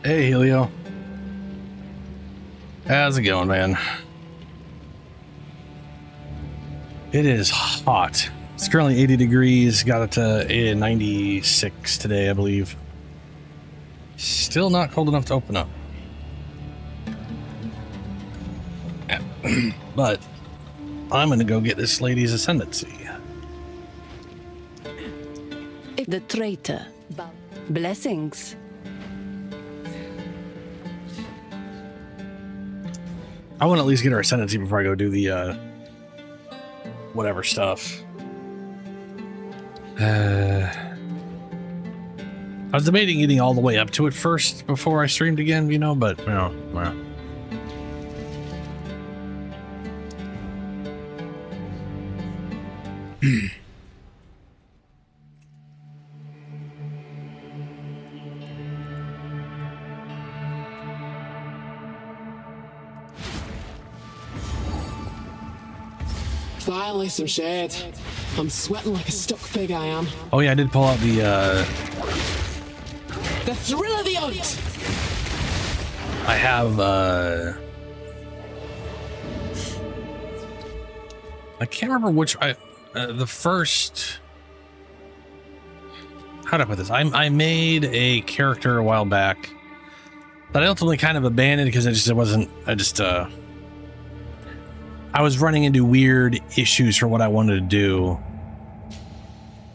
Hey, Helio. How's it going, man? It is hot. It's currently 80 degrees. Got it to 96 today, I believe. Still not cold enough to open up. But I'm going to go get this lady's ascendancy. The traitor. Blessings. I want to at least get her ascendancy before I go do the whatever stuff. I was debating getting all the way up to it first before I streamed again, you know, but you know, well. Finally some shade. I'm sweating like a stuck pig, I am. Oh yeah, I did pull out the thrill of the hunt! I have I can't remember which the first, how do I put this? I made a character a while back that I ultimately kind of abandoned because I was running into weird issues for what I wanted to do,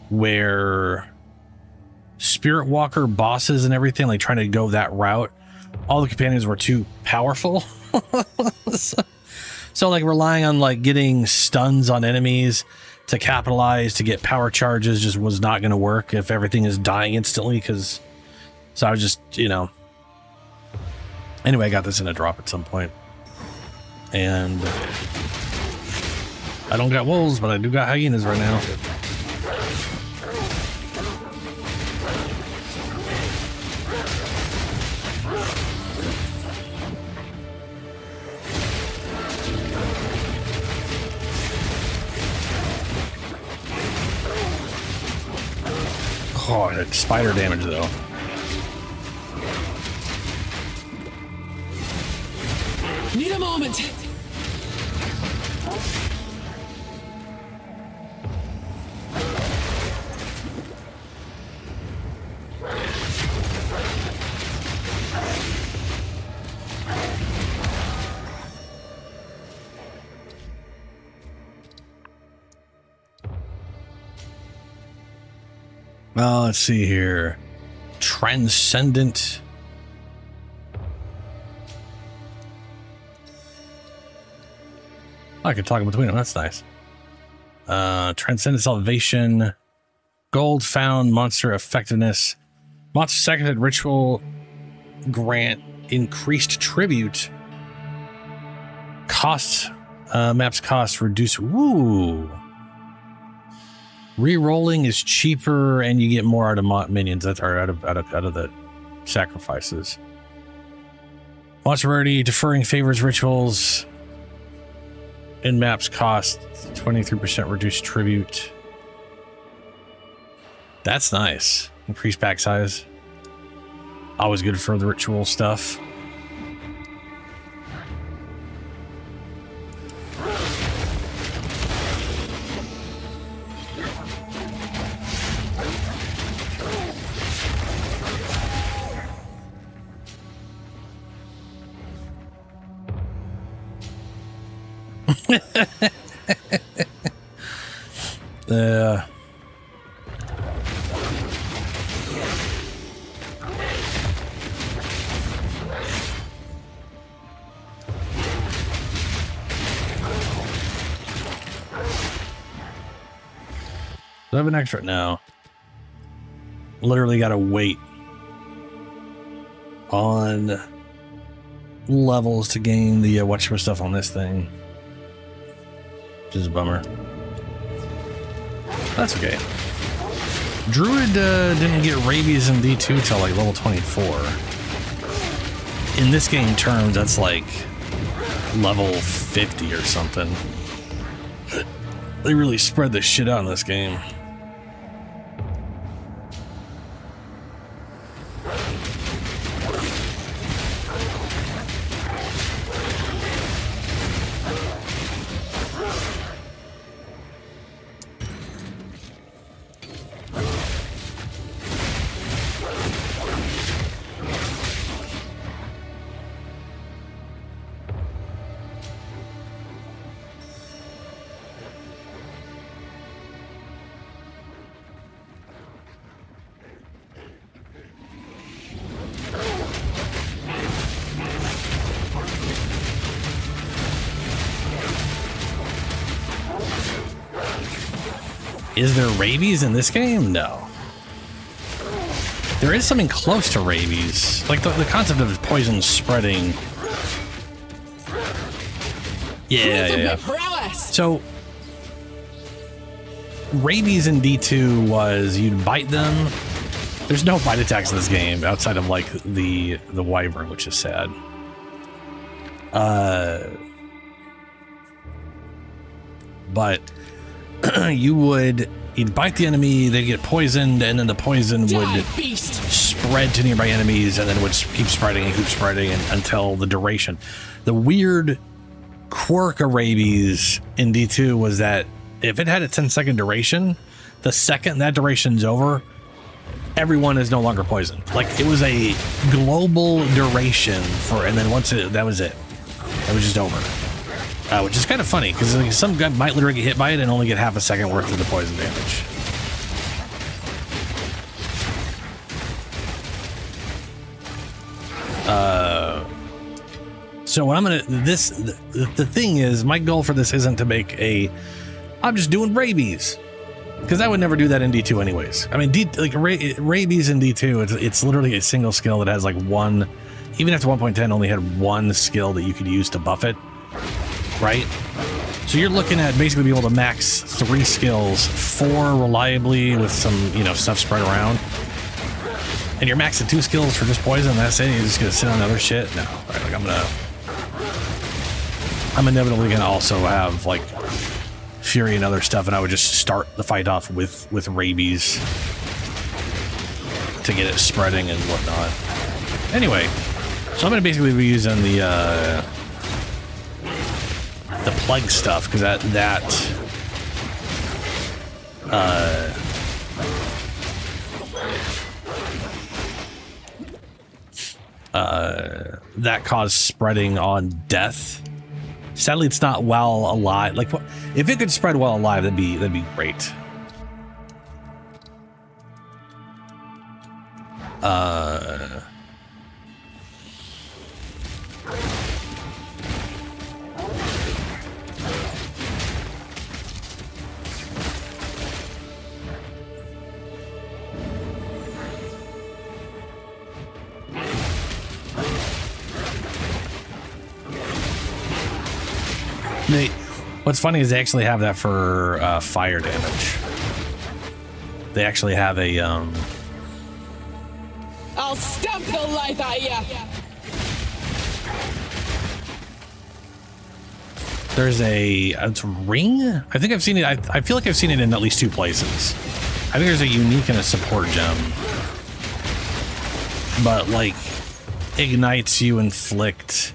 where Spirit Walker bosses and everything, like trying to go that route, all the companions were too powerful. So like relying on like getting stuns on enemies to capitalize to get power charges just was not going to work if everything is dying instantly. So I was just, you know, anyway, I got this in a drop at some point. And I don't got wolves, but I do got hyenas right now. Oh, I had spider damage though. Need a moment. Well, let's see here. Transcendent. I can talk in between them. That's nice. Transcendent Salvation. Gold found. Monster effectiveness. Monster seconded ritual grant increased tribute. Cost. Maps cost reduce. Woo. Rerolling is cheaper, and you get more out of minions that are out of the sacrifices. Monster rarity deferring favors rituals. In maps cost 23% reduced tribute. That's nice. Increased pack size. Always good for the ritual stuff. I have an extra now. Literally got to wait on levels to gain the watch stuff on this thing, which is a bummer. That's okay. Druid didn't get Rabies in D2 till like level 24. In this game terms, that's like level 50 or something. They really spread this shit out in this game. Is there rabies in this game? No. There is something close to rabies. Like the concept of poison spreading. Yeah. So, rabies in D2 was you'd bite them. There's no bite attacks in this game outside of like the wyvern, which is sad. But you'd bite the enemy, they'd get poisoned, and then the poison would spread to nearby enemies, and then it would keep spreading until the duration. The weird quirk of rabies in D2 was that if it had a 10-second duration, the second that duration's over, everyone is no longer poisoned. Like, it was a global duration and then that was it. It was just over. Which is kind of funny, because like, some guy might literally get hit by it and only get half a second worth of the poison damage. So what I'm gonna the thing is, my goal for this isn't to make I'm just doing rabies, because I would never do that in D2 anyways. I mean, rabies in D2, it's literally a single skill that has like one, even after 1.10 only had one skill that you could use to buff it, right? So you're looking at basically being able to max 3 skills, 4 reliably with some, stuff spread around. And you're maxing 2 skills for just poison, that's it? You're just gonna sit on other shit? No, right? Like I'm inevitably gonna also have like Fury and other stuff, and I would just start the fight off with rabies to get it spreading and whatnot. Anyway, so I'm gonna basically be using the plague stuff, because that caused spreading on death. Sadly, it's not while alive. Like, if it could spread while alive, that'd be great. What's funny is they actually have that for fire damage. They actually have a I'll stamp the life out of you. There's a ring. I think I've seen it. I feel like I've seen it in at least 2 places. I think there's a unique and a support gem, but like ignites you inflict.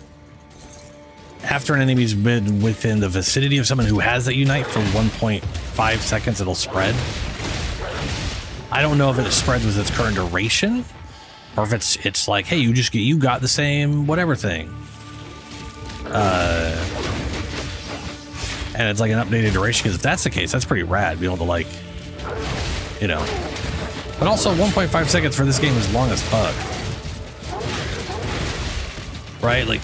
After an enemy's been within the vicinity of someone who has that unite for 1.5 seconds, it'll spread. I don't know if it spreads with its current duration, or if it's like, hey, you got the same whatever thing. And it's like an updated duration, because if that's the case, that's pretty rad. Be able to like, But also 1.5 seconds for this game is long as fuck. Right? Like,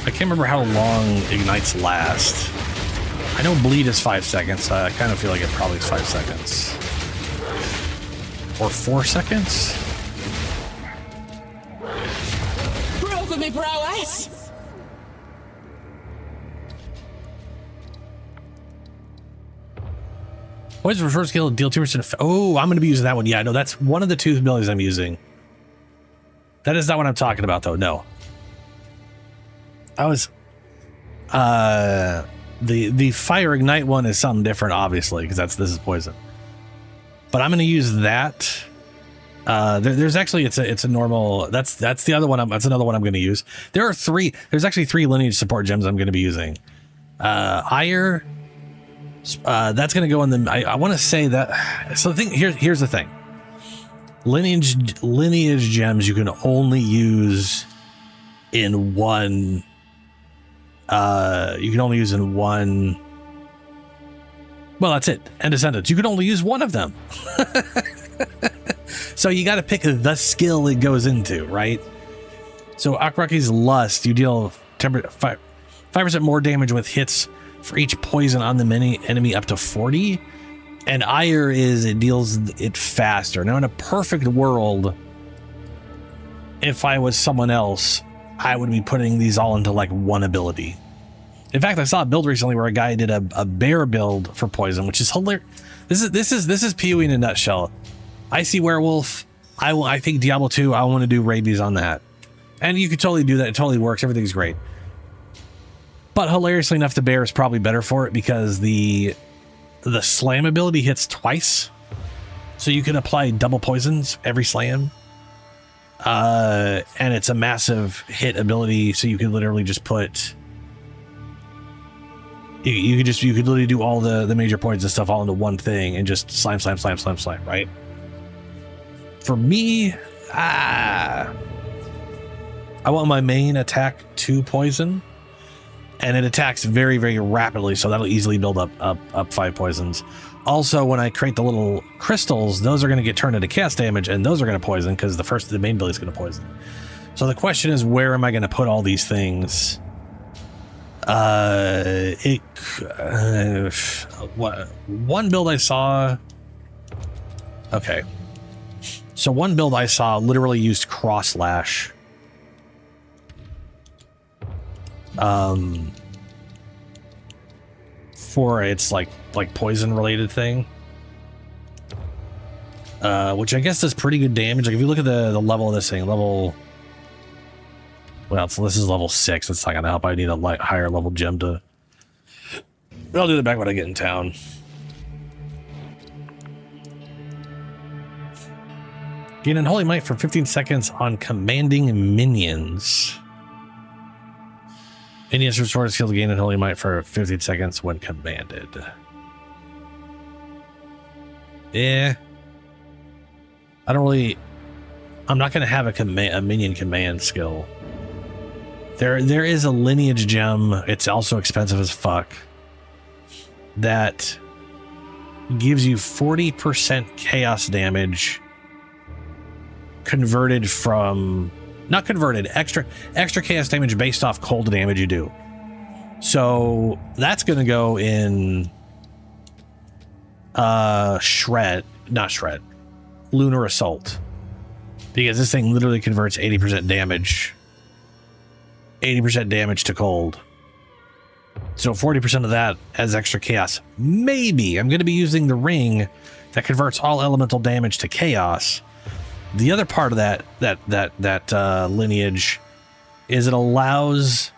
I can't remember how long ignites last. I know bleed is 5 seconds, so I kind of feel like it probably is 5 seconds. Or 4 seconds? Roll for me, prowess! What is the reverse skill? Deal 2%. Oh, I'm going to be using that one. Yeah, no, that's one of the 2 abilities I'm using. That is not what I'm talking about, though. No. I was the fire ignite one is something different, obviously, because this is poison. But I'm going to use that. There's actually it's a normal. That's the other one. That's another one I'm going to use. There's actually 3 lineage support gems I'm going to be using. Ire. That's going to go in the. I want to say that. So here's the thing. Lineage gems you can only use in one. You can only use in one. Well, that's it. And Descendants. You can only use one of them. So you got to pick the skill it goes into, right? So Akraki's Lust, you deal 5% more damage with hits for each poison on the enemy up to 40. And Ire is it deals it faster. Now in a perfect world, if I was someone else, I would be putting these all into like one ability. In fact, I saw a build recently where a guy did a bear build for poison, which is hilarious. This is PoE in a nutshell. I see Werewolf. I think Diablo 2. I want to do Rabies on that, and you could totally do that. It totally works. Everything's great. But hilariously enough, the bear is probably better for it because the slam ability hits twice, so you can apply double poisons every slam. And it's a massive hit ability, so you can literally just put. You could literally do all the major points and stuff all into one thing and just slam, right? For me, I want my main attack to poison, and it attacks very, very rapidly, so that'll easily build up 5 poisons. Also, when I create the little crystals, those are going to get turned into chaos damage, and those are going to poison because the main ability is going to poison. So the question is, where am I going to put all these things? One build I saw. Okay. So one build I saw literally used cross slash. For its like poison related thing. Which I guess does pretty good damage. Like if you look at the level of this thing, well, so this is level 6. It's not gonna help. I need a higher level gem to. I'll do that back when I get in town. Gain Unholy Might for 15 seconds on commanding minions. Minions restore skill to gain Unholy Might for 15 seconds when commanded. Yeah. I'm not gonna have a minion command skill. There is a lineage gem. It's also expensive as fuck. That gives you 40% chaos damage converted from not converted extra chaos damage based off cold damage you do. So that's gonna go in Lunar Assault, because this thing literally converts 80% damage to cold. So 40% of that as extra chaos. Maybe I'm going to be using the ring that converts all elemental damage to chaos. The other part of that lineage is it allows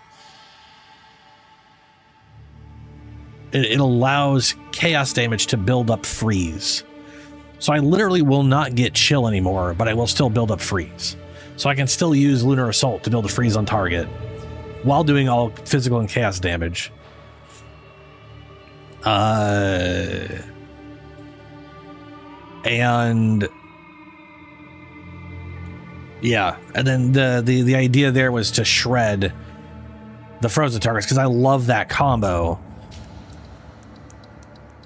chaos damage to build up freeze. So I literally will not get chill anymore, but I will still build up freeze. So I can still use Lunar Assault to build a freeze on target while doing all physical and chaos damage. And yeah, and then the idea there was to shred the frozen targets, because I love that combo,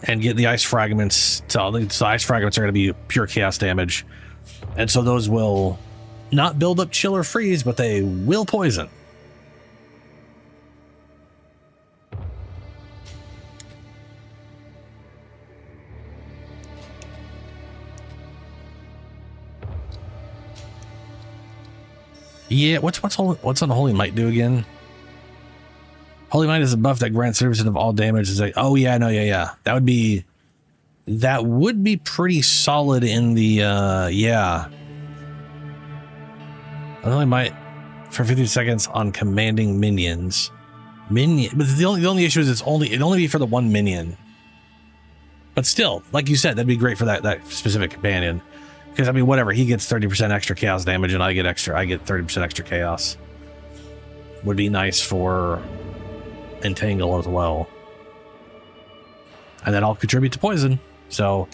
and get the ice fragments. So the ice fragments are going to be pure chaos damage, and so those will not build up chill or freeze, but they will poison. Yeah, what's Unholy Might do again? Holy Might is a buff that grants 30% of all damage. Is like, oh yeah, no, yeah. That would be pretty solid in the yeah. Unholy Might for 15 seconds on commanding minions. But the only issue is it'd only be for the one minion. But still, like you said, that'd be great for that specific companion. Because I mean, whatever, he gets 30% extra chaos damage, and I get 30% extra chaos. Would be nice for Entangle as well. And then I'll contribute to poison. So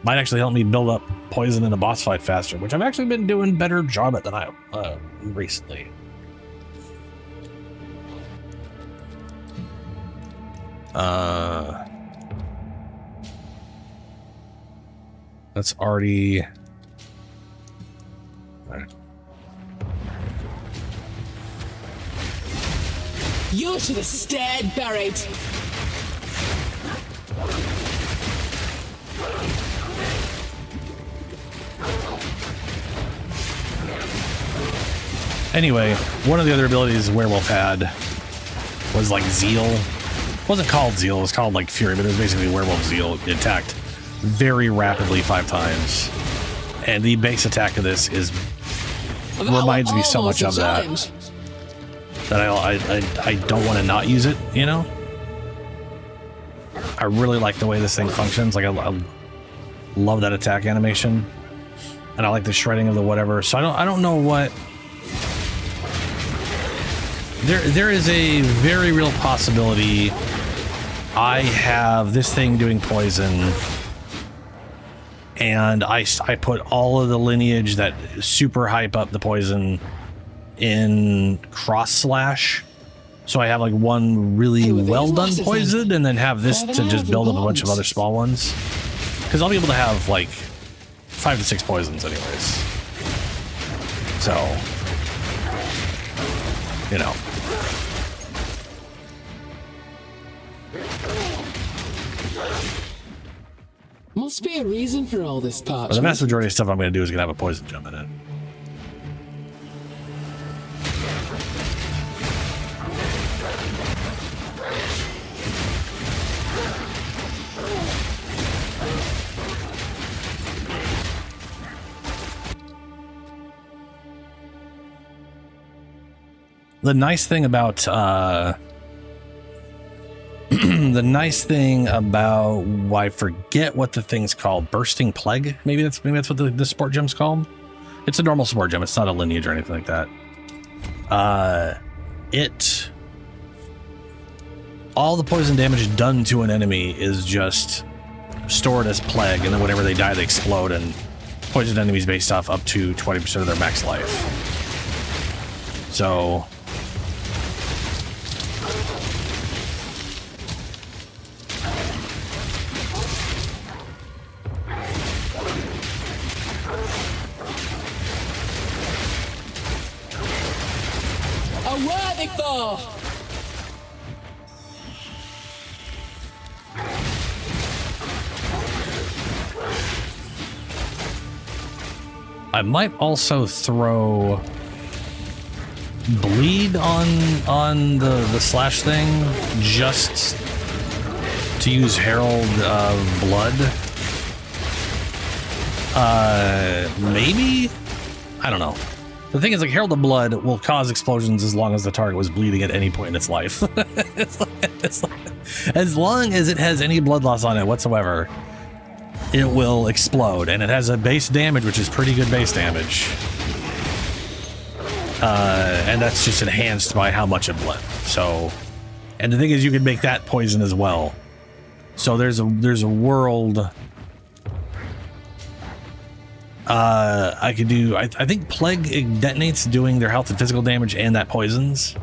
might actually help me build up poison in a boss fight faster, which I've actually been doing better job at than I recently. That's already. You should have stayed buried. Anyway, one of the other abilities Werewolf had was like Zeal. It wasn't called Zeal, it was called like Fury, but it was basically Werewolf Zeal. It attacked very rapidly 5 times. And the base attack of this is reminds me so much of that I don't want to not use it, you know? I really like the way this thing functions. Like I love that attack animation. And I like the shredding of the whatever. So I don't know what there is a very real possibility I have this thing doing poison, and I put all of the lineage that super hype up the poison in cross slash. So I have like one really well done poison and then have this to just build up a bunch of other small ones. Because I'll be able to have like 5 to 6 poisons anyways. So, you know. Must be a reason for all this parchment. But the vast majority of stuff I'm going to do is going to have a poison jump in it. The nice thing about I forget what the thing's called. Bursting Plague. Maybe that's what the support gem's called. It's a normal support gem. It's not a lineage or anything like that. All the poison damage done to an enemy is just stored as plague, and then whenever they die, they explode, and poison enemies based off up to 20% of their max life. So. I might also throw bleed on the slash thing just to use Herald of Blood. Maybe? I don't know. The thing is, like, Herald of Blood will cause explosions as long as the target was bleeding at any point in its life. As long as it has any blood loss on it whatsoever, it will explode, and it has a base damage, which is pretty good base damage. And that's just enhanced by how much it bled. So, and the thing is, you can make that poison as well. So there's a world. I could do. I think Plague detonates doing their health and physical damage and that poisons.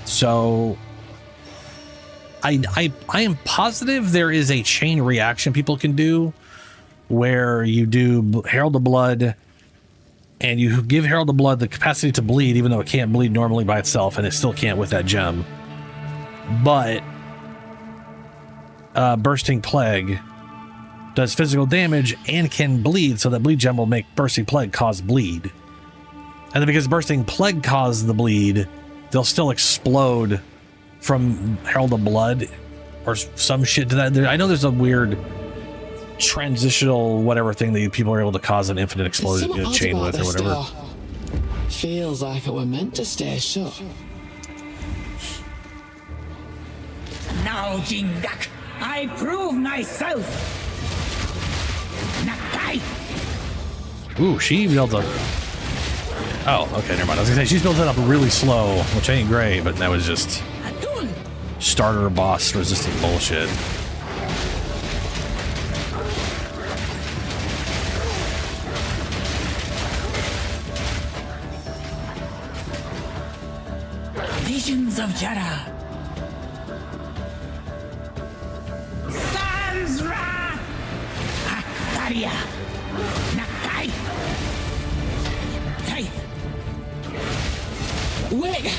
So I am positive there is a chain reaction people can do where you do Herald of Blood and you give Herald of Blood the capacity to bleed, even though it can't bleed normally by itself, and it still can't with that gem. But Bursting Plague does physical damage and can bleed, so that bleed gem will make Bursting Plague cause bleed. And then because Bursting Plague caused the bleed, they'll still explode from Herald of Blood or some shit to that. I know there's a weird transitional whatever thing that people are able to cause an infinite explosion chain with or whatever. Feels like it were meant to stay shut. Now, Jingak, I prove myself. Nakai. Ooh, she built up. Oh, okay, never mind. I was gonna say she's built it up really slow, which ain't great, but that was just starter boss resistant bullshit. Visions of Jara. Sansra. Aktaria. Nakai. Hey. Wait!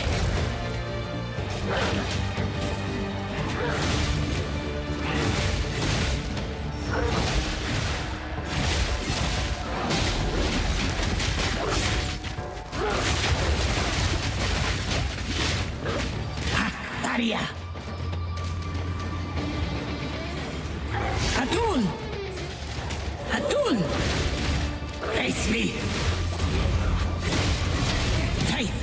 Nakaria. Atul! Atul! Face me! Faith!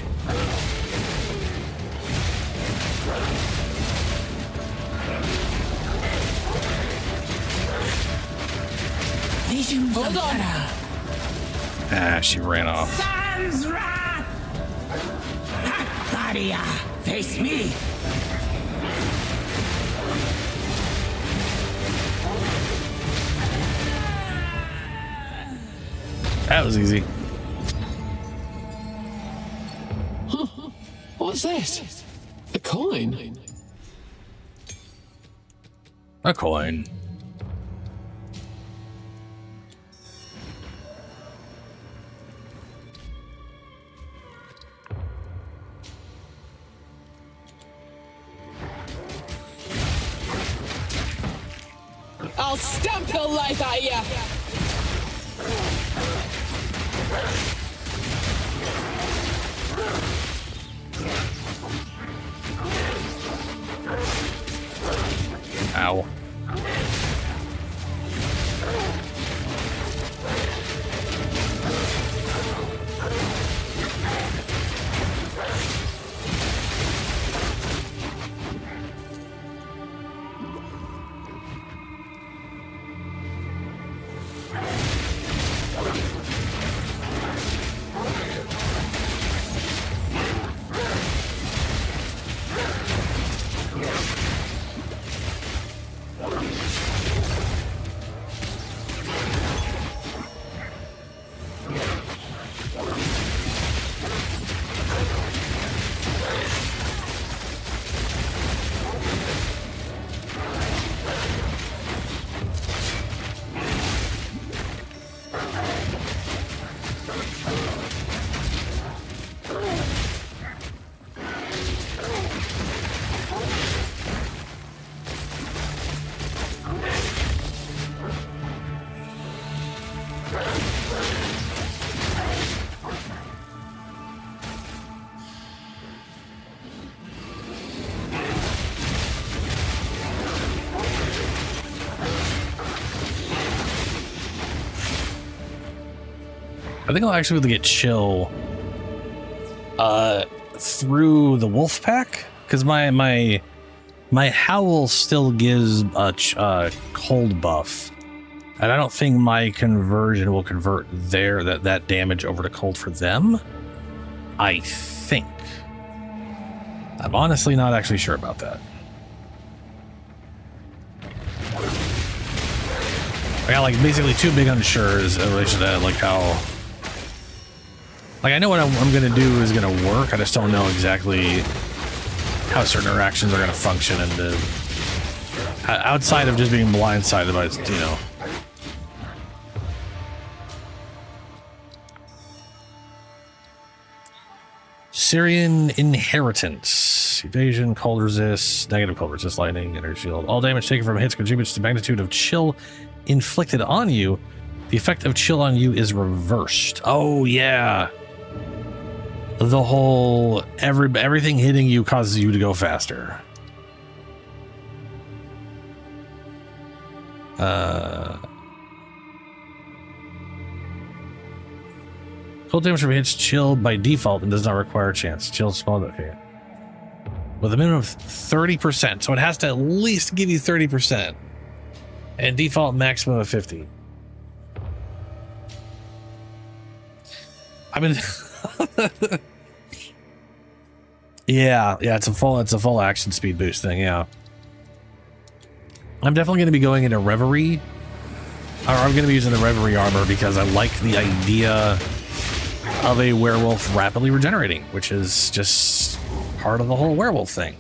Visions of Jara. Ah, she ran off. Sans wrath! Nakaria! Face me! That was easy. What's this? A coin? A coin. I'll stamp the life out of you! Ow. I think I'll actually be able to get chill through the wolf pack, because my howl still gives a cold buff, and I don't think my conversion will convert that damage over to cold for them. I think. I'm honestly not actually sure about that. I got like basically two big unsures in relation to like how. Like, I know what I'm going to do is going to work. I just don't know exactly how certain interactions are going to function, and outside of just being blindsided by, you know. Syrian Inheritance. Evasion, cold resist, negative cold resist, lightning, energy shield. All damage taken from hits contributes to the magnitude of chill inflicted on you. The effect of chill on you is reversed. Oh, yeah. The whole everything hitting you causes you to go faster. Cold damage from hits chill by default and does not require a chance. Chill small, okay. With a minimum of 30%, so it has to at least give you 30%. And default maximum of 50. I mean, yeah, it's a full action speed boost thing. Yeah, I'm definitely going to be going into Reverie, or I'm going to be using the Reverie armor because I like the idea of a werewolf rapidly regenerating, which is just part of the whole werewolf thing.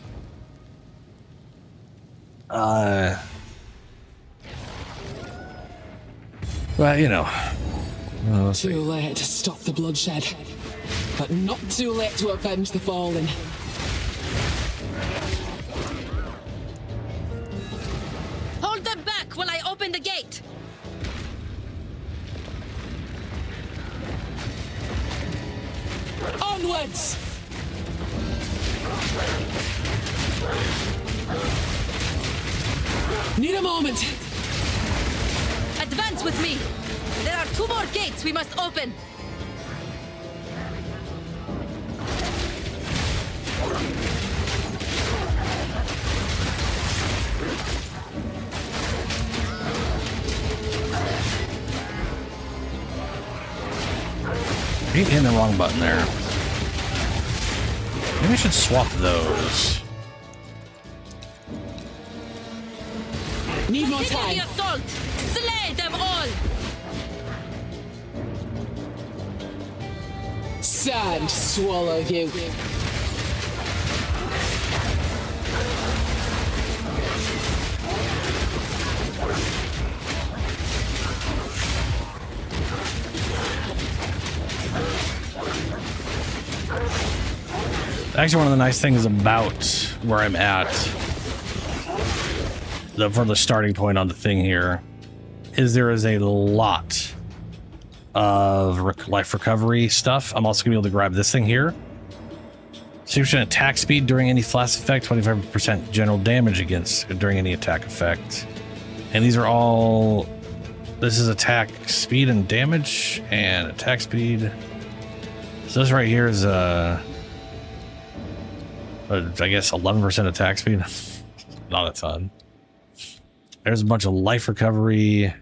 But you know. Too late to stop the bloodshed, but not too late to avenge the fallen. Hold them back while I open the gate. Onwards! Need a moment. Advance with me. There are 2 more gates we must open. Keep hitting the wrong button there. Maybe I should swap those. Need more Begin the time. assault. Slay them all. Sand swallow you. Actually, one of the nice things about where I'm at, for the starting point on the thing here, is there is a lot of life recovery stuff. I'm also gonna be able to grab this thing here. 60% attack speed during any flash effect, 25% general damage against during any attack effect. And these are all, this is attack speed and damage and attack speed. So this right here is I guess 11% attack speed. Not a ton. There's a bunch of life recovery.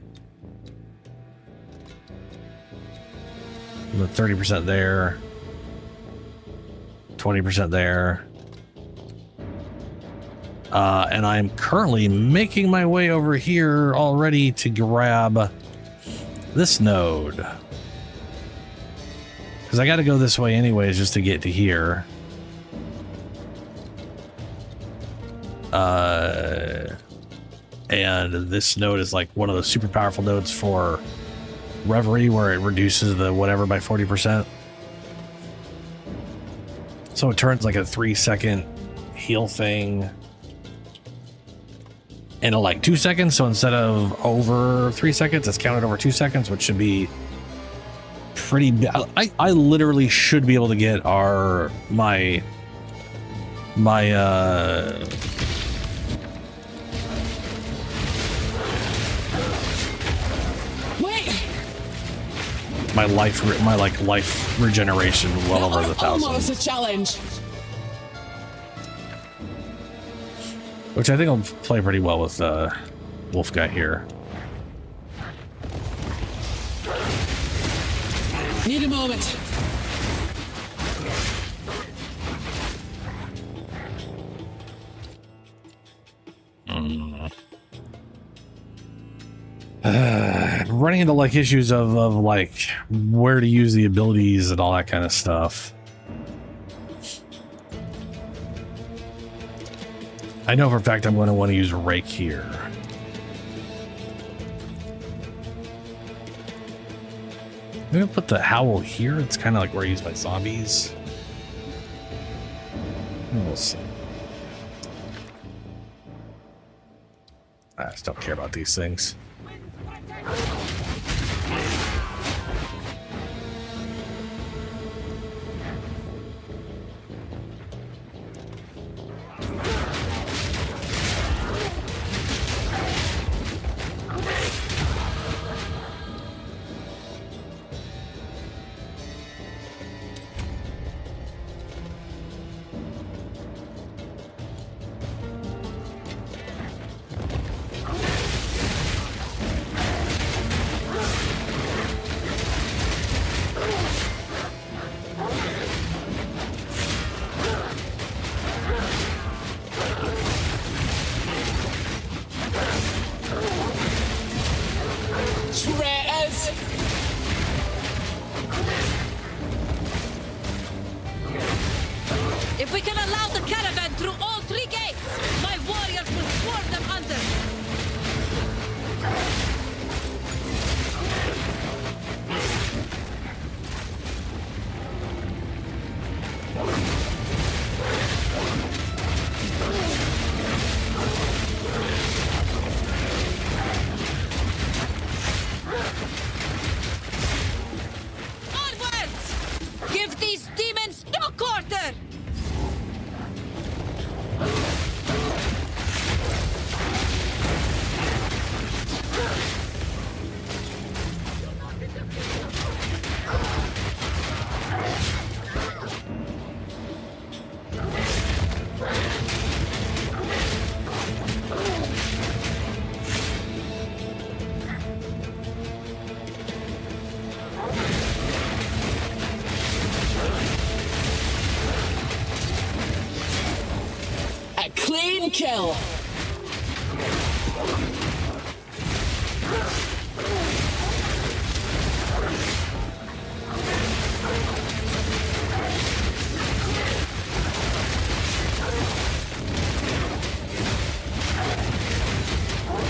The 30% there. 20% there. And I'm currently making my way over here already to grab this node. Because I got to go this way anyways just to get to here. And this node is like one of the super powerful nodes for Reverie, where it reduces the whatever by 40%. So it turns like a 3-second heal thing into like 2 seconds. So instead of over 3 seconds, it's counted over 2 seconds, which should be pretty bad. I literally should be able to get my life regeneration well over the 1,000. Almost a challenge. Which I think will play pretty well with Wolf guy here. Need a moment. Running into like issues of like where to use the abilities and all that kind of stuff. I know for a fact I'm going to want to use Rake here. Maybe I'll put the Howl here. It's kind of like where I use my zombies. We'll see. I just don't care about these things. kill.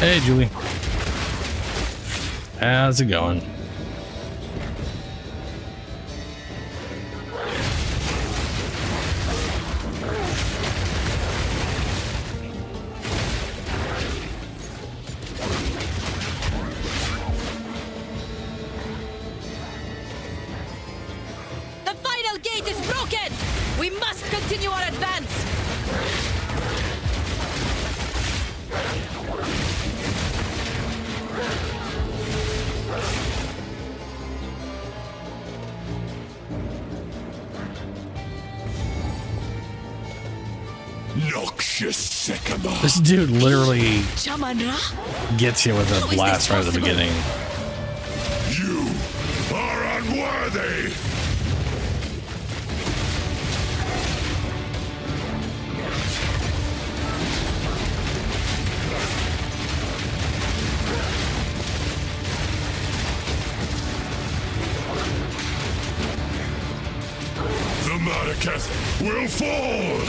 Hey, Julie. How's it going? The final gate is broken! We must continue our advance! Noxious Sycamore. This dude literally Shamanra? gets you with a blast right at the beginning. You are unworthy. The Mariketh will fall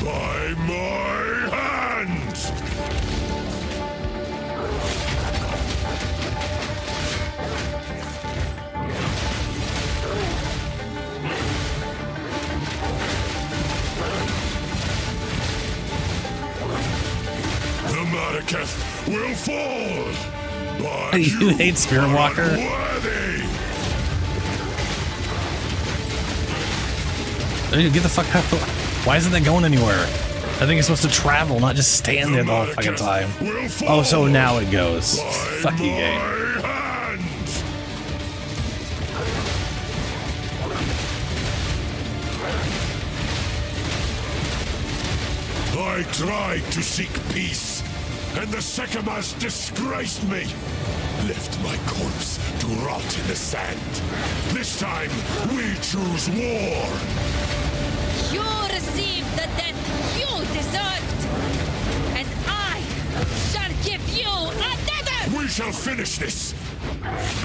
by my hand! The Mariketh will fall by You hate Spirit Walker? unworthy. Dude, get the fuck out. Why isn't that going anywhere? I think it's supposed to travel, not just stand there the whole fucking time. Oh, so now it goes. Fuck you, game. I tried to seek peace, and the Sycamores disgraced me. Left my corpse to rot in the sand. This time, we choose war. You received the death you deserved! And I shall give you another! We shall finish this,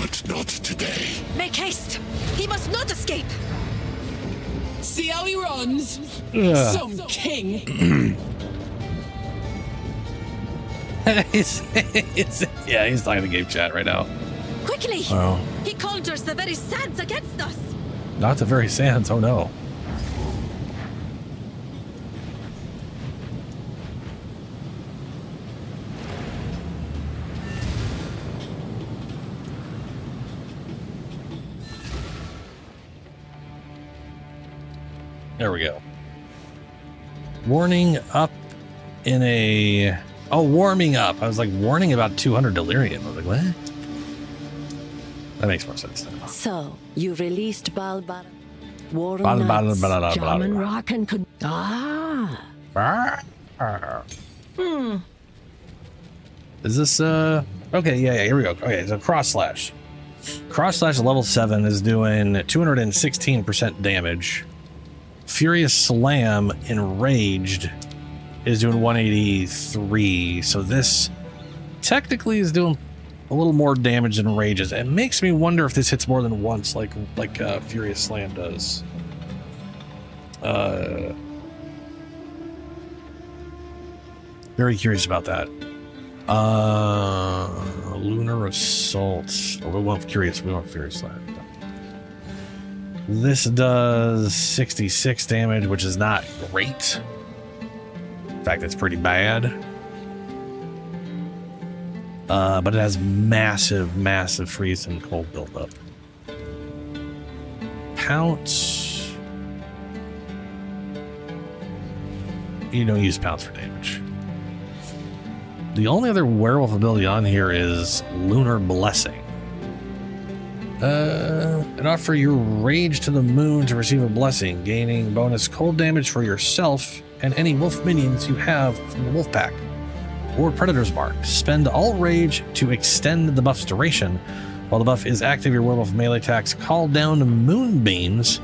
but not today. Make haste! He must not escape! See how he runs? Ugh. Some king. Yeah, he's talking to game chat right now. Quickly! Oh. He conjures the very sands against us! Not the very sands, oh no. There we go. Warning up in a... Oh, warming up. I was like, warning about 200 delirium. I was like, what? That makes more sense now. So, you released Balbar, Warren Blah, blah, Knights, blah, blah, blah, blah. Shaman Rock and could... Is this, okay, yeah, here we go. Okay, it's a cross slash. Cross slash level 7 is doing 216% damage. Furious Slam Enraged is doing 183. So this technically is doing a little more damage than Rages. It makes me wonder if this hits more than once, like Furious Slam does. Very curious about that. Lunar Assault. Oh, we want Furious Slam. This does 66 damage, which is not great. In fact, it's pretty bad. But it has massive, massive freeze and cold buildup. Pounce. You don't use pounce for damage. The only other werewolf ability on here is Lunar Blessing. And offer your rage to the moon to receive a blessing, gaining bonus cold damage for yourself and any wolf minions you have from the wolf pack or predator's mark. Spend all rage to extend the buff's duration. While the buff is active, your werewolf melee attacks call down moonbeams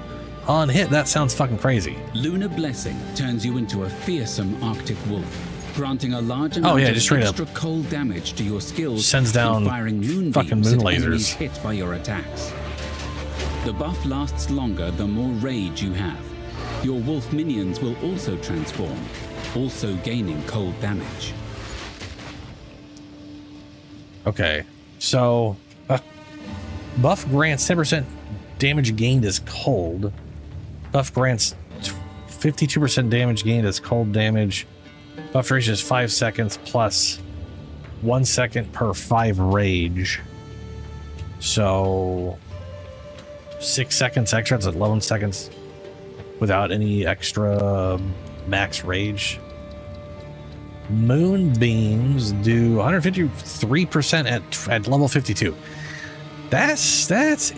on hit. That sounds fucking crazy. Lunar Blessing turns you into a fearsome Arctic wolf. granting a large amount yeah, of just straight up extra cold damage to your skills. sends down and firing moon fucking beams moon at enemies lasers. hit by your attacks. The buff lasts longer the more rage you have. Your wolf minions will also transform, also gaining cold damage. Okay, so buff grants 10% damage gained as cold. Buff grants 52% damage gained as cold damage. Buff duration is 5 seconds plus 1 second per 5 rage. So 6 seconds extra. It's 11 seconds without any extra max rage. Moonbeams do 153% at level 52. That's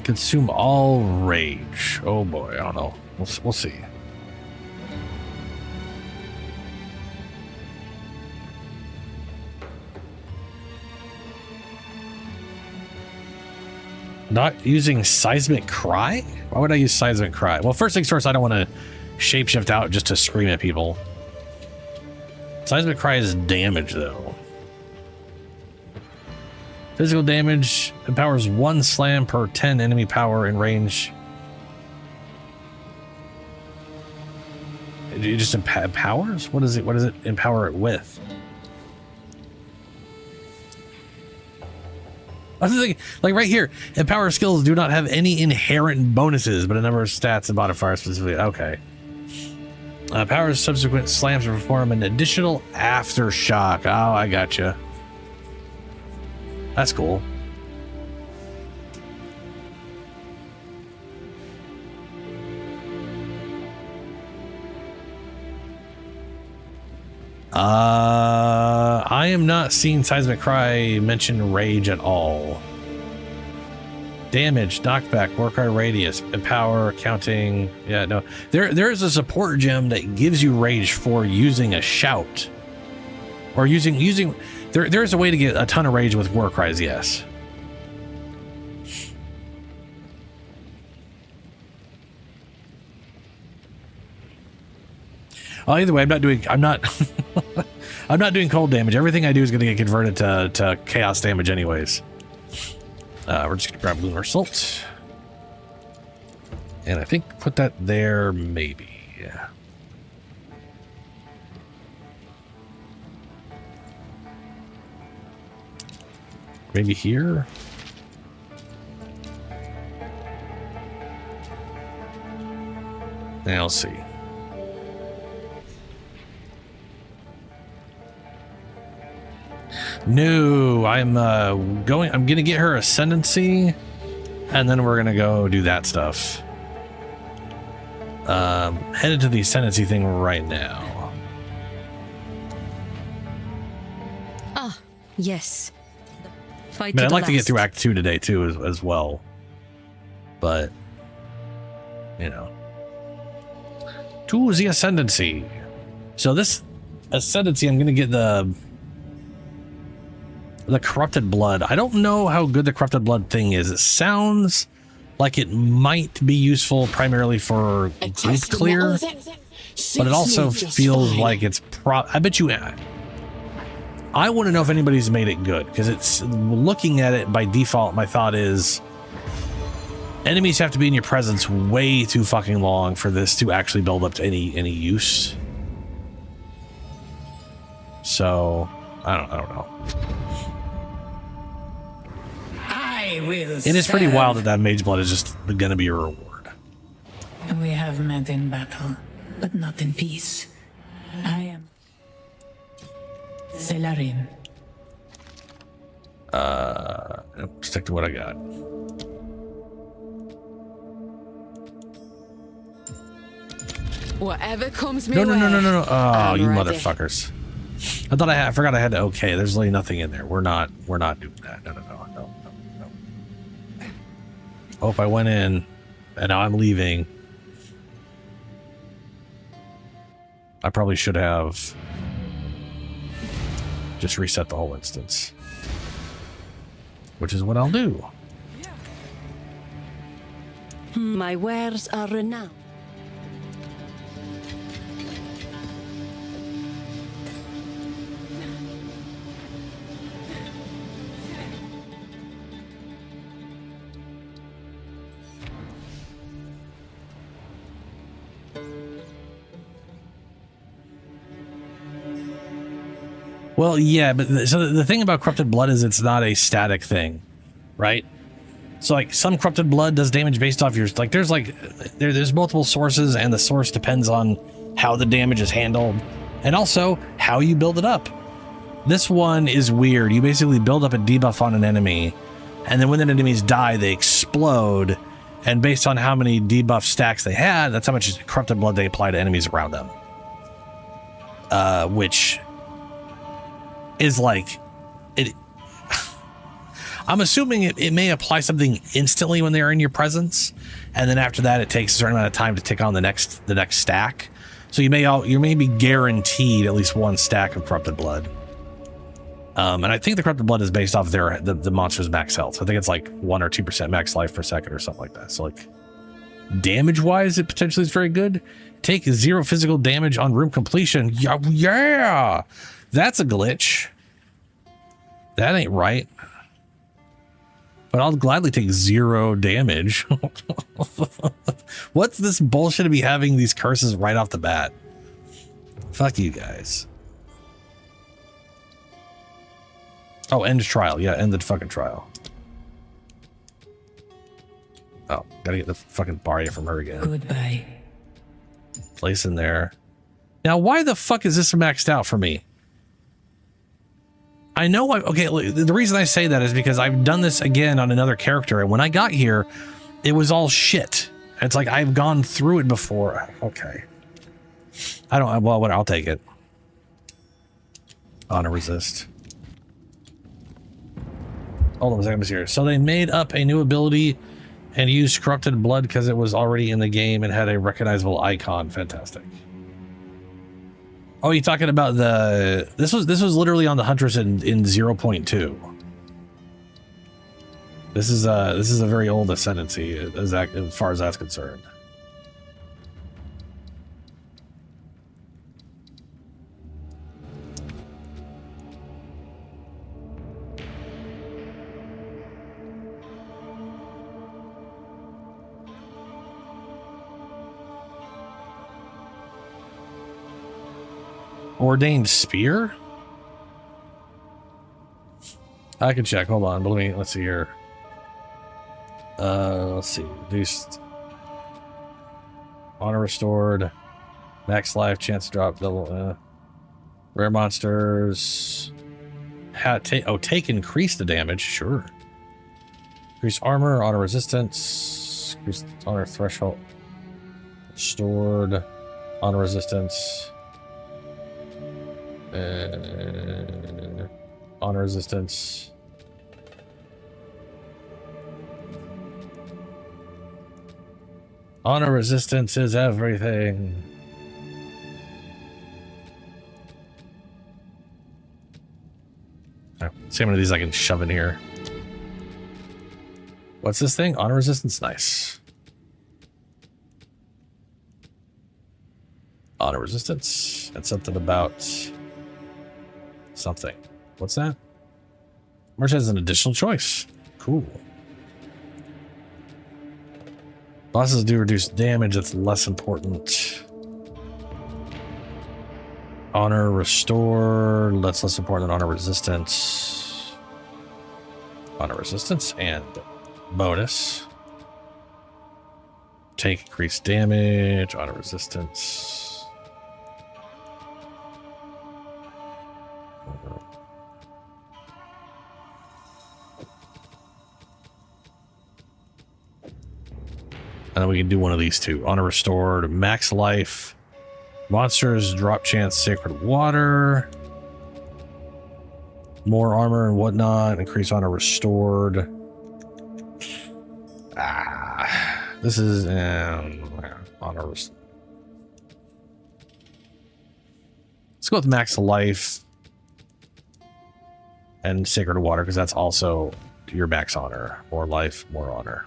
consume all rage. Oh boy, I don't know. We'll see. Not using seismic cry? Why would I use seismic cry? Well, first things first, I don't want to shapeshift out just to scream at people. Seismic cry is damage, though. Physical damage empowers 1 slam per 10 enemy power in range. It just empowers? What is it? What does it empower it with? I was thinking, like right here, empower skills do not have any inherent bonuses, but a number of stats and modifiers specifically. Okay. Powers subsequent slams to perform an additional aftershock. Oh, I gotcha. That's cool. I am not seeing Seismic Cry mention rage at all. Damage, knockback, Warcry radius, empower, counting. Yeah, no. There is a support gem that gives you rage for using a shout. Or using there's a way to get a ton of rage with Warcries, yes. Either way, I'm not I'm not doing cold damage. Everything I do is going to get converted to chaos damage anyways. We're just going to grab Lunar Assault. And I think put that there, maybe. Maybe here? I'll see. No, I'm gonna get her Ascendancy, and then we're gonna go do that stuff. Headed to the Ascendancy thing right now. Ah, yes. Fight But to I'd the like to get last. through Act 2 today too, as well. But you know, to the Ascendancy. So this Ascendancy, I'm gonna get the Corrupted Blood. I don't know how good the Corrupted Blood thing is. It sounds like it might be useful primarily for group clear, but it also feels like it's I bet you. I want to know if anybody's made it good, because it's looking at it by default. My thought is enemies have to be in your presence way too fucking long for this to actually build up to any use. So I don't know. It is pretty wild that Mage Blood is just gonna be a reward. We have met in battle, but not in peace. I am Celarin. Stick to what I got. Whatever comes me No. way, Oh, I'm you ready. motherfuckers! I forgot I had to okay. There's really nothing in there. We're not doing that. No. Oh, if I went in, and now I'm leaving. I probably should have just reset the whole instance, which is what I'll do. My wares are renowned. Well, yeah, but so the thing about corrupted blood is it's not a static thing, right? So like some corrupted blood does damage based off your there's multiple sources, and the source depends on how the damage is handled and also how you build it up. This one is weird. You basically build up a debuff on an enemy, and then when the enemies die, they explode, and based on how many debuff stacks they had, that's how much corrupted blood they apply to enemies around them. Which is like it. I'm assuming it may apply something instantly when they're in your presence, and then after that, it takes a certain amount of time to tick on the next stack. So you may be guaranteed at least one stack of corrupted blood. And I think the corrupted blood is based off the monster's max health. I think it's like 1 or 2% max life per second or something like that. So like damage wise, it potentially is very good. Take 0 physical damage on room completion. Yeah. That's a glitch. That ain't right. But I'll gladly take 0 damage. What's this bullshit of me having these curses right off the bat? Fuck you guys. Oh, end trial. Yeah, end the fucking trial. Oh, gotta get the fucking barrier from her again. Goodbye. Place in there. Now, why the fuck is this maxed out for me? I know okay, the reason I say that is because I've done this again on another character, and when I got here, it was all shit. It's like I've gone through it before. Okay. Well, I'll take it. Honor resist. Hold on a second here. So they made up a new ability and used corrupted blood because it was already in the game and had a recognizable icon. Fantastic. Oh, you're talking about this was literally on the Huntress in 0.2. This is a very old ascendancy as far as that's concerned. Ordained spear? I can check. Hold on. But let's see here. Let's see. Reduced honor restored. Max life. Chance to drop double. Rare monsters. Take increase the damage. Sure. Increase armor. Honor resistance. Increase honor threshold. Restored. Honor resistance. Honor resistance. Honor resistance is everything. Right, see how many of these I can shove in here. What's this thing? Honor resistance? Nice. Honor resistance. And something about something. What's that? Merch has an additional choice. Cool. Bosses do reduce damage. That's less important. Honor restored. That's less important than honor resistance. Honor resistance and bonus. Take increased damage. Honor resistance. And then we can do one of these two. Honor restored, max life. Monsters, drop chance, sacred water. More armor and whatnot. Increase honor restored. This is honor restored. Let's go with max life and sacred water, because that's also your max honor. More life, more honor.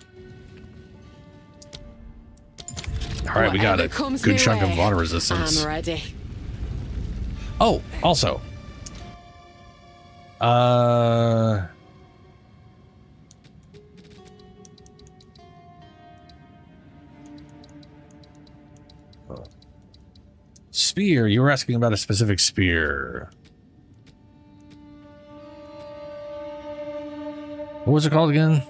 All right, we got a good chunk of water resistance. I'm ready. Oh, also. Spear. You were asking about a specific spear. What was it called again?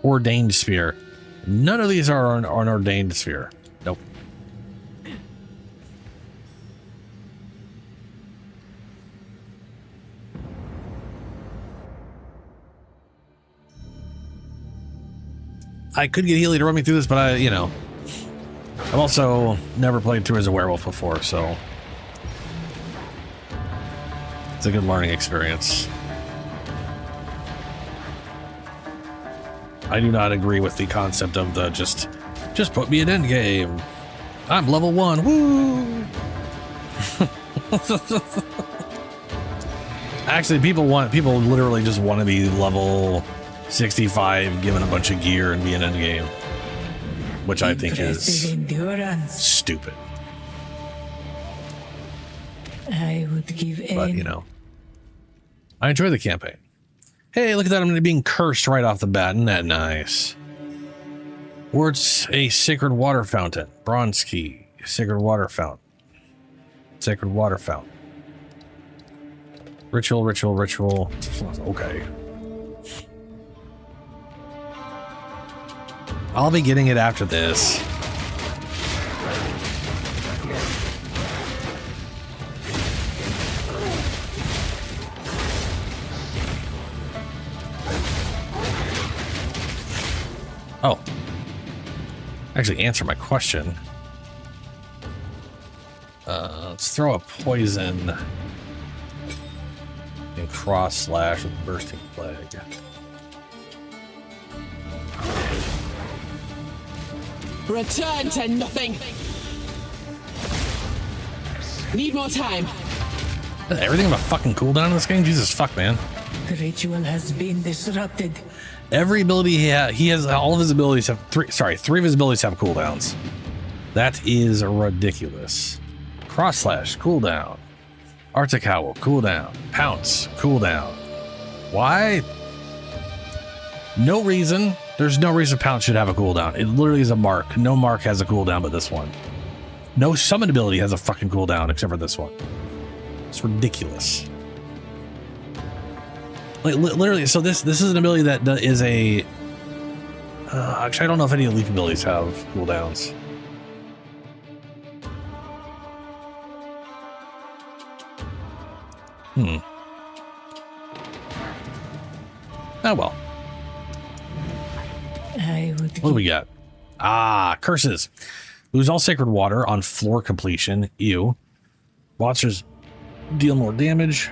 Ordained spear. None of these are an ordained spear. Nope. I could get Healy to run me through this, but I've also never played through as a werewolf before, so it's a good learning experience. I do not agree with the concept of the just put me in endgame. I'm level 1. Woo! Actually, people literally just want to be level 65, given a bunch of gear and be in endgame, which I think is stupid. I would give But I enjoy the campaign. Hey, look at that! I'm being cursed right off the bat. Isn't that nice? Words a sacred water fountain. Bronze key. Sacred water fountain. Sacred water fountain. Ritual. Okay. I'll be getting it after this. Oh. Actually answer my question. Let's throw a poison and cross slash with bursting plague. Return to nothing. Need more time. Everything have a fucking cooldown in this game? Jesus fuck, man. The ritual has been disrupted. Every ability he has all of his abilities have three of his abilities have cooldowns. That is ridiculous. Cross slash, cooldown. Arctic Howl, cooldown. Pounce, cooldown. Why? No reason. There's no reason Pounce should have a cooldown. It literally is a mark. No mark has a cooldown but this one. No summon ability has a fucking cooldown except for this one. It's ridiculous. Like literally, so this is an ability that is a. Actually, I don't know if any leaf abilities have cooldowns. Oh well. What do we got? Curses. Lose all sacred water on floor completion. Ew. Monsters deal more damage.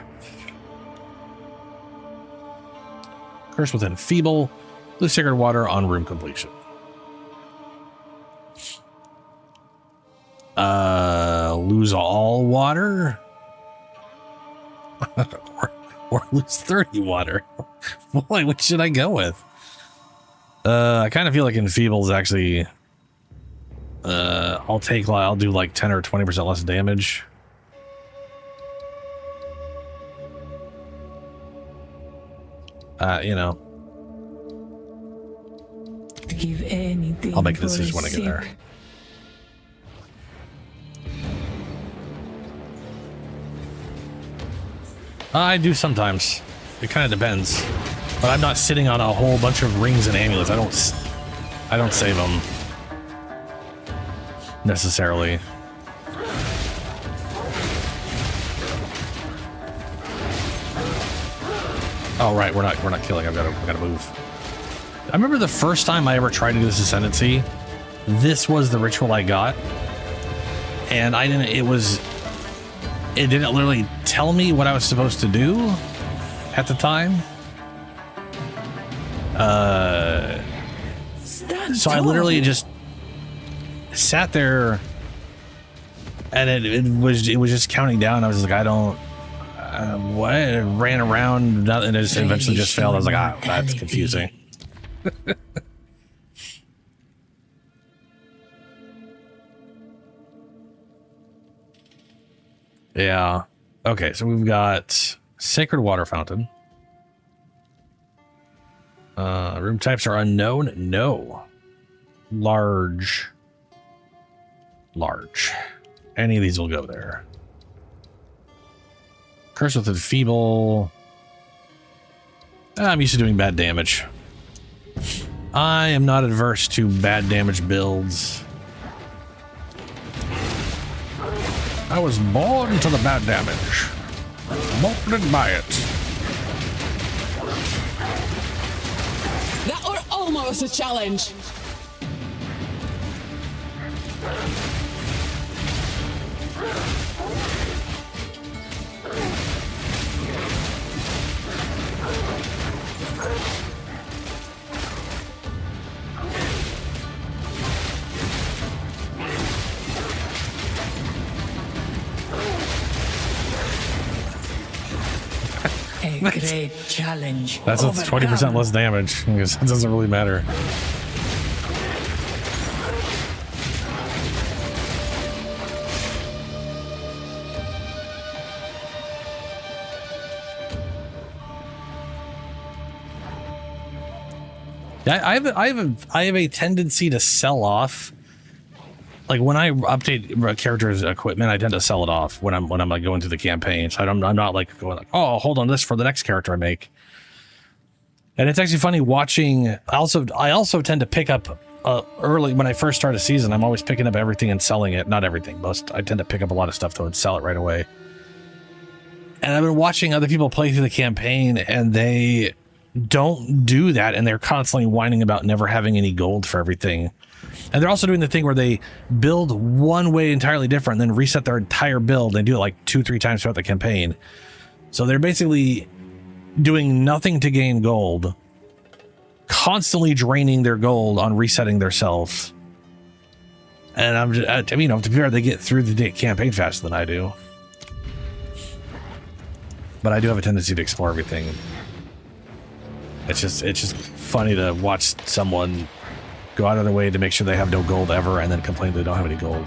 Curse with enfeeble. Lose sacred water on room completion. Lose all water. or lose 30 water. Boy, what should I go with? I kind of feel like enfeeble is actually. I'll do like 10 or 20% less damage. Give anything. I'll make a decision when I get there. I do sometimes. It kind of depends. But I'm not sitting on a whole bunch of rings and amulets. I don't save them necessarily. Oh right, we're not killing. I've got to move. I remember the first time I ever tried to do this Ascendancy. This was the ritual I got, and I didn't. It didn't literally tell me what I was supposed to do at the time. So I literally just sat there, and it was just counting down. I was like, I don't. What? It ran around, and it just eventually just failed. I was like, that's confusing. Yeah. Okay, so we've got Sacred Water Fountain. Room types are unknown. No. Large. Any of these will go there. Curse with Enfeeble. I'm used to doing bad damage. I am not adverse to bad damage builds. I was born to the bad damage. Molded by it. That were almost a challenge. A great challenge. That's 20% less damage. Because it doesn't really matter. I have a tendency to sell off. Like when I update a character's equipment, I tend to sell it off when I'm like going through the campaign. So I'm not like going like, oh, hold on this for the next character I make. And it's actually funny watching. I also tend to pick up early when I first start a season. I'm always picking up everything and selling it. Not everything. I tend to pick up a lot of stuff though and sell it right away. And I've been watching other people play through the campaign, and they don't do that, and they're constantly whining about never having any gold for everything. And they're also doing the thing where they build one way entirely different and then reset their entire build and do it like 2-3 times throughout the campaign. So they're basically doing nothing to gain gold, constantly draining their gold on resetting themselves. And I'm just, to be fair, they get through the campaign faster than I do. But I do have a tendency to explore everything. It's just funny to watch someone go out of their way to make sure they have no gold ever and then complain they don't have any gold.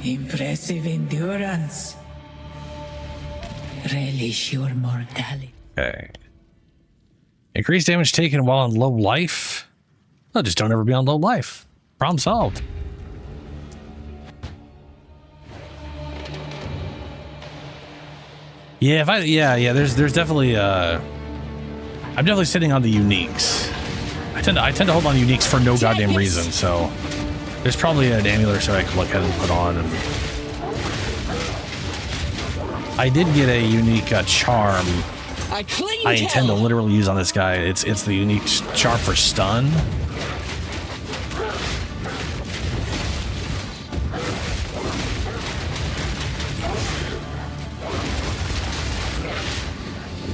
Impressive endurance. Relish your mortality. Okay. Increase damage taken while on low life. No, just don't ever be on low life. Problem solved. Yeah, there's definitely I'm definitely sitting on the uniques. I tend to hold on uniques for no goddamn reason, so there's probably an amulet so I could look ahead and put on. And I did get a unique charm. I intend to literally use on this guy. It's the unique charm for stun.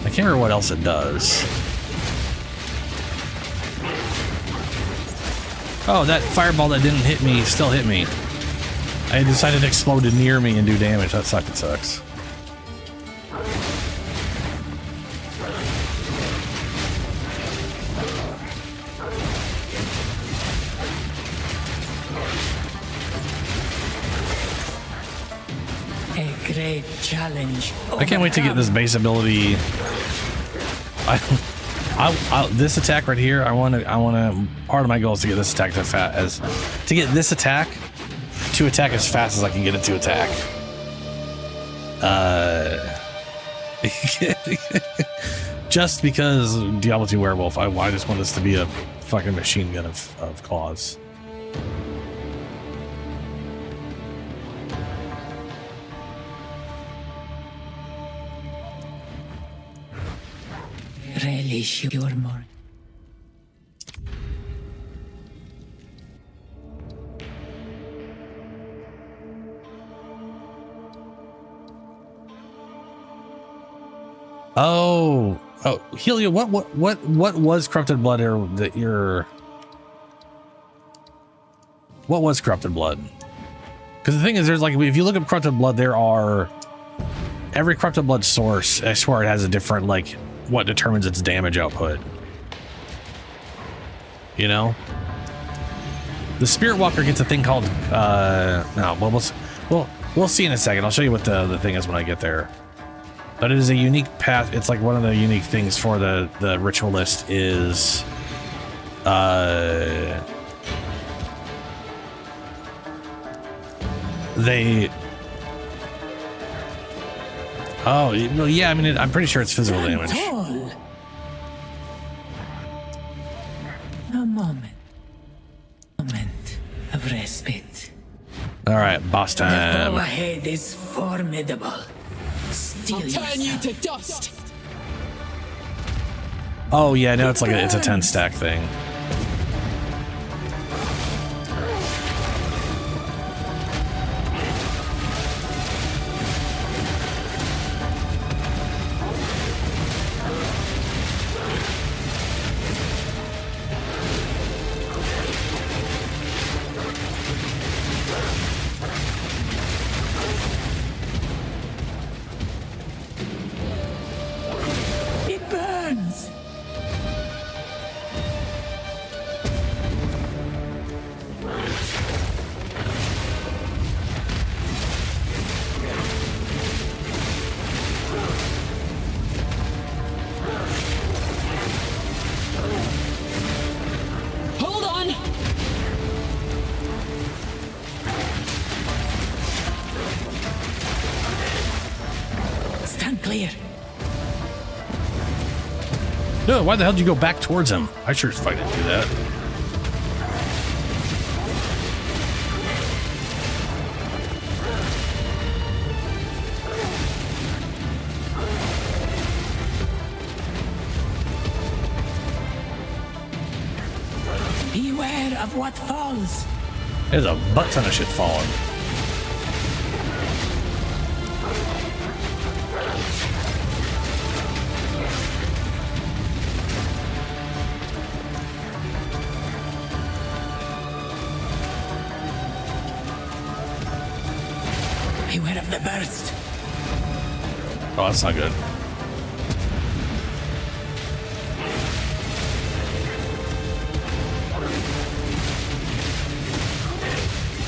I can't remember what else it does. Oh, that fireball that didn't hit me still hit me. I decided to explode near me and do damage. That sucks. A great challenge. I can't wait to get this base ability. This attack right here, I want to. Part of my goal is to get this attack to get this attack to attack as fast as I can get it to attack. Just because Diablo 2 Werewolf, I just want this to be a fucking machine gun of claws. Relish your mortality. Oh, Helio, what was corrupted blood or that you're... What was corrupted blood? Because the thing is, there's like, if you look up corrupted blood, there are... Every corrupted blood source, I swear it has a different, like, what determines its damage output. You know? The Spirit Walker gets a thing called, no, well, we'll see in a second. I'll show you what the thing is when I get there. But it is a unique path. It's like one of the unique things for the Ritualist is, they... Oh, well, yeah, I mean, I'm pretty sure it's physical damage. A moment of respite. All right, boss The time. foe ahead is formidable. Steel I'll turn you yourself. to dust. Oh yeah, no, it's like it's a 10 stack thing. It burns. Hold on. Stand clear. No, why the hell did you go back towards him? I sure as fuck didn't do that. Beware of what falls. There's a butt ton of shit falling. Beware of the burst. Oh, that's not good.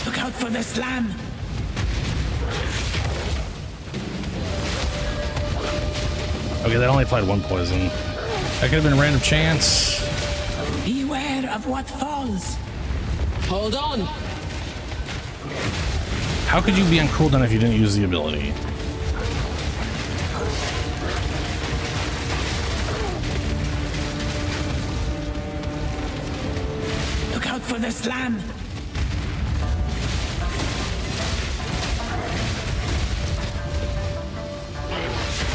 Look out for the slam. Okay, that only applied one poison. That could have been a random chance. Beware of what falls. Hold on. How could you be on cooldown if you didn't use the ability? Look out for the slam.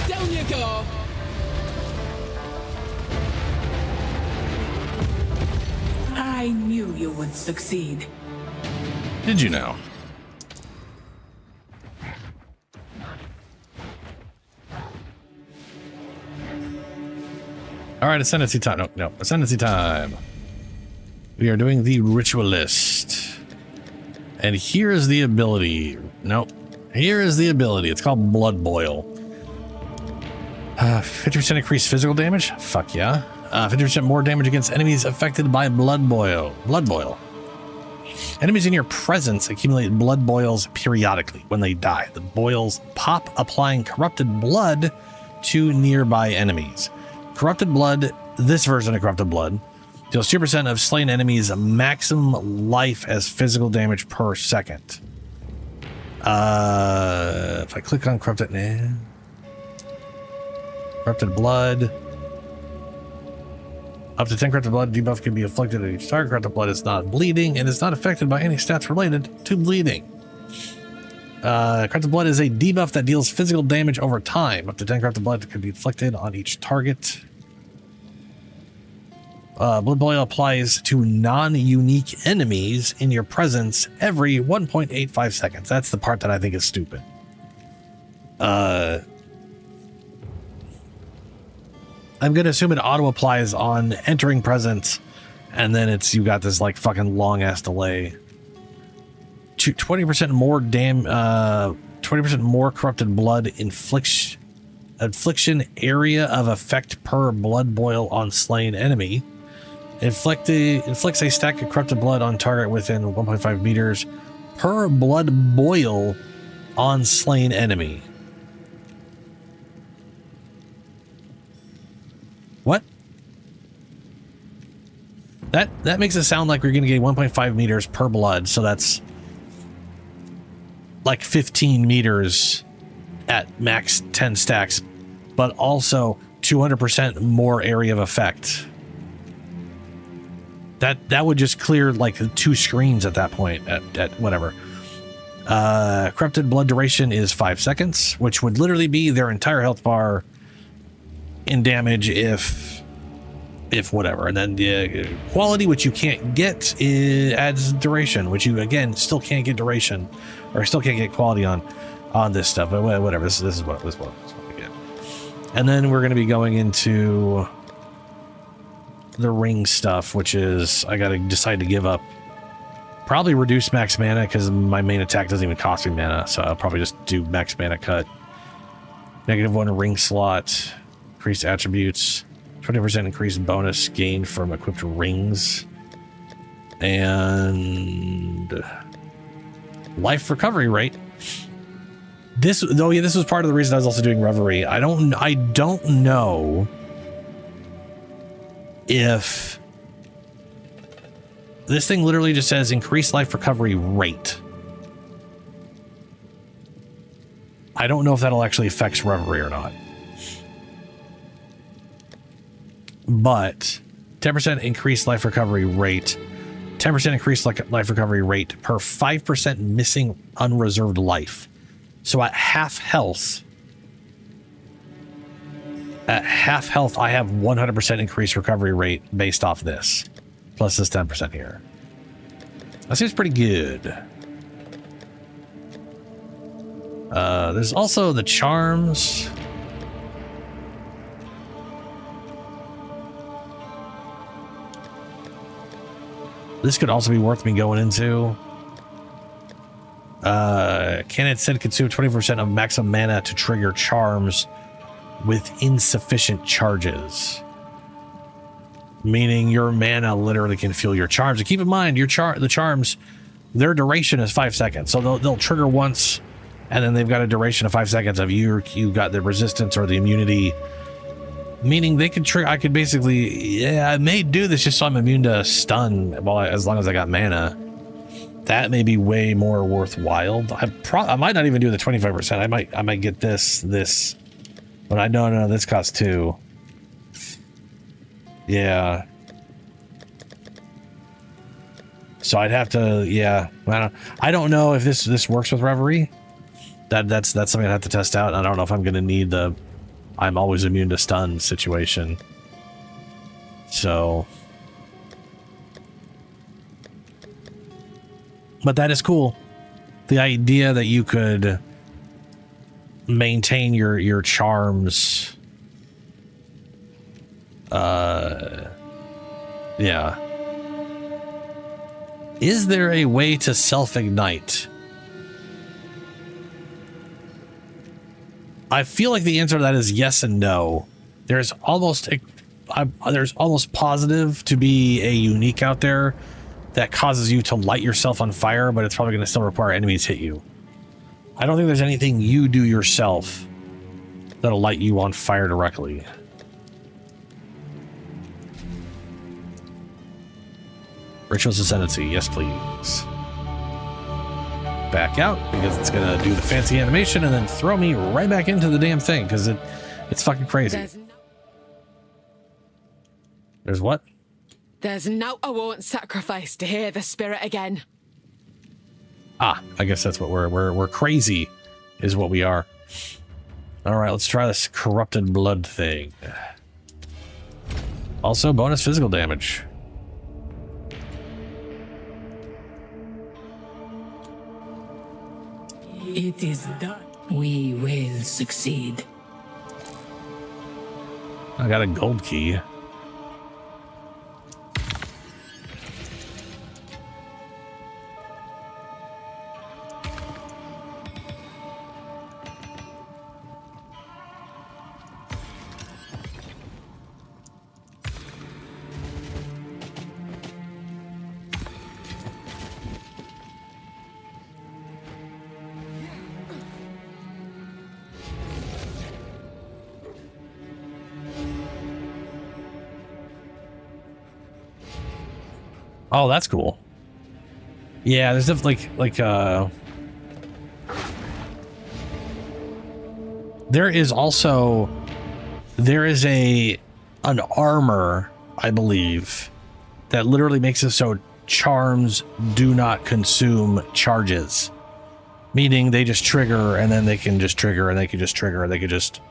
Down you go. I knew you would succeed. Did you know? All right, ascendancy time. No, ascendancy time. We are doing the Ritualist. And here is the ability. Nope. Here is the ability. It's called Blood Boil. 50% increased physical damage? Fuck yeah. 50% more damage against enemies affected by Blood Boil. Blood Boil. Enemies in your presence accumulate blood boils periodically. When they die, the boils pop, applying corrupted blood to nearby enemies. Corrupted blood, this version of corrupted blood, deals 2% of slain enemies maximum life as physical damage per second. If I click on corrupted, corrupted blood, up to 10 corrupted blood debuff can be inflicted at each target. Corrupted blood is not bleeding and is not affected by any stats related to bleeding. Corrupted blood is a debuff that deals physical damage over time. Up to 10 corrupted blood can be inflicted on each target. Blood Boil applies to non-unique enemies in your presence every 1.85 seconds. That's the part that I think is stupid. I'm going to assume it auto applies on entering presence, and then you got this like fucking long ass delay. 20% more 20% more corrupted blood infliction area of effect per blood boil on slain enemy. Inflicts a stack of corrupted blood on target within 1.5 meters per blood boil on slain enemy. What? That makes it sound like we're going to get 1.5 meters per blood, so that's like 15 meters at max 10 stacks, but also 200% more area of effect. That would just clear like 2 screens at that point, at whatever. Corrupted blood duration is 5 seconds, which would literally be their entire health bar in damage if whatever. And then quality, which you can't get, adds duration, which you again still can't get duration, or still can't get quality on this stuff. But whatever. This is what we get. And then we're going to be going into the ring stuff, which is I got to decide to give up. Probably reduce max mana because my main attack doesn't even cost me mana, so I'll probably just do max mana cut. -1 ring slot, increased attributes, 20% increased bonus gained from equipped rings, and life recovery rate. This was part of the reason I was also doing Reverie. I don't know if this thing literally just says increased life recovery rate. I don't know if that'll actually affect Reverie or not. But 10% increased life recovery rate, 10% increased life recovery rate per 5% missing unreserved life. So at half health, I have 100% increased recovery rate based off this, plus this 10% here. That seems pretty good. There's also the charms. This could also be worth me going into. Can it instead consume 20% of maximum mana to trigger charms with insufficient charges? Meaning your mana literally can fuel your charms. And keep in mind, the charms, their duration is 5 seconds. So they'll trigger once, and then they've got a duration of 5 seconds of you got the resistance or the immunity. Meaning they could trigger. I could basically, I may do this just so I'm immune to stun as long as I got mana. That may be way more worthwhile. I might not even do the 25%. I might get this, but I no, this costs 2. Yeah. So I'd have to, yeah. I don't know if this works with Reverie. That's something I'd have to test out. I don't know if I'm gonna need the I'm always immune to stun situation. So, but that is cool. The idea that you could maintain your charms. Yeah. Is there a way to self-ignite? I feel like the answer to that is yes and no. There's almost positive to be a unique out there that causes you to light yourself on fire, but it's probably going to still require enemies hit you. I don't think there's anything you do yourself that'll light you on fire directly. Ritualist Ascendancy, yes please. Back out because it's gonna do the fancy animation and then throw me right back into the damn thing because it's fucking crazy. There's what? There's no I won't sacrifice to hear the spirit again. Ah, I guess that's what we're crazy is what we are. All right, let's try this corrupted blood thing. Also bonus physical damage. It is done. We will succeed. I got a gold key. Oh, that's cool. Yeah, there's definitely there is an armor, I believe, that literally makes it so charms do not consume charges. Meaning they just trigger and then they can just trigger and they can just trigger and they can just,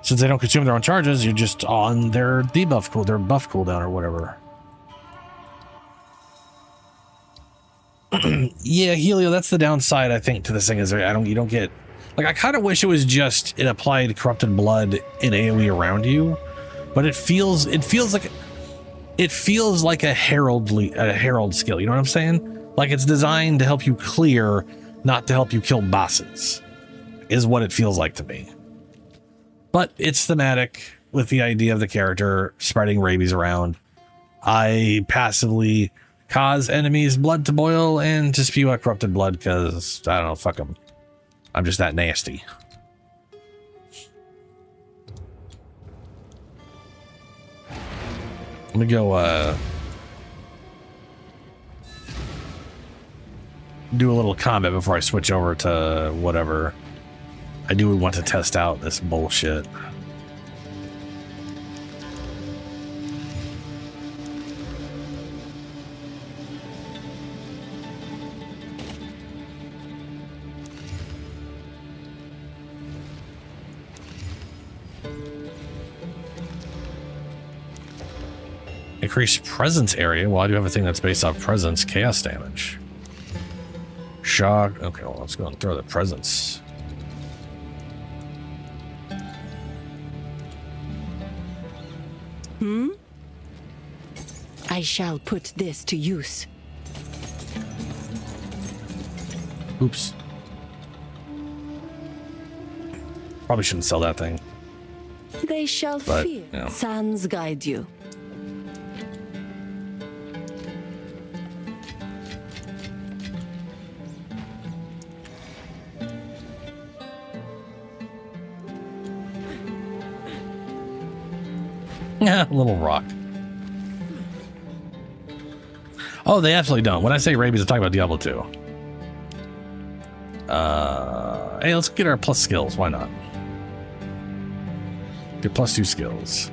since they don't consume their own charges, you're just on their debuff their buff cooldown or whatever. Yeah, Helio, that's the downside I think to this thing is you don't get, like, I kind of wish it was just it applied corrupted blood in AoE around you, but it feels like a herald skill, you know what I'm saying? Like it's designed to help you clear, not to help you kill bosses, is what it feels like to me. But it's thematic with the idea of the character spreading rabies around. I passively cause enemies' blood to boil and to spew out corrupted blood because, I don't know, fuck them. I'm just that nasty. Let me go, do a little combat before I switch over to whatever. I do want to test out this bullshit. Increase presence area. Well, I do have a thing that's based off presence chaos damage. Shock. Okay, well, let's go and throw the presence. I shall put this to use. Oops. Probably shouldn't sell that thing. They shall But, fear. yeah. Sans guide you. Yeah, little rock. Oh, they absolutely don't. When I say rabies, I'm talking about Diablo 2. Hey, let's get our plus skills. Why not? Get +2 skills.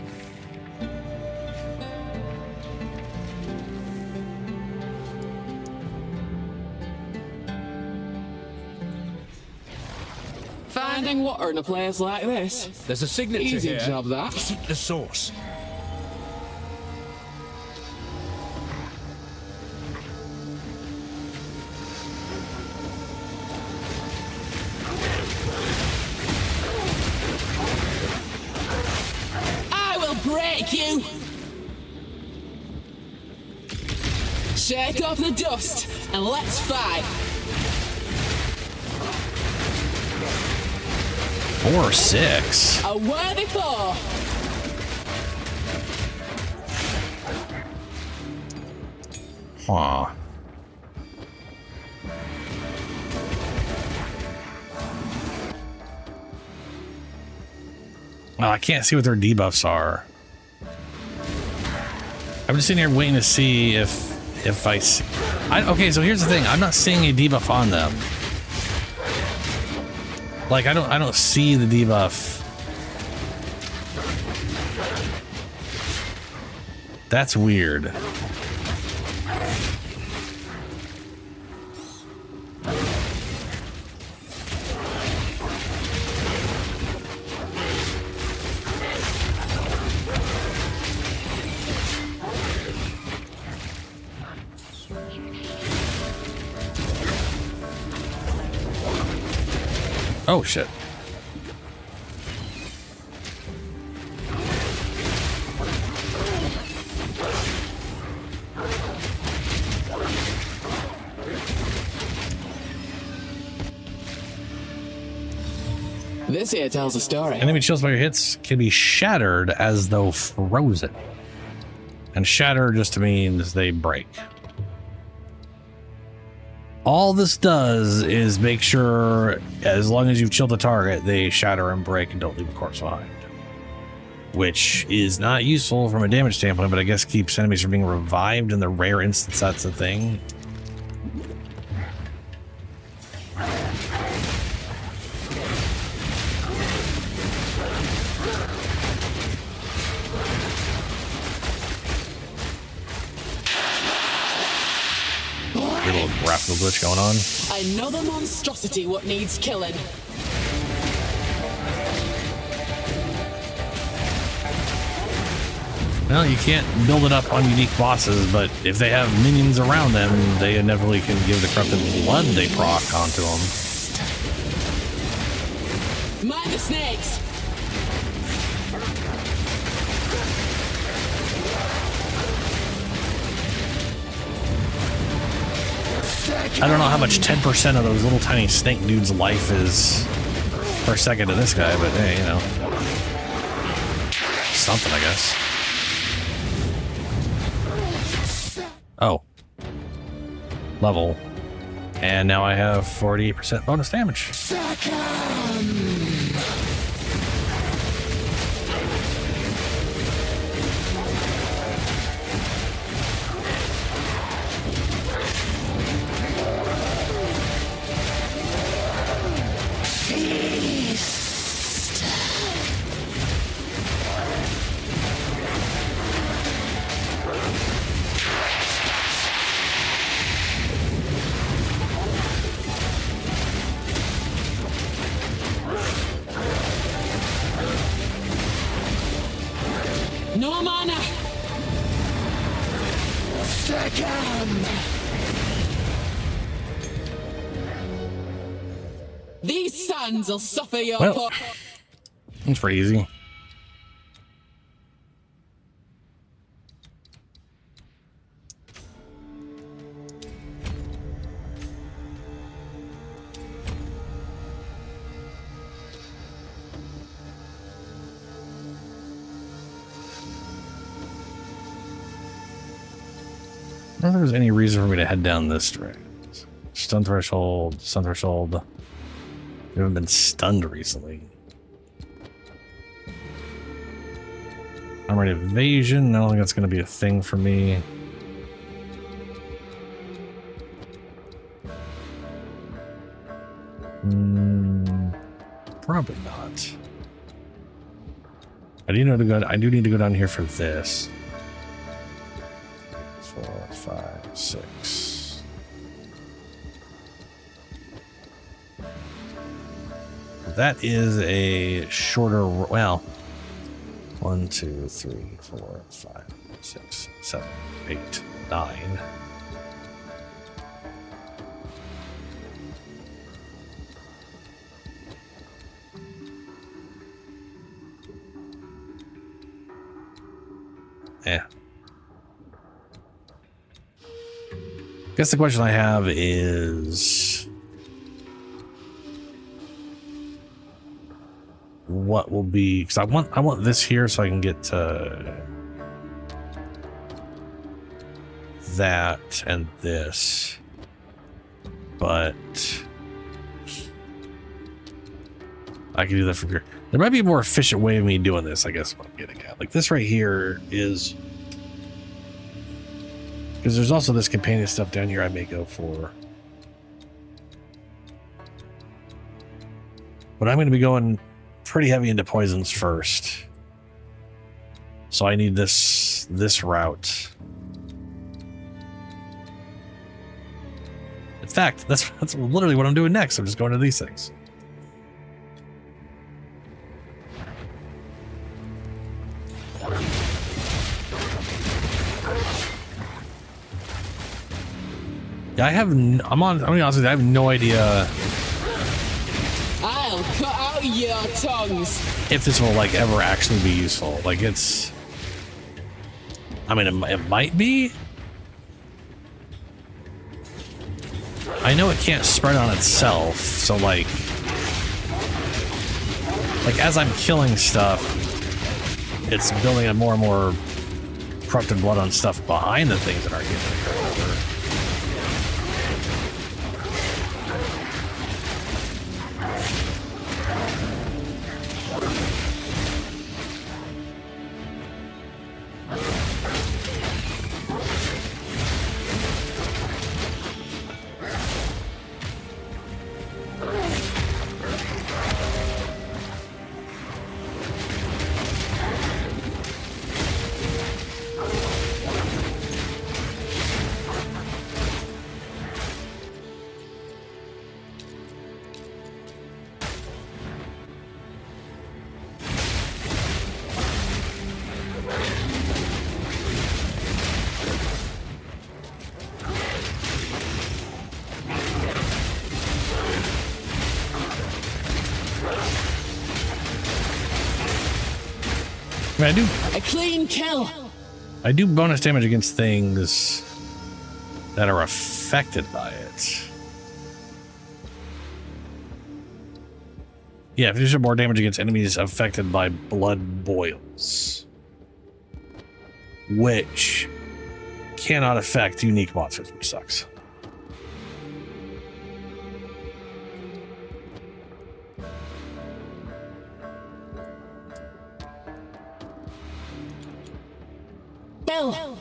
Finding water in a place like this. There's a signature Easy here. job, that. Seek the source. I will break you! Shake off the dust and let's fight. 4 or 6. A worthy foe. Huh. Well, I can't see what their debuffs are. I'm just sitting here waiting to see if I see. Okay, so here's the thing. I'm not seeing a debuff on them. Like I don't see the debuff. That's weird. Oh shit. This here tells a story. Enemy chills by your hits can be shattered as though frozen. And shatter just means they break. All this does is make sure, as long as you've chilled the target, they shatter and break and don't leave a corpse behind. Which is not useful from a damage standpoint, but I guess keeps enemies from being revived in the rare instance that's a thing. Good little graphical glitch going on. Another monstrosity what needs killing. Well, you can't build it up on unique bosses, but if they have minions around them, they inevitably can give the corrupted blood they proc onto them. Mind the snakes! I don't know how much 10% of those little tiny snake dudes' life is per second to this guy, but hey, you know. Something, I guess. Oh. Level. And now I have 40% bonus damage. No mana! These sands will suffer your Well, it's pretty easy. I don't think there's any reason for me to head down this direction. Stun threshold, stun threshold. We haven't been stunned recently. Armored evasion, I don't think that's going to be a thing for me. Probably not. I do need to go down here for this. 4, 5, 6. That is a shorter, well, 1, 2, 3, 4, 5, 6, 7, 8, 9. Yeah. Guess the question I have is what will be, because I want this here so I can get to that and this, but I can do that from here. There might be a more efficient way of me doing this, I guess, what I'm getting at. Like this right here is, because there's also this companion stuff down here I may go for. But I'm going to be going pretty heavy into poisons first. So I need this route. In fact, that's literally what I'm doing next. I'm just going to these things. Yeah, I'm gonna be honest with you, I have no idea I'll cut out your tongues. if this will like ever actually be useful. Like it's, I mean, it might be. I know it can't spread on itself, so like like, as I'm killing stuff, it's building up more and more corrupted blood on stuff behind the things that aren't getting recovered. I mean, A clean kill. I do bonus damage against things that are affected by it. Yeah, 50% more damage against enemies affected by blood boils, which cannot affect unique monsters, which sucks. Bill.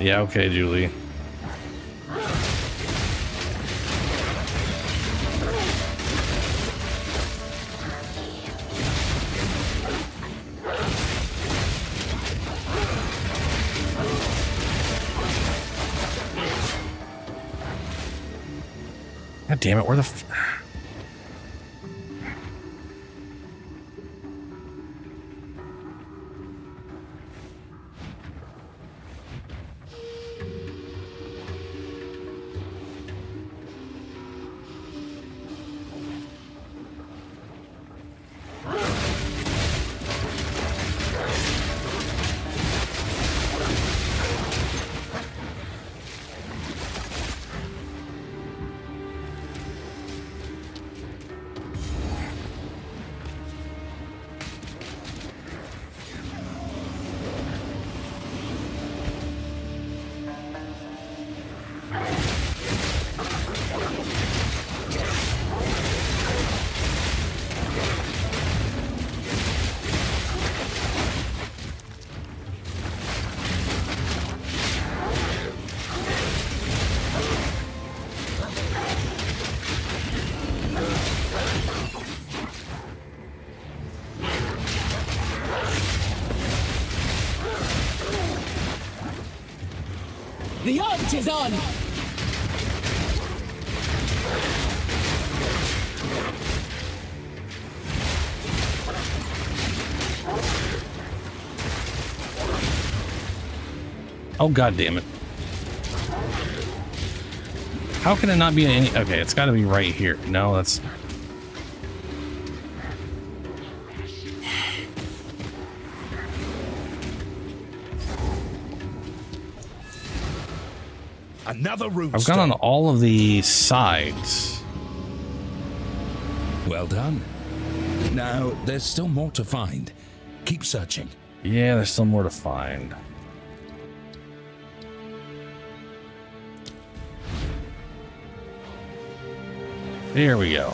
Yeah, okay, Julie. God damn it, where the The hunt is on. Oh, god damn it. How can it not be any? Okay, it's got to be right here. No, that's Another root. I've gone on all of the sides. Well done. Now, there's still more to find. Keep searching. Yeah, there's still more to find. Here we go.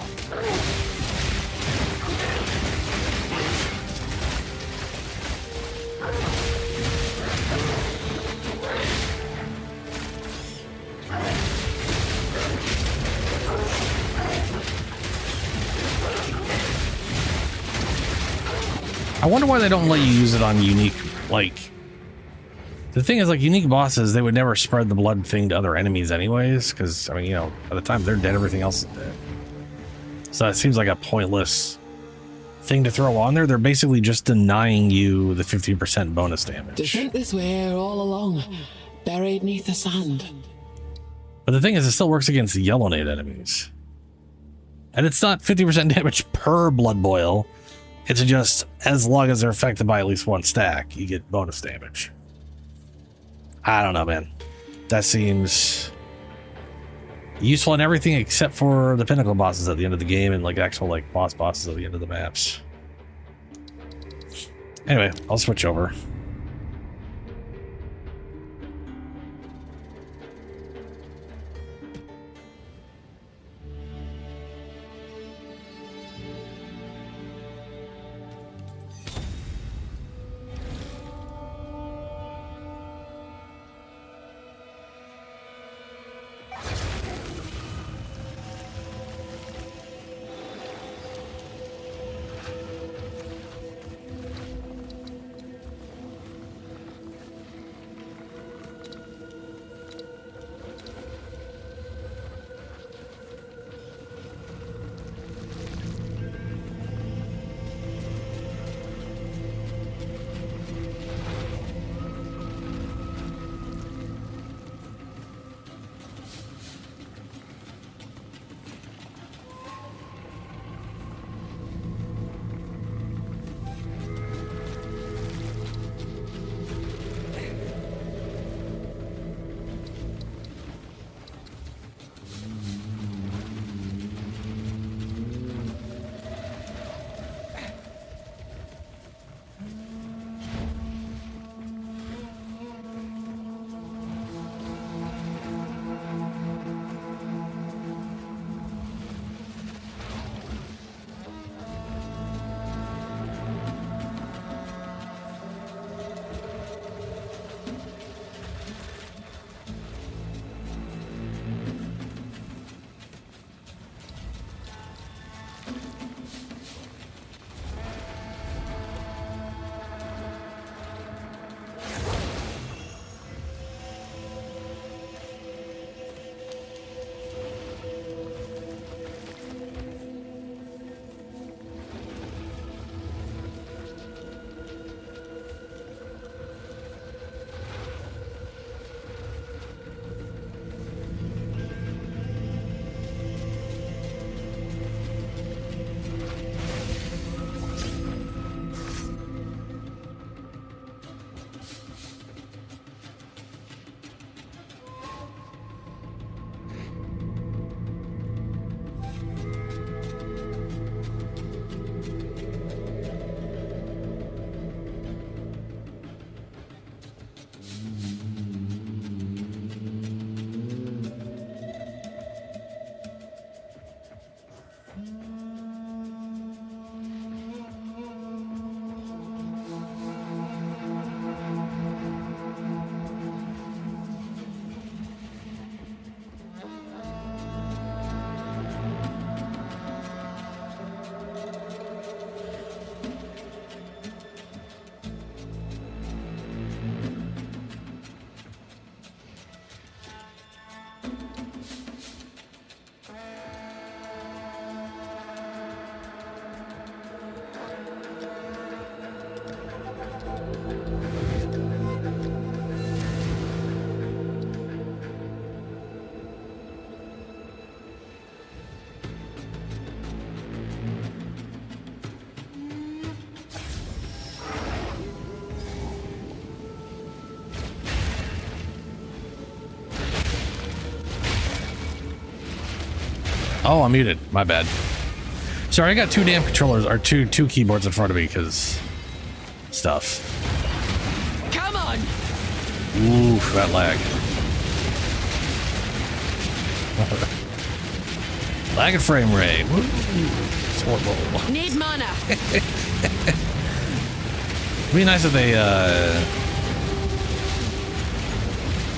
I wonder why they don't let you use it on unique, like, the thing is, like, unique bosses, they would never spread the blood thing to other enemies anyways, because, I mean, you know, by the time they're dead, everything else is dead. So it seems like a pointless thing to throw on there. They're basically just denying you the 15% bonus damage. To think this way all along, buried neath the sand. But the thing is, it still works against the Yellowknight enemies. And it's not 50% damage per blood boil. It's just as long as they're affected by at least one stack, you get bonus damage. I don't know, man. That seems Useful in everything except for the pinnacle bosses at the end of the game and like actual like bosses at the end of the maps. Anyway, I'll switch over. Oh, I'm muted. My bad. Sorry, I got two damn controllers, or two keyboards in front of me because stuff. Come on! Oof, that lag. Lag and frame rate. It's horrible. Need mana. It'd be nice if they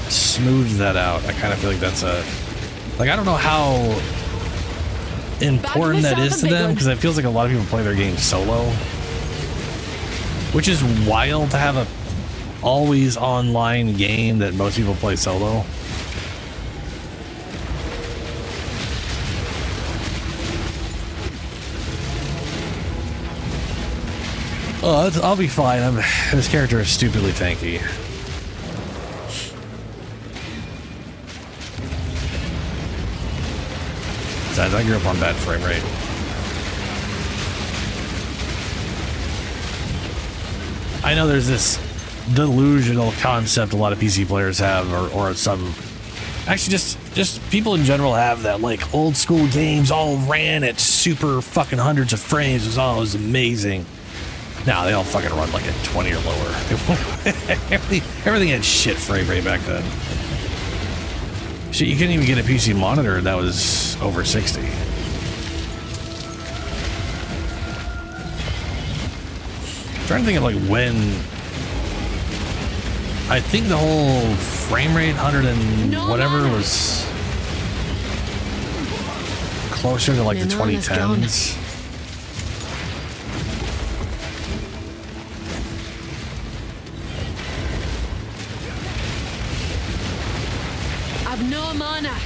smoothed that out. I kind of feel like that's a I don't know how important that is to them because it feels like a lot of people play their games solo, which is wild to have a always online game that most people play solo. Oh, I'll be fine. This character is stupidly tanky. Besides, I grew up on bad frame rate. I know there's this delusional concept a lot of PC players have, or some Actually, just people in general have that, like, old school games all ran at super fucking hundreds of frames. It was always amazing. Now they all fucking run like at 20 or lower. Everything had shit frame rate back then. Shit, you couldn't even get a PC monitor that was over 60. I'm trying to think of like when. I think the whole frame rate 100 and whatever was closer to like the 2010s. I've no mana.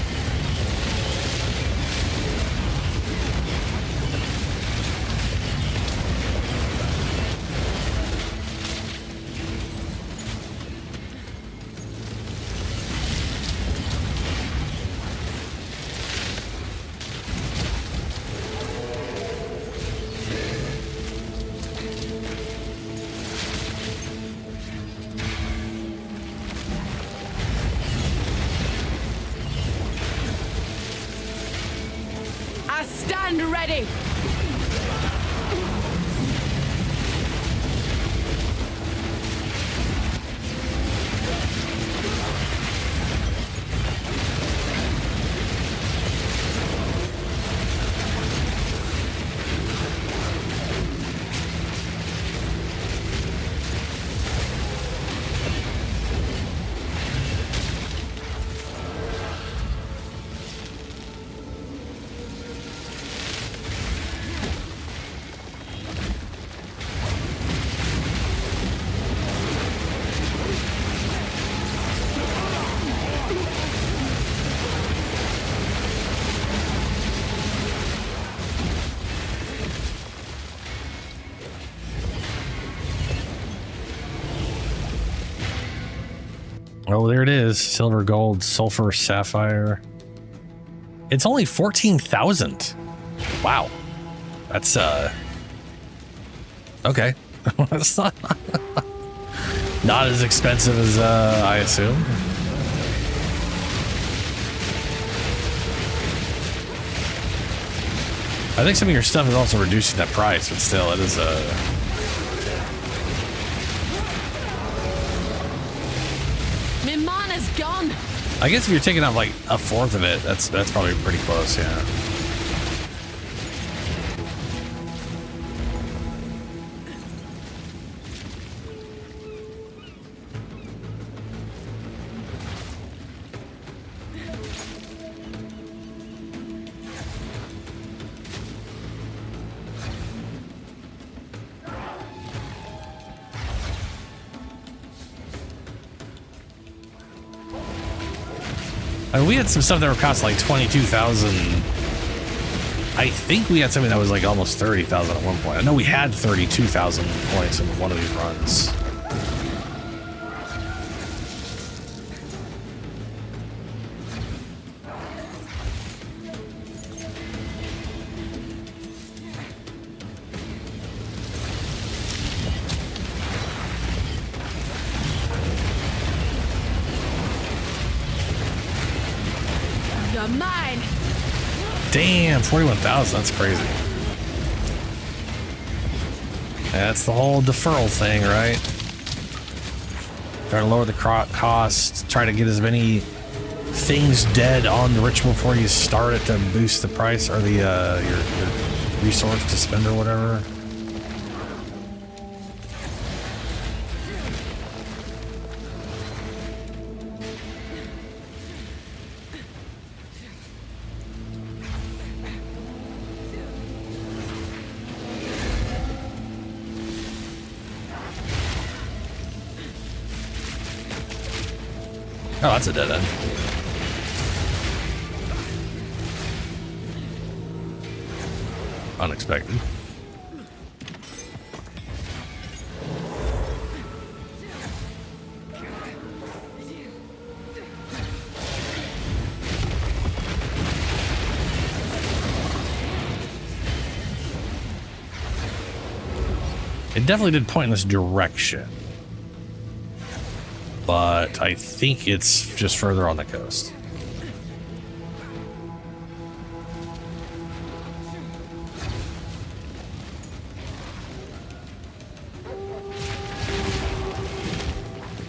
Stand ready! Oh, there it is. Silver, gold, sulfur, sapphire. It's only 14,000. Wow. That's, okay. That's not as expensive as, I assume. I think some of your stuff is also reducing that price, but still, it is, My mana's gone. I guess if you're taking out like a fourth of it, that's probably pretty close, yeah. I mean, we had some stuff that were cost like 22,000. I think we had something that was like almost 30,000 at one point. I know we had 32,000 points in one of these runs. You're mine. Damn, 41,000. That's crazy. That's the whole deferral thing, right? Try to lower the cost. Try to get as many things dead on the ritual before you start it to boost the price or the your resource to spend or whatever. Oh, that's a dead end. Unexpected. It definitely did point in this direction. But I think it's just further on the coast.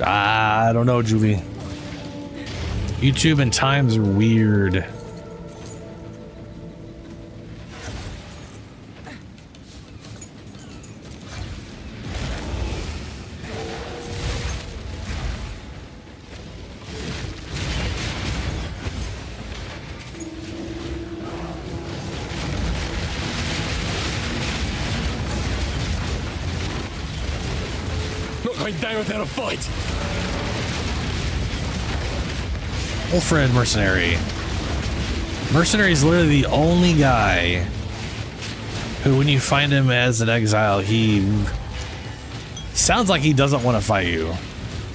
I don't know, Julie. YouTube and times are weird. Not going down without a fight. Wilfred Mercenary. Mercenary is literally the only guy who, when you find him as an exile, he sounds like he doesn't want to fight you.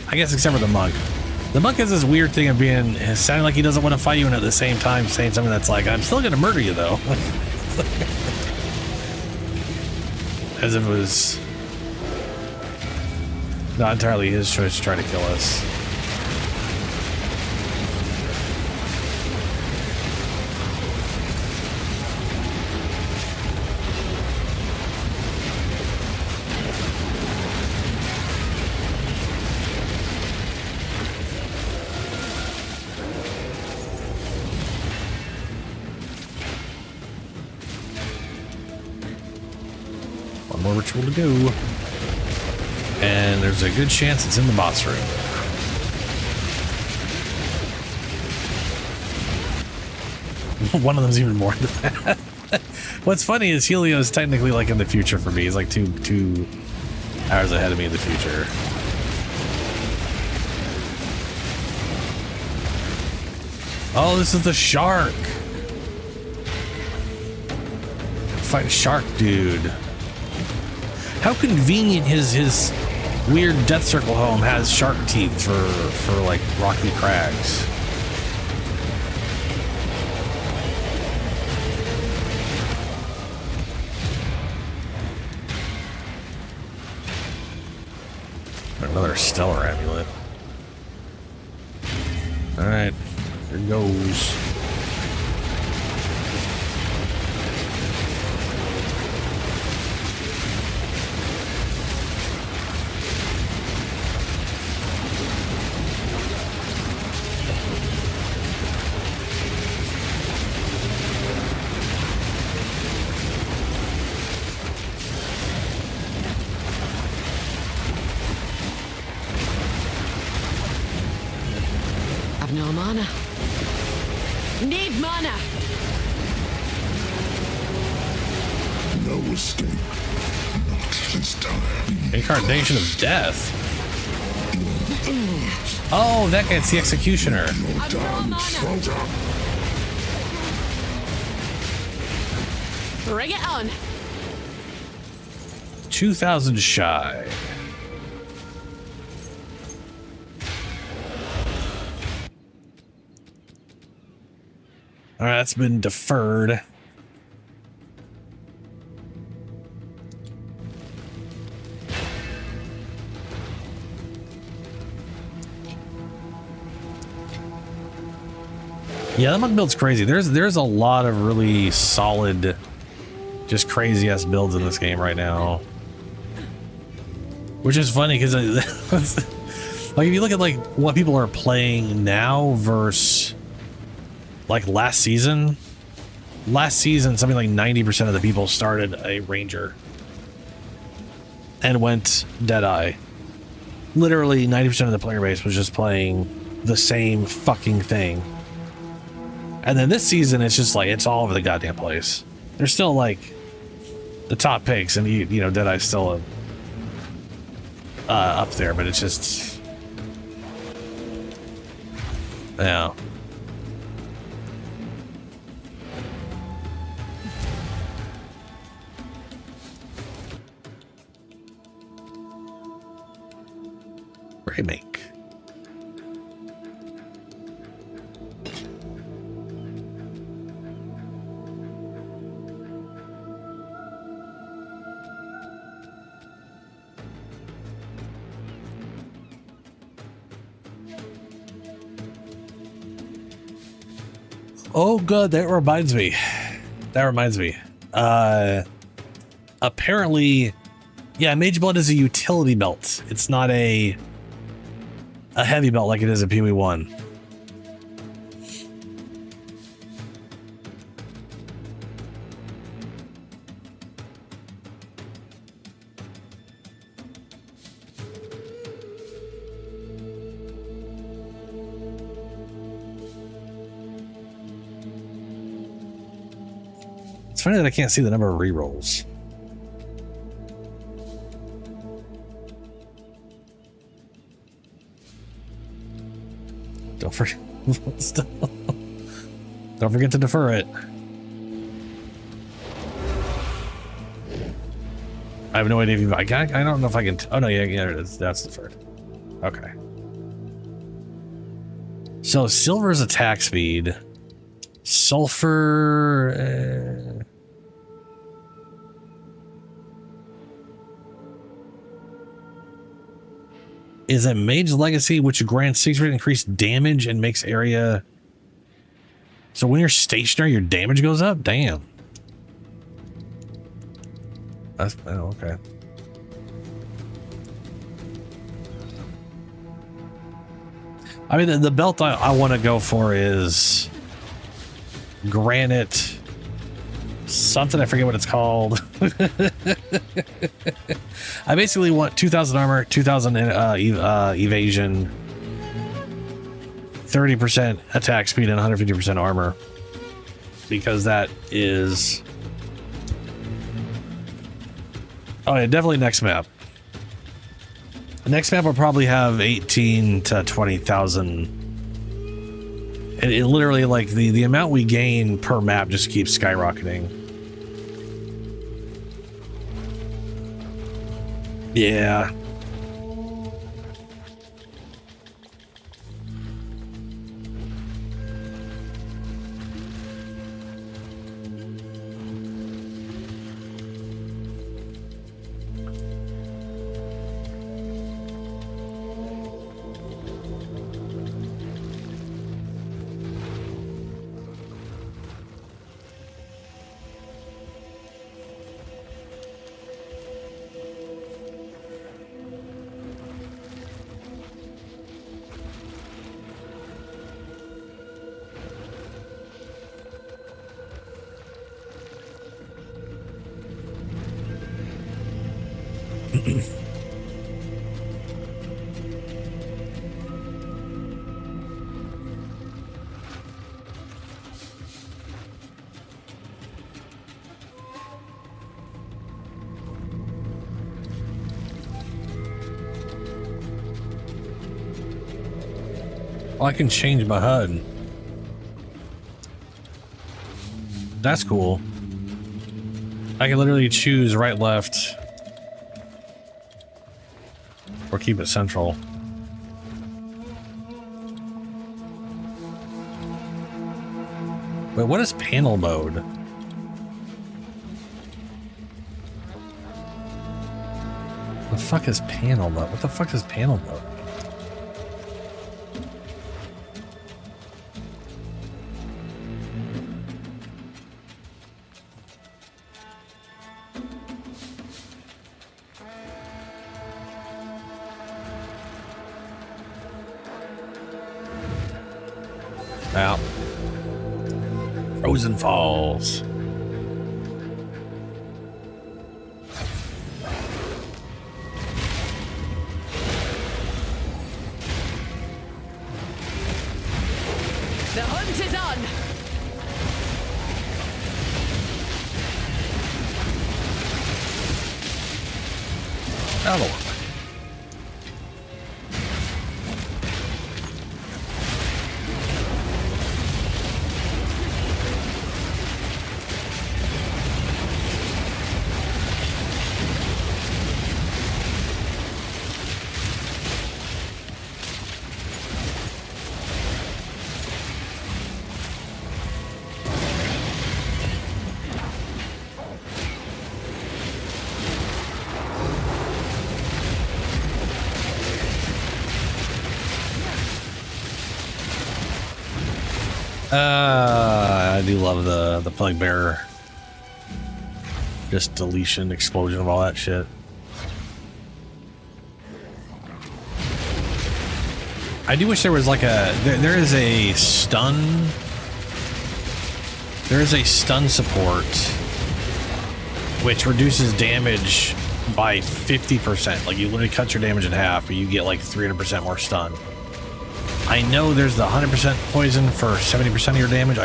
I guess except for the monk. The monk has this weird thing of being sounding like he doesn't want to fight you, and at the same time saying something that's like, I'm still going to murder you, though. As if it was not entirely his choice to try to kill us. One more ritual to go. And there's a good chance it's in the boss room. One of them's even more than that. What's funny is Helio is technically like in the future for me. He's like two hours ahead of me in the future. Oh, this is the shark. Fight shark dude. How convenient his weird Death Circle home has shark teeth for like rocky crags. Another stellar amulet. All right, here goes. No mana. Need mana. No escape. Not this time. Incarnation of Death. Oh, that guy's the Executioner. Bring it on. 2,000 shy. All right, that's been deferred. Yeah, that monk build's crazy. There's a lot of really solid, just crazy ass builds in this game right now. Which is funny because like if you look at like what people are playing now versus like last season something like 90% of the people started a ranger and went Deadeye. Literally 90% of the player base was just playing the same fucking thing. And then this season it's just like it's all over the goddamn place. There's still like the top picks, and you know Deadeye's still up there, but it's just yeah. Remake. Oh, good. That reminds me. Apparently, yeah, Mage Blood is a utility belt. It's not a a heavy belt like it is in PoE1. It's funny that I can't see the number of rerolls. Don't forget. Don't forget to defer it. I have no idea if you. I don't know if I can. Oh no, yeah, it is. That's deferred. Okay. So silver's attack speed. Sulfur. Is a Mage Legacy, which grants 6% increased damage and makes area. So when you're stationary, your damage goes up? Damn. That's, oh, okay. I mean, the belt I want to go for is Granite. Something, I forget what it's called. I basically want 2,000 armor, 2,000 evasion, 30% attack speed, and 150% armor. Because that is... Oh yeah, definitely next map. The next map will probably have 18 to 20,000. And it literally, like, the amount we gain per map just keeps skyrocketing. Yeah. Oh, I can change my HUD. That's cool. I can literally choose right, left, or keep it central. Wait, what is panel mode? The fuck is panel mode? What the fuck is panel mode? Out. Frozen Falls. The hunt is on. Out of the way. I do love the Plague Bearer. Just deletion, explosion of all that shit. I do wish there was like a there is a stun. There is a stun support which reduces damage by 50%. Like you literally cut your damage in half, but you get like 300% more stun. I know there's the 100% poison for 70% of your damage.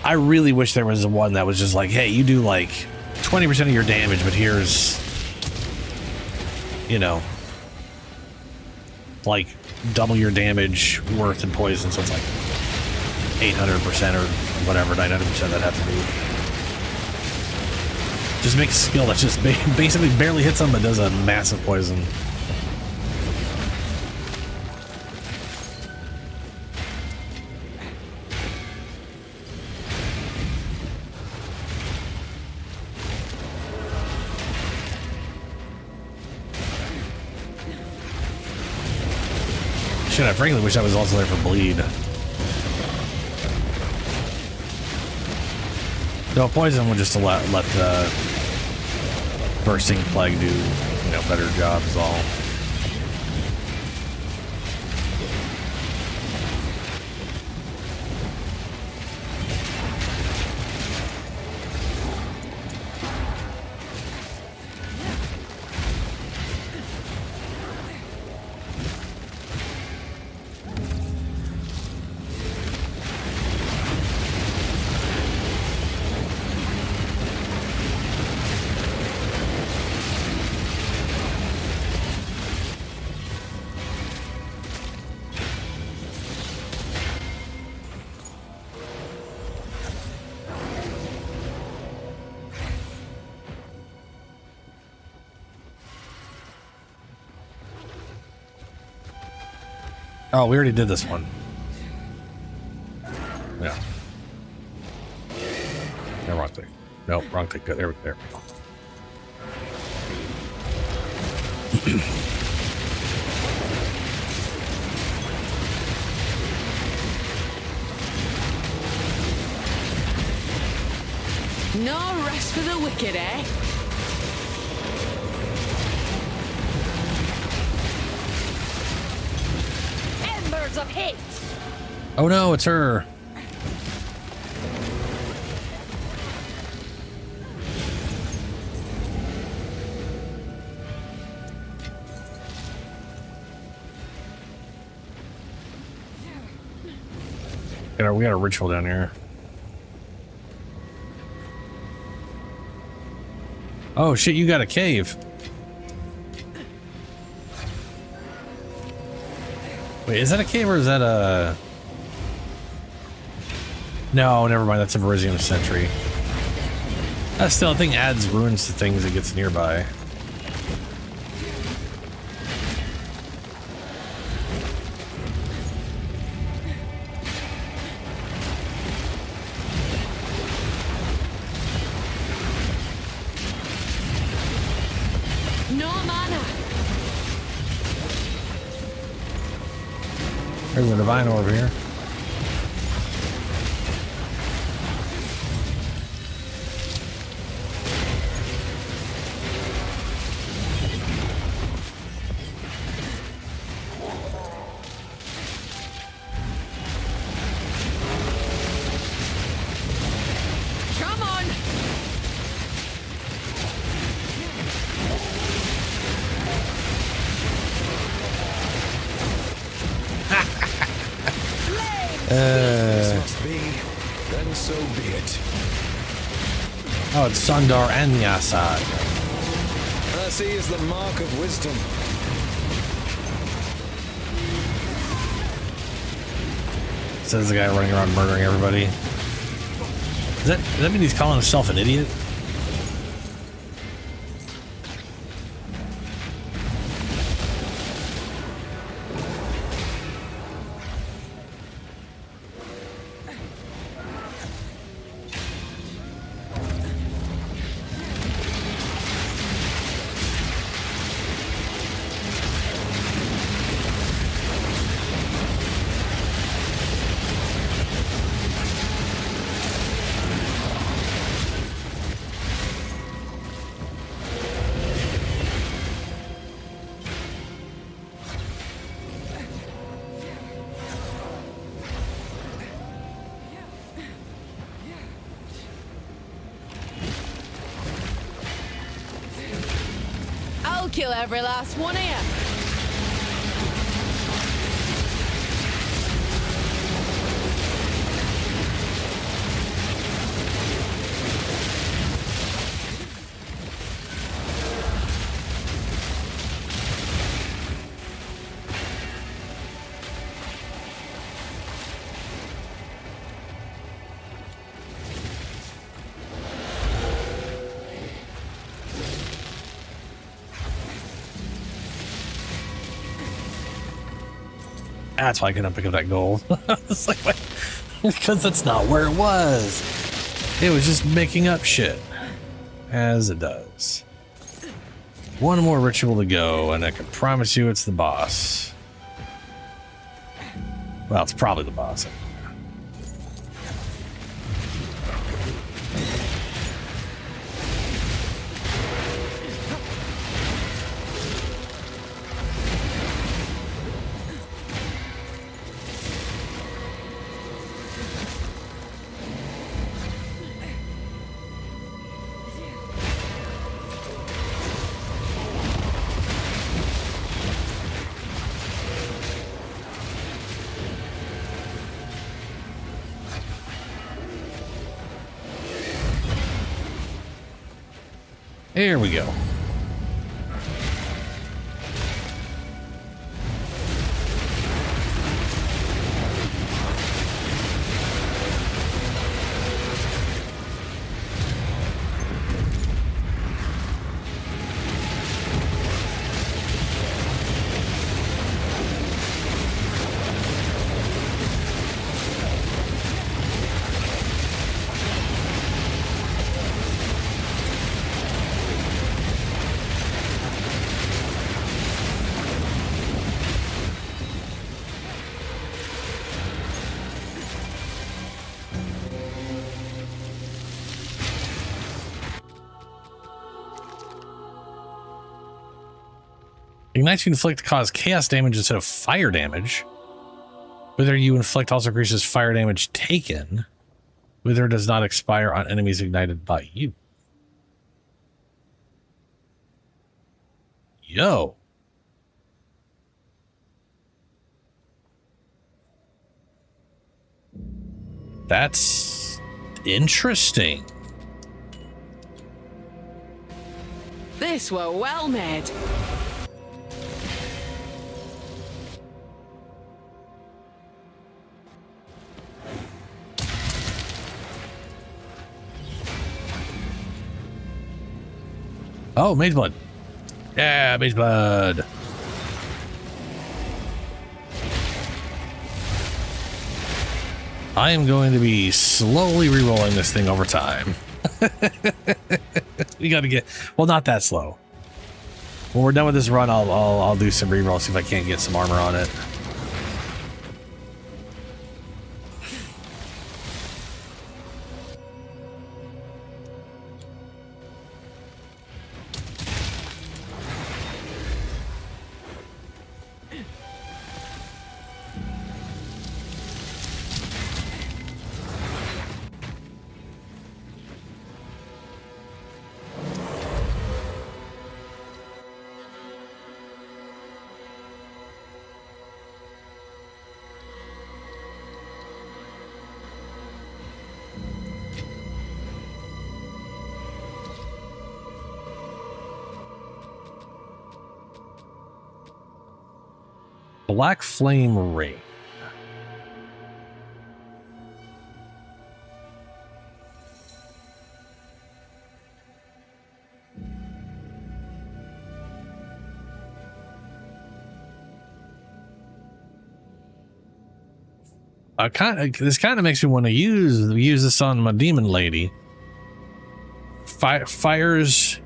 I really wish there was one that was just like, hey, you do like 20% of your damage, but here's, you know, like double your damage worth in poison, so it's like 800% or whatever, 900% that have to be. Just make a skill that just basically barely hits them but does a massive poison. Shit, I frankly wish I was also there for bleed. No, poison would just let the bursting plague do, you know, better job is all. Oh, we already did this one. Yeah. No, wrong thing. No, wrong thing. Good. There we go. No rest for the wicked, eh? Embers of hate! Oh no, it's her. We got a ritual down here. Oh shit, you got a cave. Wait, is that a cave or is that a... No, never mind, that's a Verizium Sentry. That still, thing adds runes to things it gets nearby. There's a divine orb here. Come on! Must be, then so be it. Oh, it's Sundar and Yasad. Mercy is the mark of wisdom. Says the guy running around murdering everybody. Does that mean he's calling himself an idiot? kill every last one of you. That's why I couldn't pick up that gold. It's like, wait, because that's not where it was. It was just making up shit. As it does. One more ritual to go, and I can promise you it's the boss. Well, it's probably the boss. Here we go. Ignites you inflict to cause chaos damage instead of fire damage. Whether you inflict also increases fire damage taken. Whether does not expire on enemies ignited by you. Yo. That's interesting. This were well made. Oh, mage blood. Yeah, mage blood. I am going to be slowly re-rolling this thing over time. We got to get, well, not that slow. When we're done with this run, I'll do some re-rolls, see if I can't get some armor on it. Black Flame Rain. This kind of makes me want to use this on my demon lady. Fires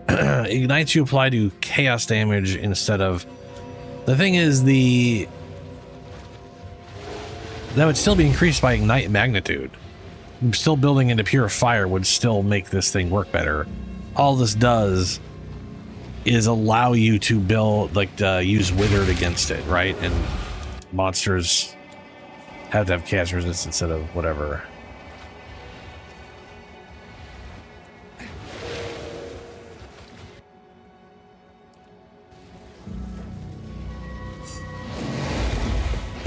ignites you apply to chaos damage instead of. The thing is, that would still be increased by ignite magnitude. Still building into pure fire would still make this thing work better. All this does is allow you to build, use withered against it, right? And monsters have to have chaos resistance instead of whatever.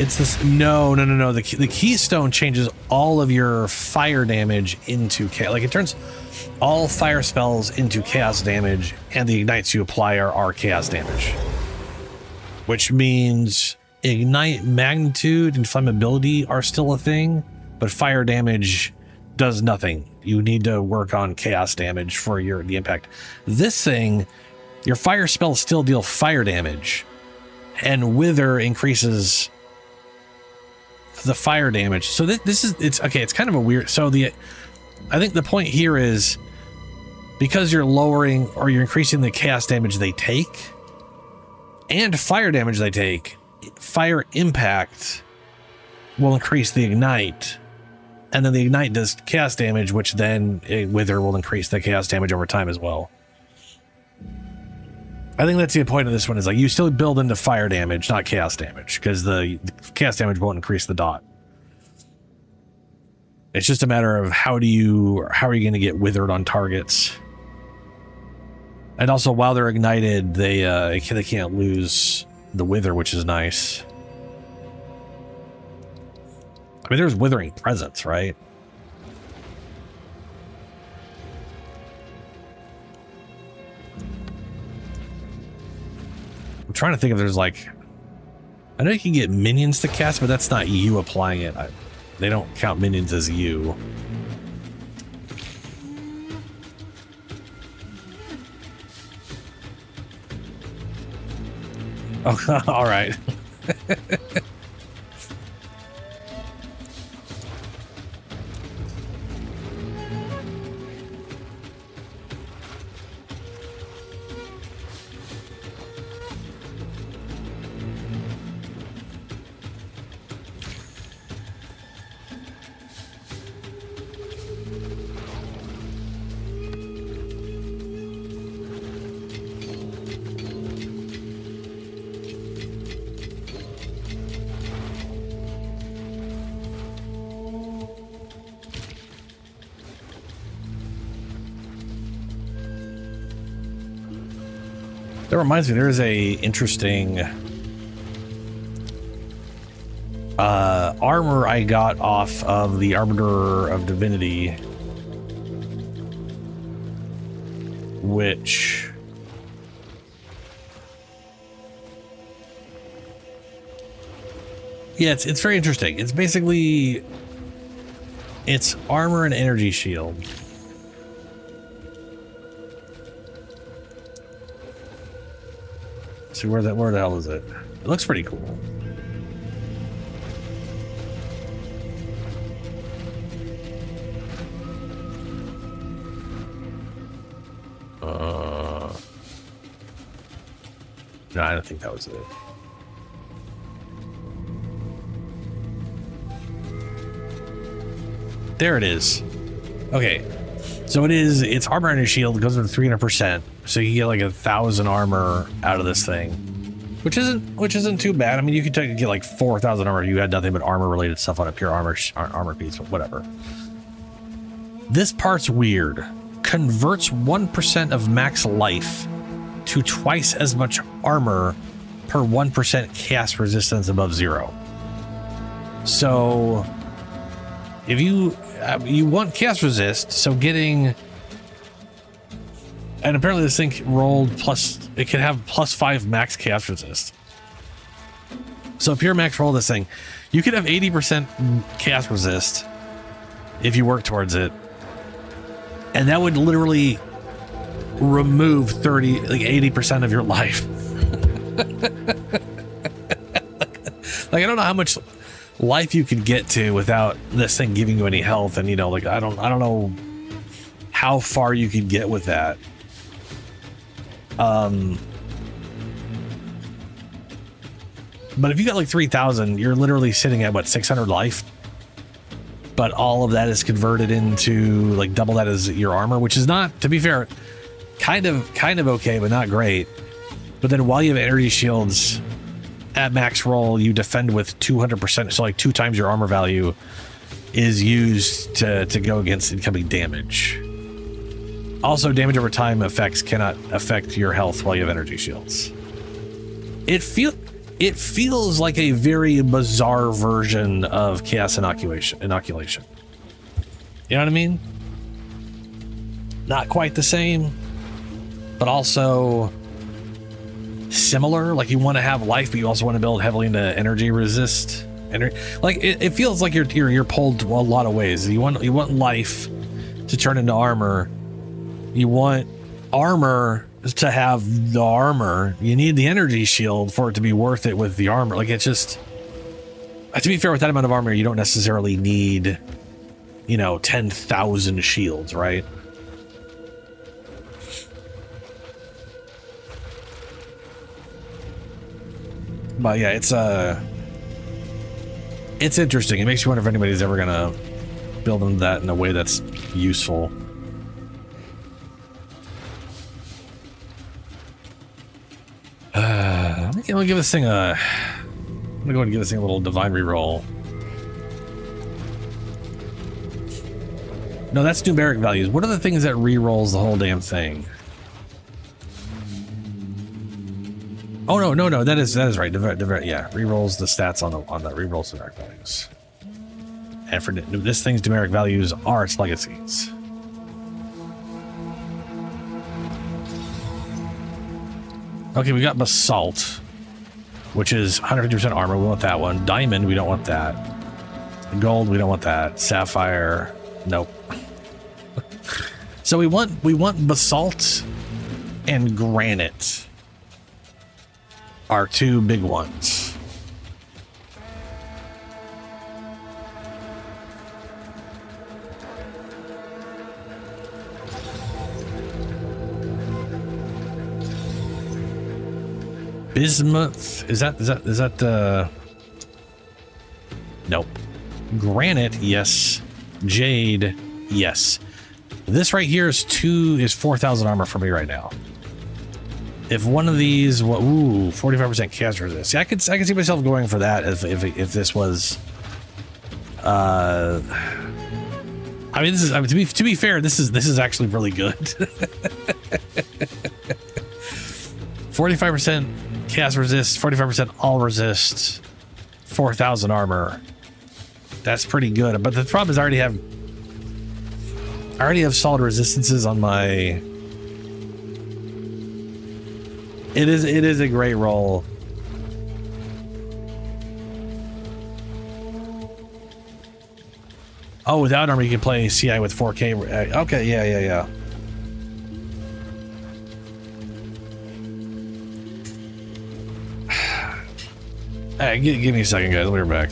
It's this. No. The keystone changes all of your fire damage into chaos. Like it turns all fire spells into chaos damage, and the ignites you apply are chaos damage. Which means ignite magnitude and flammability are still a thing, but fire damage does nothing. You need to work on chaos damage for the impact. This thing, your fire spells still deal fire damage, and Wither increases the fire damage. So it's kind of a weird. So I think the point here is because you're lowering or you're increasing the chaos damage they take and fire damage they take, fire impact will increase the ignite, and then the ignite does chaos damage, which then Wither will increase the chaos damage over time as well. I think that's the point of this one, is like you still build into fire damage, not chaos damage, because the chaos damage won't increase the dot. It's just a matter of how are you going to get withered on targets. And also, while they're ignited, they can't lose the wither, which is nice. I mean, there's withering presence, right? I'm trying to think if there's like... I know you can get minions to cast, but that's not you applying it. They don't count minions as you. Oh, all right. That reminds me, there's a interesting armor I got off of the Arbiter of Divinity, which it's very interesting. It's basically it's armor and energy shield. See where the hell is it? It looks pretty cool. No, I don't think that was it. There it is. Okay. So it's armor and a shield. It goes with 300%. So you get like 1,000 armor out of this thing, which isn't too bad. I mean, you could get like 4,000 armor if you had nothing but armor related stuff on a pure armor piece, but whatever. This part's weird. Converts 1% of max life to twice as much armor per 1% cast resistance above 0. So if you want cast resist, so getting, and apparently this thing rolled plus, it can have +5 max cast resist. So pure max roll this thing, you could have 80% cast resist if you work towards it, and that would literally remove 80% of your life. Like I don't know how much life you could get to without this thing giving you any health, and like I don't know how far you could get with that. But if you got like 3,000, you're literally sitting at what, 600 life, but all of that is converted into like double that as your armor, which is not, to be fair, kind of okay, but not great. But then while you have energy shields at max roll, you defend with 200%, so like 2 times your armor value is used to go against incoming damage. Also, damage over time effects cannot affect your health while you have energy shields. it feels like a very bizarre version of Chaos Inoculation. You know what I mean? Not quite the same, but also similar. Like, you want to have life, but you also want to build heavily into energy resist. Like, it feels like you're pulled a lot of ways. You want life to turn into armor. You want armor to have the armor. You need the energy shield for it to be worth it with the armor. Like, it's just, to be fair, with that amount of armor, you don't necessarily need, 10,000 shields, right? But yeah, it's interesting. It makes you wonder if anybody's ever gonna build into that in a way that's useful. I'm gonna give this thing I'm gonna go ahead and give this thing a little divine reroll. No, that's numeric values. What are the things that rerolls the whole damn thing? Oh no, that is right. Yeah, rerolls the stats on that rerolls the numeric values. And for this thing's numeric values are its legacies. Okay, we got basalt, which is 150% armor. We want that one. Diamond, we don't want that. Gold, we don't want that. Sapphire, nope. So we want basalt and granite. Are two big ones. Bismuth, is that nope. Granite, yes. Jade, yes. This right here is 4,000 armor for me right now. If one of these, 45% cast resist. See, I could see myself going for that if this was. I mean, to be fair, this is actually really good. 45% cast resist, 45% all resist, 4,000 armor. That's pretty good. But the problem is I already have solid resistances on my. It is a great roll. Oh, without armor you can play CI with 4K. Okay, yeah. Hey, give me a second, guys. We're back.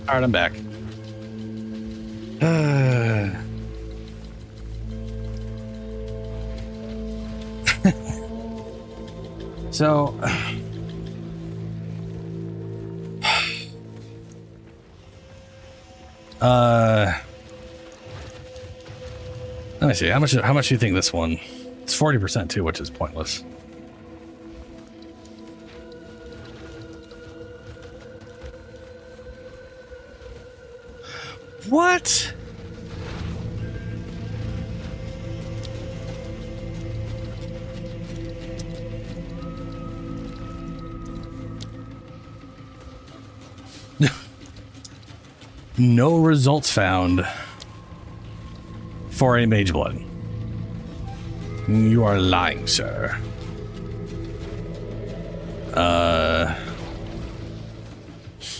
All right, I'm back. So, let me see. How much do you think this one? It's 40% too, which is pointless. What? No results found for a mage blood. You are lying, sir.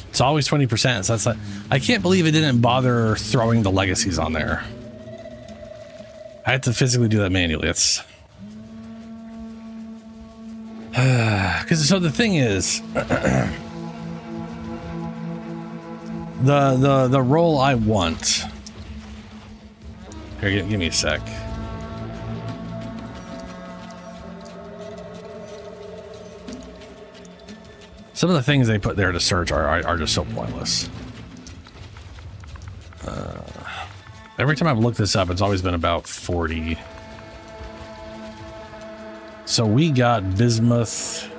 It's always 20%, so that's like, I can't believe it didn't bother throwing the legacies on there. I had to physically do that manually. It's because so the thing is, the role I want. Here, give me a sec. Some of the things they put there to search are just so pointless. Every time I've looked this up, it's always been about 40. So we got bismuth.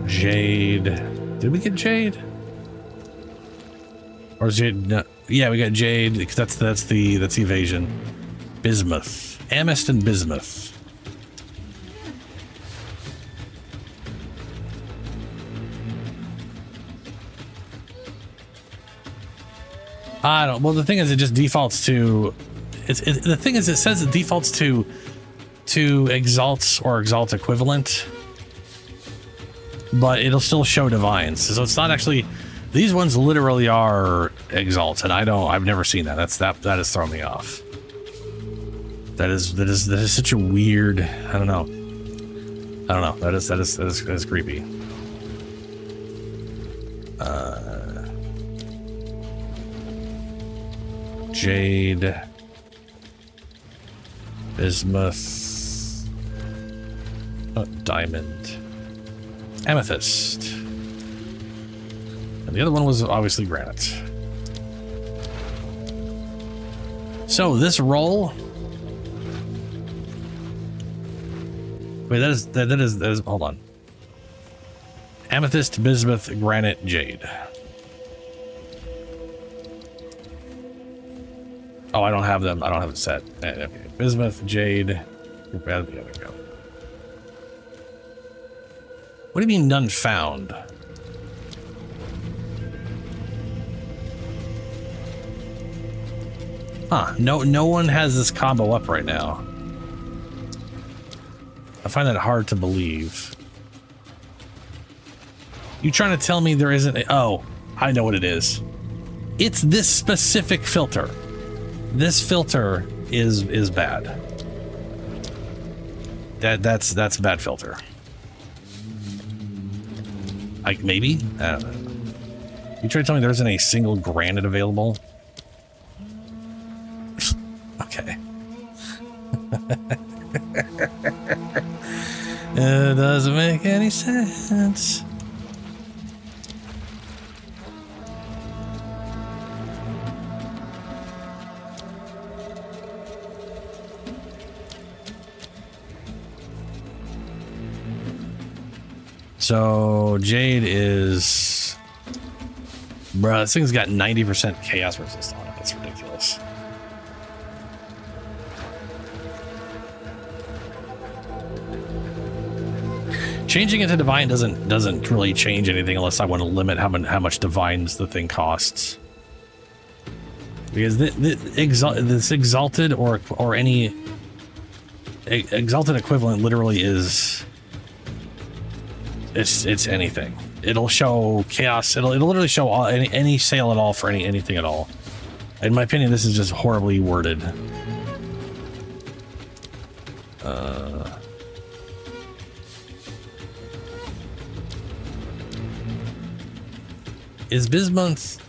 Jade. Did we get jade? Or is jade? No. Yeah, we got jade. That's evasion. Bismuth. Amist and bismuth. I don't. Well, the thing is, it just defaults to. The thing is, it says it defaults to exalts or exalt equivalent, but it'll still show divines. So it's not actually. These ones literally are exalts, and I've never seen that. That has thrown me off. That is such a weird. I don't know. That is creepy. Jade, bismuth, diamond, amethyst, and the other one was obviously granite. So this roll, wait, that is hold on, amethyst, bismuth, granite, jade. Oh, I don't have them. I don't have it set. Okay. Bismuth, jade. There we go. What do you mean none found? Huh. No one has this combo up right now. I find that hard to believe. You trying to tell me there isn't a... Oh, I know what it is. It's this specific filter. This filter is bad. That's a bad filter. Like maybe? I don't know. You try to tell me there isn't a single granite available? Okay. It doesn't make any sense. So jade is, bruh, this thing's got 90% chaos resist on it. That's ridiculous. Changing it to divine doesn't really change anything unless I want to limit how much divines the thing costs. Because this exalted or any exalted equivalent literally is. It's anything. It'll show chaos. It'll literally show any sale at all for anything at all. In my opinion, this is just horribly worded. Is bismuth...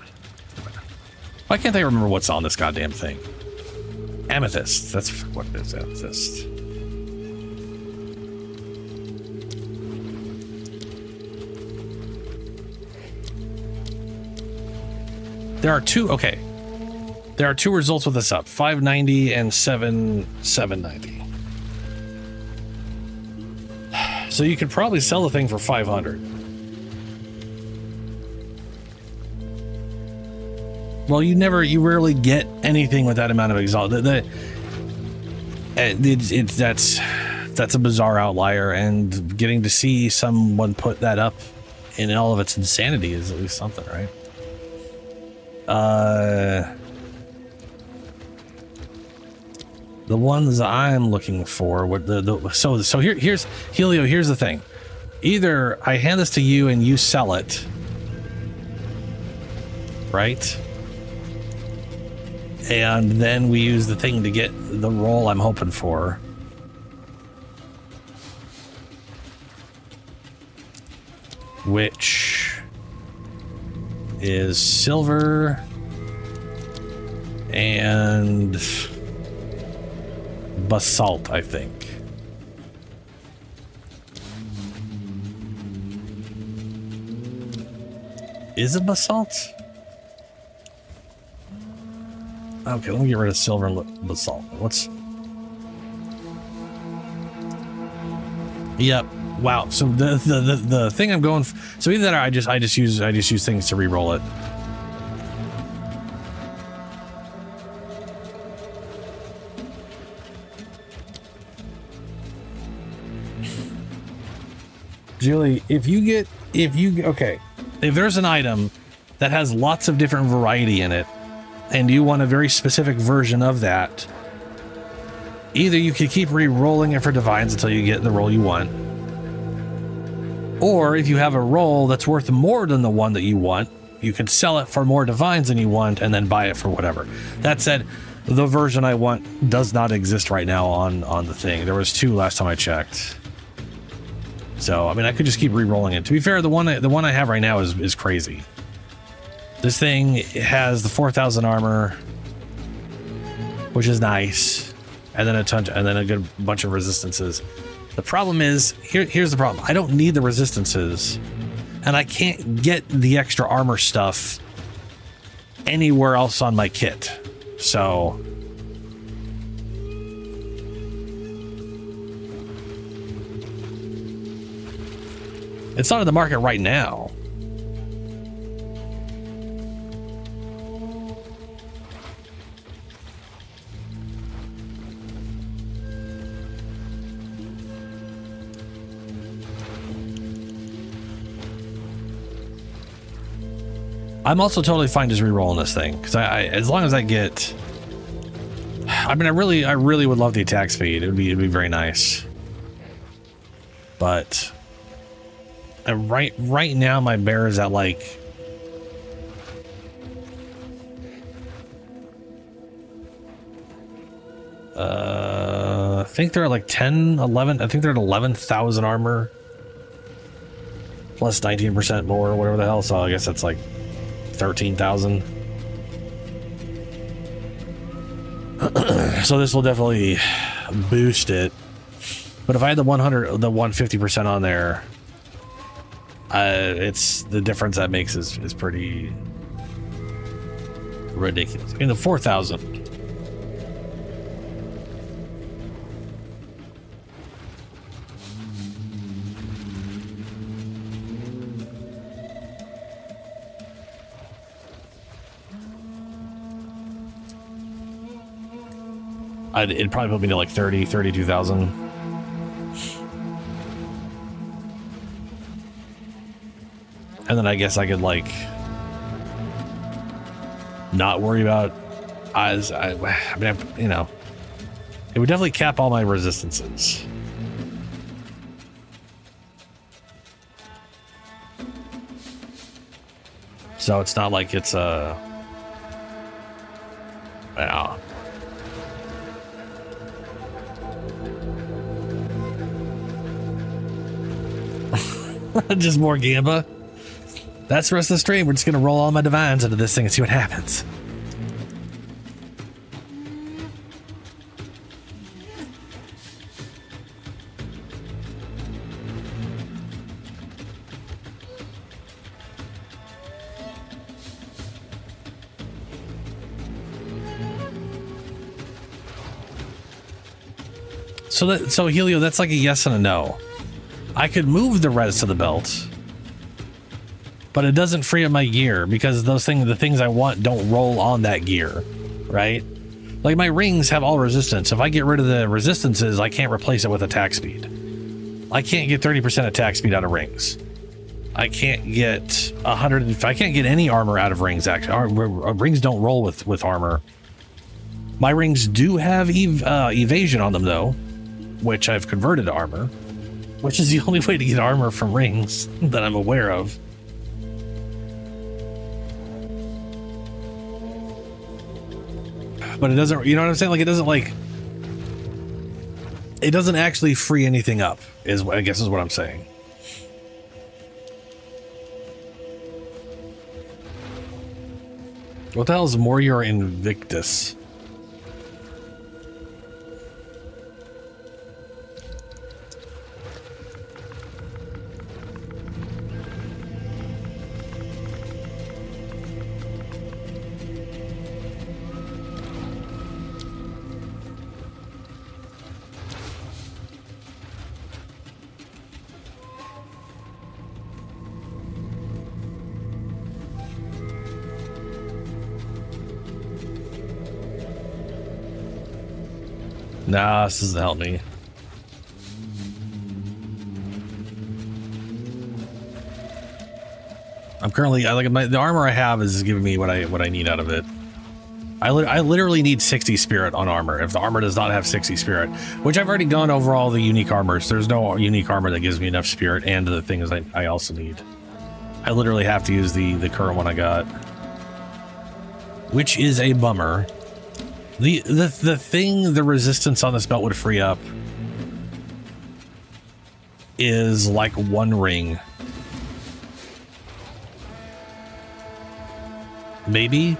Why can't I remember what's on this goddamn thing? Amethyst. That's what it is, amethyst. There are two, okay. There are two results with this up, 590 and 790. So you could probably sell the thing for 500. Well, you rarely get anything with that amount of exalt. That's a bizarre outlier, and getting to see someone put that up in all of its insanity is at least something, right? The ones I'm looking for, so here's Helio. Here's the thing: either I hand this to you and you sell it, right? And then we use the thing to get the roll I'm hoping for. Which is silver and basalt, I think. Is it basalt? Okay, let me get rid of silver and basalt. What's... Yep. Wow. So the thing I'm going for, so either that or I just use things to re-roll it. Julie, if there's an item that has lots of different variety in it and you want a very specific version of that, either you can keep re-rolling it for divines until you get the roll you want, or if you have a roll that's worth more than the one that you want, you can sell it for more divines than you want and then buy it for whatever. That said, the version I want does not exist right now on the thing. There was 2 last time I checked. So, I mean, I could just keep re-rolling it. To be fair, the one I have right now is crazy. This thing has the 4,000 armor, which is nice, and then a good bunch of resistances. The problem is, here's the problem. I don't need the resistances, and I can't get the extra armor stuff anywhere else on my kit. So it's not in the market right now. I'm also totally fine just re-rolling this thing because I as long as I get, I mean, I really would love the attack speed. It'd be very nice. But right now my bear is at like I think they're at like 10, 11. I think they're at 11,000 armor plus 19% more or whatever the hell. So I guess that's like 13,000. So this will definitely boost it. But if I had the 150% on there, it's the difference that makes is pretty ridiculous. I mean, the 4,000. It'd probably put me to like 32,000. And then I guess I could like not worry about I mean, you know, it would definitely cap all my resistances. So it's not like it's well, just more Gamba. That's the rest of the stream. We're just gonna roll all my divines into this thing and see what happens. So Helio, that's like a yes and a no. I could move the rest of the belt, but it doesn't free up my gear because the things I want don't roll on that gear, right? Like my rings have all resistance. If I get rid of the resistances, I can't replace it with attack speed. I can't get 30% attack speed out of rings. I can't get 100. I can't get any armor out of rings. Actually, rings don't roll with armor. My rings do have evasion on them though, which I've converted to armor, which is the only way to get armor from rings that I'm aware of. But it doesn't, you know what I'm saying? Like, it doesn't actually free anything up, I guess is what I'm saying. What the hell is Morior Invictus? Nah, this doesn't help me. I'm currently, the armor I have is giving me what I need out of it. I literally need 60 spirit on armor. If the armor does not have 60 spirit, which I've already gone over all the unique armors. There's no unique armor that gives me enough spirit and the things I also need. I literally have to use the current one I got, which is a bummer. The thing the resistance on this belt would free up is like one ring. Maybe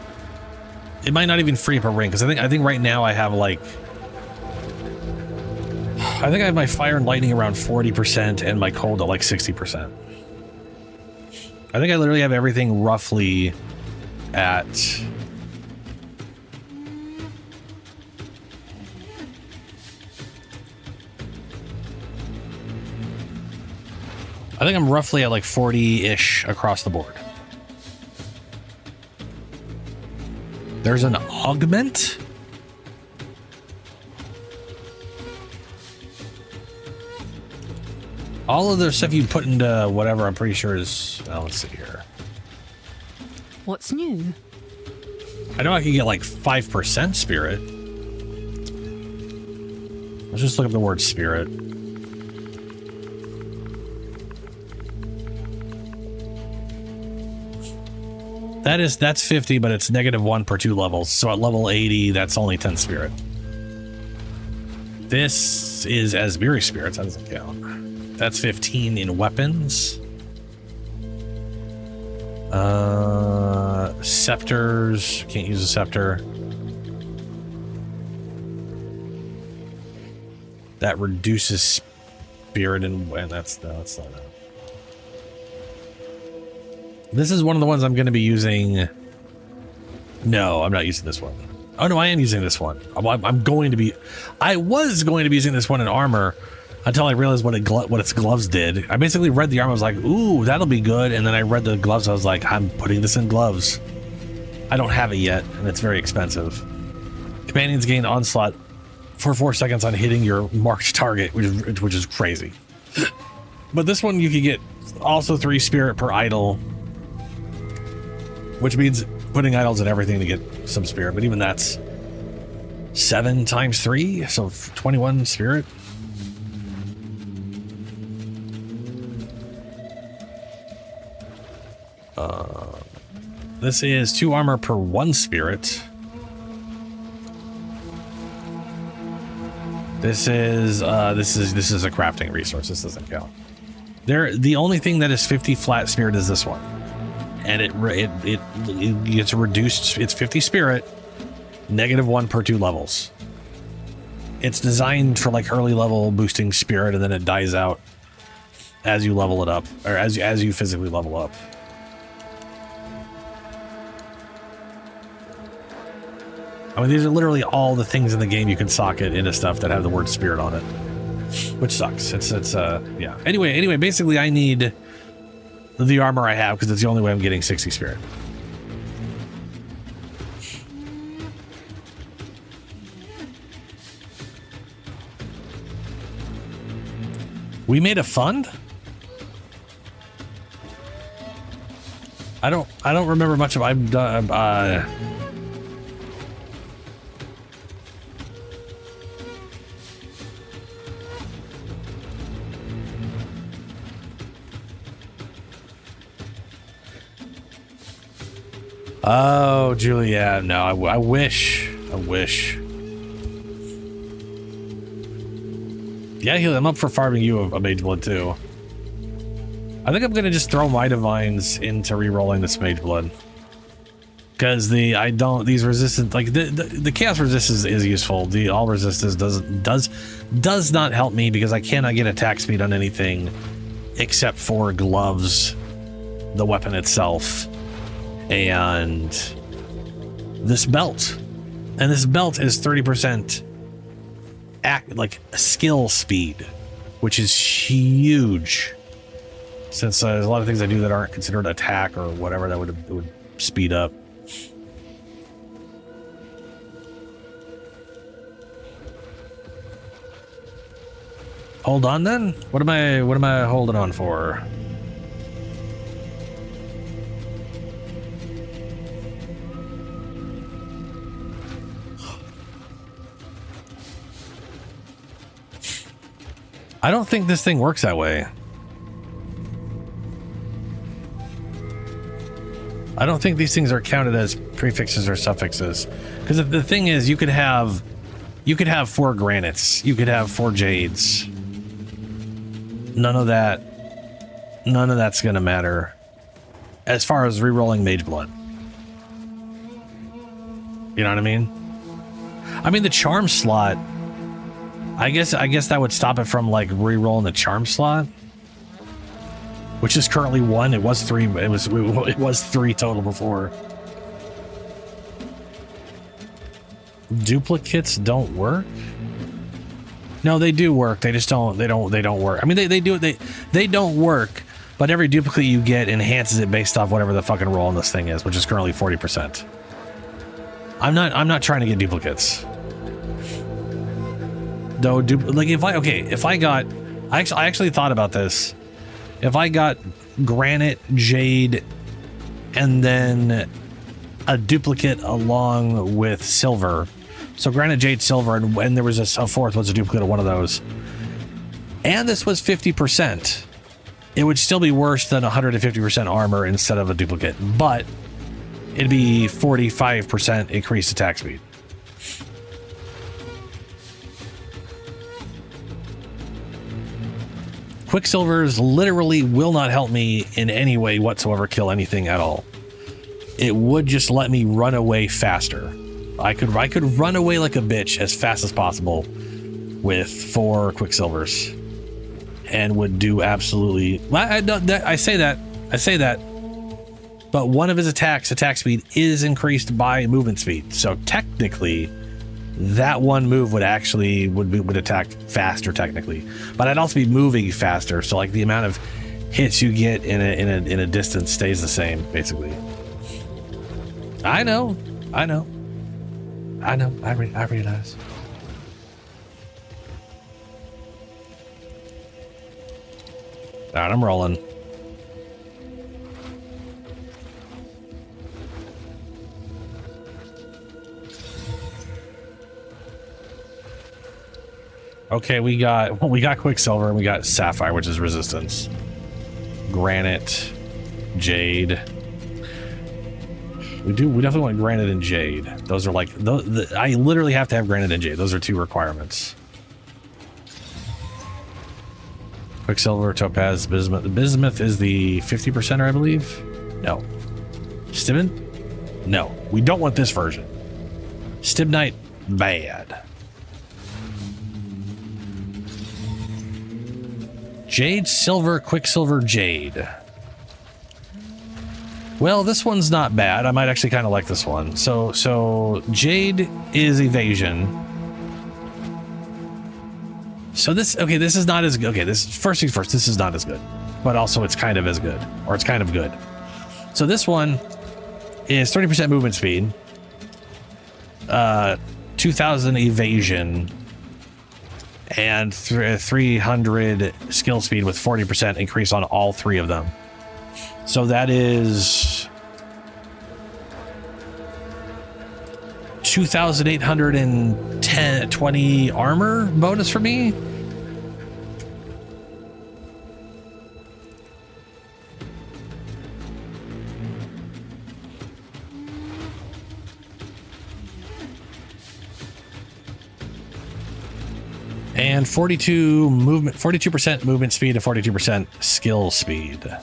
it might not even free up a ring, because I think right now I have like, I think I have my fire and lightning around 40% and my cold at like 60%. I think I literally have everything roughly at I'm roughly at like 40-ish across the board. There's an augment? All of the stuff you put into whatever, I'm pretty sure is... Oh, let's see here. What's new? I know I can get like 5% spirit. Let's just look up the word spirit. That's 50, but it's -1 per 2 levels. So at level 80, that's only 10 spirit. This is Asbiri spirits. That doesn't count. That's 15 in weapons. Scepters. Can't use a scepter. That reduces spirit and that's not that. This is one of the ones I'm going to be using. No, I'm not using this one. Oh no, I am using this one. I'm going to be. I was going to be using this one in armor until I realized what its gloves did. I basically read the armor. I was like, ooh, that'll be good. And then I read the gloves. I was like, I'm putting this in gloves. I don't have it yet, and it's very expensive. Companions gain onslaught for 4 seconds on hitting your marked target, which is crazy. But this one you can get also 3 spirit per idol, which means putting idols in everything to get some spirit, but even that's 7 times 3, so 21 spirit. This is 2 armor per 1 spirit. This is a crafting resource. This doesn't count. The only thing that is 50 flat spirit is this one. and it gets reduced. It's 50 spirit, -1 per 2 levels. It's designed for like early level boosting spirit, and then it dies out as you level it up, or as you physically level up. I mean, these are literally all the things in the game you can socket into stuff that have the word spirit on it, which sucks. Yeah. Anyway, basically I need the armor I have because it's the only way I'm getting 60 spirit. We made a fund? I don't remember much of I've done Oh, Julia, no, I wish. Yeah, I'm up for farming you a Mage Blood too. I think I'm gonna just throw my divines into re-rolling this Mage Blood. Because these resistance, like the chaos resistance is useful. The all resistance does not help me because I cannot get attack speed on anything except for gloves, the weapon itself, and this belt. And this belt is 30% like skill speed, which is huge. Since there's a lot of things I do that aren't considered attack or whatever that would speed up. Hold on then? What am I holding on for? I don't think this thing works that way. I don't think these things are counted as prefixes or suffixes. Because the thing is, you could have 4 granites, you could have 4 jades. None of that's gonna matter as far as re-rolling Mage Blood. You know what I mean? I mean, the charm slot, I guess that would stop it from like re-rolling the charm slot, which is currently 1. It was 3. It was 3 total before. Duplicates don't work. No, they do work. They just don't. They don't work. I mean, they do. They don't work. But every duplicate you get enhances it based off whatever the fucking roll on this thing is, which is currently 40%. I'm not trying to get duplicates. Though, like if I got, I actually thought about this. If I got granite, jade, and then a duplicate along with silver. So granite, jade, silver, and there was a fourth was a duplicate of one of those. And this was 50%. It would still be worse than 150% armor instead of a duplicate, but it'd be 45% increased attack speed. Quicksilvers literally will not help me in any way whatsoever kill anything at all. It would just let me run away faster. I could run away like a bitch as fast as possible with 4 Quicksilvers, and would do absolutely. I say that, but one of his attack speed is increased by movement speed. So technically, that one move would attack faster technically, but I'd also be moving faster. So like the amount of hits you get in a distance stays the same basically. I know. I realize. All right, I'm rolling. Okay, we got Quicksilver and we got Sapphire, which is resistance. Granite, Jade. We definitely want Granite and Jade. Those are like I literally have to have Granite and Jade. Those are 2 requirements. Quicksilver, Topaz, Bismuth. The Bismuth is the 50%er, I believe. No, Stibnite? No, we don't want this version. Stibnite, bad. Jade, silver, quicksilver, jade. Well, this one's not bad. I might actually kind of like this one. So jade is evasion. So this is not as good. Okay, this first things first, this is not as good. But also it's kind of as good. Or it's kind of good. So this one is 30% movement speed. 2000 evasion. And 300 skill speed with 40% increase on all three of them. So that is 2,820 armor bonus for me. And 42% movement speed and 42% skill speed.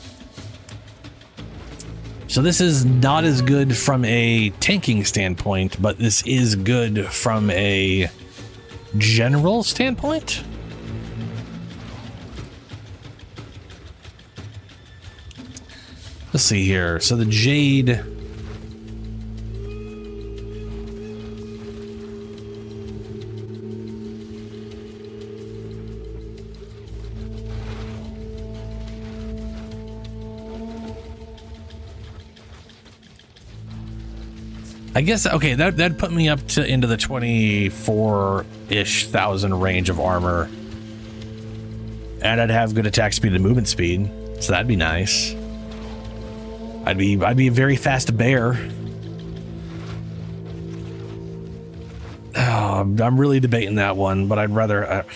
So this is not as good from a tanking standpoint, but this is good from a general standpoint. Let's see here. So the Jade... I guess, okay, that'd put me up to into the 24-ish thousand range of armor. And I'd have good attack speed and movement speed, so that'd be nice. I'd be a very fast bear. Oh, I'm really debating that one, but I'd rather...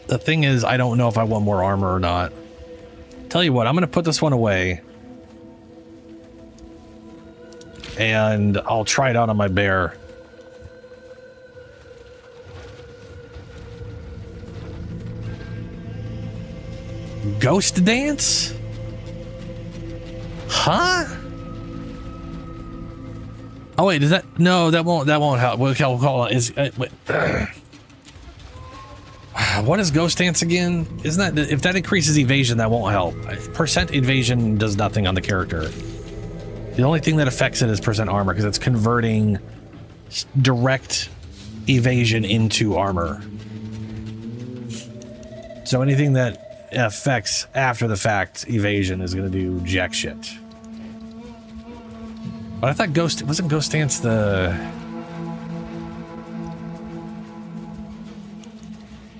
the thing is, I don't know if I want more armor or not. Tell you what, I'm going to put this one away. And I'll try it out on my bear. Ghost dance? Huh? Oh wait, does that? No, that won't help. We'll call it. Wait. What is ghost dance again? Isn't that, if that increases evasion, that won't help. Percent evasion does nothing on the character. The only thing that affects it is percent armor, because it's converting direct evasion into armor. So anything that affects after the fact evasion is going to do jack shit. But I thought wasn't Ghost Dance the...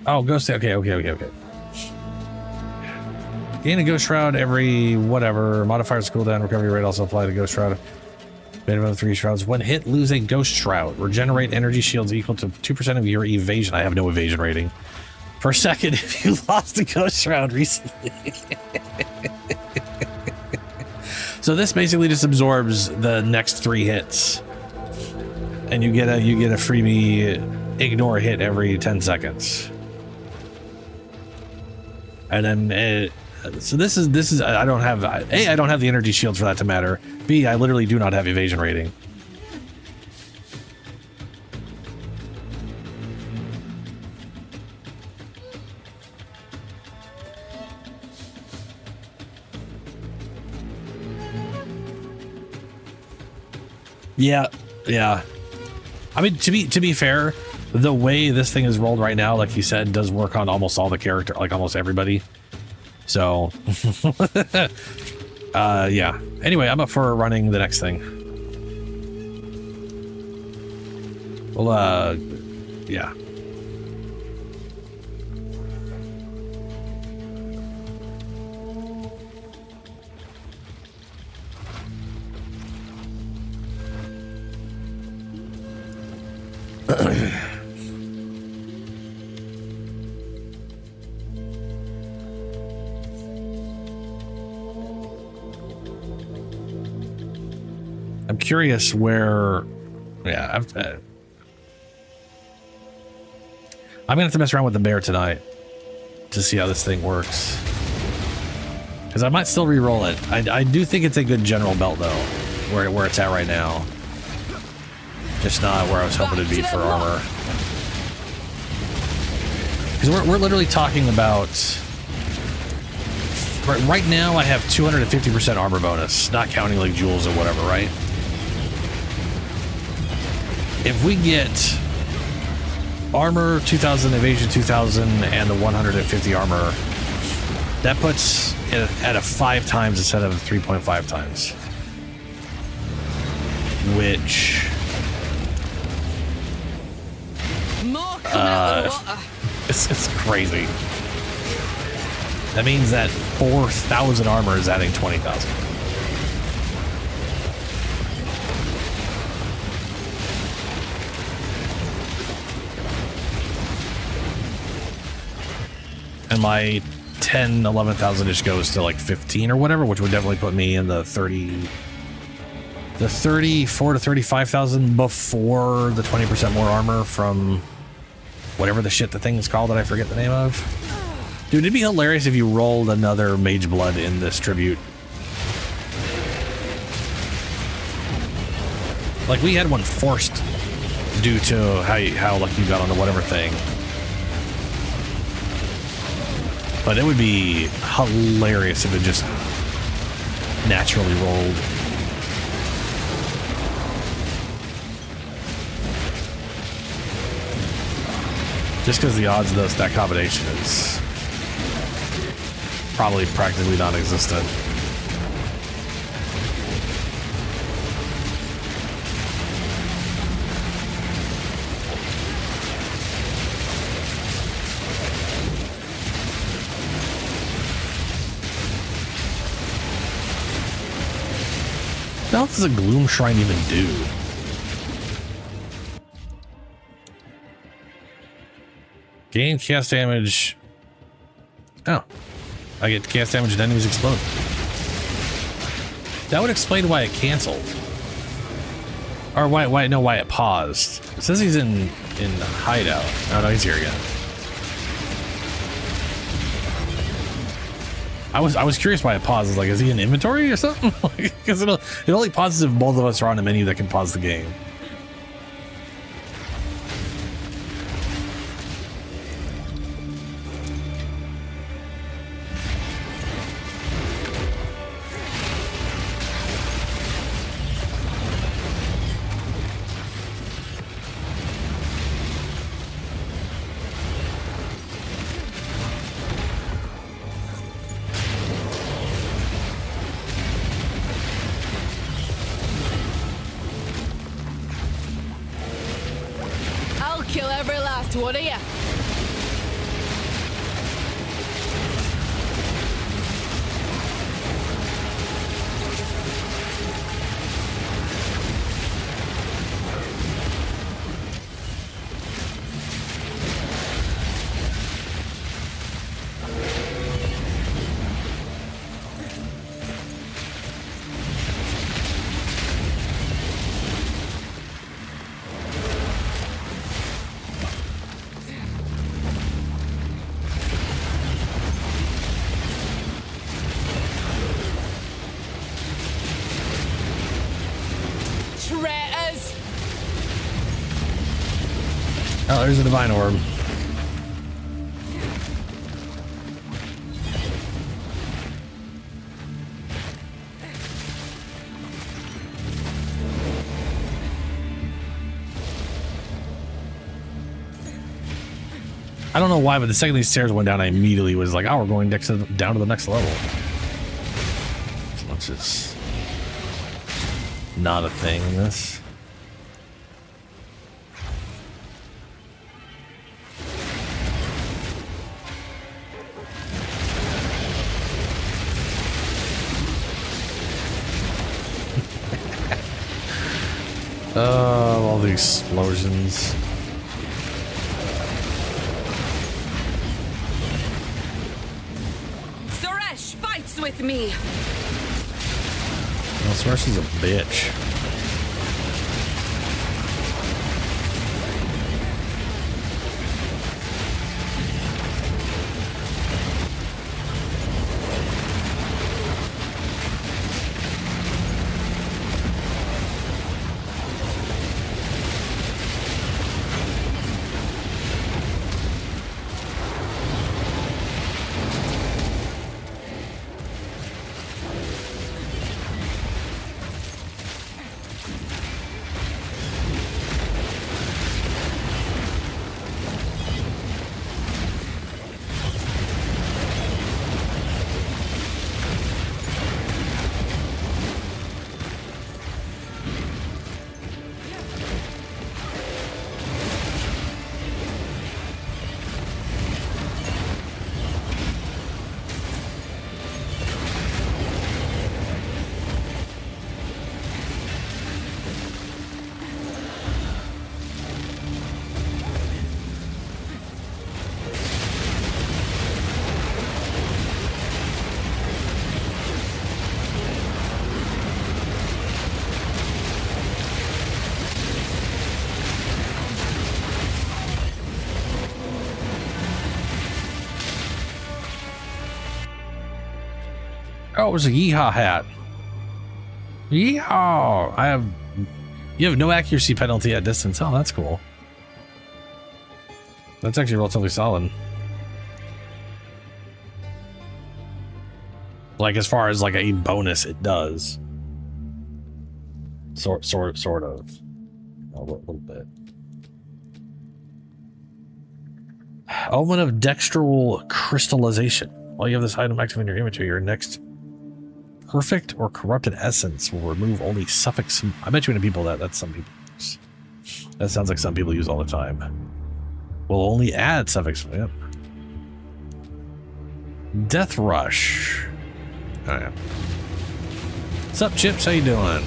Oh, Ghost Dance, okay. Gain a Ghost Shroud every whatever. Modifiers cooldown, recovery rate also apply to Ghost Shroud. Minimum of 3 shrouds. When hit, lose a Ghost Shroud. Regenerate energy shields equal to 2% of your evasion. I have no evasion rating. Per second if you lost a Ghost Shroud recently. So this basically just absorbs the next 3 hits. And you get a freebie ignore hit every 10 seconds. And then so this is I don't have A, I don't have the energy shields for that to matter. B, I literally do not have evasion rating. Yeah. I mean, to be fair, the way this thing is rolled right now, like you said, does work on almost all the character, like almost everybody. So, yeah. Anyway, I'm up for running the next thing. Well, yeah. I'm curious where, yeah, I'm gonna have to mess around with the bear tonight to see how this thing works. Because I might still re-roll it. I do think it's a good general belt, though, where it's at right now. Just not where I was hoping it'd be for armor. Because we're literally talking about... Right now, I have 250% armor bonus, not counting like jewels or whatever, right? If we get armor 2000, evasion 2000, and the 150 armor, that puts it at a 5 times instead of 3.5 times. Which... It's crazy. That means that 4,000 armor is adding 20,000. And my 10, 11,000 ish goes to like 15 or whatever, which would definitely put me in the 34 to 35,000 before the 20% more armor from whatever the shit the thing is called that I forget the name of. Dude, it'd be hilarious if you rolled another Mage Blood in this tribute. Like, we had one forced due to how lucky you got on the whatever thing. But it would be hilarious if it just naturally rolled. Just because the odds of that combination is probably practically non-existent. What else does a Gloom Shrine even do? Gain cast damage. Oh. I get cast damage and enemies explode. That would explain why it canceled. Or why it paused. It says he's in hideout. Oh no, he's here again. I was curious why it pauses. Like, is he in inventory or something? Because it only pauses if both of us are on a menu that can pause the game. What are you? Oh, there's a divine orb. I don't know why, but the second these stairs went down, I immediately was like, oh, we're going down to the next level. Which is not a thing in this. All the explosions. Suresh fights with me. Well, Suresh is a bitch. Oh, it was a yeehaw hat. Yeehaw! You have no accuracy penalty at distance. Oh, that's cool. That's actually relatively solid. Like, as far as like a bonus, it does. Sort of. A little bit. Omen of Dextral Crystallization. While you have this item active in your inventory, your next perfect or corrupted essence will remove only suffix. I bet you in people that's some people use. That sounds like some people use all the time. Will only add suffix. Yep. Death Rush. Alright. What's up, Chips? How you doing?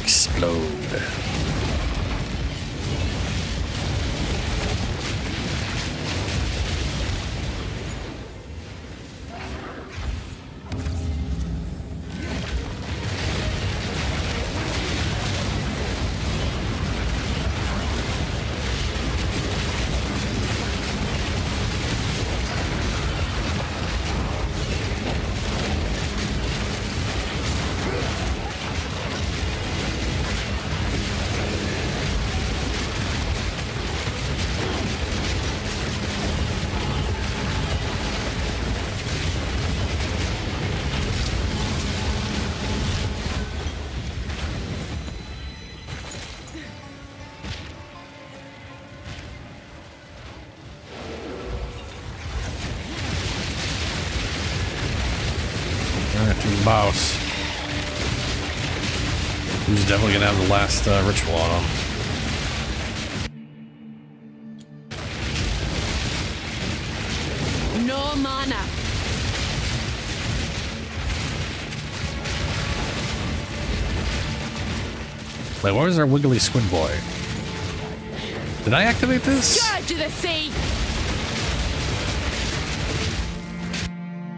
Explode. Boss. Who's definitely gonna have the last ritual on him. No mana. Wait, where was our wiggly squid boy? Did I activate this? Scourge of the sea.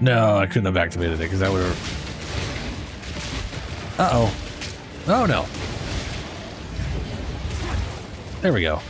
No, I couldn't have activated it because that would have. Uh-oh. Oh, no. There we go.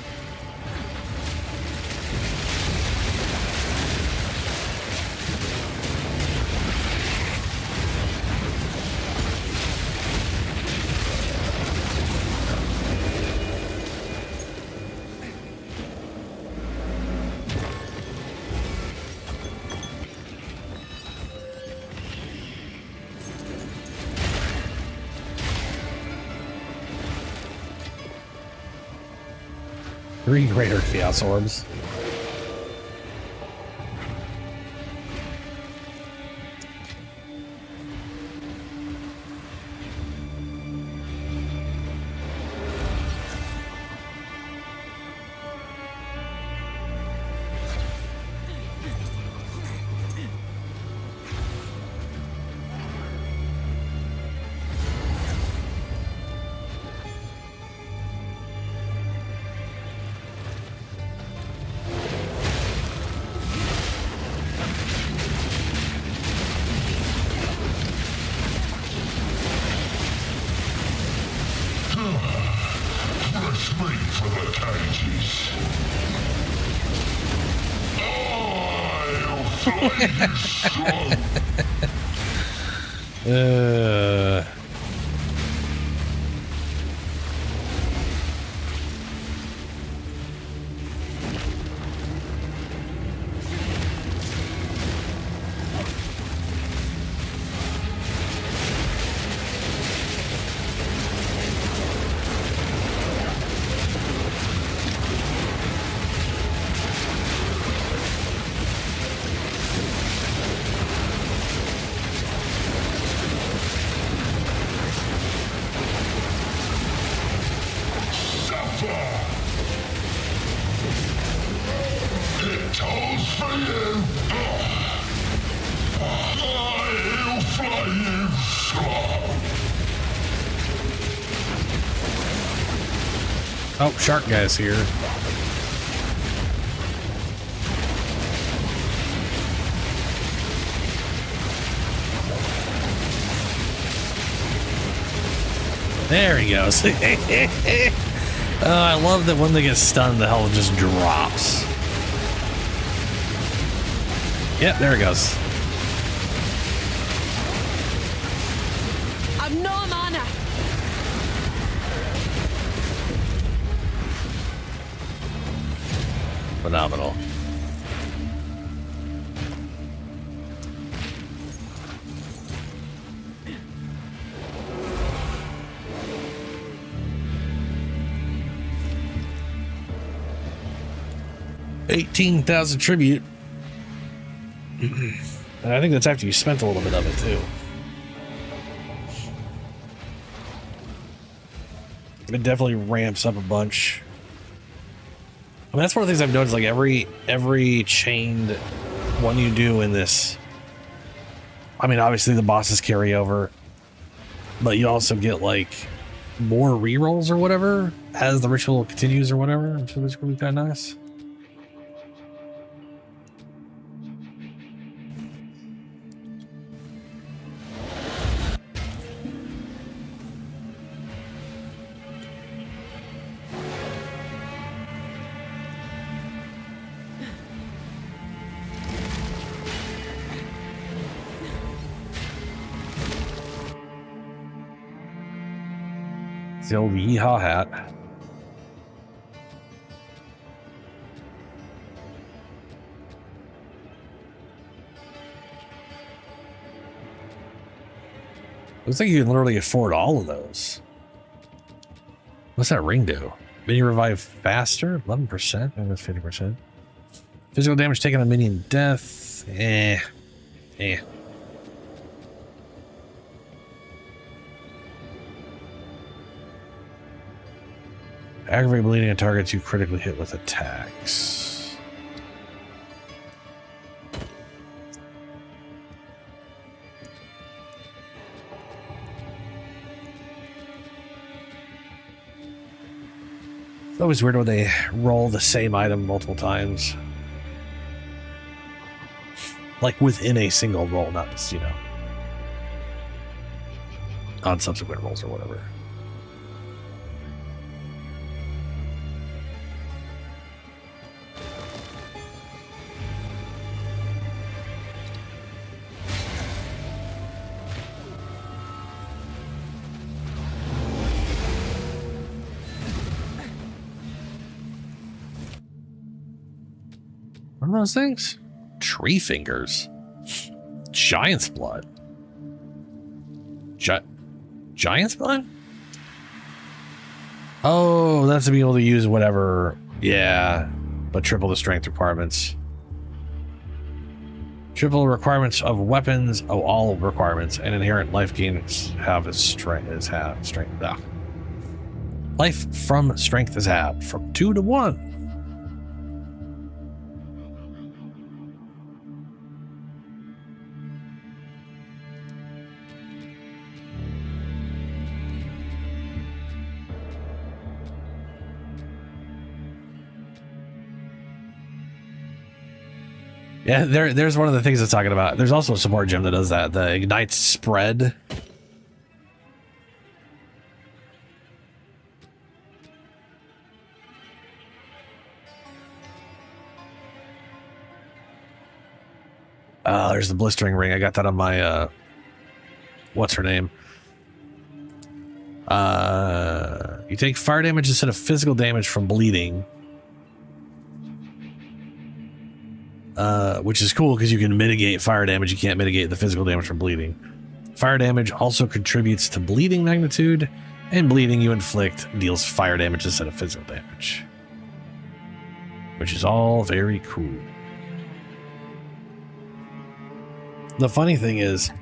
Three greater chaos orbs. Oh, shark guy's here. There he goes. I love that when they get stunned, the health just drops. Yep, there it goes. I'm no mana. Phenomenal. $18,000 tribute. And I think that's after you spent a little bit of it too. It definitely ramps up a bunch. I mean, that's one of the things I've noticed, like every chained one you do in this. I mean, obviously the bosses carry over, but you also get like more rerolls or whatever as the ritual continues or whatever. I'm sure that's gonna be kind of nice. The old yeehaw hat. Looks like you can literally afford all of those. What's that ring do? Minion revive faster? 11%? Maybe that's 50%. Physical damage taken on minion death. Eh. Aggravate bleeding on targets you critically hit with attacks. It's always weird when they roll the same item multiple times. Like within a single roll, not just, you know, on subsequent rolls or whatever. What are those things? Tree fingers. Giant's blood. Giant's blood? Oh, that's to be able to use whatever. Yeah, but triple the strength requirements. Triple requirements of weapons. Oh, all requirements and inherent life gains have its strength. Ah. Life from strength is halved from 2 to 1. Yeah, there's one of the things it's talking about. There's also a support gem that does that. The Ignite Spread. There's the Blistering Ring. I got that on my, what's her name? You take fire damage instead of physical damage from bleeding. Which is cool because you can mitigate fire damage. You can't mitigate the physical damage from bleeding. Fire damage also contributes to bleeding magnitude, and bleeding you inflict deals fire damage instead of physical damage. Which is all very cool. The funny thing is,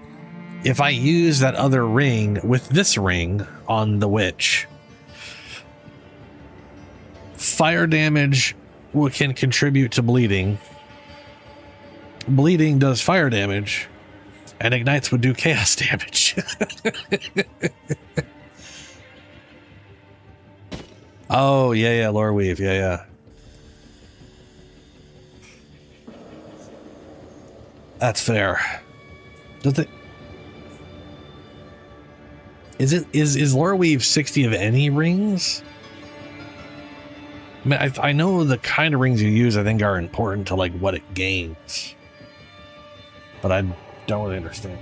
if I use that other ring with this ring on the witch, fire damage can contribute to bleeding. Bleeding does fire damage, and ignites would do chaos damage. Oh, yeah, Lore Weave, yeah. That's fair. Is Lore Weave 60 of any rings? I mean, I know the kind of rings you use, I think, are important to like what it gains, but I don't really understand.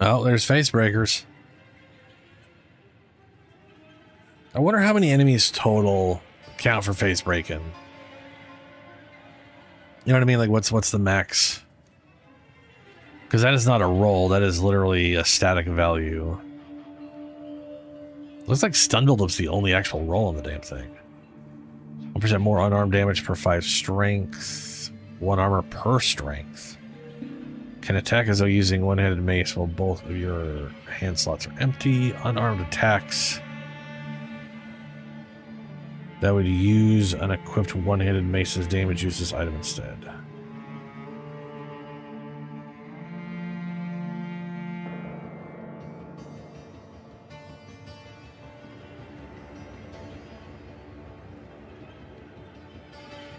Oh, there's face breakers. I wonder how many enemies total count for face breaking. You know what I mean? Like, what's the max? Because that is not a roll. That is literally a static value. Looks like stun build-up's the only actual roll on the damn thing. 1% more unarmed damage per 5 strength. 1 armor per strength. Can attack as though using one-handed mace while both of your hand slots are empty. Unarmed attacks that would use an equipped one-handed mace's damage use this item instead.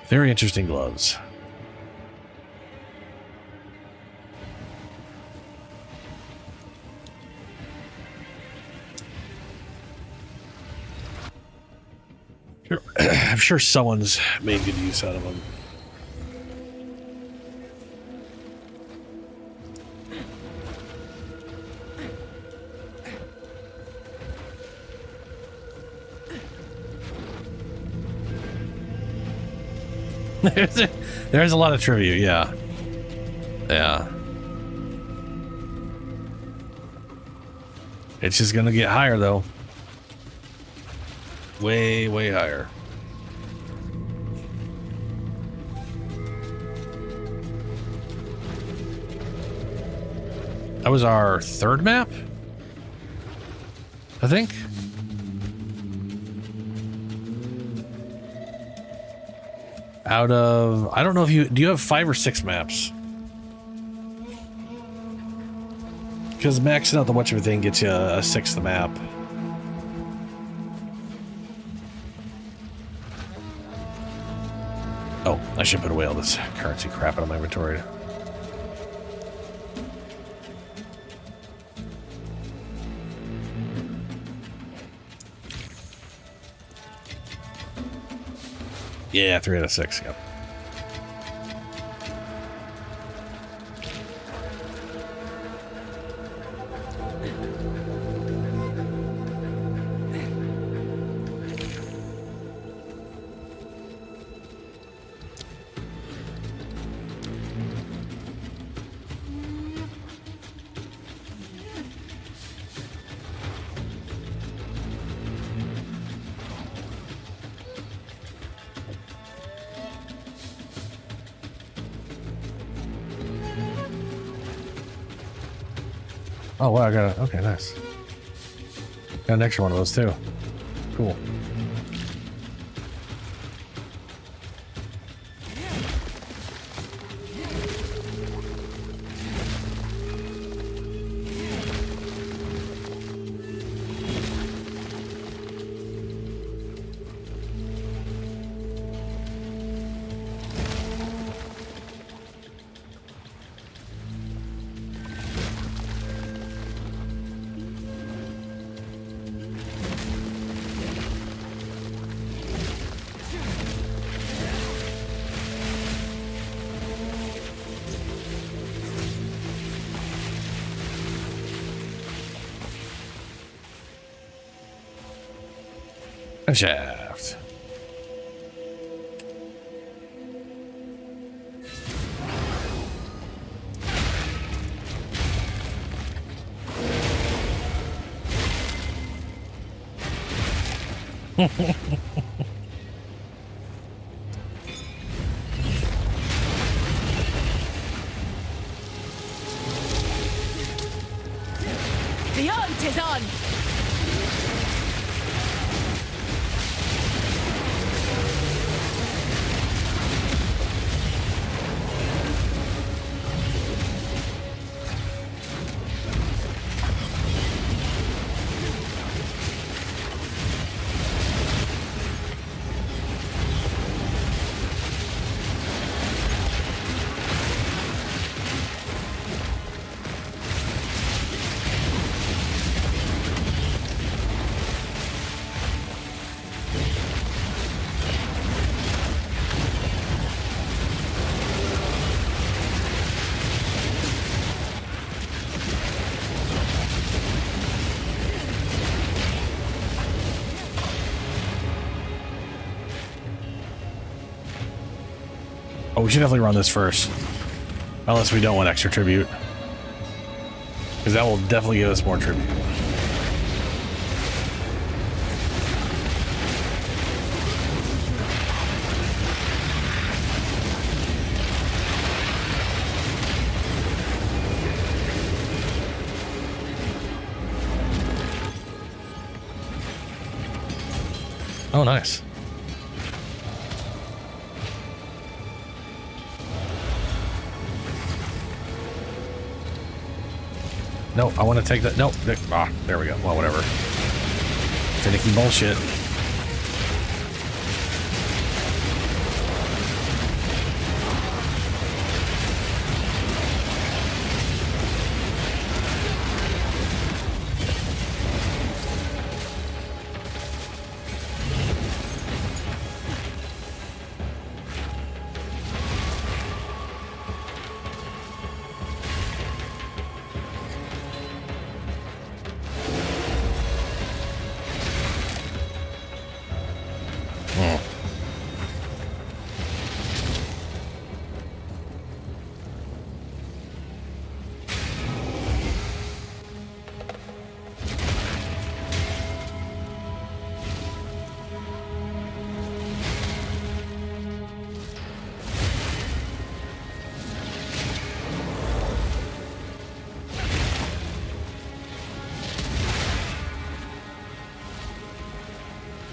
Very interesting gloves. I'm sure someone's made good use out of them. There's a lot of tribute, yeah. Yeah. It's just gonna get higher, though. Way, way higher. That was our third map, I think. Out of, I don't know if do you have 5 or 6 maps? Because maxing out the watch everything gets you a 6th map. Oh, I should put away all this currency crap out of my inventory. Yeah, 3 out of 6, yep. Oh, wow, I got it. Okay, nice. Got an extra one of those, too. Cool. Second shaft. The hunt is on! Oh, we should definitely run this first. Unless we don't want extra tribute. Because that will definitely give us more tribute. Oh, nice. No, I want to take that. No, there we go. Well, whatever. Finicky bullshit.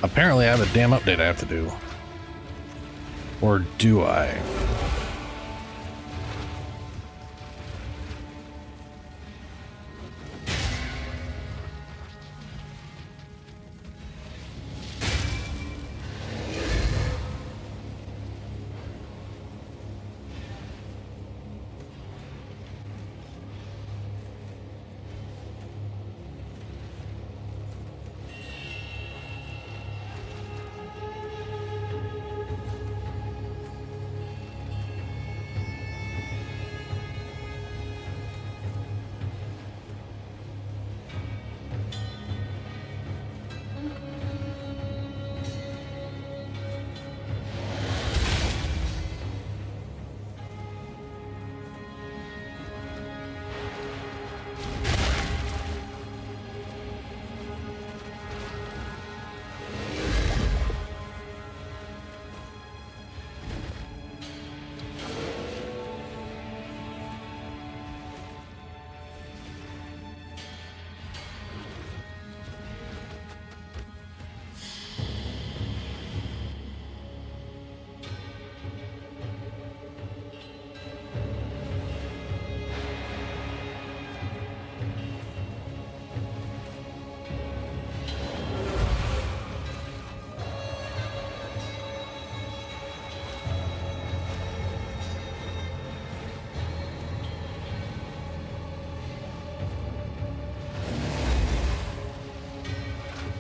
Apparently I have a damn update I have to do. Or do I?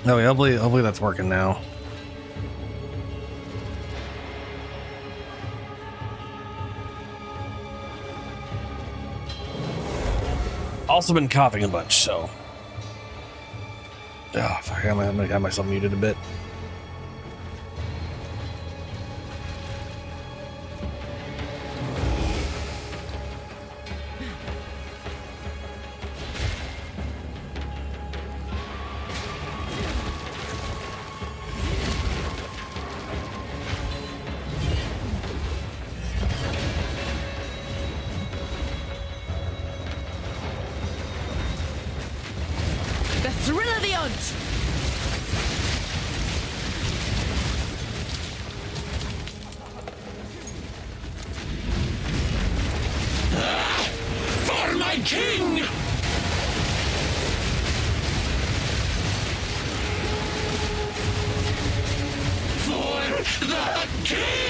No, hopefully that's working now. Also been coughing a bunch, so. Oh, fuck, I might have myself muted a bit. king! For the king!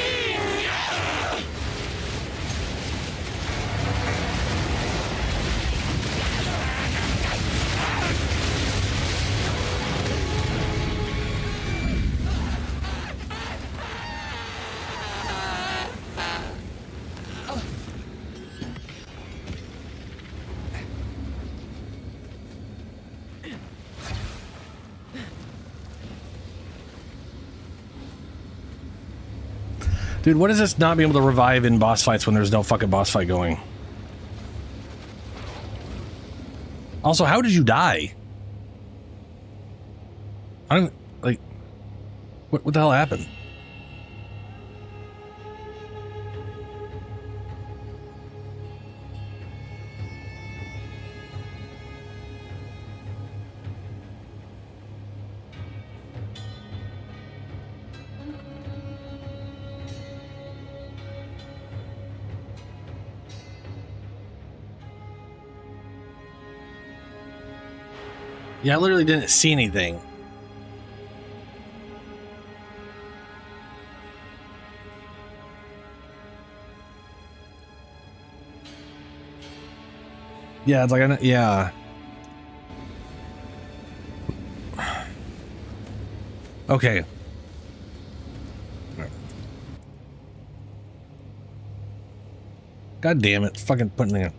Dude, what is this not being able to revive in boss fights when there's no fucking boss fight going? Also, how did you die? I don't, like, what the hell happened? Yeah, I literally didn't see anything. Yeah, it's like, yeah. Okay. God damn it. Fucking putting it.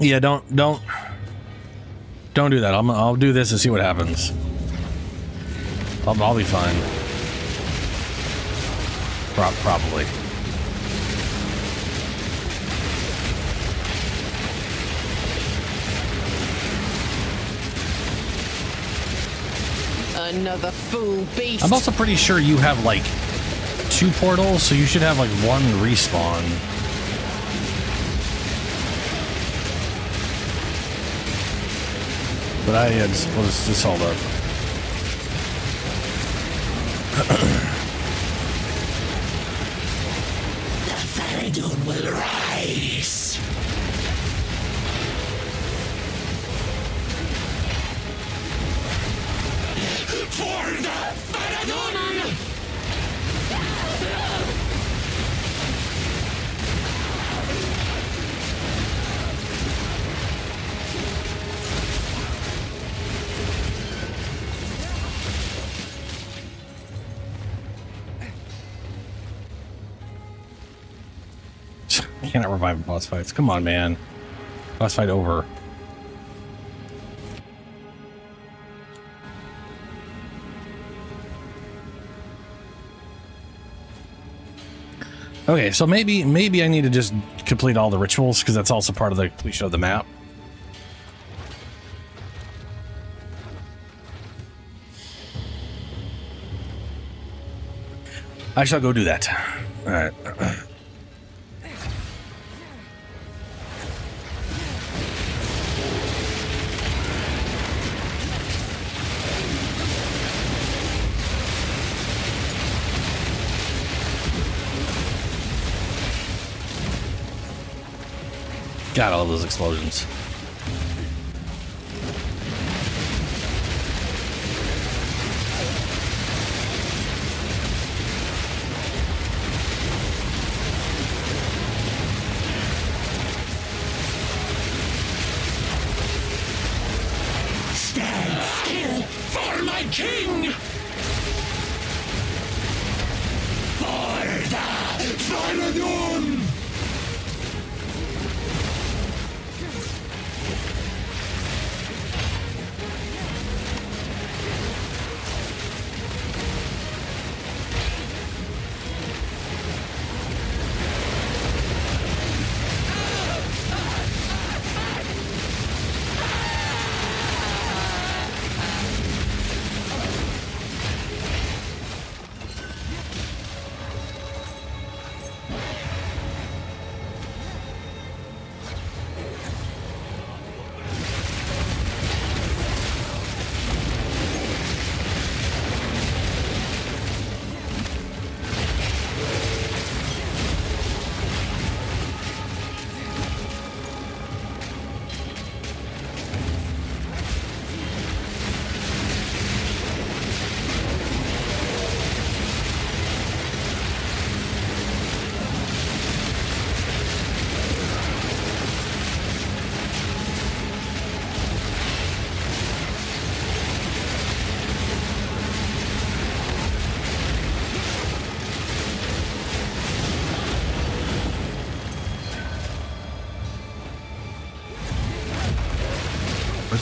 Yeah, don't do that. I'll do this and see what happens. I'll be fine. Probably. Another fool beast. I'm also pretty sure you have like 2 portals, so you should have like 1 respawn. But I was just hold up. The Faradun will rise. For the Faradun! I cannot revive boss fights. Come on, man. Boss fight over. Okay, so maybe I need to just complete all the rituals, because that's also part of the completion of the map. I shall go do that. All right. Got all those explosions. Stand still for my king! For the Faradun!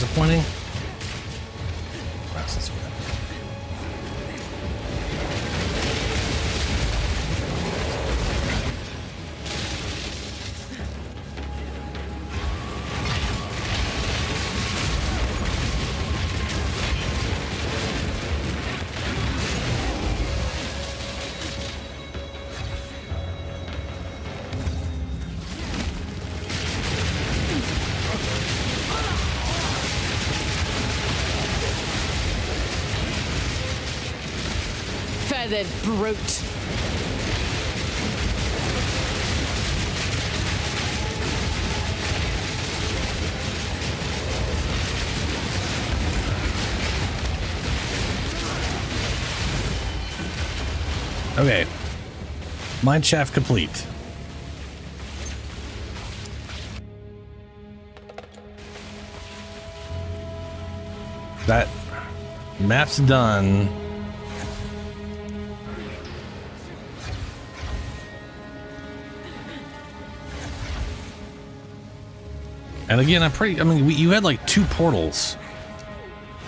disappointing. That's disappointing. Feathered brute. Okay. Mine shaft complete. That map's done. And again, I mean, you had like 2 portals,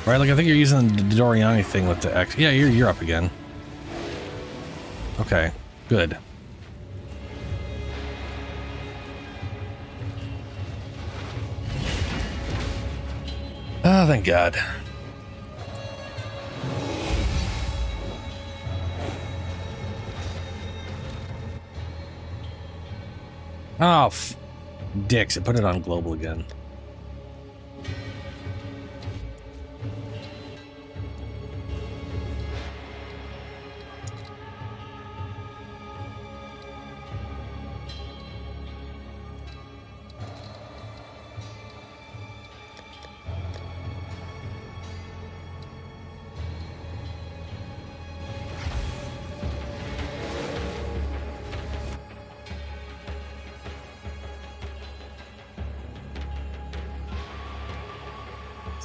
right? Like, I think you're using the Doriani thing with the X. Yeah, you're up again. Okay, good. Oh, thank God. Oh, dicks, it put it on global again.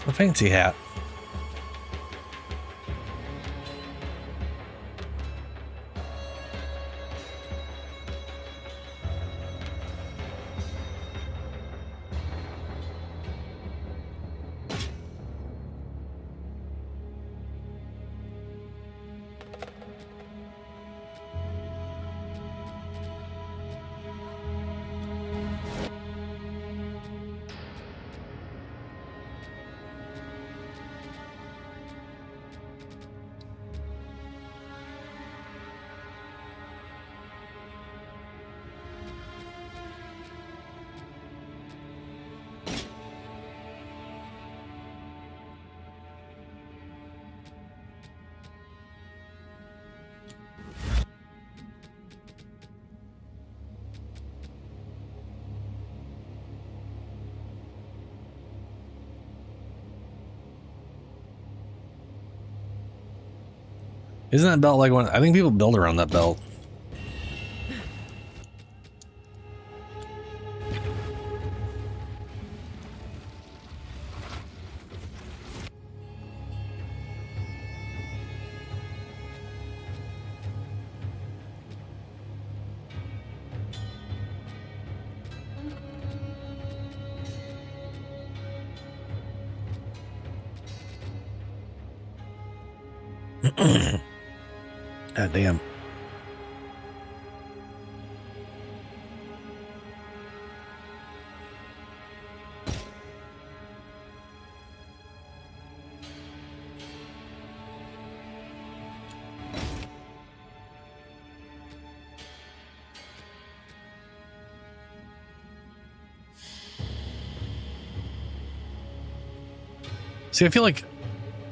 A fancy hat. Isn't that belt like one? I think people build around that belt. God damn. See, I feel like,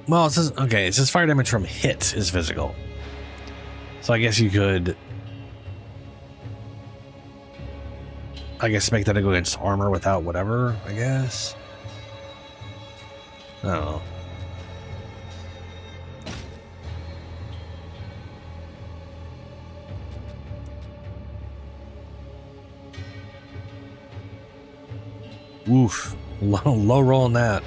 well, it says, okay, it says fire damage from hits is physical. So I guess you could, make that go against armor without whatever, I guess. I don't know. Woof. Low roll on that.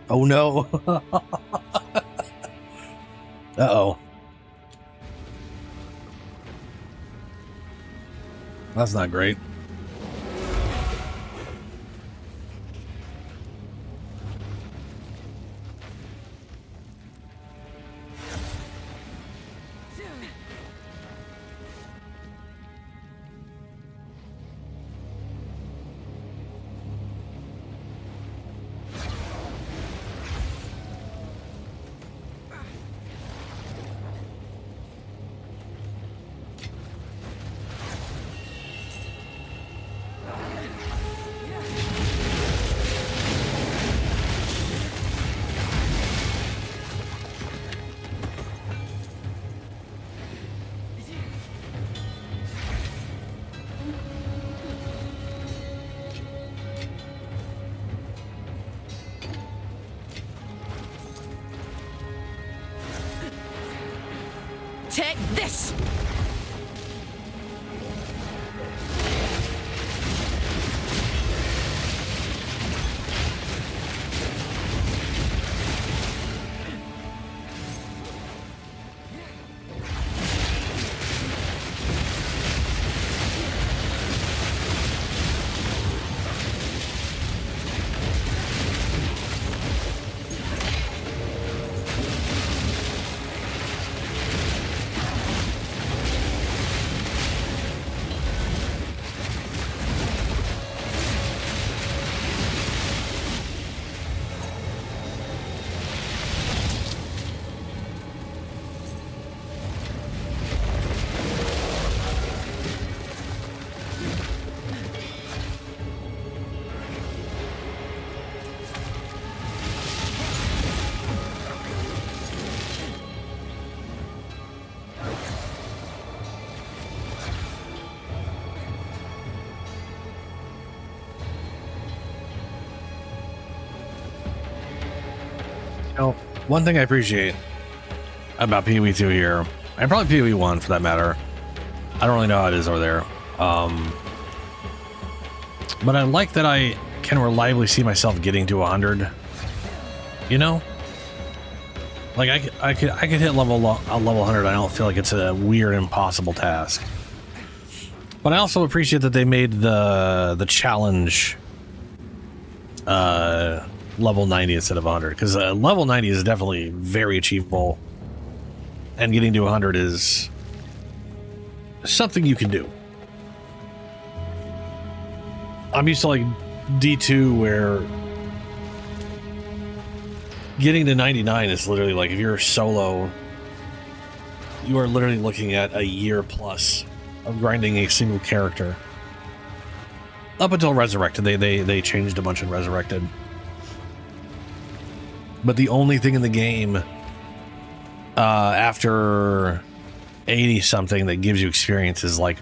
Oh no. Uh-oh. That's not great. Take this! know, one thing I appreciate about PoE2 here, and probably PoE1 for that matter, I don't really know how it is over there, but I like that I can reliably see myself getting to 100. You know, like I could hit level 100. I don't feel like it's a weird, impossible task. But I also appreciate that they made the challenge level 90 instead of 100, because level 90 is definitely very achievable, and getting to 100 is something you can do. I'm used to like D2 where getting to 99 is literally like, if you're solo, you are literally looking at a year plus of grinding a single character. Up until Resurrected, they changed a bunch in Resurrected. But the only thing in the game after 80 something that gives you experience is like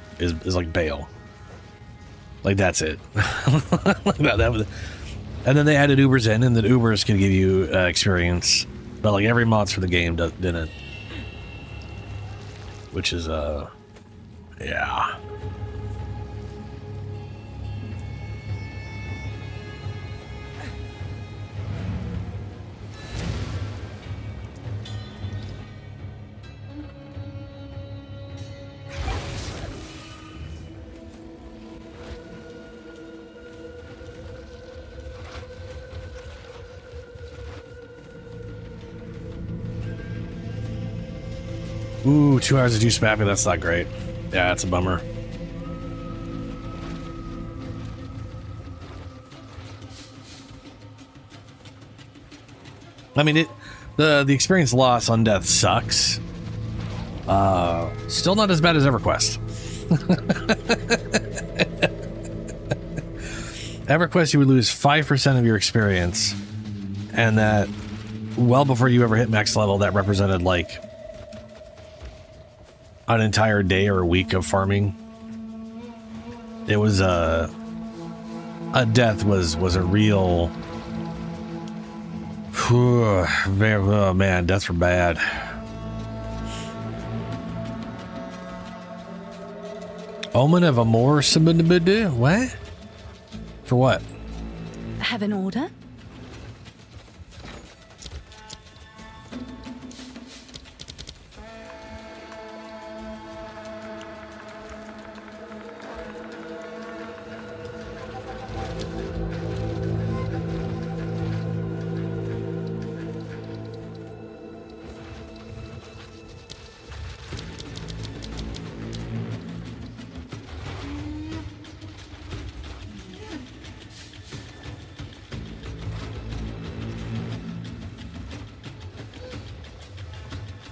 Bale. Like, that's it. Like that was, and then they added Ubers in, and the Ubers can give you experience, but like every mods for the game didn't. Which is yeah. Ooh, 2 hours of juice mapping, that's not great. Yeah, that's a bummer. I mean, the experience loss on death sucks. Still not as bad as EverQuest. EverQuest, you would lose 5% of your experience, and that well before you ever hit max level, that represented like an entire day or a week of farming. It was a death was a real very, oh man, deaths were bad. Omen of a more what? For what? Have an order?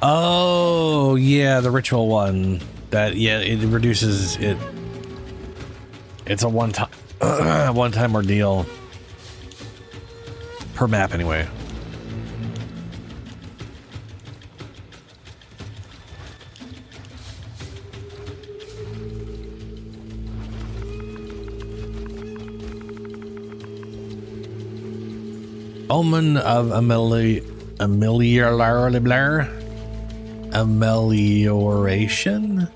Oh, yeah, the ritual one. That, yeah, it reduces it. It's a one-time ordeal. Per map, anyway. Omen of amelioration.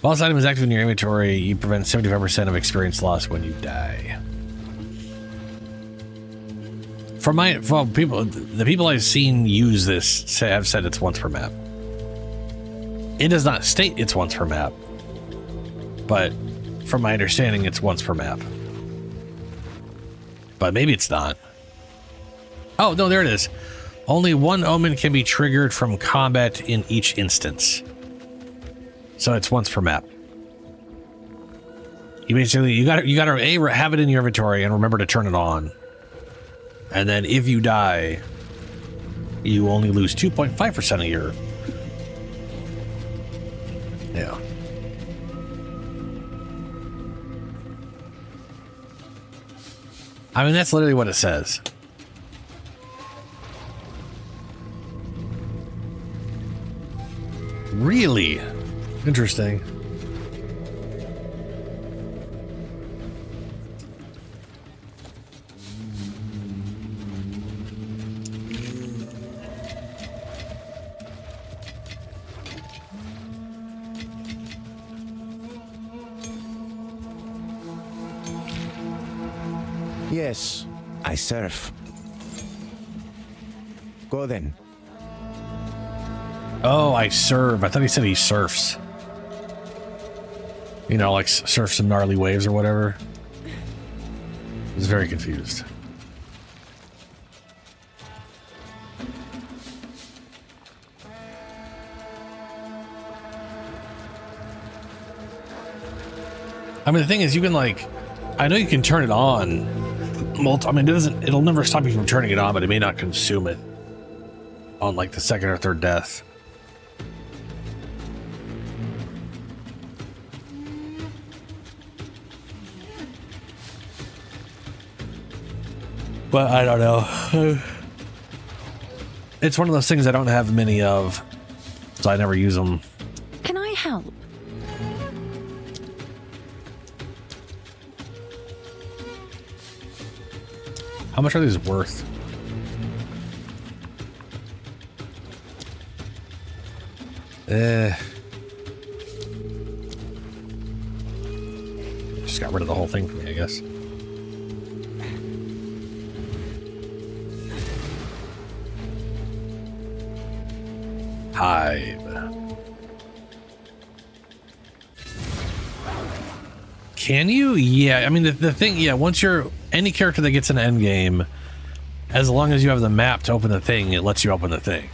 While this item is active in your inventory, you prevent 75% of experience loss when you die. The people I've seen use this have said it's once per map. It does not state it's once per map, but from my understanding, it's once per map. But maybe it's not. Oh, no, there it is. Only one omen can be triggered from combat in each instance. So it's once per map. You basically, you gotta A, have it in your inventory and remember to turn it on. And then if you die, you only lose 2.5% of your... Yeah. I mean, that's literally what it says. Really? Interesting. Yes, I surf. Go then. Oh, I serve. I thought he said he surfs. You know, like surf some gnarly waves or whatever. I was very confused. I mean, the thing is, you can like, I know you can turn it on. I mean, it'll never stop you from turning it on, but it may not consume it on like the second or third death. But I don't know. It's one of those things I don't have many of, so I never use them. Can I help? How much are these worth? Just got rid of the whole thing for me, I guess. Hive. Can you? Yeah, I mean, the thing, yeah, once you're, any character that gets an end game, as long as you have the map to open the thing, it lets you open the thing.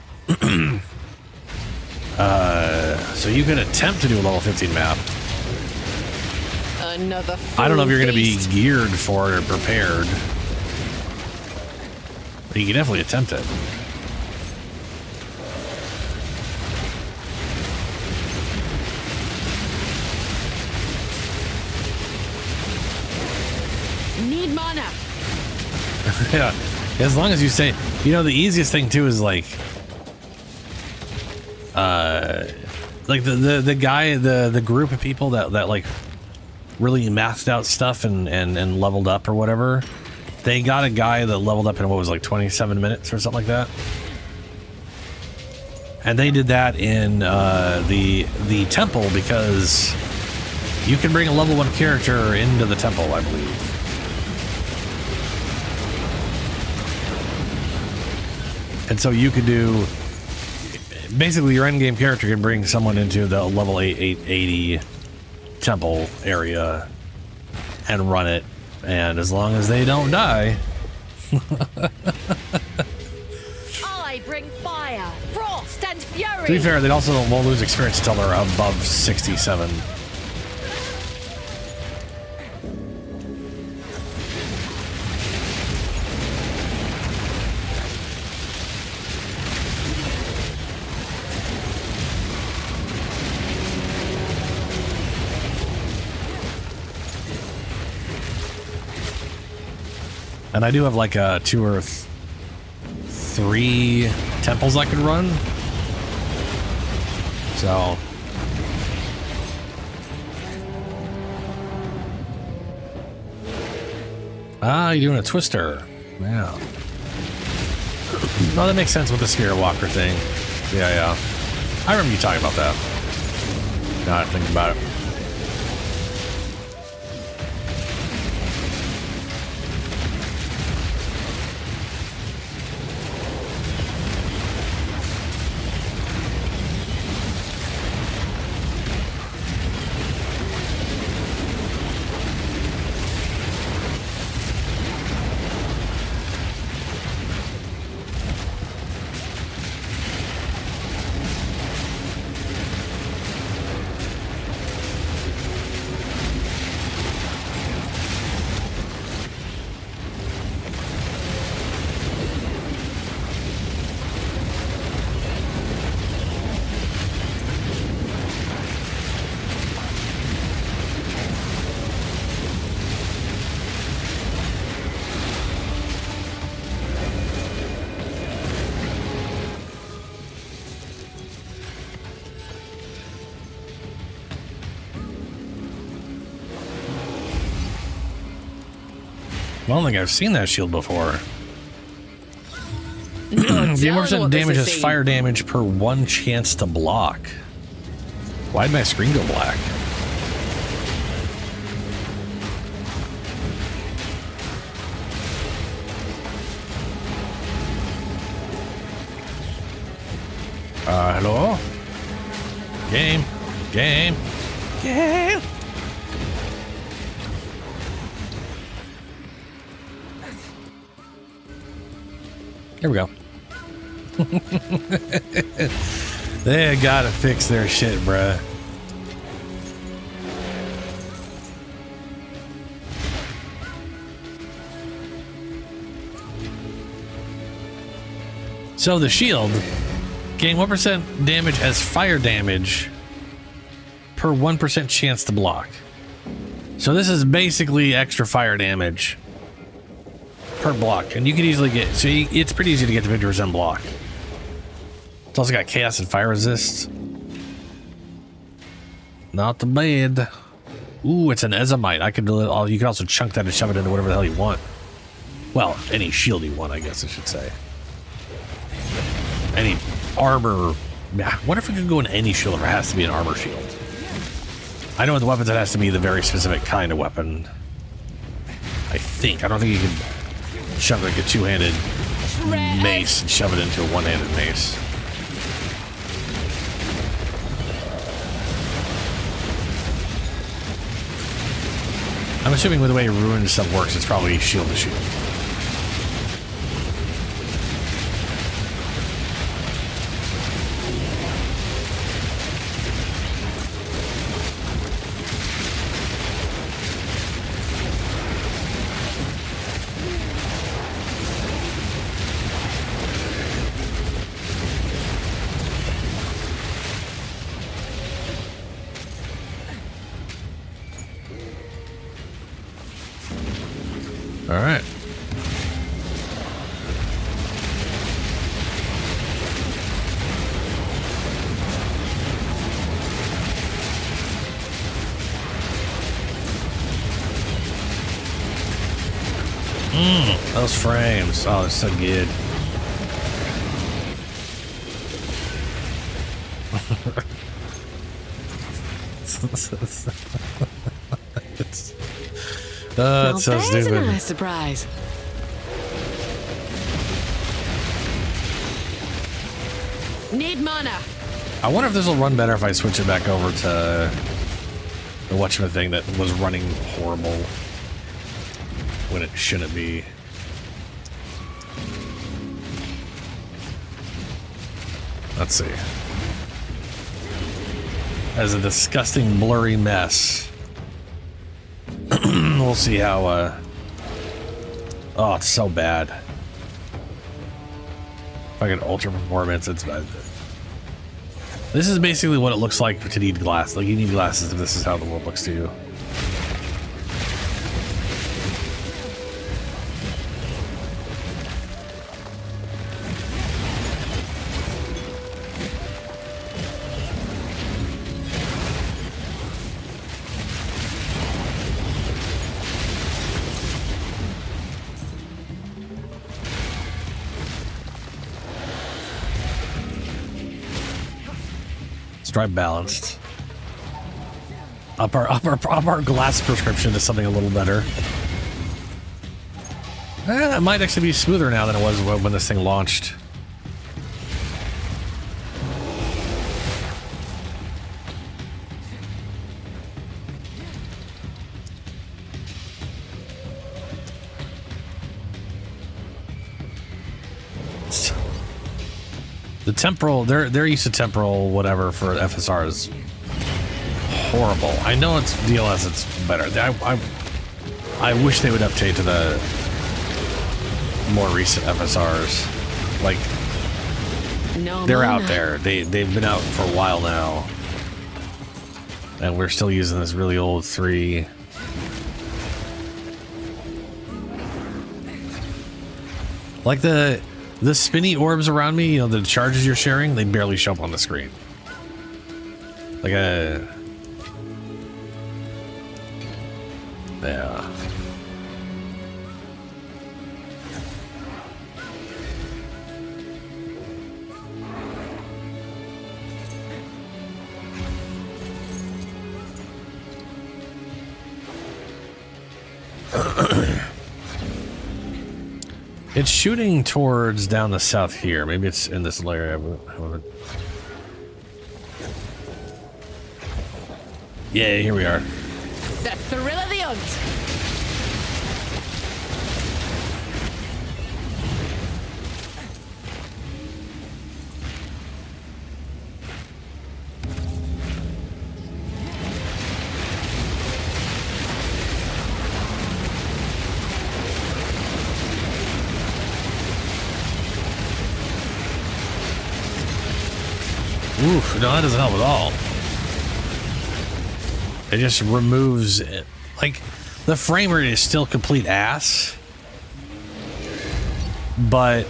So you can attempt to do a level 15 map. Another I don't know if you're going to be beast. geared for it or prepared. But you can definitely attempt it. Need mana. Yeah, as long as you say, you know, the easiest thing too is like the guy, the group of people that like really mathed out stuff and leveled up or whatever. They got a guy that leveled up in what was like 27 minutes or something like that. And they did that in the temple because you can bring a level 1 character into the temple, I believe. And so you could do, basically your endgame character can bring someone into the level 880 temple area and run it. And as long as they don't die. I bring fire, frost, and fury. To be fair, they also won't lose experience until they're above 67. And I do have like 2 or 3 temples I could run. So. Ah, you're doing a twister. Yeah. No, that makes sense with the Spirit Walker thing. Yeah. I remember you talking about that. Now I think about it. I don't think I've seen that shield before. The more percent damage has fire damage per 1 chance to block. Why'd my screen go black? Hello? Game. Here we go. They gotta fix their shit, bruh. So the shield gain 1% damage as fire damage per 1% chance to block. So this is basically extra fire damage per block, and you can easily get, so it's pretty easy to get the 50% block. It's also got chaos and fire resist. Not the bad. Ooh, it's an Ezomite. You can also chunk that and shove it into whatever the hell you want. Well, any shield you want, I guess I should say. Any armor. Yeah, what if we could go in any shield if it has to be an armor shield? I know with the weapons it has to be the very specific kind of weapon. I think. I don't think you can shove like a 2-handed mace and shove it into a 1-handed mace. I'm assuming with the way ruined stuff works, it's probably shield to shield. All right. Those frames. Oh, they're so good. It's so stupid. A nice surprise. Need mana. I wonder if this will run better if I switch it back over to the whatchamacallit thing that was running horrible when it shouldn't be. Let's see. As a disgusting blurry mess. We'll see how oh, it's so bad. If I get ultra performance, it's bad. This is basically what it looks like to need glass. Like, you need glasses if this is how the world looks to you. Let's try balanced. Up our glass prescription to something a little better. It might actually be smoother now than it was when this thing launched. The temporal, their use of temporal whatever for FSR is horrible. I know it's DLS, it's better. I wish they would update to the more recent FSRs. Like, they're out there. They've been out for a while now, and we're still using this really old 3. Like the spinny orbs around me, you know, the charges you're sharing, they barely show up on the screen. Like a... Yeah. It's shooting towards down the south here. Maybe it's in this layer. Yeah, here we are. The thrill of the hunt. Oof, no, that doesn't help at all. It just removes it. Like, the frame rate is still complete ass, but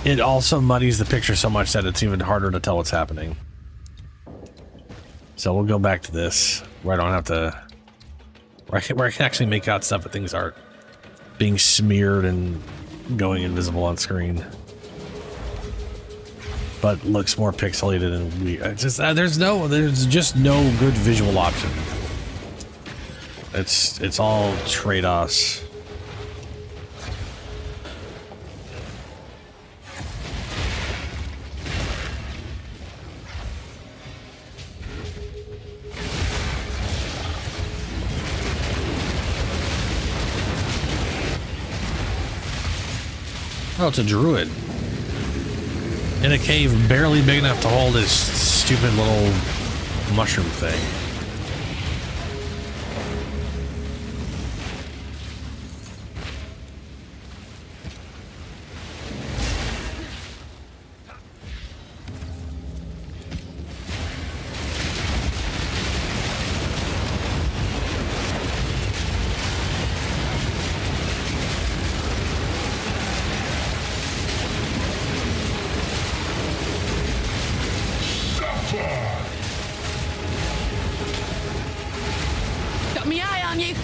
it also muddies the picture so much that it's even harder to tell what's happening. So we'll go back to this, where I don't have to... Where I can actually make out stuff, but things aren't being smeared and going invisible on screen. But looks more pixelated and weird. There's just no good visual option. It's all trade-offs. Oh, it's a druid. In a cave barely big enough to hold this stupid little mushroom thing. Got me eye on you.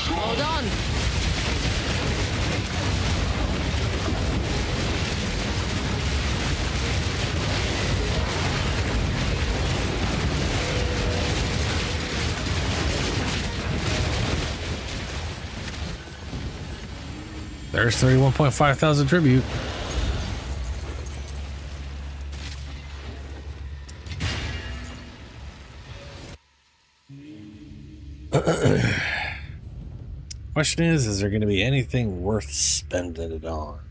Hold on. There's 31.5 thousand tribute. Question is there going to be anything worth spending it on?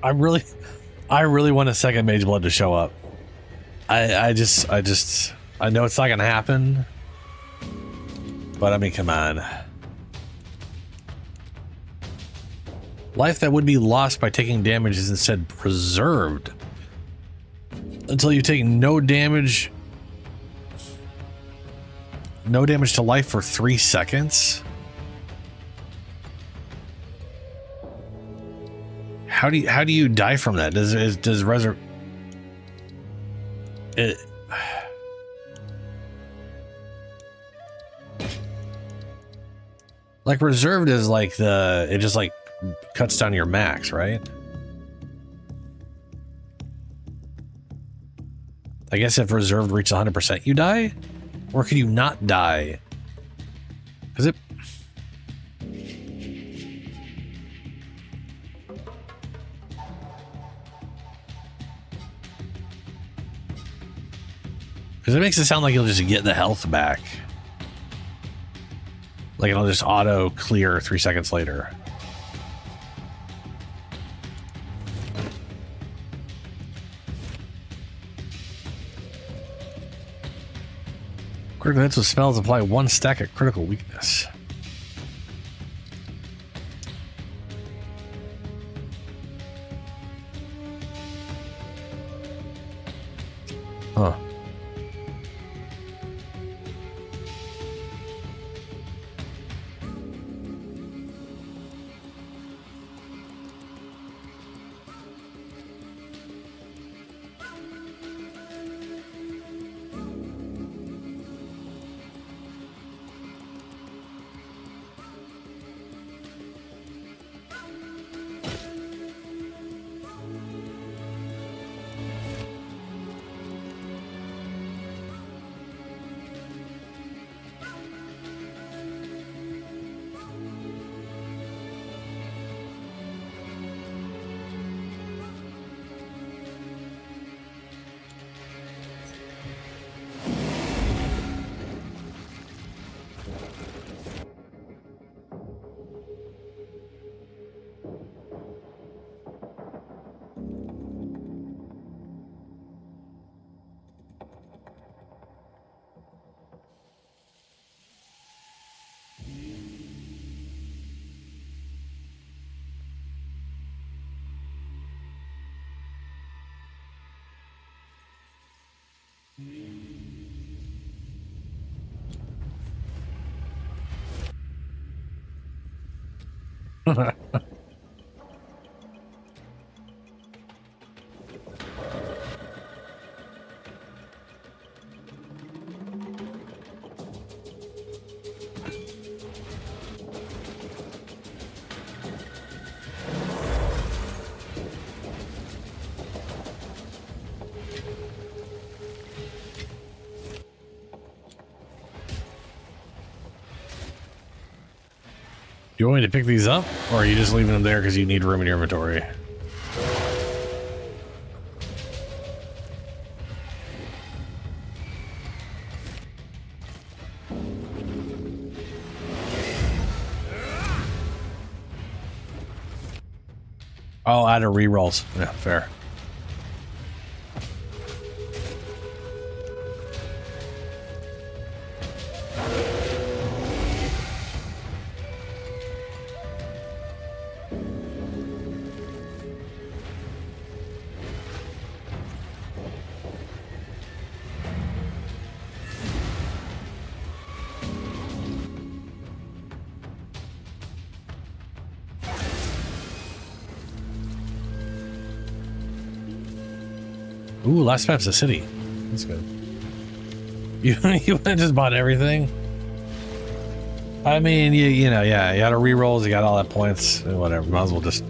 I really want a second Mage Blood to show up. I know it's not gonna happen, but I mean, come on. Life that would be lost by taking damage is instead preserved until you take no damage to life for 3 seconds. How do you die from that? Does reserve it? Like reserved is like it just like cuts down your max, right? I guess if reserved reaches 100%, you die, or can you not die? Because it. Because it makes it sound like you'll just get the health back. Like it'll just auto clear 3 seconds later. Critical hits with spells apply 1 stack of critical weakness. Huh. You want me to pick these up, or are you just leaving them there because you need room in your inventory? Oh, add a rerolls. Yeah, fair. Ooh, last map's a city. That's good. You just bought everything? I mean, you know, yeah, you got a rerolls, you got all that points, whatever. Might as well just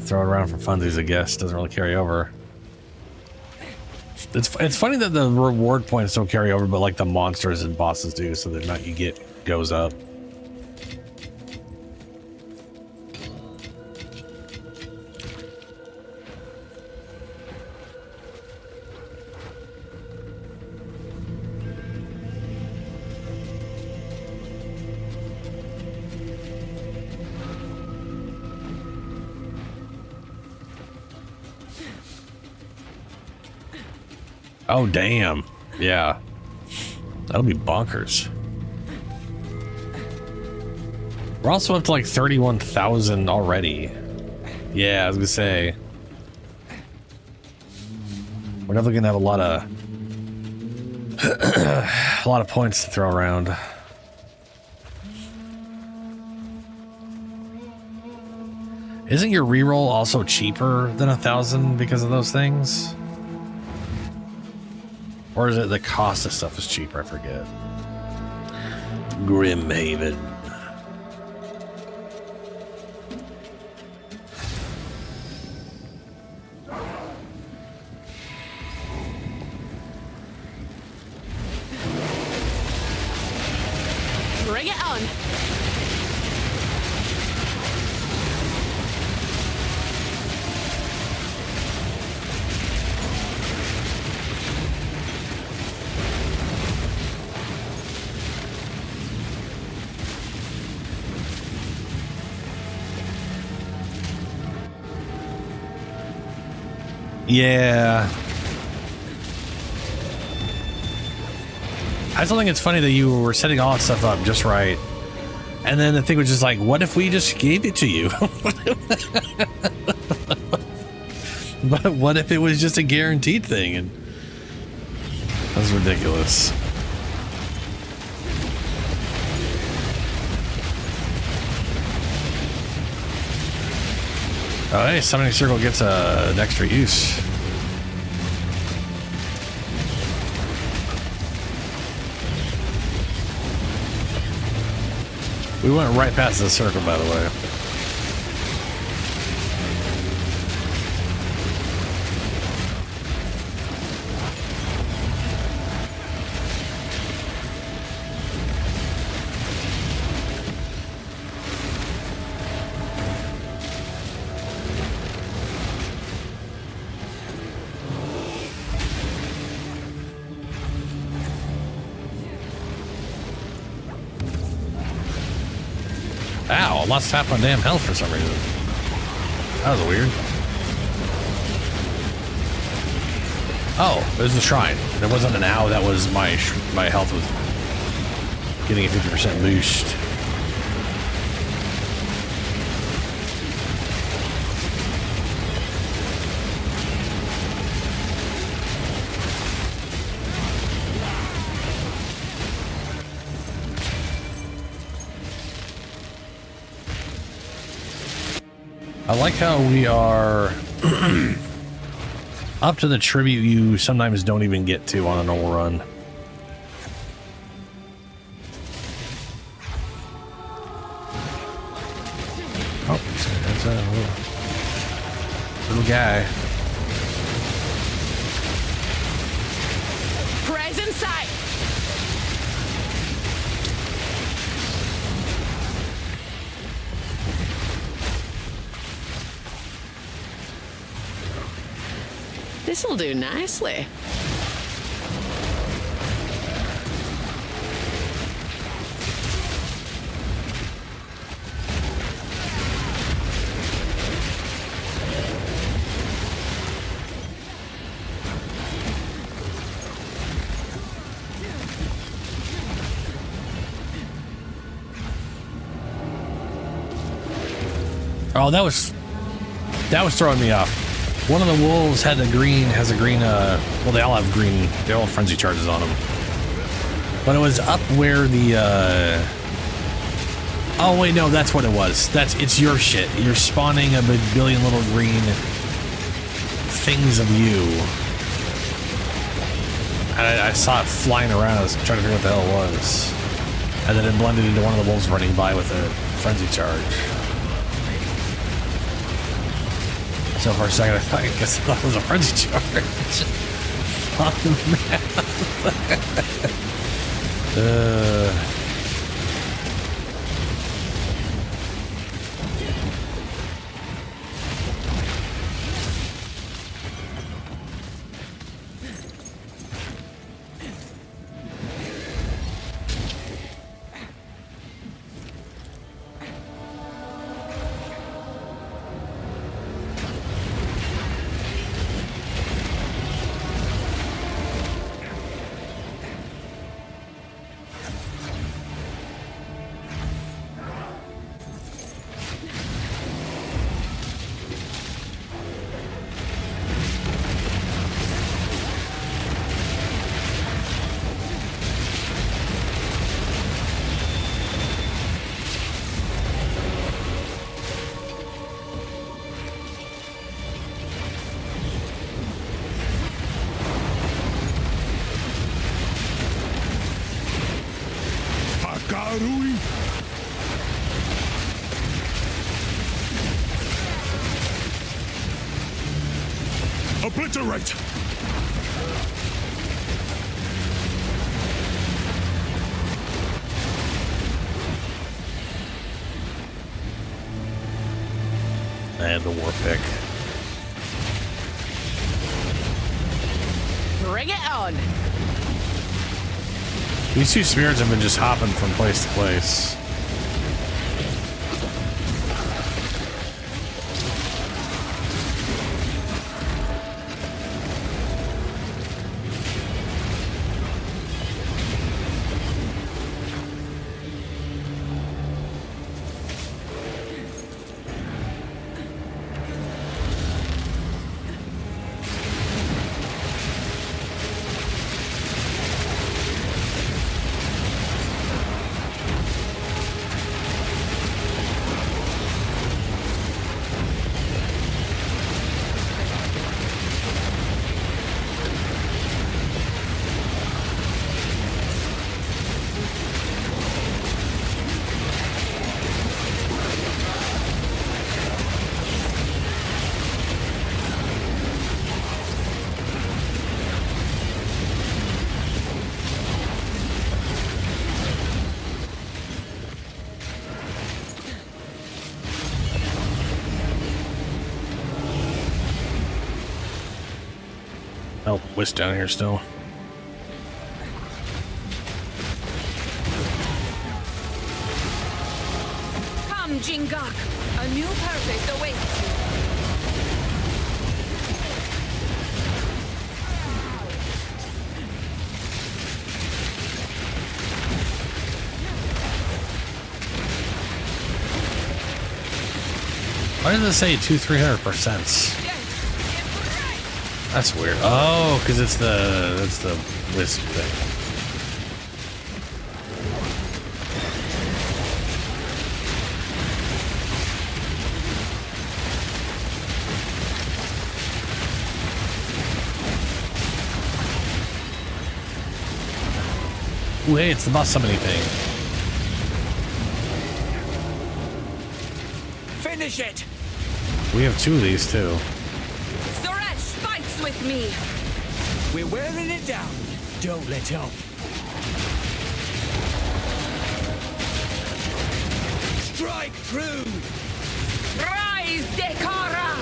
throw it around for funsies, I guess. Doesn't really carry over. It's funny that the reward points don't carry over, but like the monsters and bosses do, so the amount you get goes up. Oh, damn. Yeah. That'll be bonkers. We're also up to like 31,000 already. Yeah, I was gonna say. We're definitely gonna have a lot of points to throw around. Isn't your reroll also cheaper than 1,000 because of those things? Or is it the cost of stuff is cheaper? I forget. Grimhaven. Bring it on. Yeah. I still think it's funny that you were setting all that stuff up just right. And then the thing was just like, what if we just gave it to you? But what if it was just a guaranteed thing? And that's ridiculous. Oh, hey, Summoning Circle gets an extra use. We went right past the circle, by the way. Ow, I lost half my damn health for some reason. That was weird. Oh, there's the shrine. There wasn't an ow, that was my health was getting a 50% boost. I like how we are up to the tribute you sometimes don't even get to on a normal run. Oh, that's a little guy. Present sight. This'll do nicely. Oh, that was throwing me off. One of the wolves has a green, well, they all have green, they all have frenzy charges on them. But it was up where the, oh wait, no, that's what it was. It's your shit. You're spawning a billion little green things of you. And I saw it flying around, I was trying to figure out what the hell it was. And then it blended into one of the wolves running by with a frenzy charge. So for a second, I guess that was a frenzy charge on the map. Obliterate! And the war pick. Bring it on! These two spirits have been just hopping from place to place. Oh, Wisp down here still. Come, Jingak! A new purpose awaits you. Why does it say 200-300%? That's weird. Oh, because it's the Wisp thing. Ooh, hey, it's the boss summoning thing. Finish it! We have two of these too. Suresh fights with me! We're wearing it down. Don't let up. Strike true! Rise, Dekara!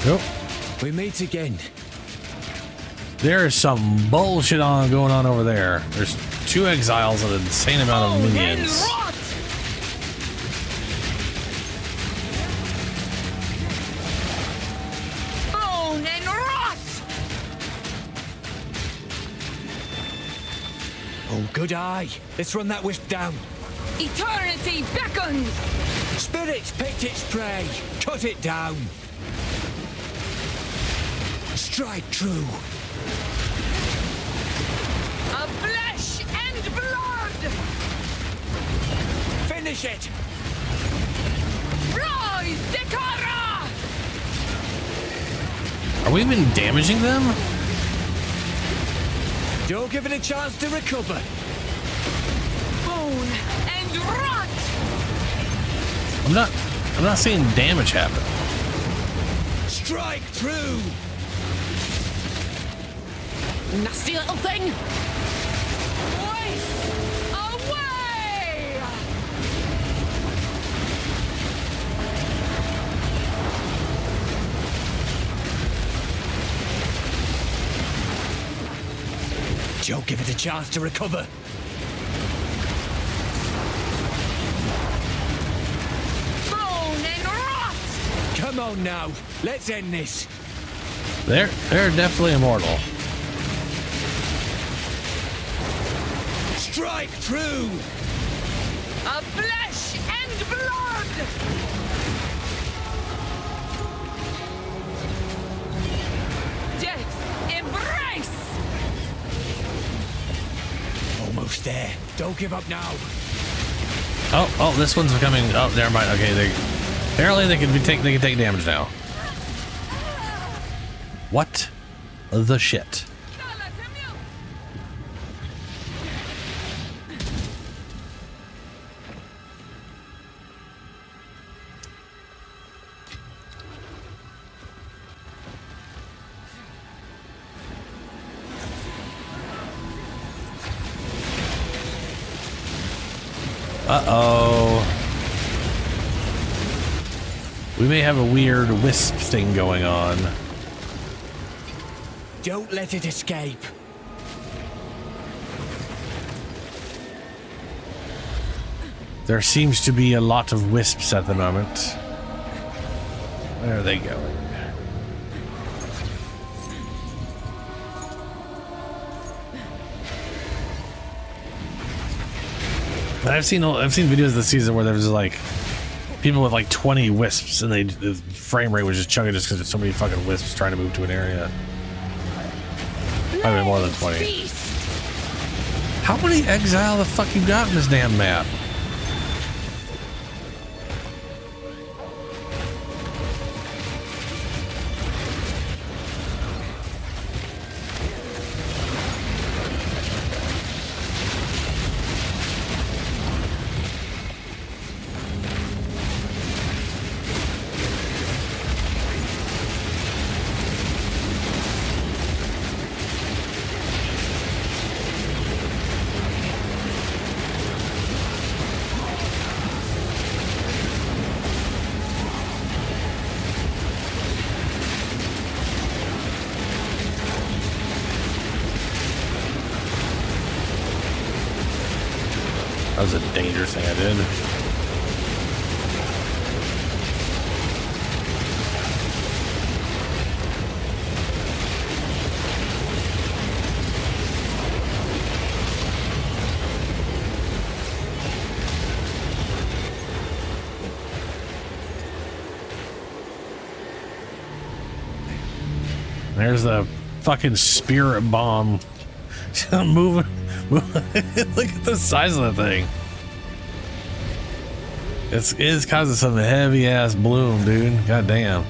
Yep. We meet again. There is some bullshit going on over there. There's two exiles and an insane amount of minions. Bone and rot! Oh, good eye. Let's run that wisp down. Eternity beckons! Spirits picked its prey. Cut it down. Strike true. A flesh and blood! Finish it! Rise, Dekara! Are we even damaging them? Don't give it a chance to recover. Bone and rot! I'm not seeing damage happen. Strike true! Nasty little thing! Away! Don't give it a chance to recover. Bone and rot! Come on now, let's end this. They're definitely immortal. Strike true! A flesh and blood! Death's embrace! Almost there. Don't give up now. Oh, this one's coming. Oh, never mind. Okay, apparently they can take damage now. What the shit? Uh-oh. We may have a weird wisp thing going on. Don't let it escape. There seems to be a lot of wisps at the moment. Where are they going? I've seen videos this season where there's like people with like 20 wisps and the frame rate was just chugging just because there's so many fucking wisps trying to move to an area. Probably more than 20. How many exile the fuck you got in this damn map? That was a dangerous thing I did. There's the fucking spirit bomb. moving. Look at the size of the thing. It's causing some heavy ass bloom, dude. God damn.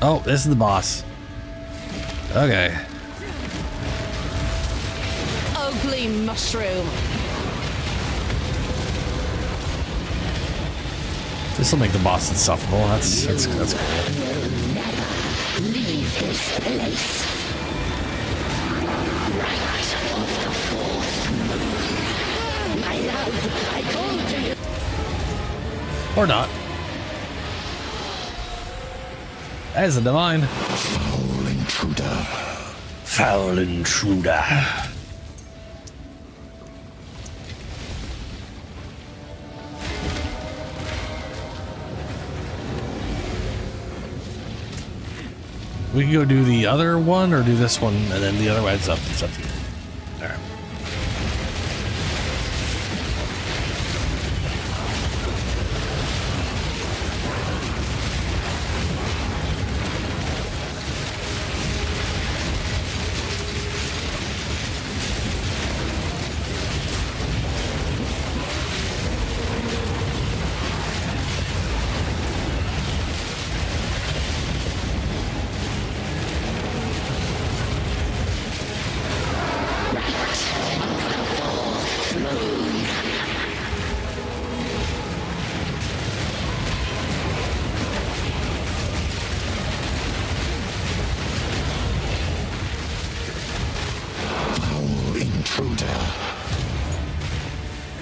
Oh, this is the boss. Okay. Ugly mushroom. This will make the boss insufferable. That's cool. Leave this place. Right of the fourth moon. My love, I call to you. Or not. That is a divine. Foul intruder. Foul intruder. We can go do the other one or do this one and then the other way. It's up to you. All right.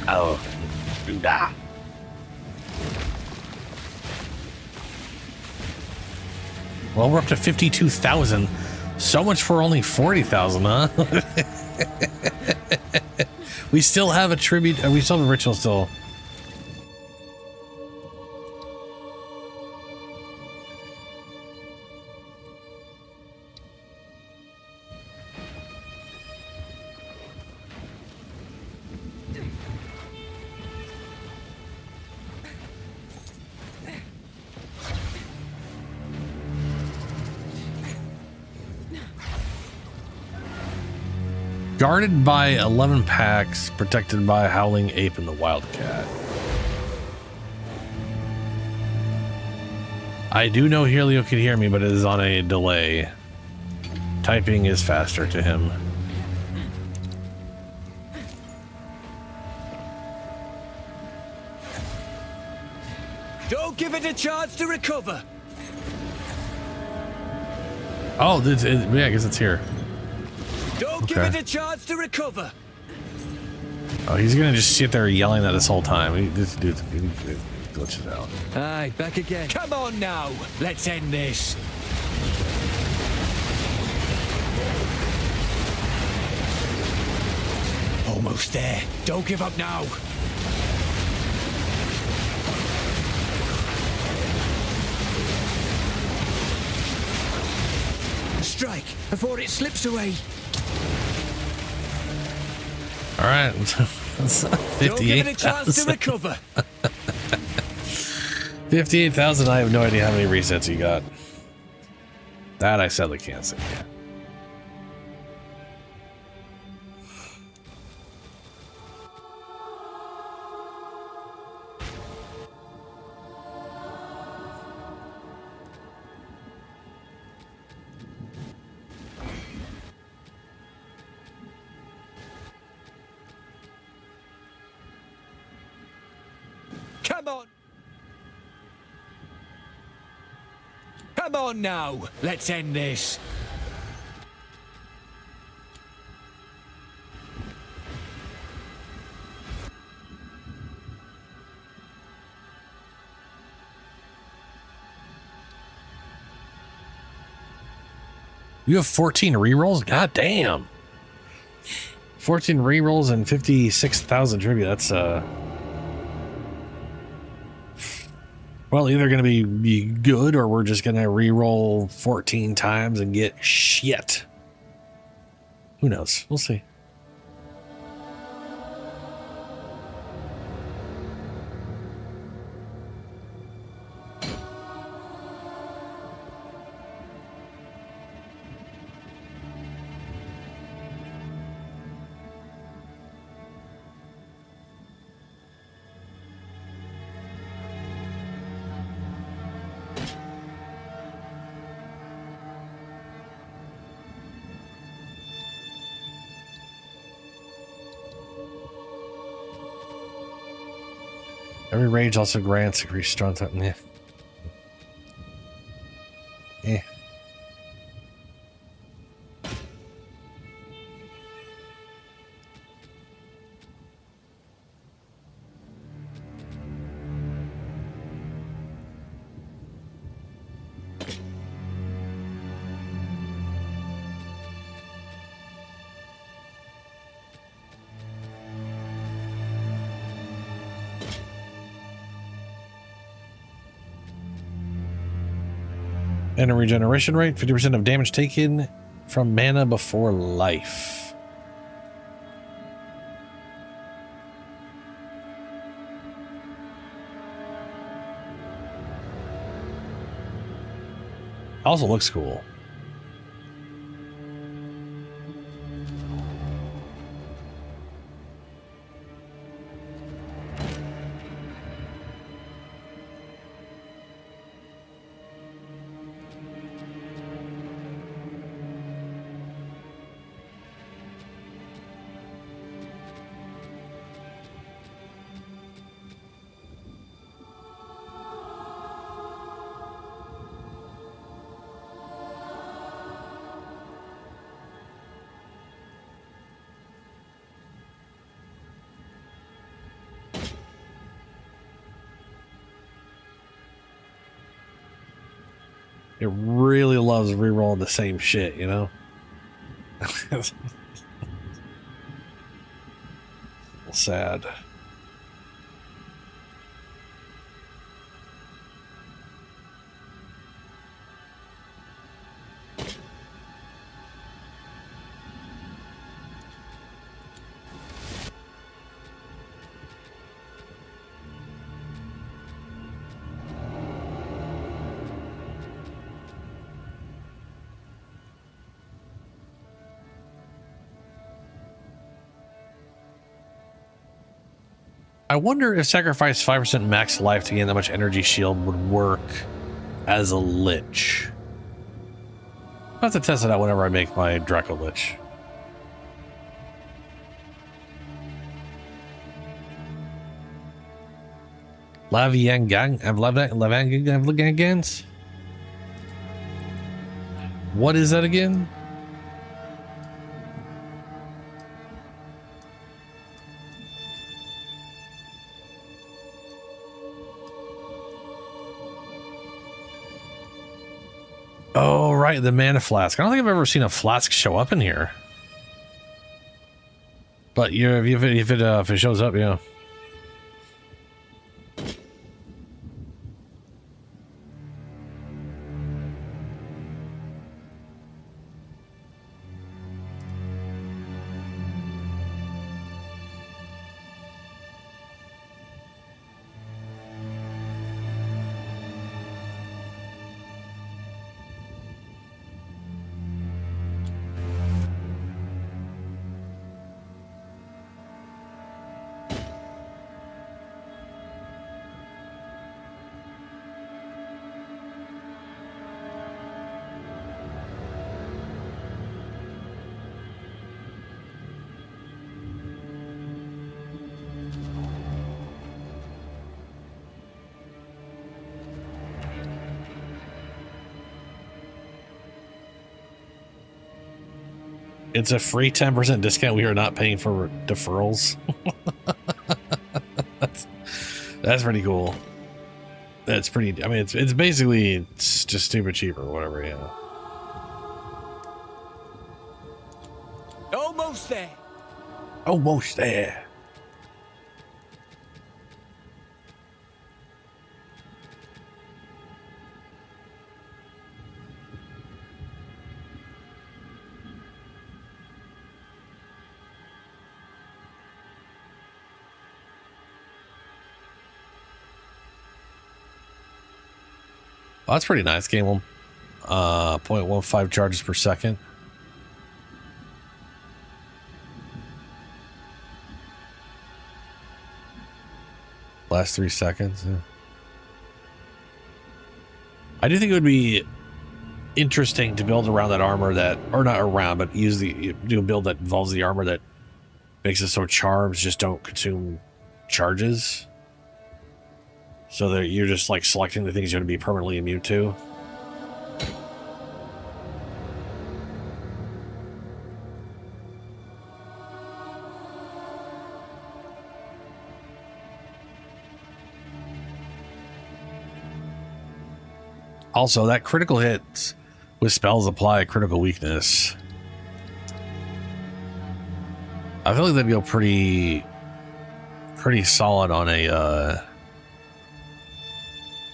Oh, intruder. Well, we're up to 52,000. So much for only 40,000, huh? We still have a tribute. We still have a ritual still. Guarded by 11 packs, protected by a howling ape and the wildcat. I do know Helio can hear me, but it is on a delay. Typing is faster to him. Don't chance to recover. Oh, yeah, I guess it's here. Don't give it a chance to recover. Oh, he's gonna just sit there yelling that this whole time. This dude glitches out. Aye, back again. Come on now. Let's end this. Almost there. Don't give up now. Strike before it slips away. All right, that's 58,000. 58,000. I have no idea how many resets you got. That I sadly can't say. Come on. Come on now. Let's end this. You have 14 rerolls? God damn. 14 rerolls and 56,000 trivia. That's well, either going to be good or we're just going to re-roll 14 times and get shit. Who knows? We'll see. Every rage also grants increased strength. Yeah. Yeah. And a regeneration rate, 50% of damage taken from mana before life. Also looks cool. It really loves rerolling the same shit, you know? Sad. I wonder if sacrifice 5% max life to gain that much energy shield would work as a lich. I'll have to test it out whenever I make my Draco Lich. Lavangans? What is that again? Oh, right, the mana flask. I don't think I've ever seen a flask show up in here. But if it shows up, yeah. It's a free 10% discount. We are not paying for deferrals. that's pretty cool. That's pretty. I mean, it's basically it's just stupid cheap or whatever. Yeah. Almost there. Almost there. Well, that's pretty nice. Game 0.15 charges per second. Last 3 seconds. Yeah. I do think it would be interesting to build around that armor that, or not around, but do a build that involves the armor that makes it so charms just don't consume charges. So that you're just like selecting the things you're going to be permanently immune to. Also, that critical hits with spells apply a critical weakness. I feel like that'd go pretty solid on a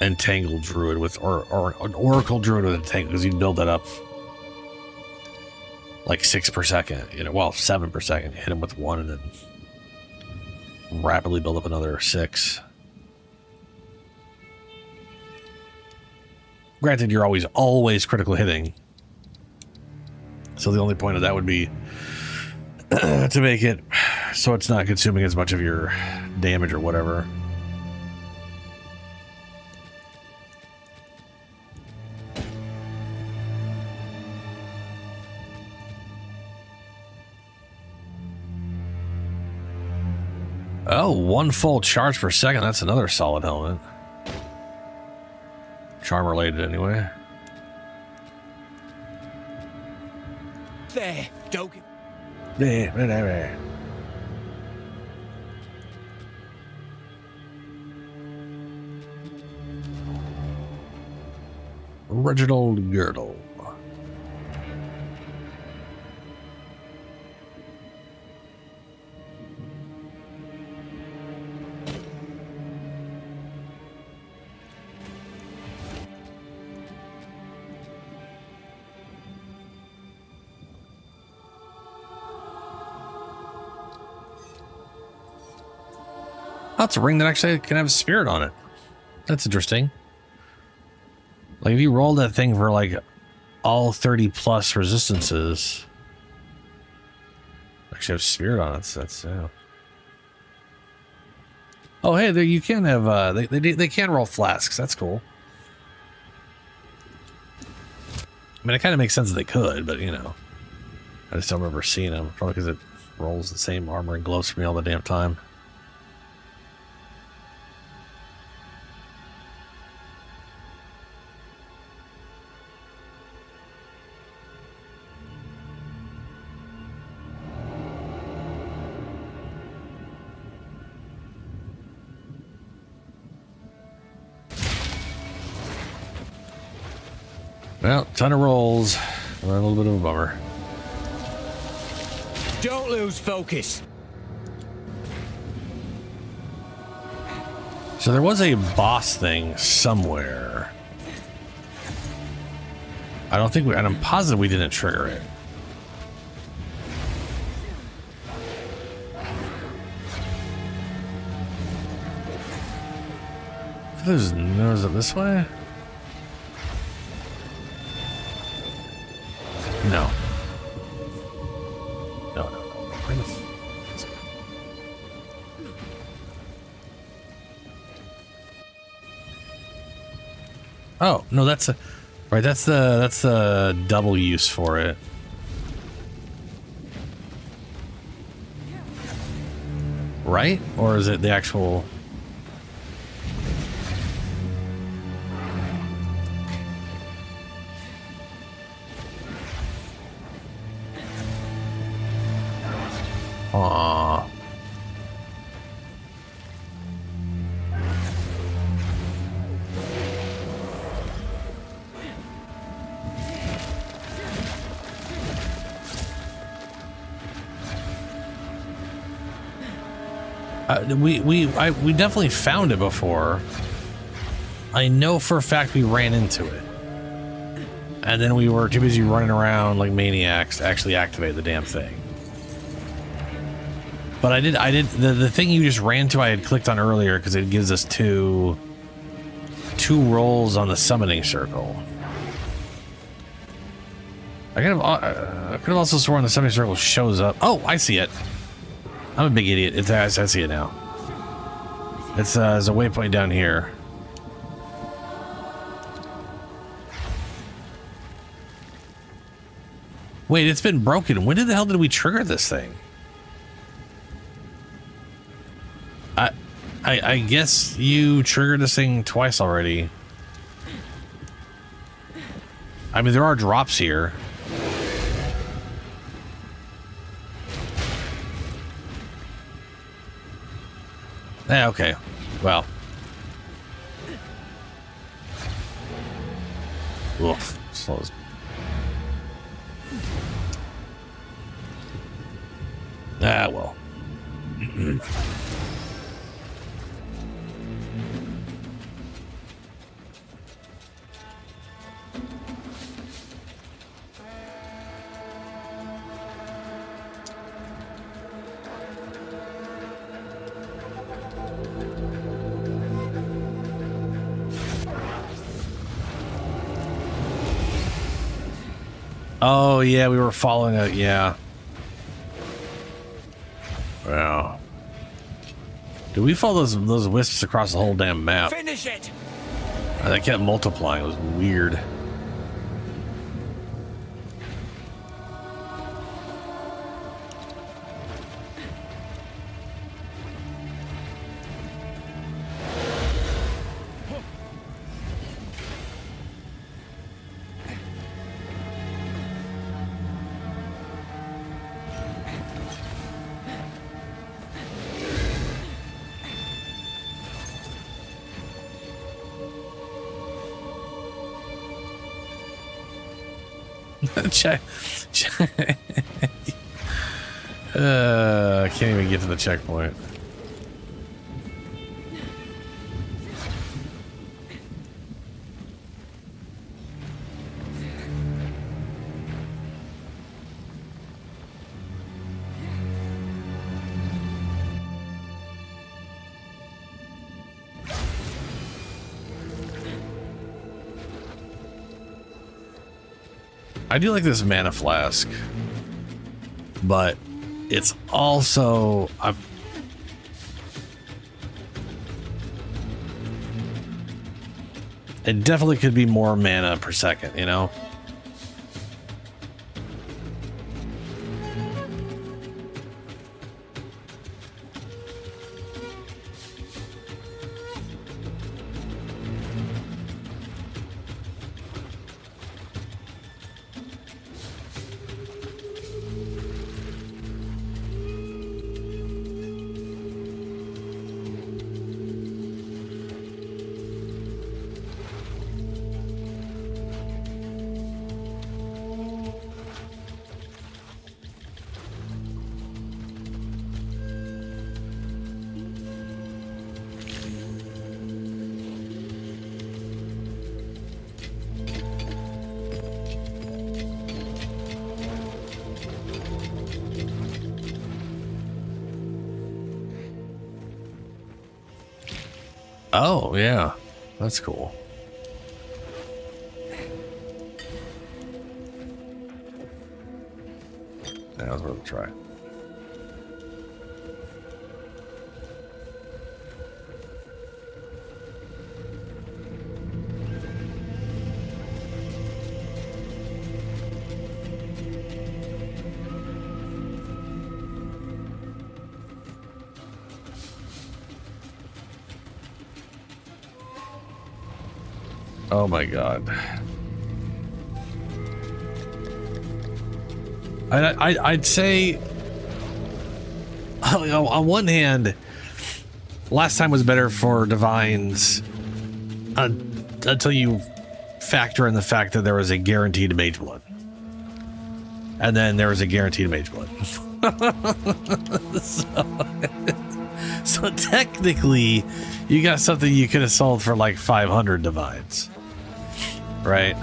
entangled druid with or an oracle druid with entangled, because you'd build that up like 6 per second, you know, well 7 per second, hit him with 1 and then rapidly build up another 6. Granted, you're always critical hitting, so the only point of that would be to make it so it's not consuming as much of your damage or whatever. Oh, 1 full charge per second. That's another solid helmet. Charm related, anyway. There, don't get... There. Original girdle. That's a ring that actually can have a spirit on it. That's interesting. Like if you roll that thing for like all 30 plus resistances, actually have spirit on it. So that's yeah. Oh hey, there you can have they can roll flasks. That's cool. I mean, it kind of makes sense that they could, but you know, I just don't remember seeing them. Probably because it rolls the same armor and gloves for me all the damn time. Well, ton of rolls. A little bit of a bummer. Don't lose focus. So there was a boss thing somewhere. I don't think we, and I'm positive we didn't trigger it. There's no, is it this way? No. No. Where the f- Oh, no, that's a right, that's the double use for it. Right? Or is it the actual Aww. We definitely found it before. I know for a fact we ran into it. And then we were too busy running around like maniacs to actually activate the damn thing. But I did the thing you just ran to I had clicked on earlier because it gives us two rolls on the summoning circle. I could have also sworn the summoning circle shows up. Oh, I see it. I'm a big idiot. I see it now. It's there's a waypoint down here. Wait, it's been broken. When the hell did we trigger this thing? I guess you triggered this thing twice already. I mean, there are drops here. Yeah, okay. Well. Oof. Slow as... Ah, well. Oh, yeah, we were following it, yeah. Wow. Did we follow those wisps across the whole damn map? Finish it. And they kept multiplying. It was weird. Check. I can't even get to the checkpoint. I do like this mana flask, but it's also it definitely could be more mana per second, you know? Oh, yeah. That's cool. That was worth a try. Oh my god. I'd say on one hand, last time was better for divines until you factor in the fact that there was a guaranteed mage blood, and then there was a guaranteed mage blood. So technically you got something you could have sold for like 500 divines, right?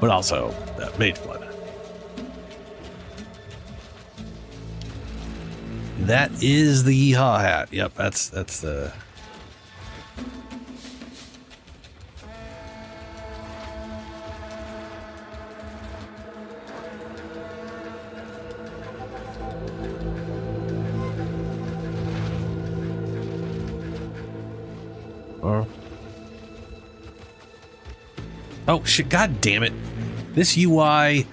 But also mage blood. That is the yeehaw hat. Yep, that's the. Oh shit! God damn it! This UI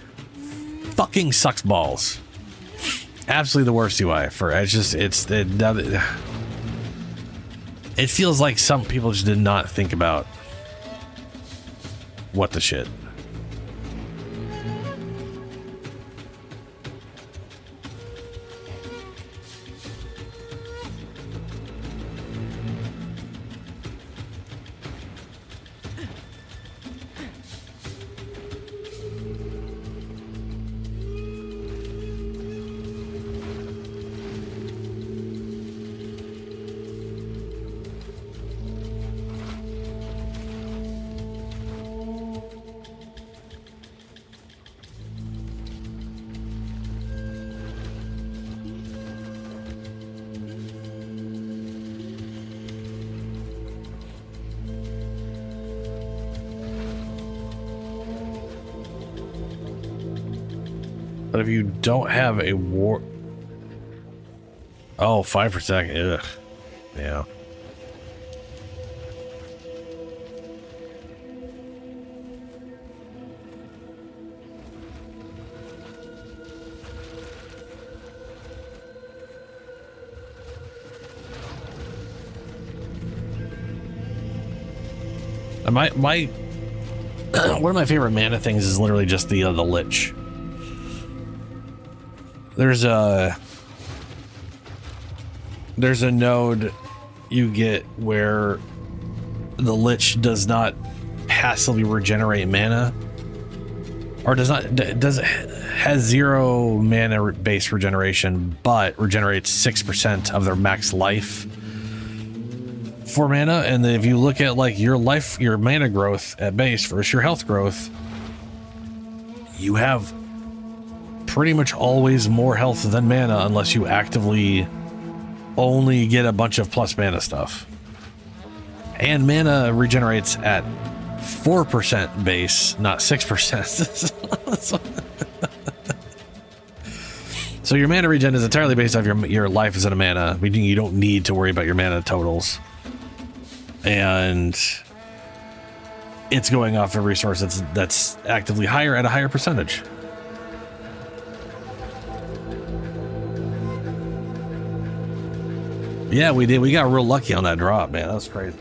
fucking sucks balls. Absolutely the worst UI for it feels like some people just did not think about what the shit. But if you don't have a war... Oh, 5 per second. Ugh. Yeah. And my one of my favorite mana things is literally just the Lich. There's a node you get where the Lich does not passively regenerate mana, or has 0 mana base regeneration, but regenerates 6% of their max life for mana. And if you look at like your mana growth at base versus your health growth, you have pretty much always more health than mana unless you actively only get a bunch of plus mana stuff. And mana regenerates at 4% base, not 6%. So your mana regen is entirely based off your life as in a mana, meaning you don't need to worry about your mana totals. And it's going off a resource that's actively higher at a higher percentage. Yeah, we did. We got real lucky on that drop, man. That was crazy.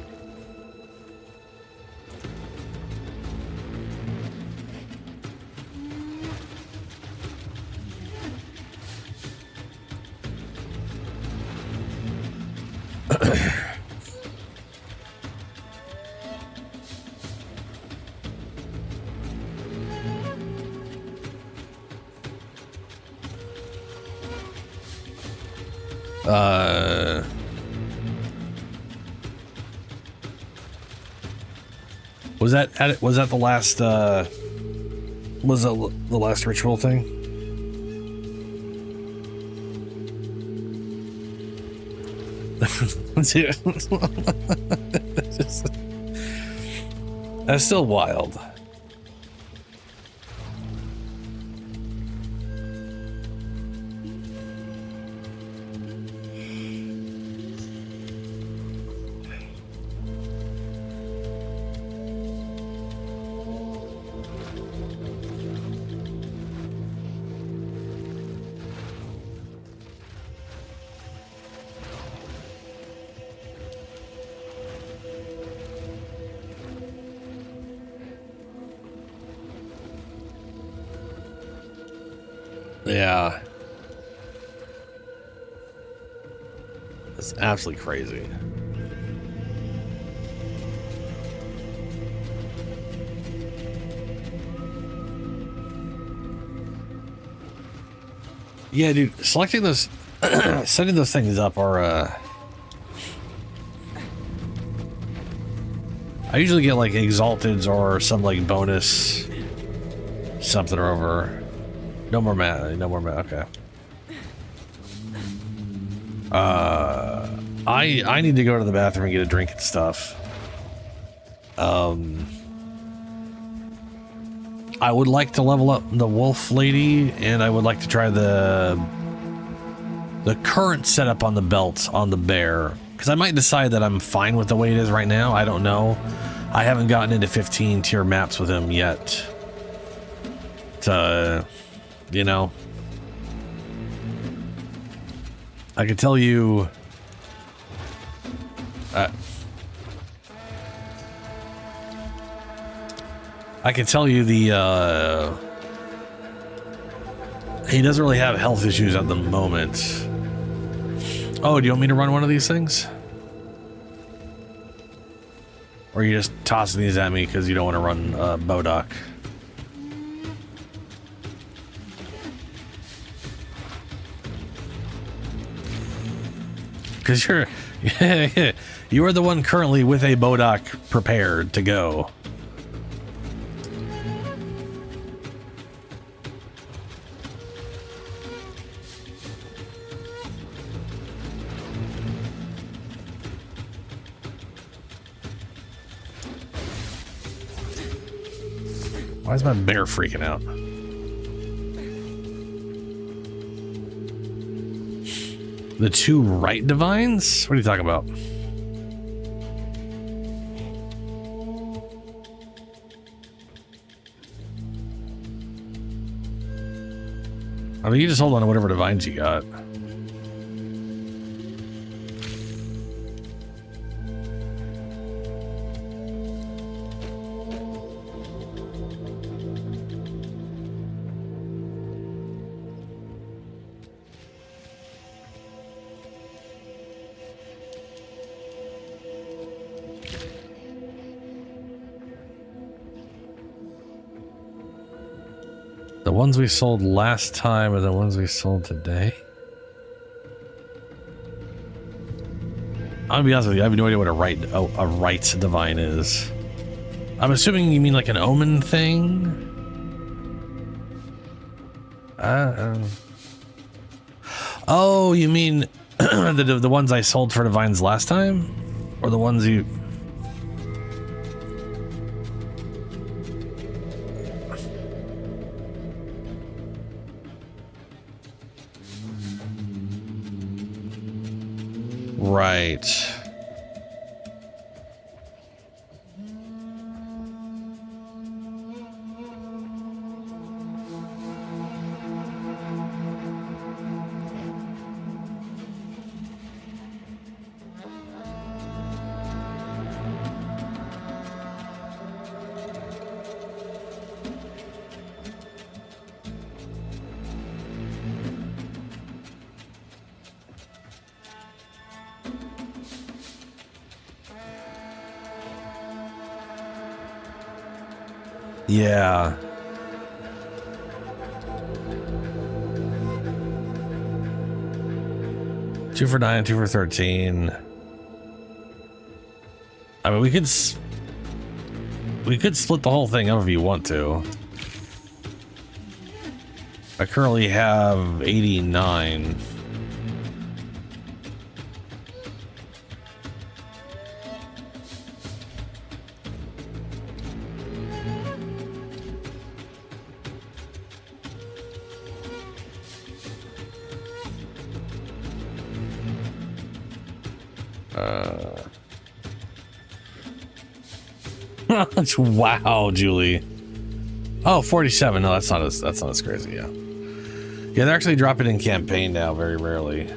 Was that the last was that the last ritual thing? Dude. That's still wild. Yeah. It's absolutely crazy. Yeah, dude, selecting those, setting those things up are, I usually get like exalteds or some like bonus something or over. No more mana, okay. I need to go to the bathroom and get a drink and stuff. I would like to level up the wolf lady, and I would like to try the current setup on the belt on the bear, because I might decide that I'm fine with the way it is right now. I don't know. I haven't gotten into 15 tier maps with him yet. You know, I could tell you the he doesn't really have health issues at the moment. Oh, do you want me to run one of these things? Or are you just tossing these at me because you don't want to run Bodok? Because you are the one currently with a Bodok prepared to go. Why is my bear freaking out? The two right divines? What are you talking about? I mean, you just hold on to whatever divines you got. The ones we sold last time are the ones we sold today. I'm gonna be honest with you, I have no idea what a right divine is. I'm assuming you mean like an omen thing? Oh, you mean the ones I sold for divines last time? Or the ones you... Right. Yeah. Two for 9, 2 for 13. I mean, we could split the whole thing up if you want to. I currently have 89. Wow, Julie. Oh, 47. No, that's not as crazy. Yeah, they're actually dropping in campaign now, very rarely.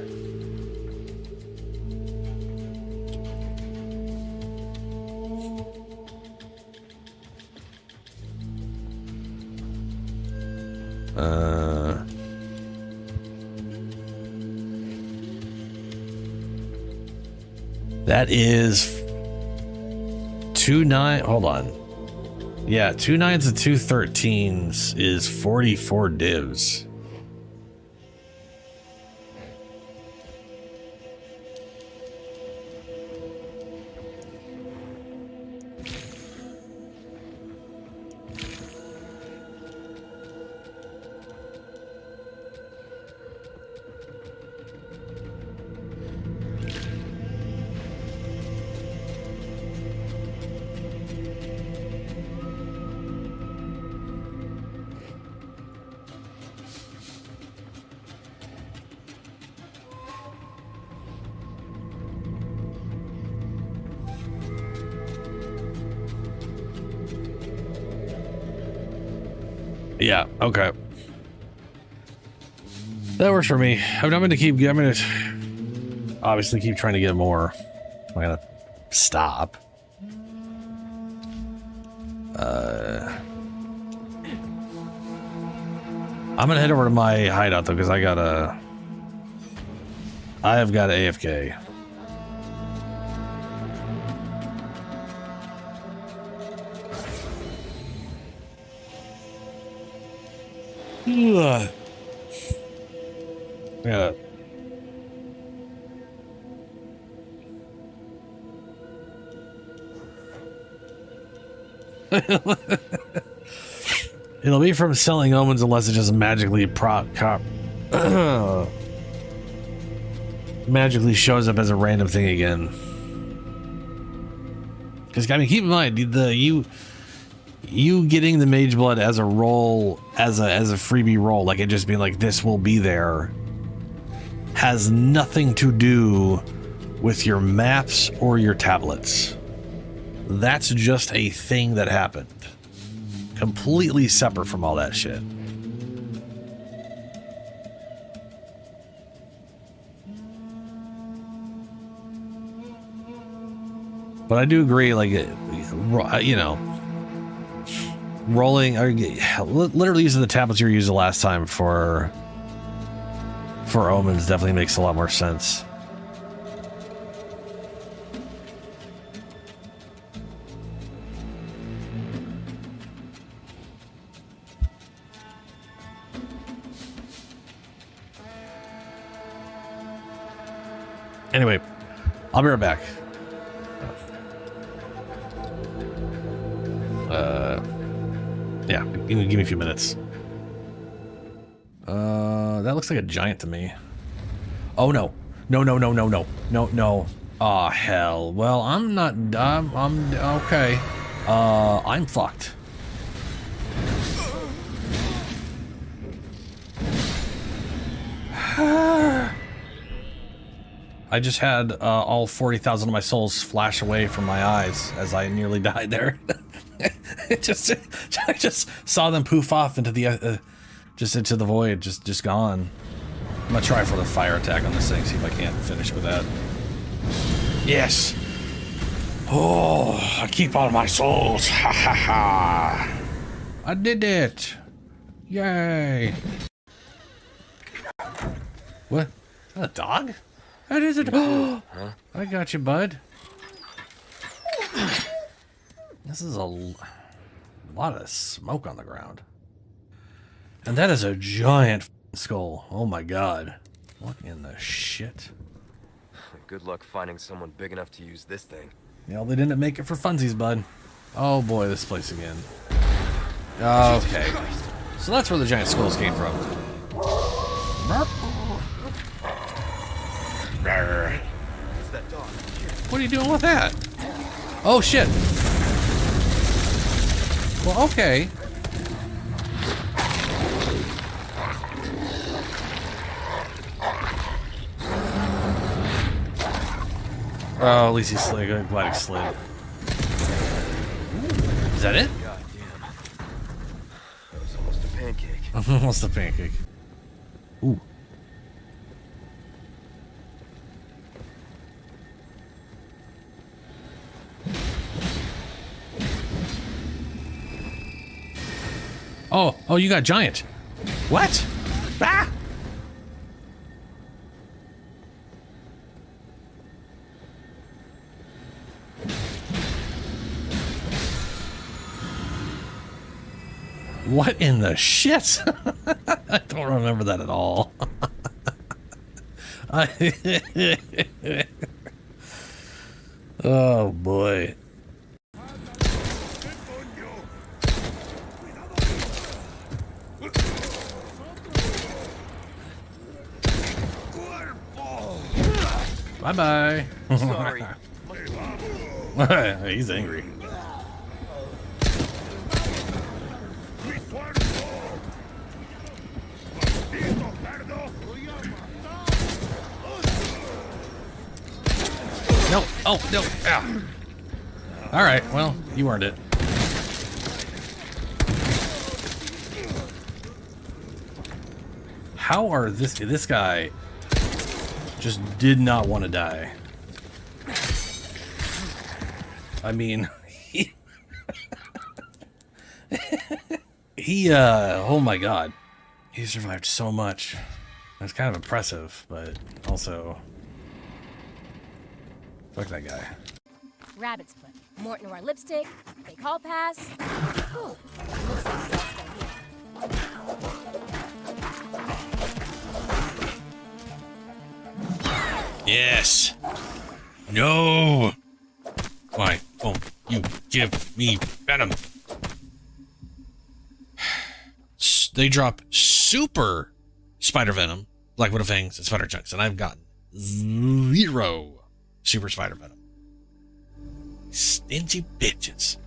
That is 2 9. Hold on. Yeah, 2 9s and 2 13s is 44 divs. Yeah, okay. That works for me. I'm going to obviously keep trying to get more. I'm going to stop. I'm going to head over to my hideout though, because I have got AFK. Yeah. It'll be from selling omens unless it just magically magically shows up as a random thing again. Because I mean, keep in mind you getting the mage blood as a roll, as a freebie roll, like it just being like this will be there, has nothing to do with your maps or your tablets. That's just a thing that happened, completely separate from all that shit. But I do agree, like, you know, rolling, or literally using the tablets you were using last time for omens definitely makes a lot more sense. Anyway, I'll be right back. Yeah, give me a few minutes. That looks like a giant to me. Oh no. No. Oh hell. Well, I'm not, I'm okay. I'm fucked. I just had all 40,000 of my souls flash away from my eyes as I nearly died there. I just saw them poof off into the just into the void, just gone. I'm gonna try for the fire attack on this thing, see if I can't finish with that. Yes. Oh, I keep all my souls. Ha ha ha. I did it. Yay. What? Is that a dog? That is a dog. Huh? I got you, bud. This is a lot of smoke on the ground. And that is a giant skull. Oh my god. What in the shit? Good luck finding someone big enough to use this thing. Yeah, they didn't make it for funsies, bud. Oh boy, this place again. Okay. So that's where the giant skulls came from. What are you doing with that? Oh shit. Well, okay. Oh, at least he slid. I'm glad he slid. Is that it? God damn. That was almost a pancake. Almost a pancake. Ooh. Oh, you got giant. What? Ah! What in the shit? I don't remember that at all. Oh boy. Bye-bye. Sorry. He's angry. No. Oh, no. Ah. All right. Well, you earned it. How are this guy just did not want to die. I mean, he oh my god. He survived so much. It's kind of impressive, but also fuck that guy. Rabbit's foot, Mort Noir lipstick, fake hall pass. Ooh, looks like that's right here. Yes. No. Why won't you give me venom? They drop super spider venom, like with a fangs and spider chunks, and I've gotten 0 super spider venom. Stingy bitches.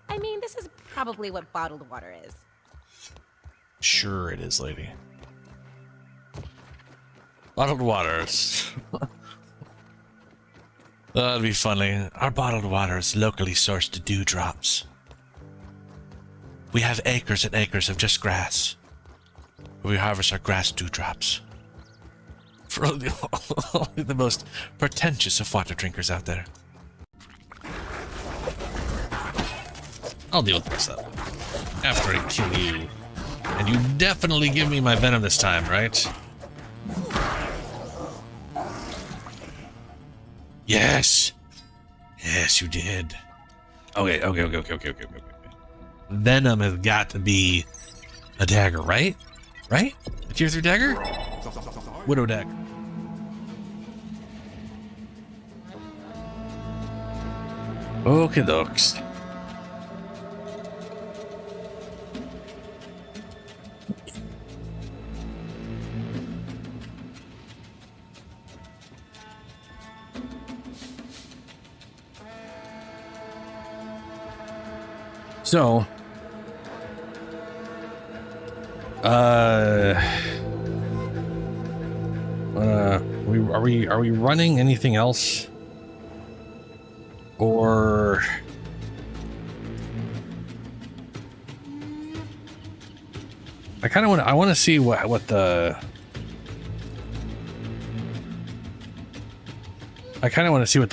I mean, this is probably what bottled water is. Sure it is, lady. Bottled waters. That'd be funny. Our bottled water is locally sourced dewdrops. We have acres and acres of just grass. We harvest our grass dewdrops. For only the most pretentious of water drinkers out there. I'll deal with this though. After I kill you. And you definitely give me my venom this time, right? Yes! Yes, you did. Okay. Venom has got to be a dagger, right? Right? A tier 3 dagger? Widow dagger. Okay, dokes. So, are we running anything else, or I want to see what the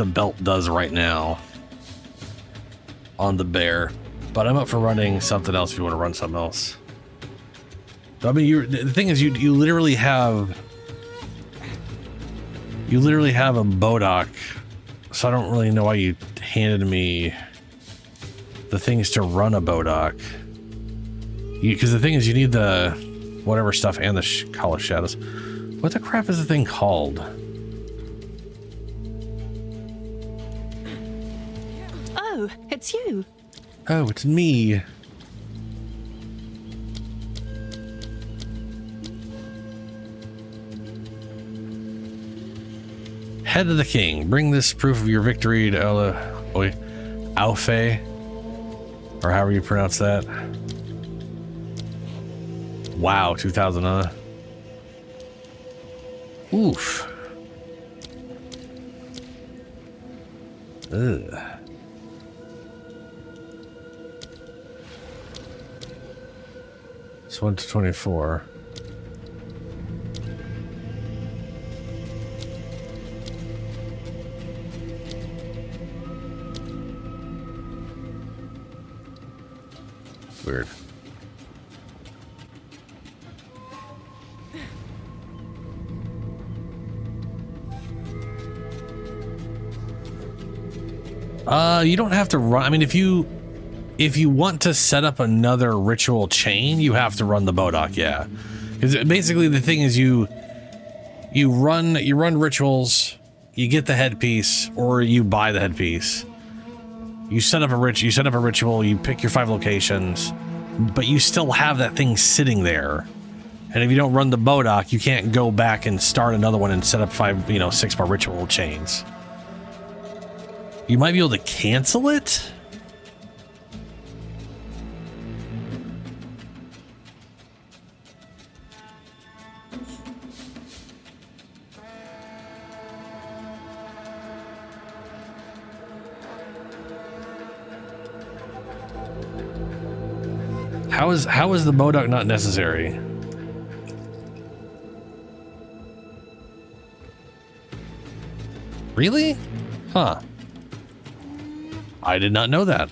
belt does right now on the bear. But I'm up for running something else if you want to run something else. I mean, the thing is, you literally have a Bodoc, so I don't really know why you handed me the things to run a Bodoc. Because the thing is, you need the whatever stuff and the Call of Shadows. What the crap is the thing called? Oh, it's you. Oh, it's me. Head of the King. Bring this proof of your victory to Aufe, or however you pronounce that. Wow, 2000, Oof. Ugh. It's 1 to 24. Weird. You don't have to run. I mean, if you want to set up another ritual chain, you have to run the Bodok, yeah. Because basically the thing is you run rituals, you get the headpiece, or you buy the headpiece. You set up a ritual, you pick your 5 locations, but you still have that thing sitting there. And if you don't run the Bodok, you can't go back and start another one and set up 6 more ritual chains. You might be able to cancel it? How is the Bodok not necessary? Really? Huh. I did not know that.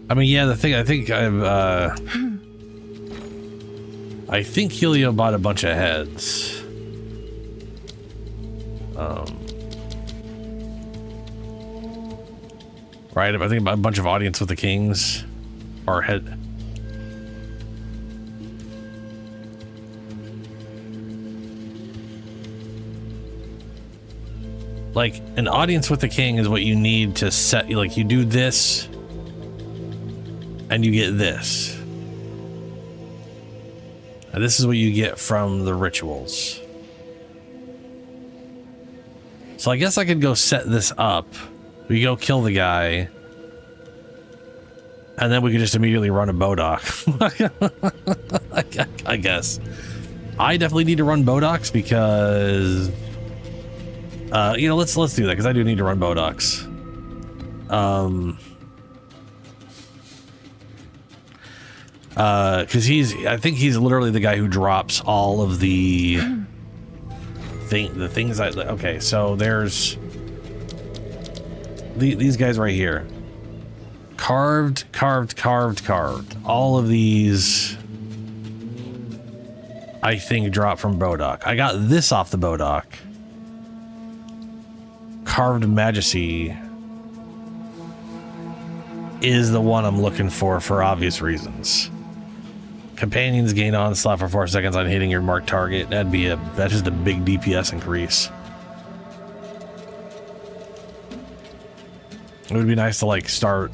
I mean, yeah, the thing, I think Helio bought a bunch of heads. Right, I think a bunch of Audience with the Kings are head. Like, an Audience with the King is what you need to set, like, you do this, and you get this. And this is what you get from the rituals. So I guess I could go set this up. We go kill the guy. And then we could just immediately run a Bodok. I guess. I definitely need to run Bodoks because... let's do that because I do need to run Bodoks. Because I think he's literally the guy who drops all of the things okay, so there's these guys right here. Carved. All of these, I think, drop from Bodok. I got this off the Bodok. Carved Majesty is the one I'm looking for obvious reasons. Companions gain onslaught for 4 seconds on hitting your marked target. That's just a big DPS increase. It would be nice to like start.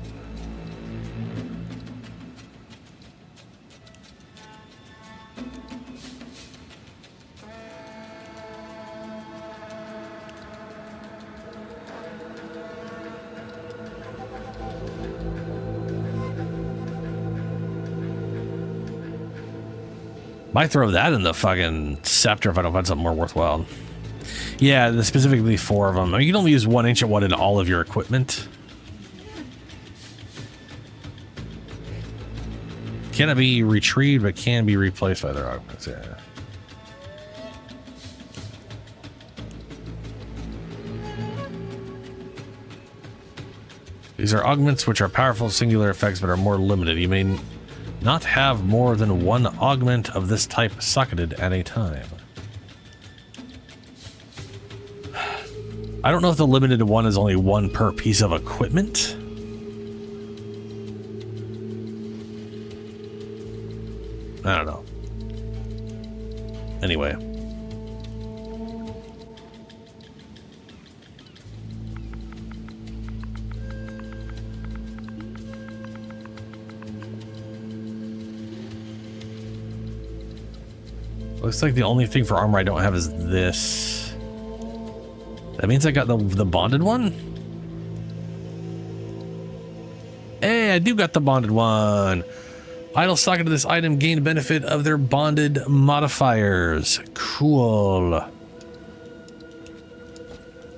Might throw that in the fucking scepter if I don't find something more worthwhile. Yeah, specifically 4 of them. I mean, you can only use 1 ancient one in all of your equipment. Cannot be retrieved, but can be replaced by their augments. Yeah. These are augments which are powerful singular effects but are more limited. You may not have more than 1 augment of this type socketed at a time. I don't know if the limited one is only 1 per piece of equipment. I don't know. Anyway. Looks like the only thing for armor I don't have is this. That means I got the bonded one? Hey, I do got the bonded one. Idle socket of this item gain benefit of their bonded modifiers. Cool.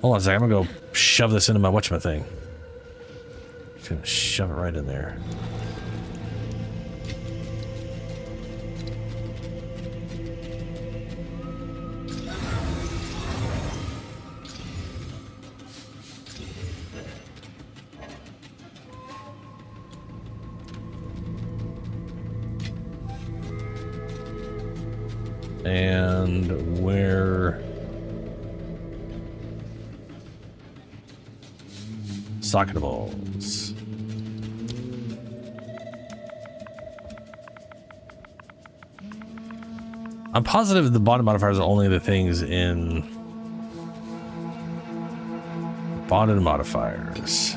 Hold on a second, I'm gonna go shove this into my whatchamacallit. Just gonna shove it right in there. And where... Socketables. I'm positive the bonded modifiers are only the things in bonded modifiers.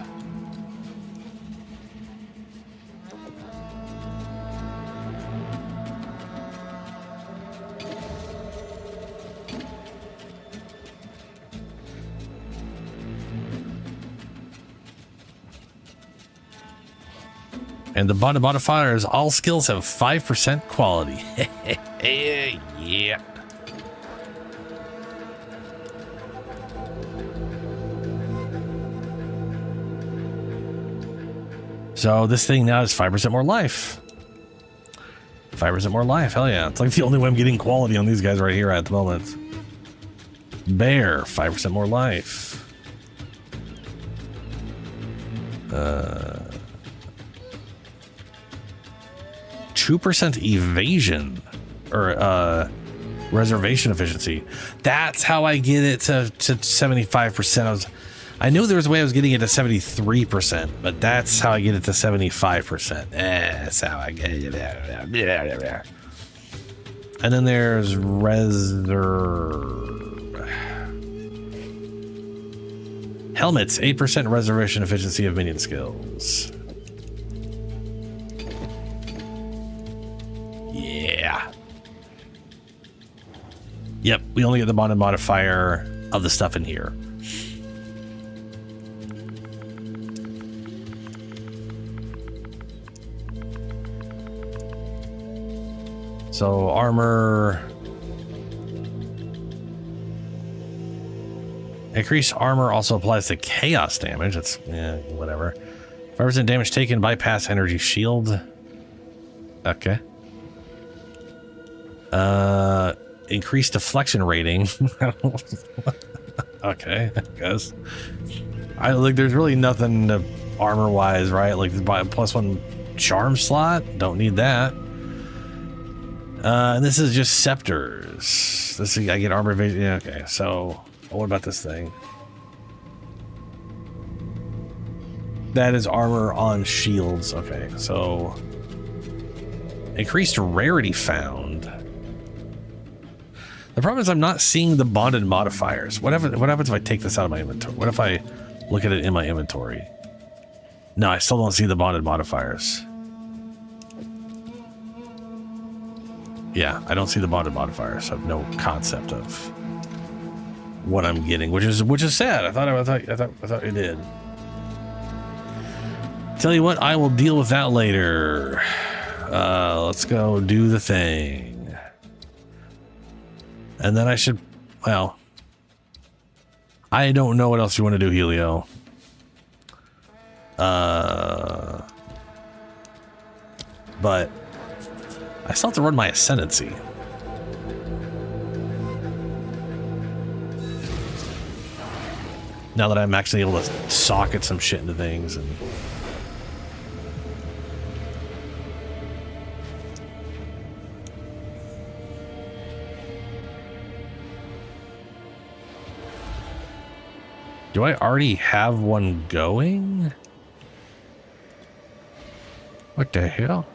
And the bonded modifiers, all skills have 5% quality. Yeah. So this thing now is 5% more life. 5% more life, hell yeah. It's like the only way I'm getting quality on these guys right here at the moment. Bear, 5% more life. 2% evasion or reservation efficiency. That's how I get it to 75%. I knew there was a way I was getting it to 73%, but that's how I get it to 75%. That's how I get it. And then there's helmets, 8% reservation efficiency of minion skills. Yeah. Yep, we only get the bonded modifier of the stuff in here. So armor, increased armor also applies to chaos damage. That's, yeah, whatever. 5% damage taken, bypass energy shield. Okay. Increased deflection rating. Okay, I guess. There's really nothing armor wise, right? Like +1 charm slot. Don't need that. And this is just scepters. This is, I get armor evasion. Yeah, okay. So what about this thing? That is armor on shields. Okay, so increased rarity found. The problem is I'm not seeing the bonded modifiers. What happens if I take this out of my inventory? What if I look at it in my inventory? No, I still don't see the bonded modifiers. Yeah, I don't see the bonded modifiers. I have no concept of what I'm getting, which is sad. I thought it did. Tell you what, I will deal with that later. Let's go do the thing. And then I should, well, I don't know what else you want to do, Helio. But I still have to run my ascendancy. Now that I'm actually able to socket some shit into things and... Do I already have one going? What the hell?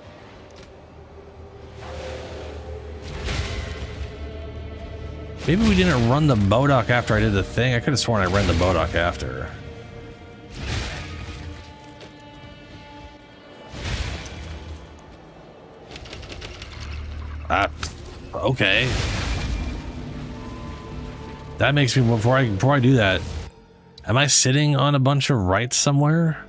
Maybe we didn't run the Bodok after I did the thing. I could have sworn I ran the Bodok after. Okay. That makes me, before I do that, am I sitting on a bunch of rights somewhere?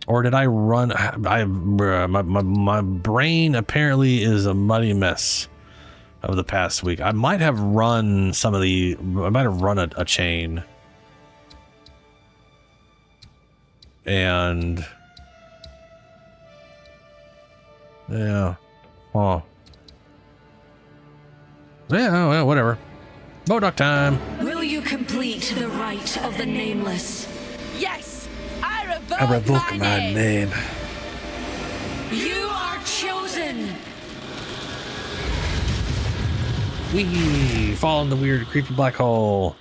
Or did I run? My brain apparently is a muddy mess of the past week. I might have run some of the, I might have run a chain. And yeah, oh yeah, well, whatever. Modoc time. Will you complete the rite of the nameless? Yes, I revoke my name. You are chosen. We fall in the weird, creepy black hole.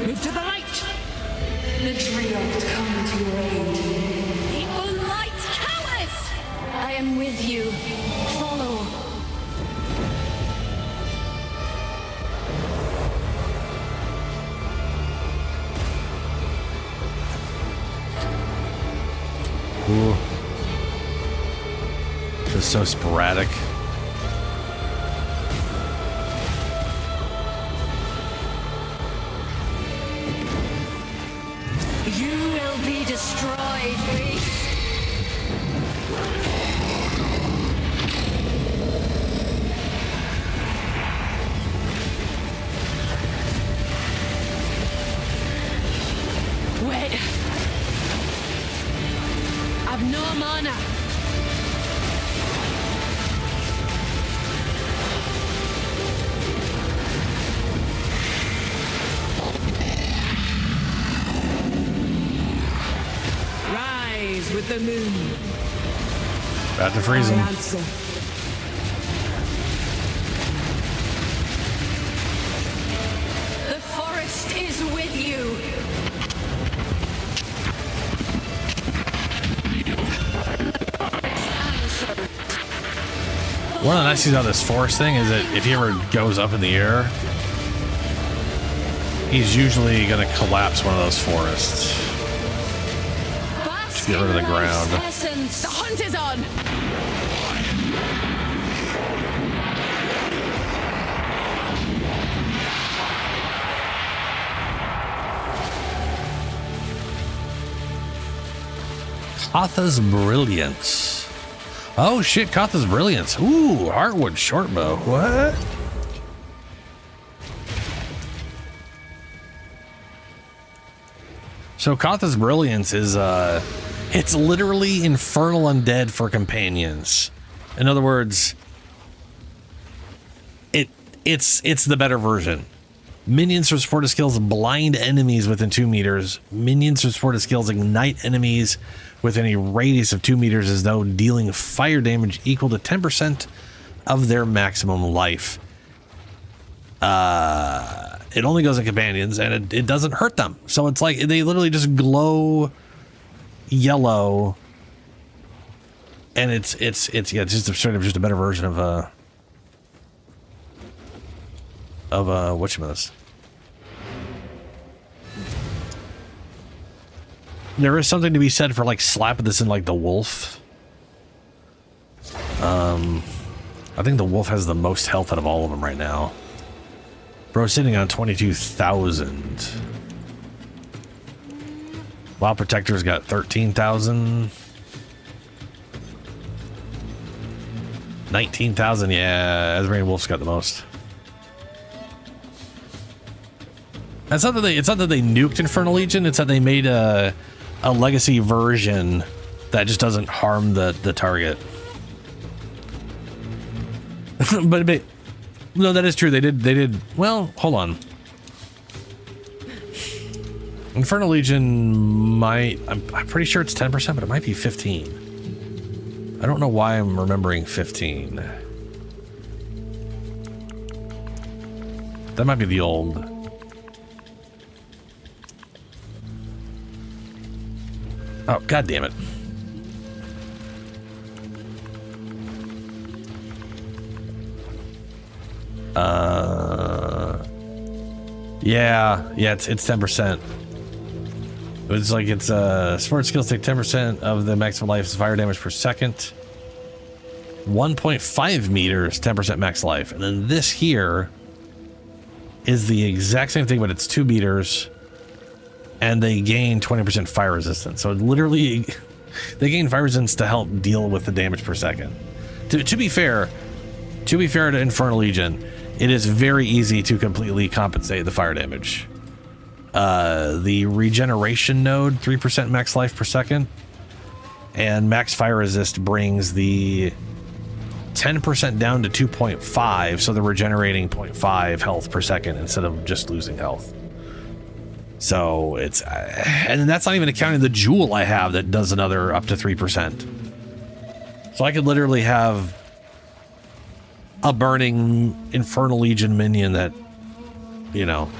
Move to the light. The trio's come to your aid. The Unlight cowards! I am with you. Follow. Ooh. Just so sporadic. You will be destroyed, beast. Wait. I've no mana. Rise with the moon. About to freeze him. The forest is with you. One of the nice things about this forest thing is that if he ever goes up in the air, he's usually going to collapse one of those forests. Just get rid of the ground. The hunt is on. Katha's Brilliance. Oh shit, Katha's Brilliance. Ooh, Heartwood Shortbow. What? So Katha's Brilliance is it's literally Infernal Undead for companions. In other words, it's the better version. Minions with supported skills blind enemies within 2 meters. Minions with supported skills ignite enemies within a radius of 2 meters as though dealing fire damage equal to 10% of their maximum life. It only goes in companions and it doesn't hurt them. So it's like they literally just glow yellow, and it's just sort of just a better version of whatchamacallit. There is something to be said for like slapping this in like the wolf. I think the wolf has the most health out of all of them right now. Bro, sitting on 22,000. Wild Protector's got 13,000. 19,000. Yeah, Azrain Wolf's got the most. It's not that they nuked Infernal Legion. It's that they made a legacy version that just doesn't harm the target. but no, that is true. They did. Well, hold on. Infernal Legion might. I'm pretty sure it's 10%, but it might be 15. I don't know why I'm remembering 15. That might be the old. Oh, god damn it. Yeah, it's 10%. It's like it's sports skills take 10% of the maximum life's fire damage per second. 1.5 meters, 10% max life. And then this here is the exact same thing, but it's 2 meters. And they gain 20% fire resistance. So literally, they gain fire resistance to help deal with the damage per second. To be fair to Infernal Legion, it is very easy to completely compensate the fire damage. The regeneration node, 3% max life per second, and max fire resist brings the 10% down to 2.5, so they're regenerating 0.5 health per second instead of just losing health. So it's, and that's not even accounting the jewel I have that does another up to 3%. So I could literally have a burning Infernal Legion minion that, you know,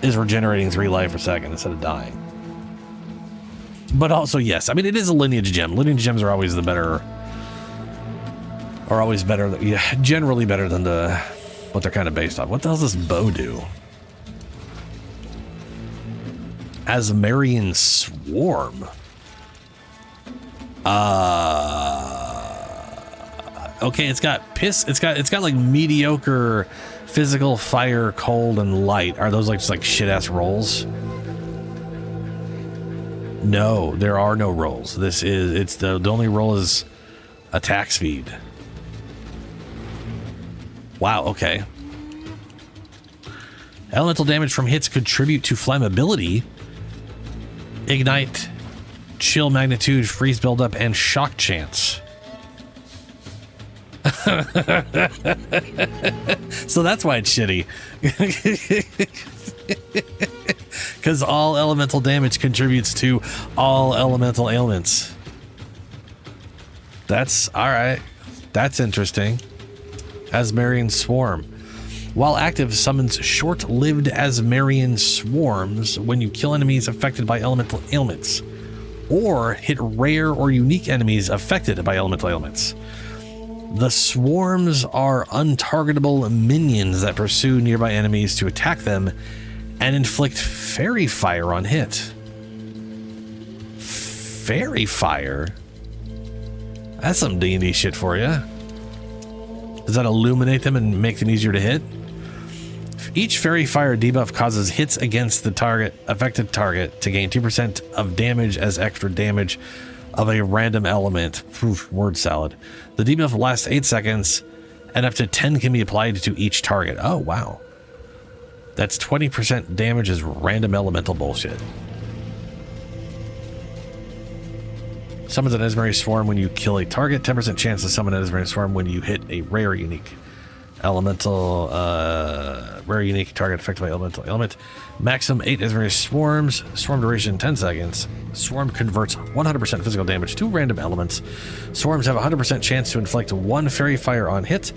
is regenerating 3 life per second instead of dying. But also, yes, I mean, it is a lineage gem. Lineage gems are always better, yeah, generally better than what they're kind of based on. What the hell does this bow do? Asmarian Swarm. Okay, it's got piss. It's got like mediocre physical, fire, cold, and light. Are those like just like shit ass rolls? No, there are no rolls. It's the only roll is attack speed. Wow, okay. Elemental damage from hits contribute to flammability, ignite, chill magnitude, freeze buildup, and shock chance. So that's why it's shitty. Because all elemental damage contributes to all elemental ailments. That's alright. That's interesting. Asmarian Swarm. While active, summons short-lived Asmarian Swarms when you kill enemies affected by elemental ailments, or hit rare or unique enemies affected by elemental ailments. The swarms are untargetable minions that pursue nearby enemies to attack them and inflict fairy fire on hit. Fairy fire? That's some D&D shit for you. Does that illuminate them and make them easier to hit? Each fairy fire debuff causes hits against the affected target to gain 2% of damage as extra damage of a random element. Oof, word salad. The debuff lasts 8 seconds, and up to 10 can be applied to each target. Oh, wow. That's 20% damage as random elemental bullshit. Summons an Asmarian Swarm when you kill a target. 10% chance to summon an Asmarian Swarm when you hit a rare unique elemental, rare unique target affected by elemental element. Maximum 8 Asmarian Swarms. Swarm duration 10 seconds. Swarm converts 100% physical damage to random elements. Swarms have a 100% chance to inflict 1 fairy fire on hit.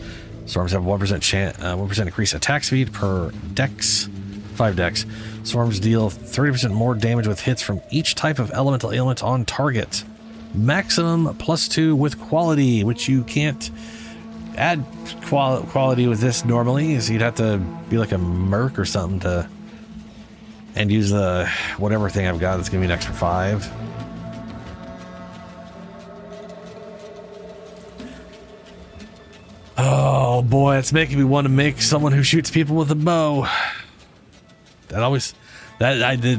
Swarms have 1% increased attack speed per dex. 5 dex. Swarms deal 30% more damage with hits from each type of elemental ailment on target. Maximum +2 with quality, which you can't add quality with this normally, so you'd have to be like a merc or something to and use the whatever thing I've got that's gonna be an extra 5. Oh boy, it's making me want to make someone who shoots people with a bow. That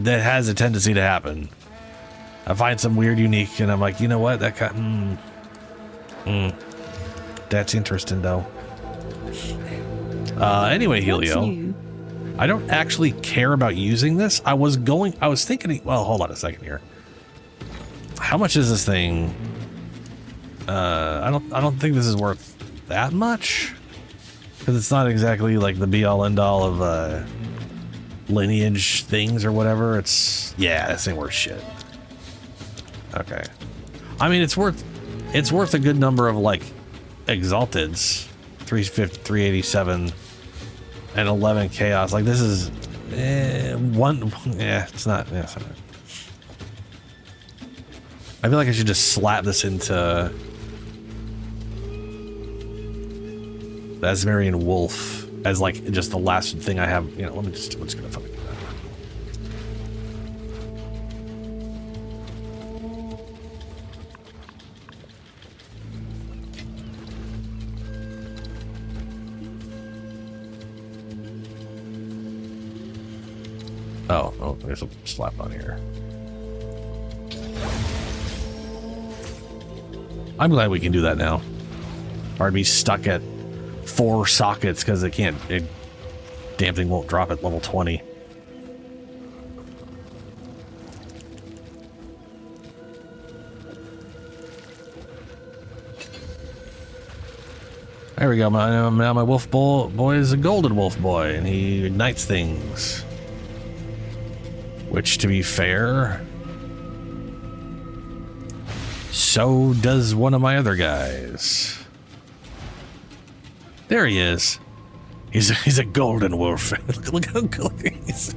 has a tendency to happen. I find some weird unique and I'm like, you know what, that that's interesting though. Anyway, Helio, I don't actually care about using this. I was thinking, well, hold on a second here. How much is this thing? I don't think this is worth that much, because it's not exactly like the be all end all of lineage things or whatever. It's, yeah, this ain't worth shit. Okay. I mean, it's worth it's worth a good number of like exalteds. 350, 387, and 11 chaos. Like this is one. Yeah, it's not. Yeah, it's not. I feel like I should just slap this into the Asmerian Wolf as like just the last thing I have. You know, let me just. What's gonna fucking do that? Oh, there's a slap on here. I'm glad we can do that now. Or I'd be stuck at 4 sockets because it damn thing won't drop at level 20. There we go. Now my wolf boy is a golden wolf boy, and he ignites things. Which, to be fair, so does one of my other guys. There he is. He's a golden wolf. Look how cool he is.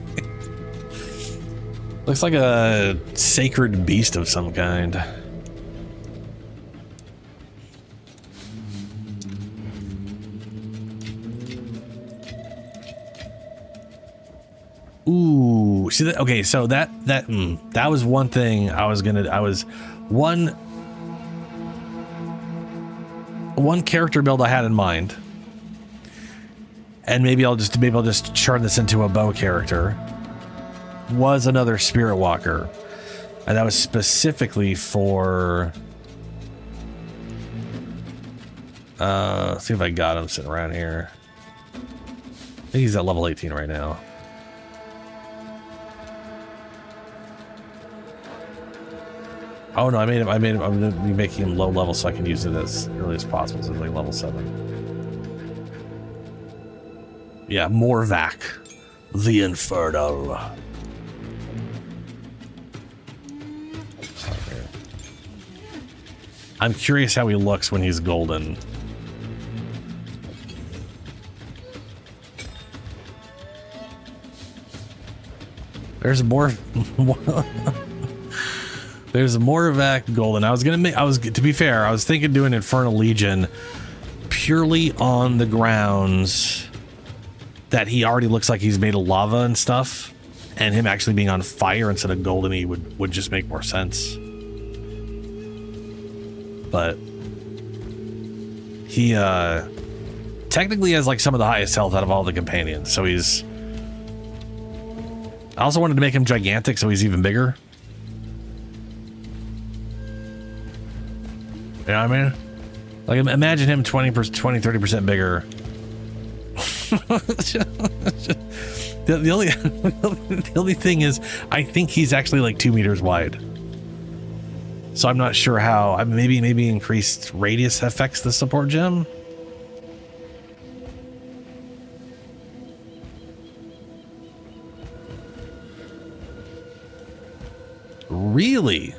Looks like a sacred beast of some kind. Ooh, see that? Okay, so that was one thing one character build I had in mind, and maybe I'll just turn this into a bow character. Was another Spirit Walker, and that was specifically for. See if I got him sitting around here. I think he's at level 18 right now. Oh no, I'm gonna be making him low level so I can use it as early as possible, so like level 7. Yeah, Morvac, the Inferno. I'm curious how he looks when he's golden. There's more. There's a Morvac golden. To be fair, I was thinking doing Infernal Legion purely on the grounds that he already looks like he's made of lava and stuff, and him actually being on fire instead of golden would just make more sense. But he technically has like some of the highest health out of all the companions, so he's. I also wanted to make him gigantic, so he's even bigger. You know what I mean? Like, imagine him 30% bigger. the only thing is, I think he's actually like 2 meters wide. So I'm not sure how. Maybe increased radius affects the support gem. Really?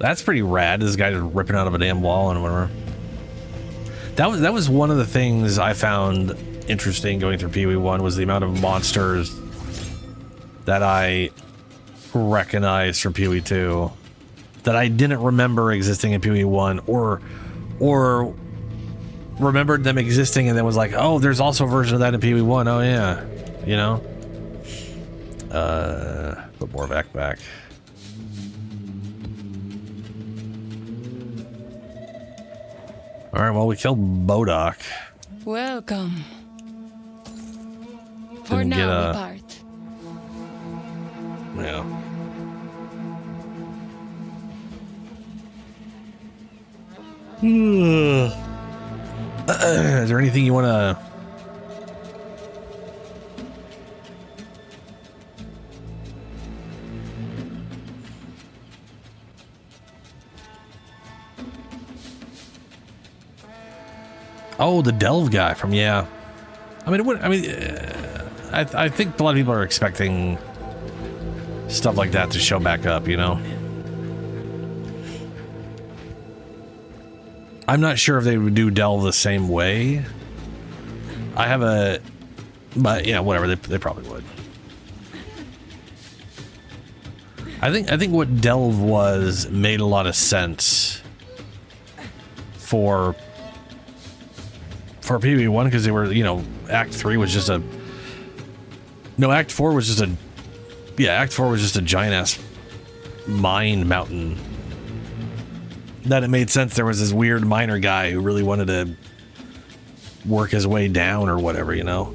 That's pretty rad. This guy just ripping out of a damn wall and whatever. That was one of the things I found interesting going through PoE1 was the amount of monsters that I recognized from PoE2 that I didn't remember existing in PoE1 or remembered them existing and then was like, oh, there's also a version of that in PoE1. Oh yeah, you know. Put Morvac back. All right, well, we killed Bodok. Welcome. For now, we part. Yeah. Is there anything you want to... Oh, the Delve guy from, yeah. I think a lot of people are expecting stuff like that to show back up, you know? I'm not sure if they would do delve the same way. I have a, but yeah, whatever. They probably would. I think what delve was made a lot of sense for PoE1 because they were, you know, Act 3 was just a, no, Act 4 was just a, yeah, Act 4 was just a giant ass mine mountain. That it made sense there was this weird miner guy who really wanted to work his way down or whatever, you know.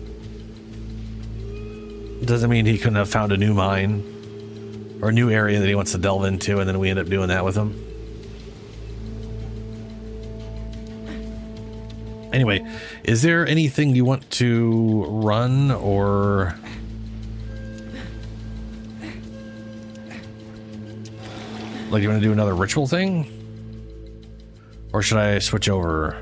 Doesn't mean he couldn't have found a new mine or a new area that he wants to delve into, and then we end up doing that with him. Anyway, is there anything you want to run or... Like, you want to do another ritual thing? Or should I switch over?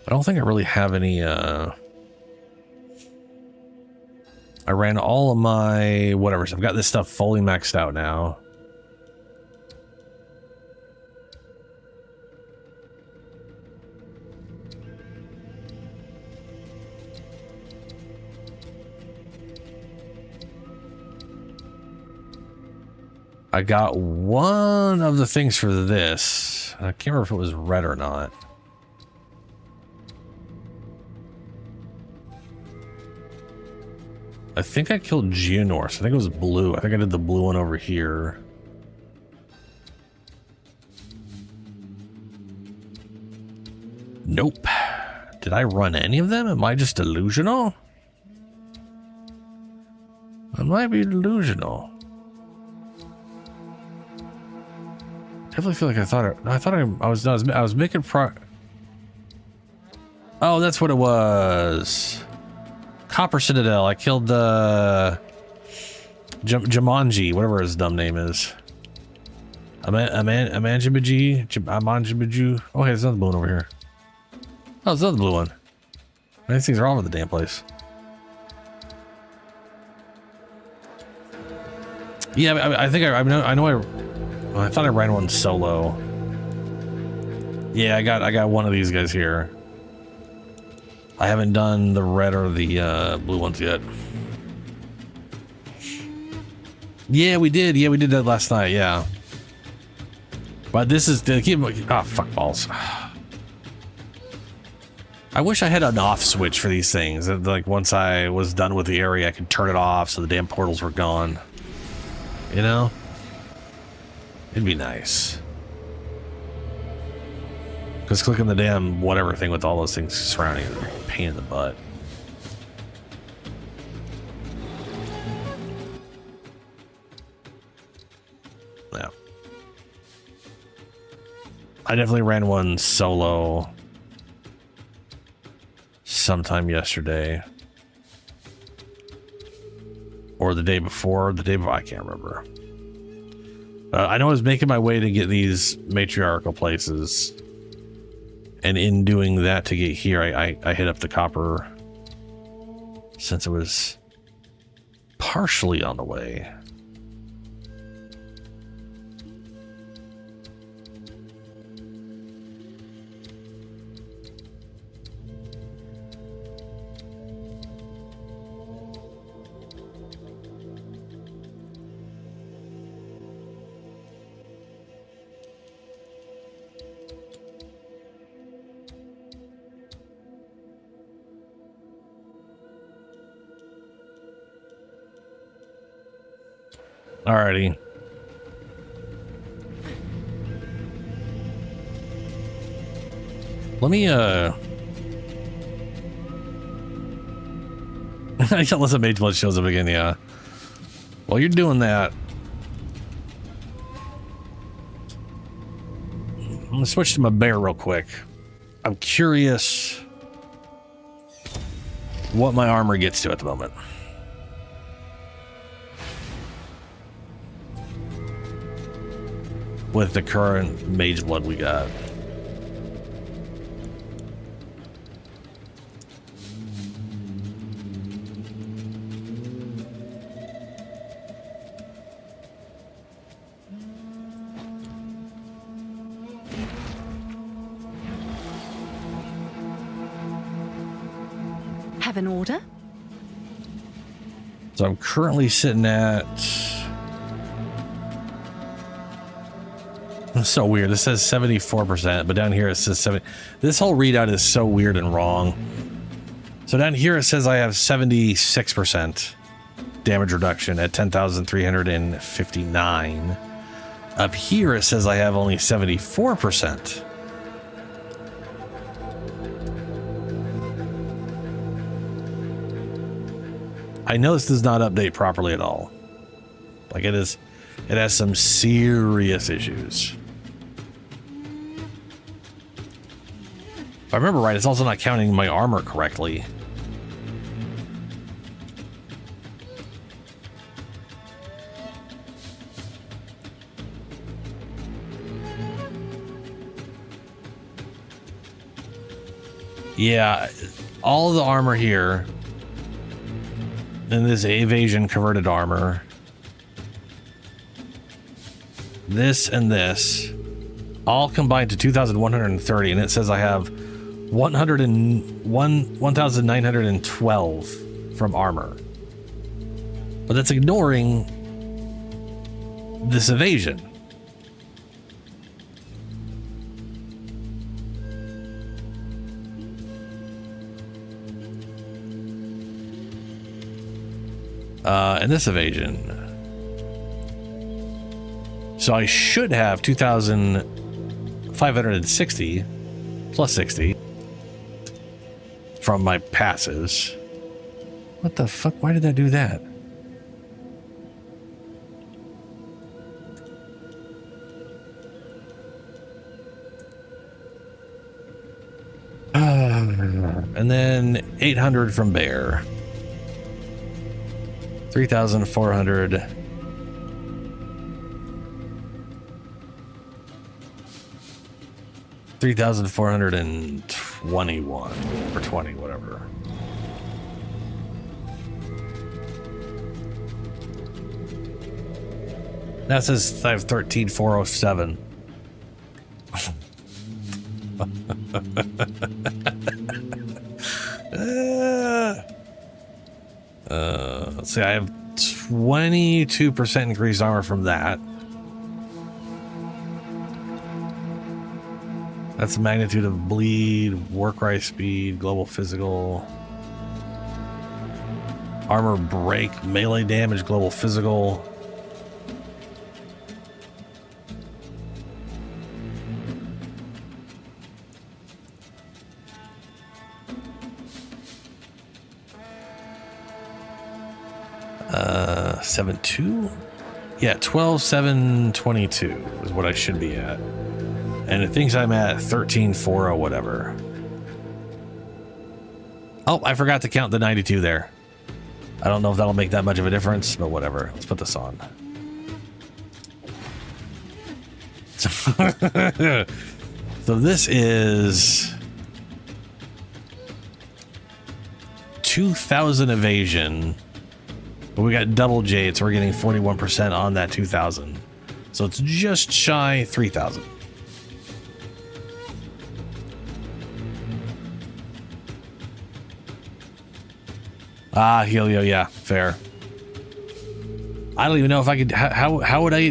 I don't think I really have any, I ran all of my whatever, so I've got this stuff fully maxed out now. I got one of the things for this. I can't remember if it was red or not. I think I killed Geonorse. I think it was blue. I think I did the blue one over here. Nope. Did I run any of them? Am I just delusional? I might be delusional. Definitely feel like I was making Oh, that's what it was. Copper Citadel. I killed the Jumanji, whatever his dumb name is. Amanjibiju. Okay, there's another blue one over here. Oh, there's another blue one. These things are all over the damn place. Yeah, I think I know. I thought I ran one solo. Yeah, I got one of these guys here. I haven't done the red or the blue ones yet. Yeah, we did. Yeah, we did that last night. Yeah. But this is the keep. Ah, fuck balls. I wish I had an off switch for these things. Like once I was done with the area, I could turn it off so the damn portals were gone. You know? It'd be nice. Because clicking the damn whatever thing with all those things surrounding it is a pain in the butt. Yeah. I definitely ran one solo sometime yesterday. Or the day before. I can't remember. I know I was making my way to get these matriarchal places. And in doing that to get here, I hit up the copper since it was partially on the way. Alrighty. Let me, unless a Mage Blood shows up again, yeah. While you're doing that, I'm gonna switch to my bear real quick. I'm curious what my armor gets to at the moment. With the current Mage Blood we got. Have an order? So I'm currently sitting at... It's so weird. This says 74%, but down here it says 70. This whole readout is so weird and wrong. So down here it says I have 76% damage reduction at 10,359. Up here it says I have only 74%. I know this does not update properly at all. Like it has some serious issues. If I remember right, it's also not counting my armor correctly. Yeah, all the armor here, and this evasion converted armor, this and this, all combined to 2,130, and it says I have 1,912 from armor. But that's ignoring this evasion. And this evasion. So I should have 2,560 plus 60 from my passes. What the fuck? Why did I do that? And then 800 from Bear. 3,400. $3,421 or 20, whatever. That says I have 13,407. Let's see, I have 22% increased armor from that. That's the magnitude of bleed, work rise speed, global physical, armor break, melee damage, global physical. Uh, 7.2? Yeah, 12,722 is what I should be at. And it thinks I'm at 13.4 or whatever. Oh, I forgot to count the 92 there. I don't know if that'll make that much of a difference, but whatever. Let's put this on. So this is 2,000 evasion, but we got double jade, so we're getting 41% on that 2,000. So it's just shy 3,000. Ah, Helio, yeah, fair. I don't even know if I could. How would I?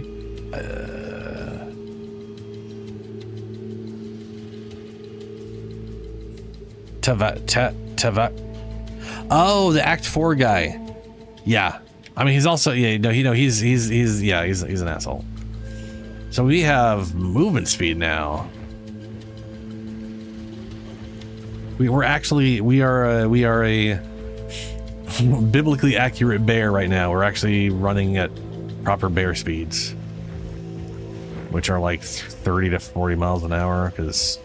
Tava. Oh, the Act 4 guy. Yeah, I mean he's also he's an asshole. So we have movement speed now. We are a biblically accurate bear right now. We're actually running at proper bear speeds, which are like 30 to 40 miles an hour, because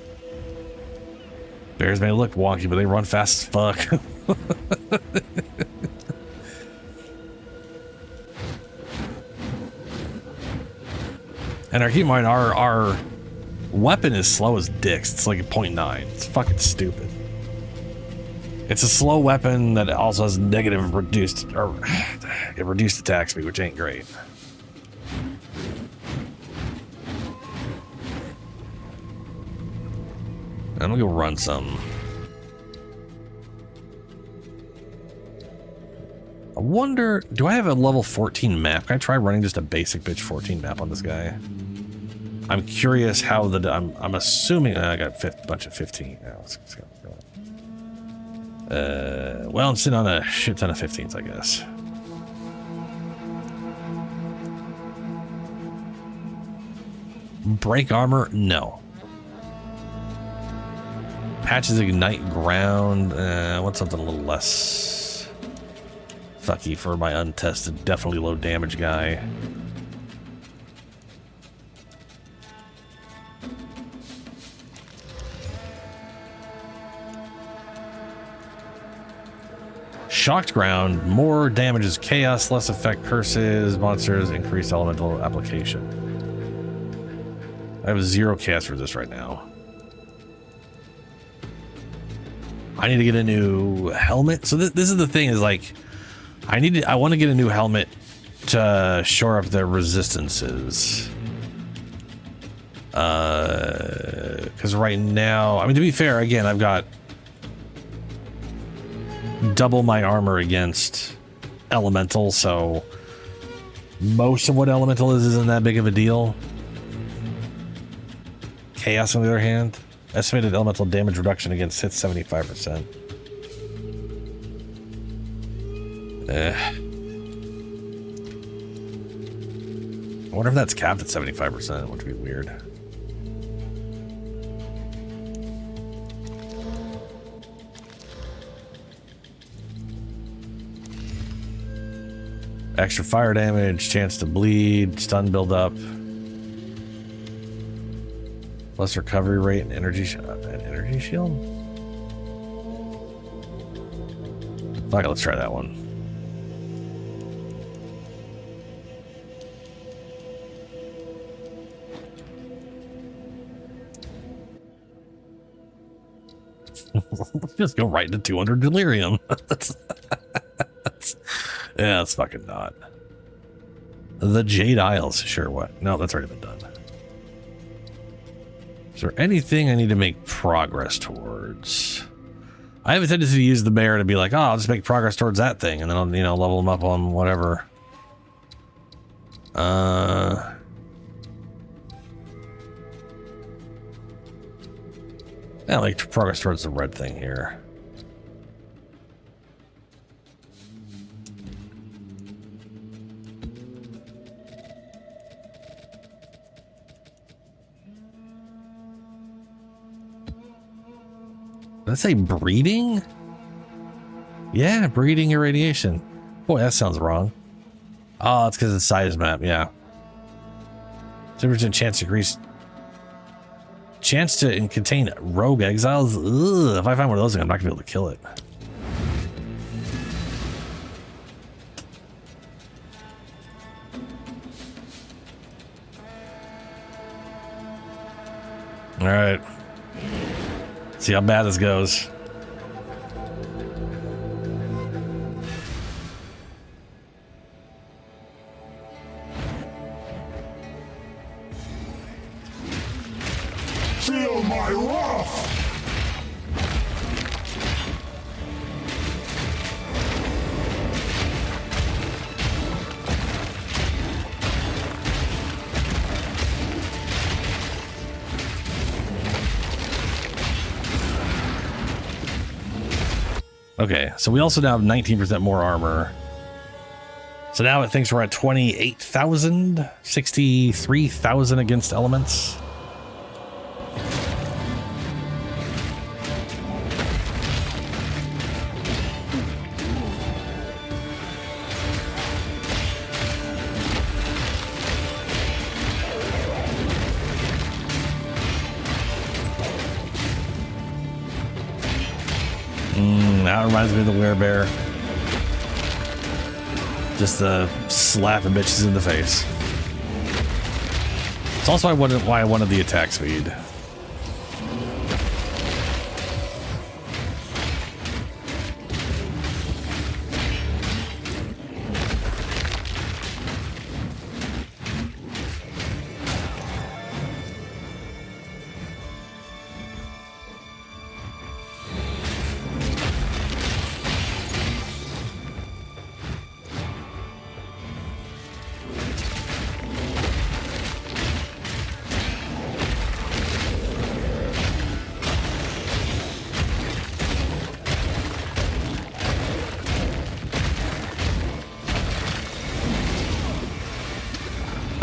bears may look wonky, but they run fast as fuck. And keep in mind, our weapon is slow as dicks. It's like a 0.9. It's fucking stupid. It's a slow weapon that also has negative reduced attack speed, which ain't great. I'm gonna go run some. I wonder, do I have a level 14 map? Can I try running just a basic bitch 14 map on this guy? I'm curious how the, I'm assuming I got a bunch of 15. Yeah, let's go. Well, I'm sitting on a shit ton of 15s, I guess. Break armor? No. Patches ignite ground. I want something a little less fucky for my untested, definitely low damage guy. Shocked ground, more damages chaos, less effect curses, monsters, increased elemental application. I have 0 chaos for this right now. I need to get a new helmet. So this is the thing, is like, I want to get a new helmet to shore up their resistances. Because right now, I mean, to be fair, again, I've got double my armor against elemental, so most of what elemental is isn't that big of a deal. Chaos, on the other hand, estimated elemental damage reduction against hits 75%. I wonder if that's capped at 75%, which would be weird. Extra fire damage, chance to bleed, stun build up. Less recovery rate and energy shield. Fuck it, let's try that one. Just go right into 200 delirium. Yeah, it's fucking not. The Jade Isles, sure, what? No, that's already been done. Is there anything I need to make progress towards? I have a tendency to use the bear to be like, oh, I'll just make progress towards that thing, and then I'll, you know, level them up on whatever. Yeah, like progress towards the red thing here. Did I say breeding? Yeah, breeding irradiation. Boy, that sounds wrong. Oh, it's because of the size map, yeah. 0% chance to increase. Chance to contain rogue exiles? Ugh, if I find one of those, I'm not gonna be able to kill it. All right. See how bad this goes. Feel my wrath! Okay, so we also now have 19% more armor. So now it thinks we're at 28,000, 63,000 against elements. That reminds me of the werebear. Just slapping bitches in the face. It's also why I wanted the attack speed.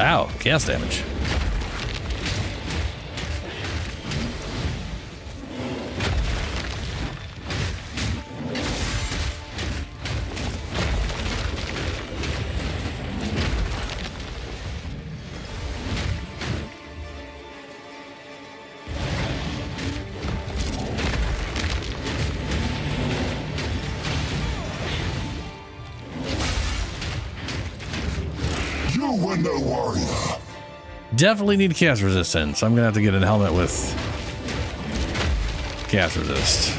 Ow, chaos damage. Warrior. Definitely need chaos resistance. I'm gonna have to get a helmet with chaos resist.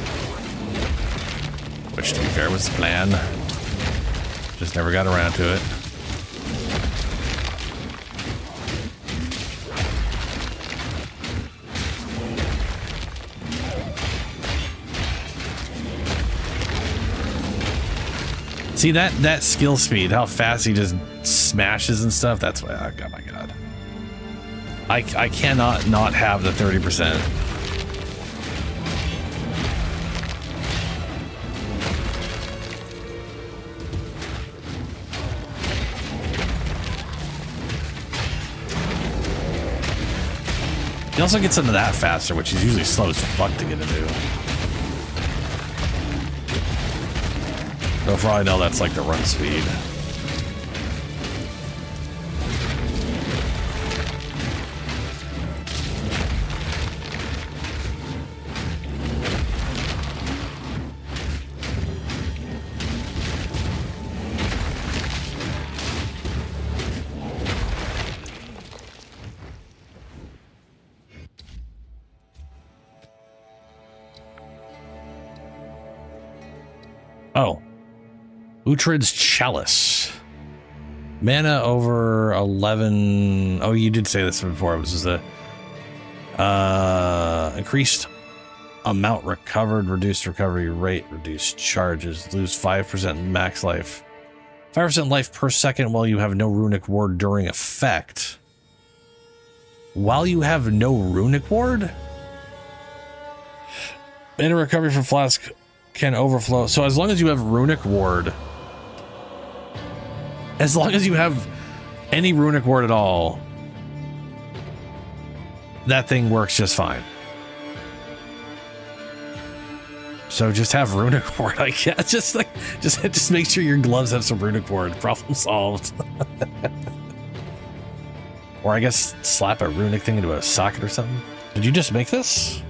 Which, to be fair, was the plan. Just never got around to it. See that skill speed, how fast he just smashes and stuff. That's why. Oh my god, I cannot not have the 30%. He also gets into that faster, which is usually slow as fuck to get into. So for all I know, that's like the run speed. Oh. Uhtred's Chalice. Mana over 11. Oh, you did say this before. This is the increased amount recovered, reduced recovery rate, reduced charges, lose 5% max life. 5% life per second while you have no runic ward during effect. While you have no runic ward? Mana recovery from flask can overflow. So as long as you have runic ward, as long as you have any runic ward at all, that thing works just fine. So just have runic ward, I guess. Just make sure your gloves have some runic ward. Problem solved. Or I guess slap a runic thing into a socket or something. Did you just make this?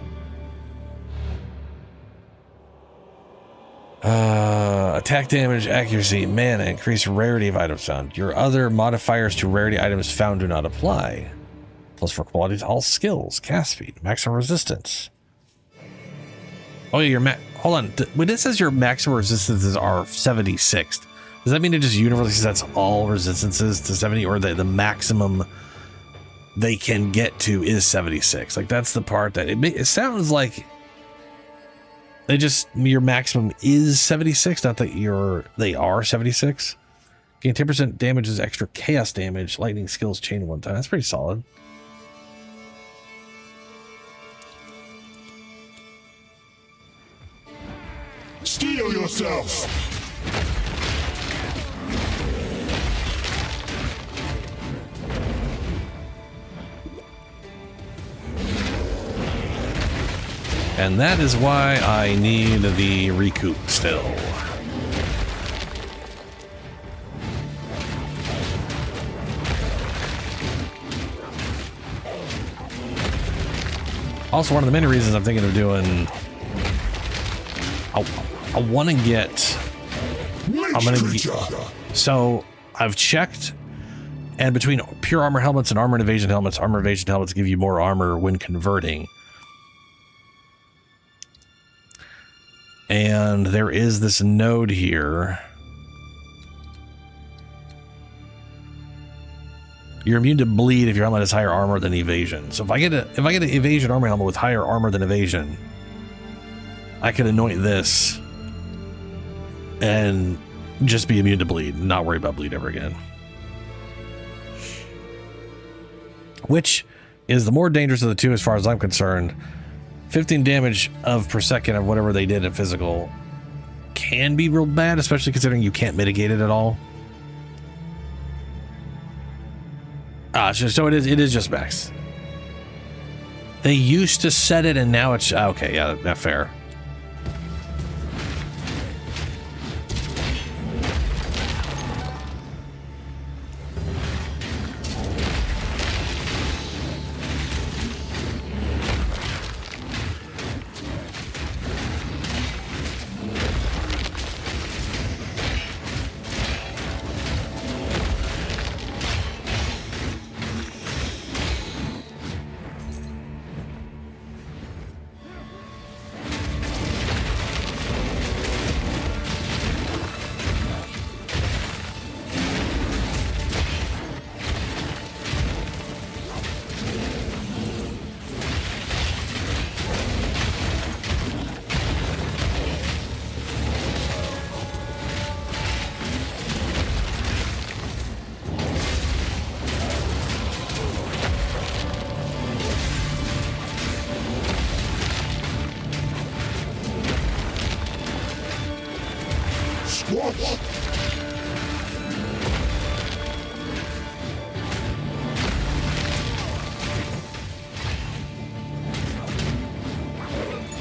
Attack damage, accuracy, mana, increase rarity of items found. Your other modifiers to rarity items found do not apply. Plus for quality to all skills, cast speed, maximum resistance. Oh yeah, hold on. When it says your maximum resistances are 76, does that mean it just universally sets all resistances to 70, or the maximum they can get to is 76? Like that's the part that it sounds like. They just, your maximum is 76, not that they are 76. Gain 10% damage is extra chaos damage. Lightning skills chain one time. That's pretty solid. Steel yourself! And that is why I need the recoup still. Also, one of the many reasons I'm thinking of doing, I want to get, so I've checked, and between pure armor helmets and armor evasion helmets give you more armor when converting. And there is this node here. You're immune to bleed if your helmet has higher armor than evasion. So if I get an evasion armor helmet with higher armor than evasion, I could anoint this and just be immune to bleed and not worry about bleed ever again. Which is the more dangerous of the two as far as I'm concerned. 15 damage per second of whatever they did in physical can be real bad, especially considering you can't mitigate it at all. So it is just max. They used to set it and now it's okay, yeah, that's fair.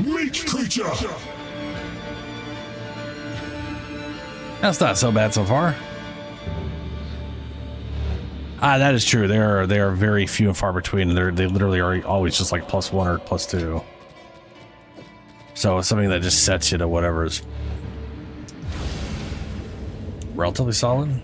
Meat creature! That's not so bad so far. That is true. They are very few and far between. They literally are always just like +1 or +2. So something that just sets you to whatever is relatively solid.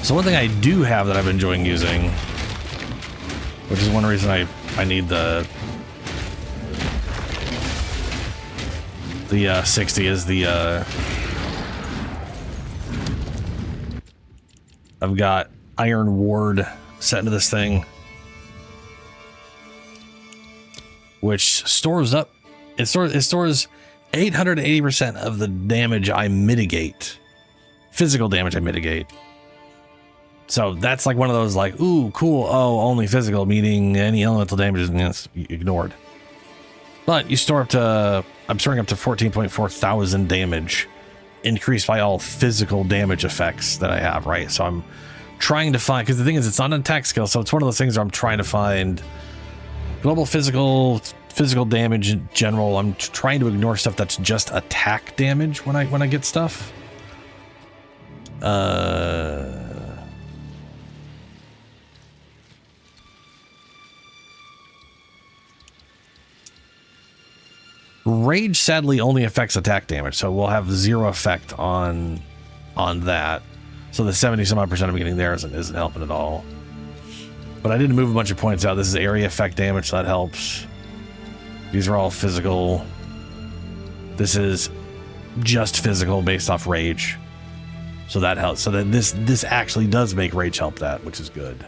So one thing I do have that I've been enjoying using, which is one reason I need the 60, is the I've got Iron Ward set into this thing, which stores up. It stores 880% of the damage I mitigate, physical damage I mitigate. So that's like one of those like, ooh, cool. Oh, only physical, meaning any elemental damage is ignored. But you store up to, I'm storing up to 14.4 thousand damage, increased by all physical damage effects that I have, right? So I'm trying to find, because the thing is, it's not an attack skill, so it's one of those things where I'm trying to find global physical damage in general. I'm trying to ignore stuff that's just attack damage when I get stuff. Rage sadly only affects attack damage, so we'll have 0 effect on that. So the 70-some-odd% I'm getting there isn't helping at all. But I did move a bunch of points out. This is area effect damage, so that helps. These are all physical. This is just physical based off rage, so that helps. So that this actually does make rage help that, which is good.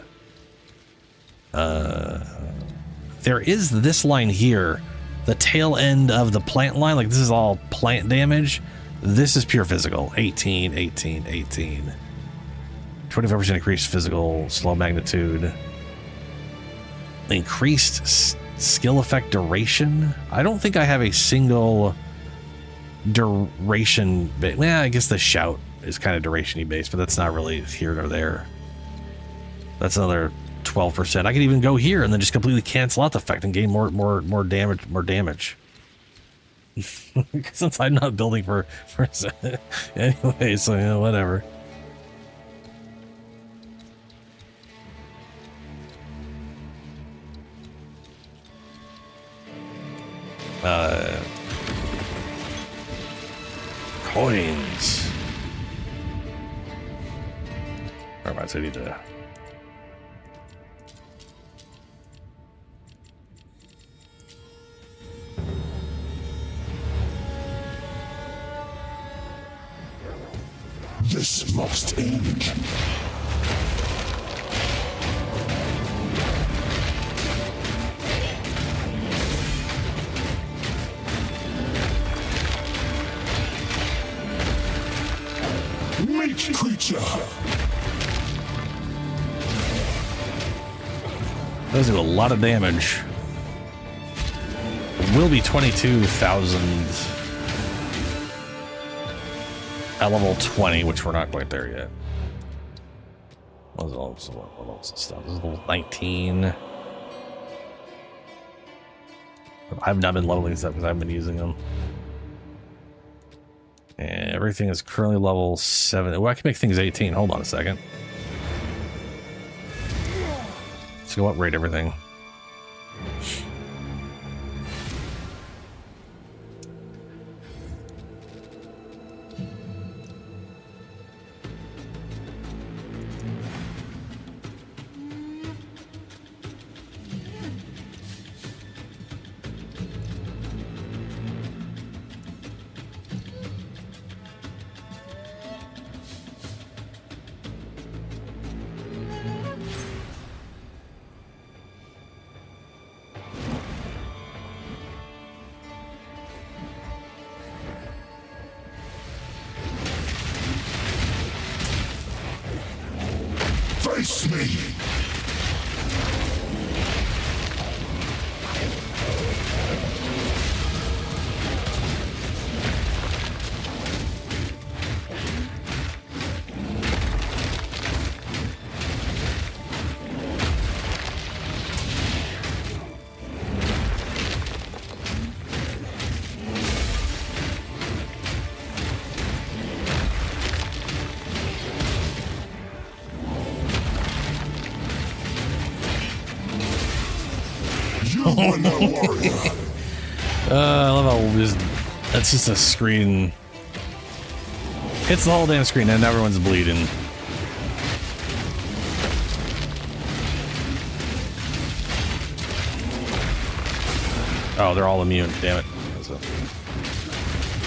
There is this line here. The tail end of the plant line, like this is all plant damage. This is pure physical. 18, 18, 18. 25% increased physical, slow magnitude. Increased skill effect duration. I don't think I have a single duration bit. Well, I guess the shout is kind of duration-y based, but that's not really here nor there. That's another 12%. I could even go here and then just completely cancel out the effect and gain more damage. Since I'm not building for anyway, so yeah, whatever. Coins. Alright, so I need to. This must end. Meat creature. Those do a lot of damage. will be 22,000 at level 20, which we're not quite there yet. What was this stuff? This is level 19. I've not been leveling stuff because I've been using them. And everything is currently level 7. Well, I can make things 18. Hold on a second. Let's go upgrade everything. Face me! I love how that's just a screen. Hits the whole damn screen and everyone's bleeding. Oh, they're all immune. Damn it. That's a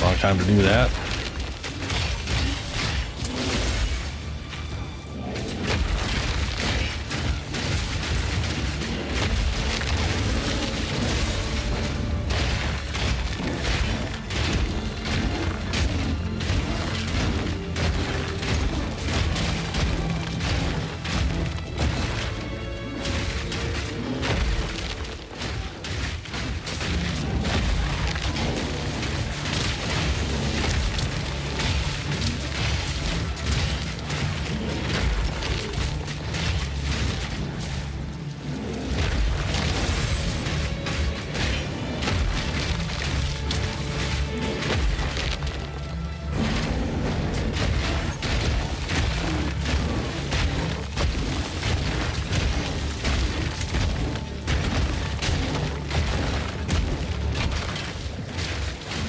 wrong time to do that.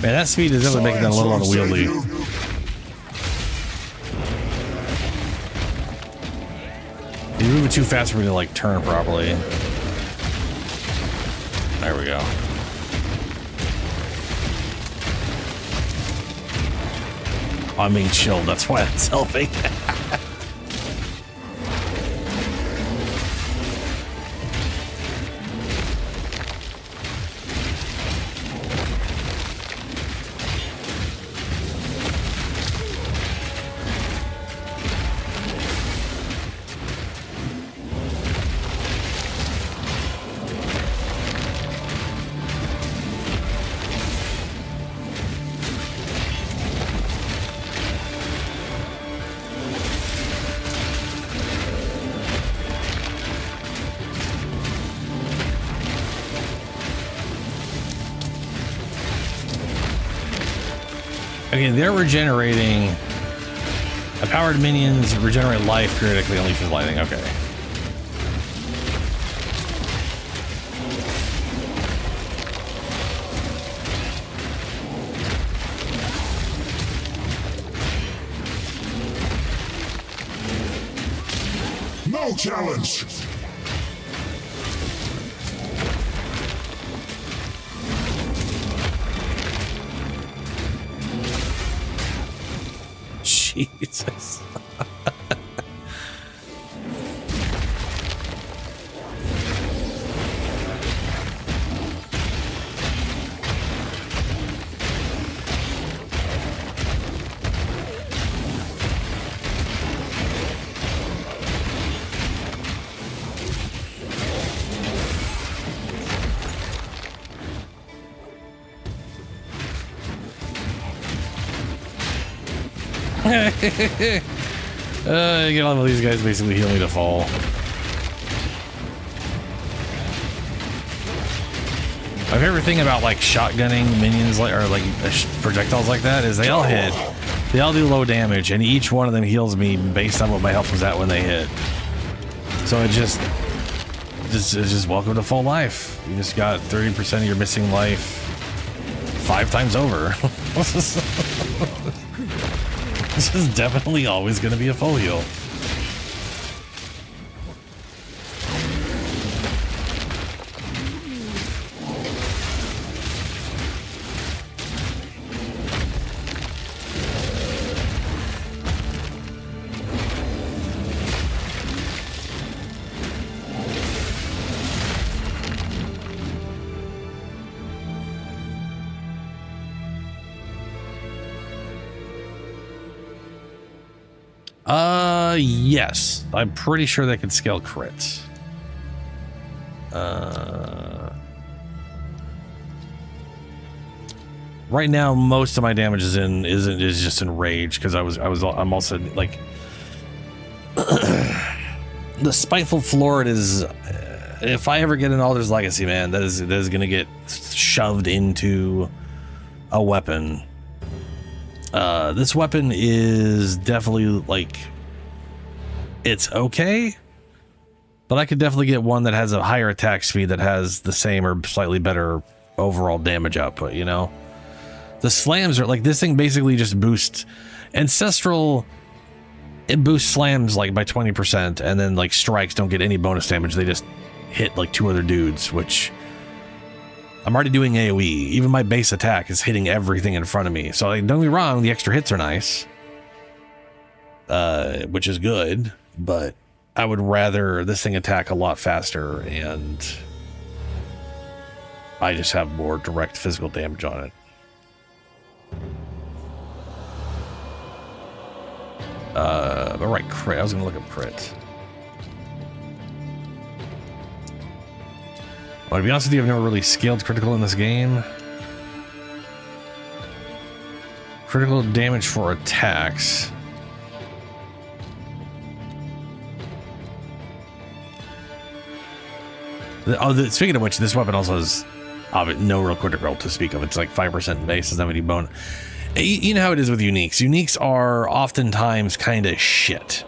Man, that speed is definitely making that a little unwieldy. You're moving too fast for me to like turn properly. There we go. I'm being chilled, that's why it's helping. Okay, they're regenerating. Powered minions regenerate life periodically, only through lightning. Okay. No challenge! Jesus. Get all of these guys basically heal me to fall. My favorite thing about like shotgunning minions like or like projectiles like that is they all hit. They all do low damage, and each one of them heals me based on what my health was at when they hit. So it's just welcome to full life. You just got 30% of your missing life 5 times over. This is definitely always going to be a full heal. Yes. I'm pretty sure they can scale crits. Right now, most of my damage is just in rage because I'm also like the spiteful floor. It is if I ever get an Alder's Legacy, man, that is gonna get shoved into a weapon. This weapon is definitely like it's okay, but I could definitely get one that has a higher attack speed that has the same or slightly better overall damage output, you know? The slams are like this thing basically just boosts Ancestral. It boosts slams like by 20%, and then like strikes don't get any bonus damage. They just hit like 2 other dudes, which I'm already doing AoE. Even my base attack is hitting everything in front of me. So like, don't get me wrong, the extra hits are nice, which is good, but I would rather this thing attack a lot faster and I just have more direct physical damage on it. All right, crit. I was gonna look up crit. Well, to be honest with you, I've never really scaled critical in this game. Critical damage for attacks. Speaking of which, this weapon also has no real critical to speak of. It's like 5% base, doesn't have any bone. You know how it is with uniques. Uniques are oftentimes kind of shit,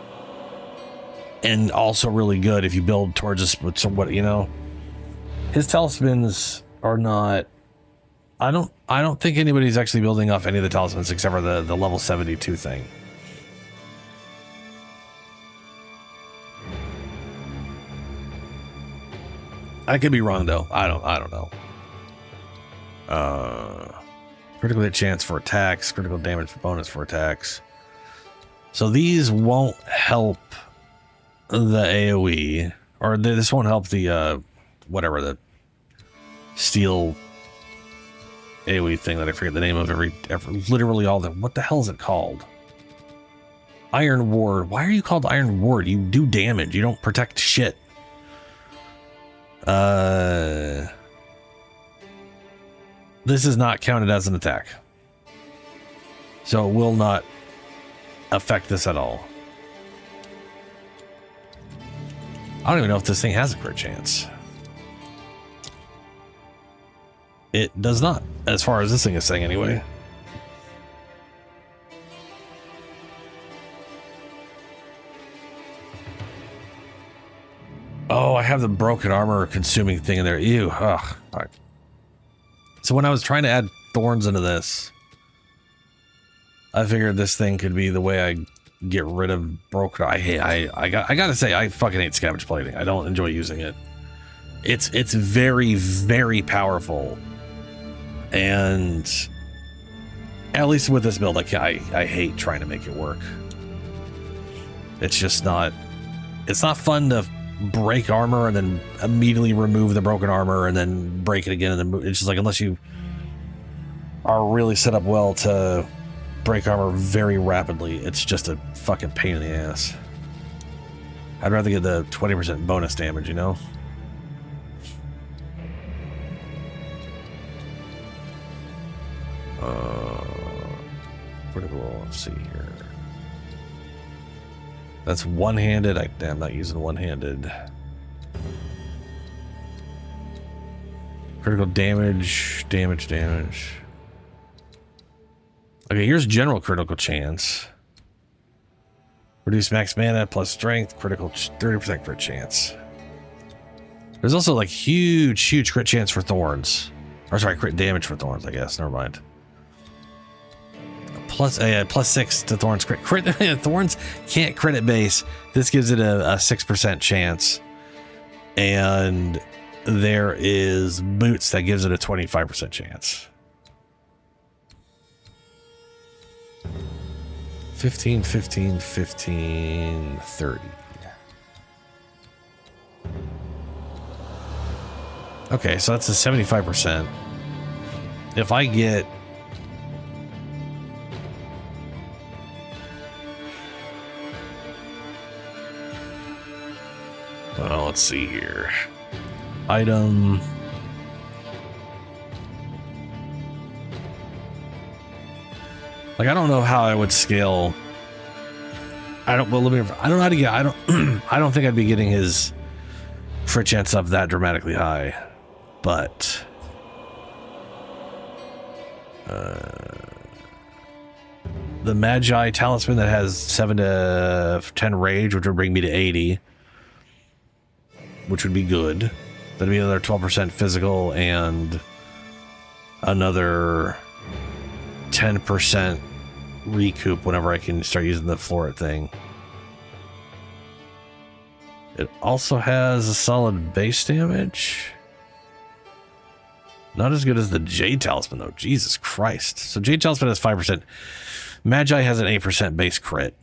and also really good if you build towards this. What you know, his talismans are not. I don't think anybody's actually building off any of the talismans except for the level 72 thing. I could be wrong though. I don't know. Critical hit chance for attacks, critical damage bonus for attacks. So these won't help the AoE, or this won't help the whatever the steel AoE thing that I forget the name of every literally all the what the hell is it called? Iron Ward. Why are you called Iron Ward? You do damage. You don't protect shit. This is not counted as an attack, so it will not affect this at all. I don't even know if this thing has a crit chance. It does not, as far as this thing is saying anyway. Oh, I have the broken armor consuming thing in there. Ew. Ugh. All right. So when I was trying to add thorns into this, I figured this thing could be the way I get rid of broken. I gotta say, I fucking hate scavenge plating. I don't enjoy using it. It's very, very powerful, and at least with this build, I hate trying to make it work. It's just not. It's not fun to break armor and then immediately remove the broken armor and then break it again, and then it's just like, unless you are really set up well to break armor very rapidly, it's just a fucking pain in the ass. I'd rather get the 20% bonus damage, you know? Critical, let's see here. That's one-handed. I'm not using one-handed. Critical damage, damage. Okay, here's general critical chance. Reduce max mana plus strength, critical 30% crit chance. There's also like huge crit chance for thorns. Or sorry, crit damage for thorns, I guess. Never mind. Plus 6 to thorns crit. Thorns can't crit at base. This gives it a 6% chance. And there is boots that gives it a 25% chance. 15, 15, 15, 30. Okay, so that's a 75%. If I get... Well, let's see here. Item... Like, I don't know how I would scale. I don't know how to get. I don't think I'd be getting his crit chance up that dramatically high, but the Magi talisman that has 7 to 10 rage, which would bring me to 80, which would be good. That'd be another 12% physical and another 10% recoup whenever I can start using the floret thing. It also has a solid base damage. Not as good as the Jade Talisman though. Jesus Christ. So Jade Talisman has 5%. Magi has an 8% base crit.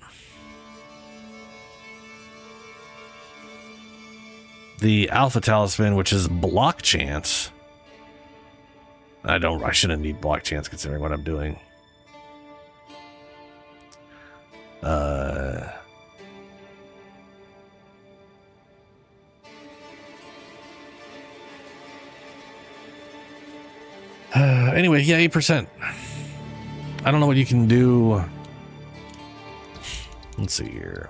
The Alpha Talisman, which is block chance. I shouldn't need block chance considering what I'm doing. Anyway, yeah, 8%. I don't know what you can do. Let's see here.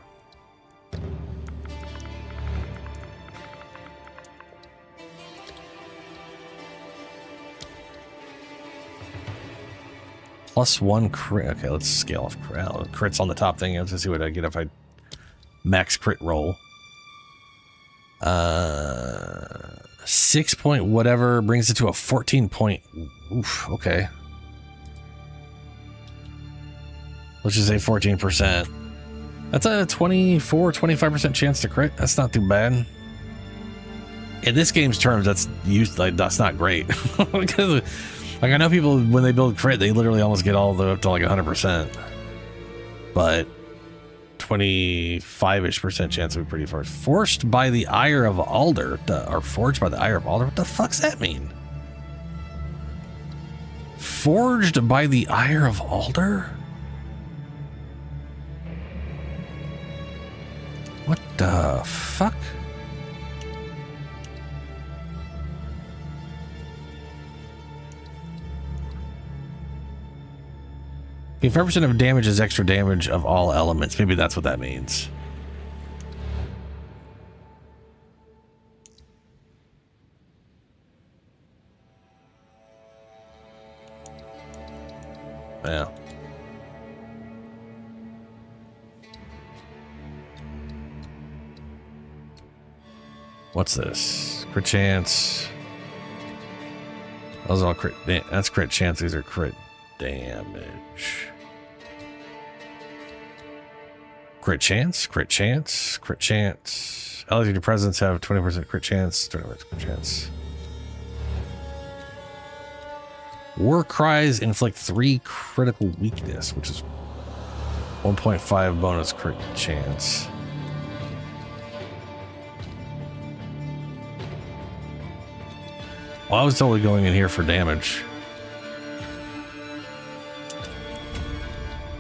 +1 crit. Okay, let's scale off crit. Crits on the top thing. Let's see what I get if I max crit roll. 6 point whatever brings it to a 14 point. Oof, okay. Let's just say 14%. That's a 25% chance to crit. That's not too bad. In this game's terms, that's not great. Because like, I know people, when they build crit, they literally almost get all the way up to like 100%. But 25-ish% chance would be pretty far. Forced by the Ire of Alder, or forged by the Ire of Alder. What the fuck's that mean? Forged by the Ire of Alder? What the fuck? If 5% of damage is extra damage of all elements, maybe that's what that means. Yeah. What's this? Crit chance. Those are all crit. That's crit chance. These are crit damage. Crit chance, crit chance, crit chance. Allies in your presence have 20% crit chance, 20% crit chance. War cries inflict 3 critical weakness, which is 1.5 bonus crit chance. Well, I was totally going in here for damage.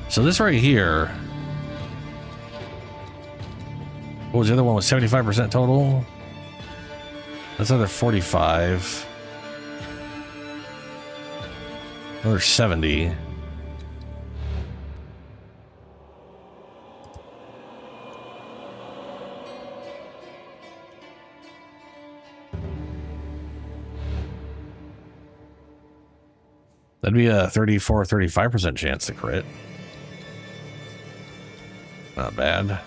So this right here. What was the other one? Was 75% total? That's another 45. Another 70. That'd be a 35% chance to crit. Not bad.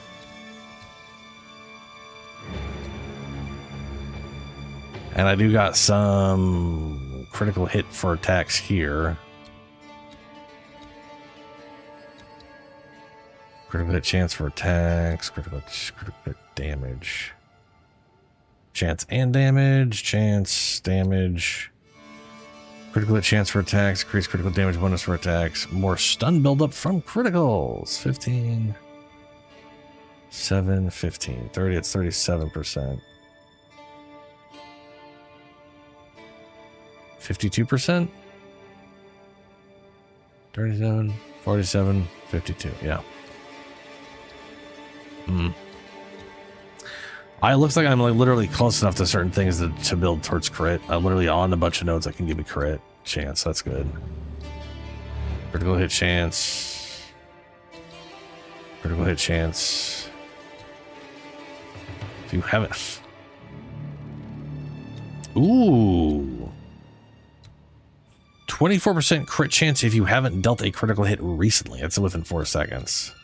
And I do got some critical hit for attacks here. Critical hit chance for attacks, critical hit damage. Chance and damage, chance, damage. Critical hit chance for attacks, increase critical damage bonus for attacks. More stun buildup from criticals. 15, 7, 15, 30, it's 37%. 52%? 37, 47, 52, yeah. It looks like I'm like literally close enough to certain things to build towards crit. I'm literally on a bunch of nodes that can give me crit chance. That's good. Critical hit chance. Critical hit chance. If you haven't. Ooh. 24% crit chance if you haven't dealt a critical hit recently. That's within 4 seconds.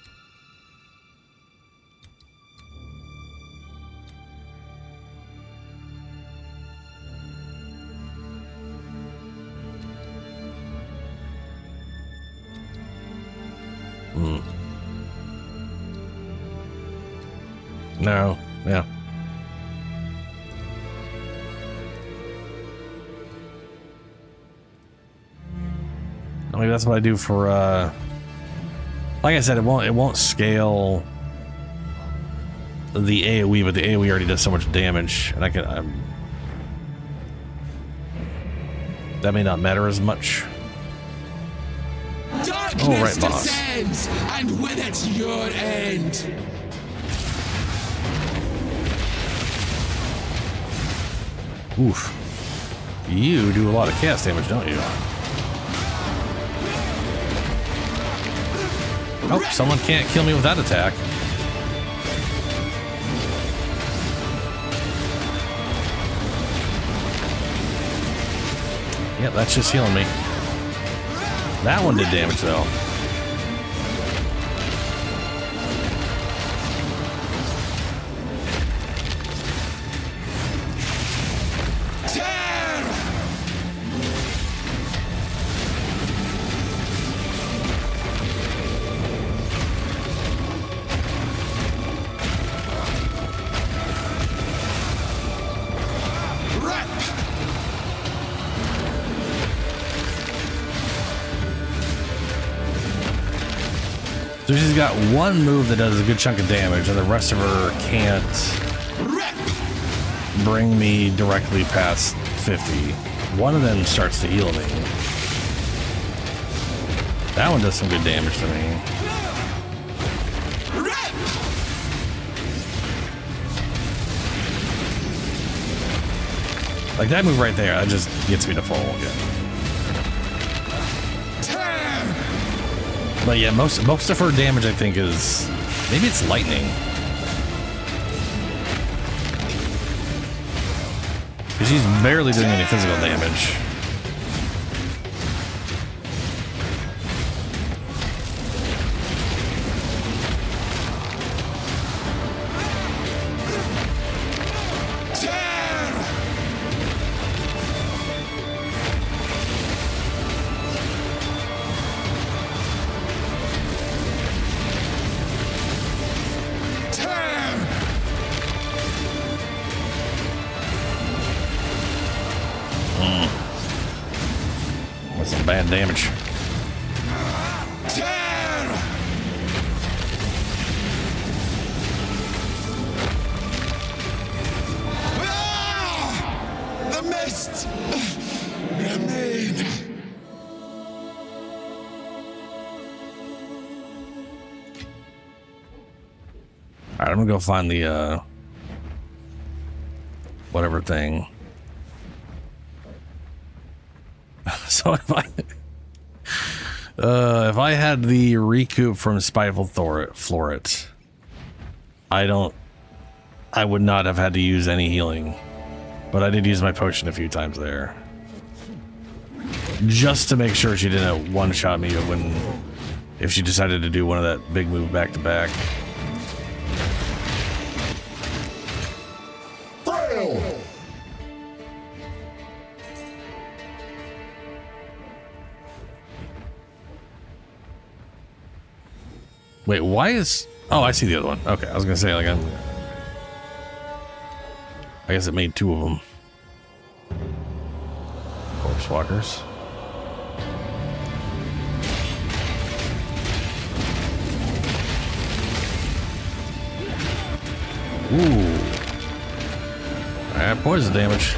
No, yeah. I mean, that's what I do for, like I said, it won't scale the AoE, but the AoE already does so much damage, and that may not matter as much. Darkness right, boss. descends, and with it your end. Oof. You do a lot of cast damage, don't you? Oh, someone can't kill me with that attack. Yep, that's just healing me. That one did damage, though. So she's got one move that does a good chunk of damage, and the rest of her can't bring me directly past 50. One of them starts to heal me. That one does some good damage to me. Like that move right there, that just gets me to full again. But yeah, most of her damage, I think, is maybe it's lightning. Because she's barely doing any physical damage. Bad damage. The mist remain. All right, I'm gonna go find the whatever thing. So if I had the recoup from Spiteful Floret, I would not have had to use any healing, but I did use my potion a few times there. just to make sure she didn't one-shot me if she decided to do one of that big move back to back. Wait, why is... Oh, I see the other one. Okay, I was gonna say, like, I guess it made two of them. Corpse walkers. Ooh. Alright, poison damage.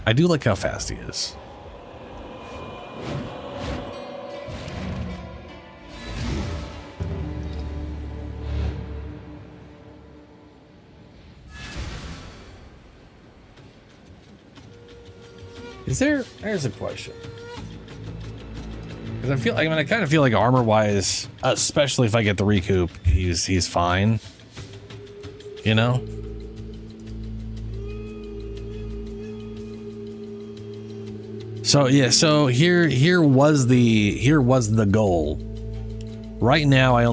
I do like how fast he is. There's a question. Because I kind of feel like armor wise, especially if I get the recoup, he's fine. You know? So yeah, so here was the goal. Right now I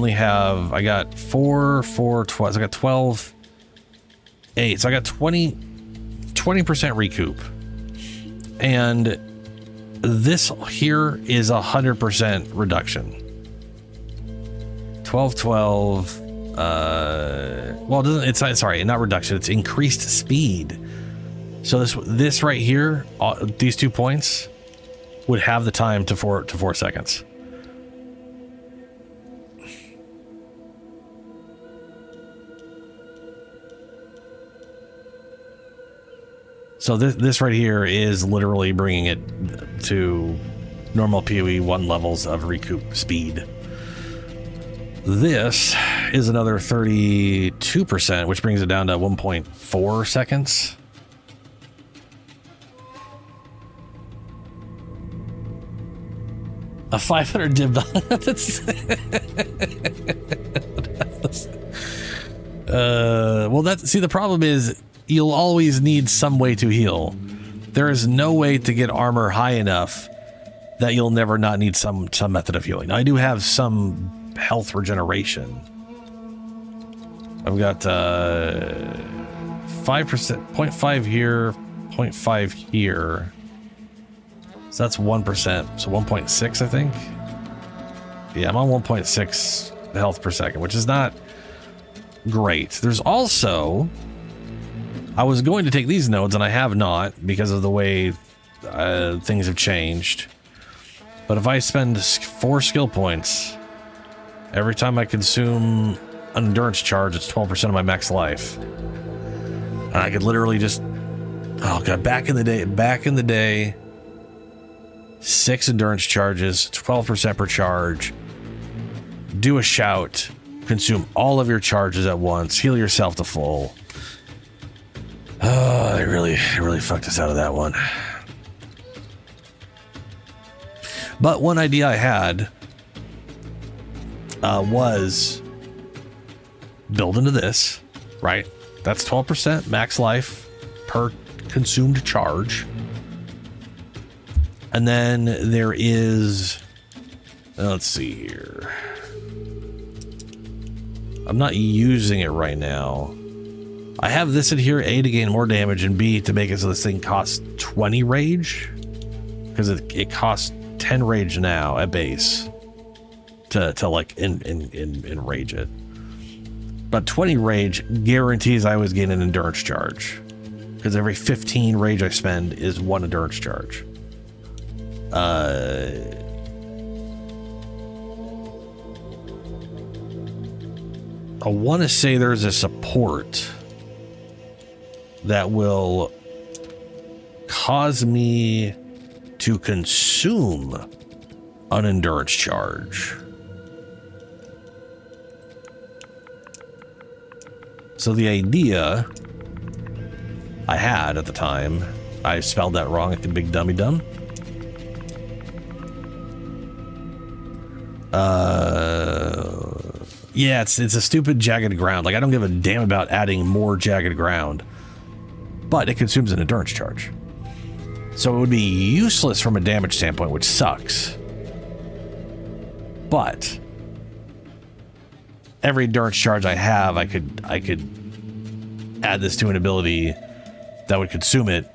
got 4, 12, so I got 12, 8, so I got 20% recoup. And this here is 100% reduction. 12, 12, well, it doesn't, it's sorry, not reduction, it's increased speed. So this right here, these 2 points would have the time to 4 seconds. So this right here is literally bringing it to normal PoE 1 levels of recoup speed. This is another 32%, which brings it down to 1.4 seconds. A 500 dim. See, the problem is you'll always need some way to heal. There is no way to get armor high enough that you'll never not need some method of healing. Now, I do have some health regeneration. I've got 5%, 0.5 here, 0.5 here. So that's 1%. So 1.6, I think. Yeah, I'm on 1.6 health per second, which is not great. There's also, I was going to take these nodes, and I have not because of the way things have changed. But if I spend 4 skill points every time I consume an endurance charge, it's 12% of my max life. And I could literally just, oh god, back in the day, 6 endurance charges, 12% per charge, do a shout, consume all of your charges at once, heal yourself to full. Oh, it really fucked us out of that one. But one idea I had was build into this, right? That's 12% max life per consumed charge. And then there is, let's see here. I'm not using it right now. I have this in here, A, to gain more damage, and B, to make it so this thing costs 20 rage. Because it costs 10 rage now at base to like enrage it. But 20 rage guarantees I always gain an endurance charge. Because every 15 rage I spend is 1 endurance charge. I want to say there's a support that will cause me to consume an endurance charge. So the idea I had at the time I spelled that wrong like a big dummy dumb. Yeah, it's a stupid jagged ground. Like, I don't give a damn about adding more jagged ground, but it consumes an endurance charge. So it would be useless from a damage standpoint, which sucks. But every endurance charge I have, I could add this to an ability that would consume it,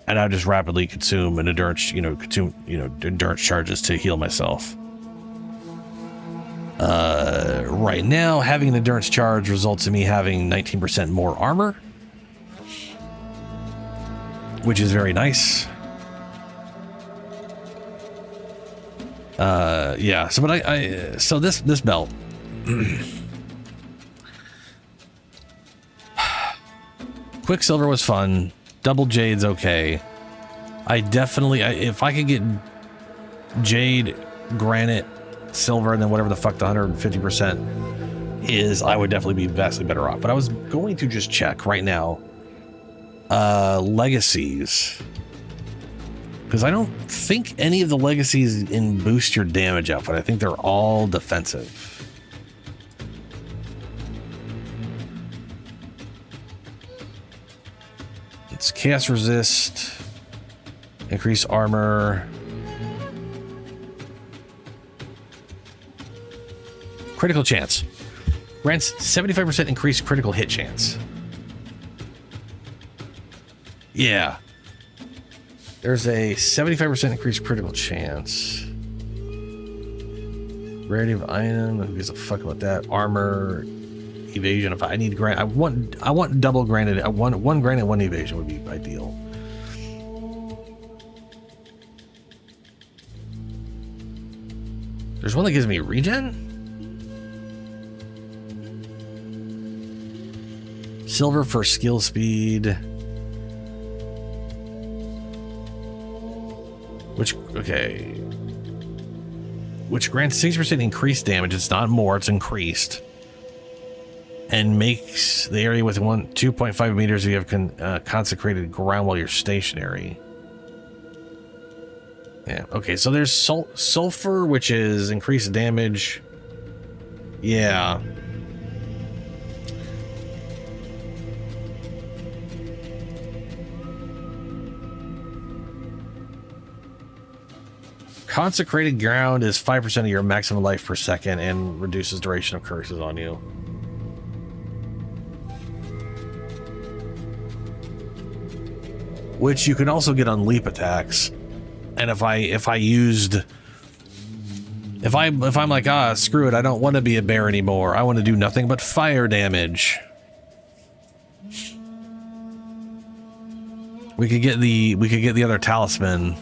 and I would just rapidly consume an endurance, endurance charges to heal myself. Right now, having an endurance charge results in me having 19% more armor, which is very nice. Yeah. So, but so this belt. Quicksilver was fun. Double Jade's okay. I definitely, if I could get Jade, Granite, Silver, and then whatever the fuck the 150% is, I would definitely be vastly better off. But I was going to just check right now. Legacies. Because I don't think any of the legacies in boost your damage output. I think they're all defensive. It's chaos resist, increase armor, critical chance, grants 75% increased critical hit chance. Yeah, there's a 75% increased critical chance. Rarity of item, who gives a fuck about that? Armor, evasion. If I need granite, I want double granite. I want one granite, one evasion would be ideal. There's one that gives me regen. Silver for skill speed. Which grants 60% increased damage. It's not more, it's increased. And makes the area within 2.5 meters if you have consecrated ground while you're stationary. Yeah, okay, so there's sulfur, which is increased damage. Yeah. Consecrated ground is 5% of your maximum life per second and reduces duration of curses on you. Which you can also get on leap attacks. And if I'm like, screw it, I don't want to be a bear anymore. I want to do nothing but fire damage. We could get the other talisman.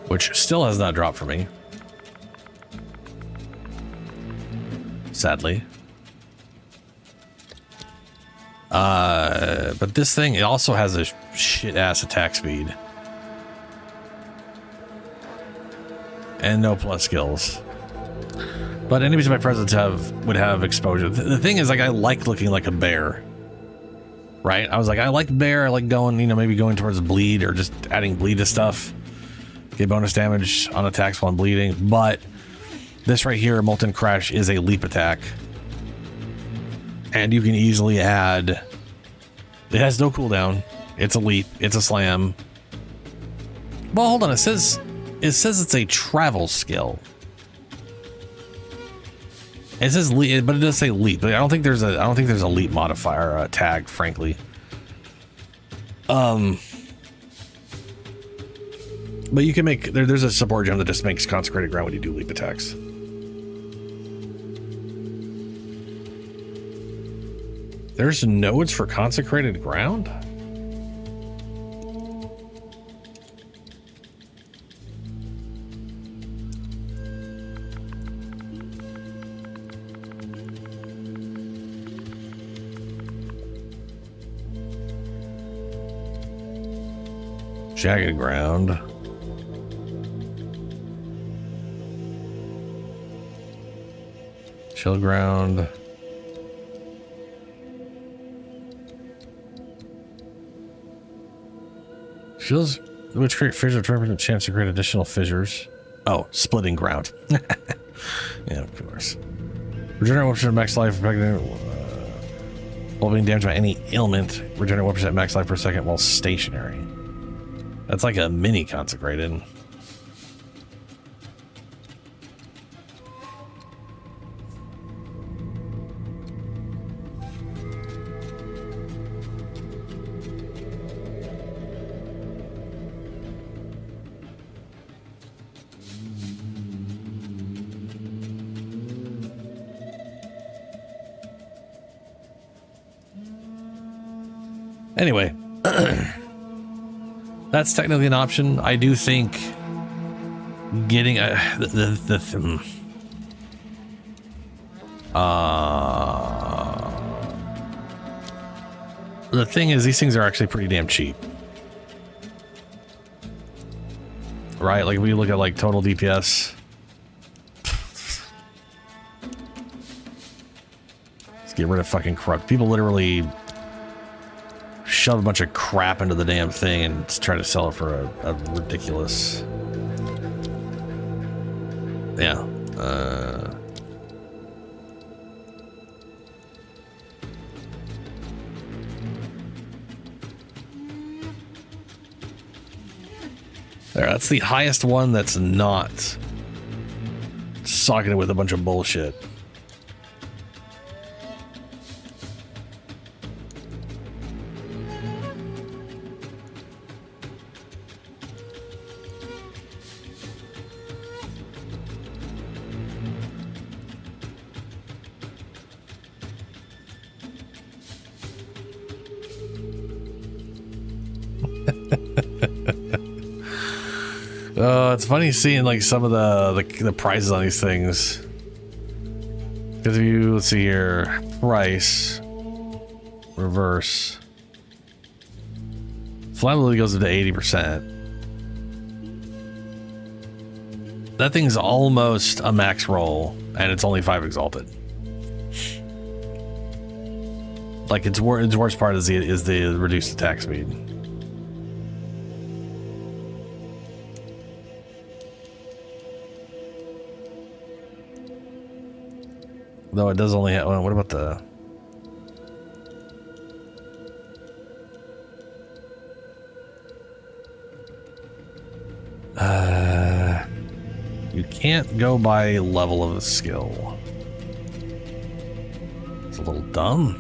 Which still has not dropped for me. Sadly. But this thing, it also has a shit-ass attack speed. And no plus skills. But enemies in my presence would have exposure. The thing is, like, I like looking like a bear. Right? I was like, I like bear, I like going, maybe going towards bleed or just adding bleed to stuff. Get bonus damage on attacks while I'm bleeding, but this right here, Molten Crash, is a leap attack. And you can easily add... It has no cooldown. It's a leap. It's a slam. Well, hold on. It says it's a travel skill. It says leap, but it does say leap. I don't think there's a leap modifier tag, frankly. But you can make... There's a support gem that just makes consecrated ground when you do leap attacks. There's nodes for consecrated ground? Jagged ground. Chill ground. Shields which create fissure 20% chance to create additional fissures. Oh, splitting ground. Yeah, of course. Regenerate 1% max life, while being damaged by any ailment. Regenerate 1% max life per second while stationary. That's like a mini consecrated. Anyway, that's technically an option. I do think getting the thing is, these things are actually pretty damn cheap, right? Like if we look at like total DPS, let's get rid of fucking corrupt. People literally shove a bunch of crap into the damn thing and try to sell it for a ridiculous, yeah. There, that's the highest one that's not socketed with a bunch of bullshit. It's funny seeing like some of the prices on these things. Because if you, let's see here, price, reverse, flammability goes up to 80%. That thing's almost a max roll, and it's only 5 exalted. Like its worst part is the reduced attack speed. Though it does only have, well, what about the... You can't go by level of the skill. It's a little dumb.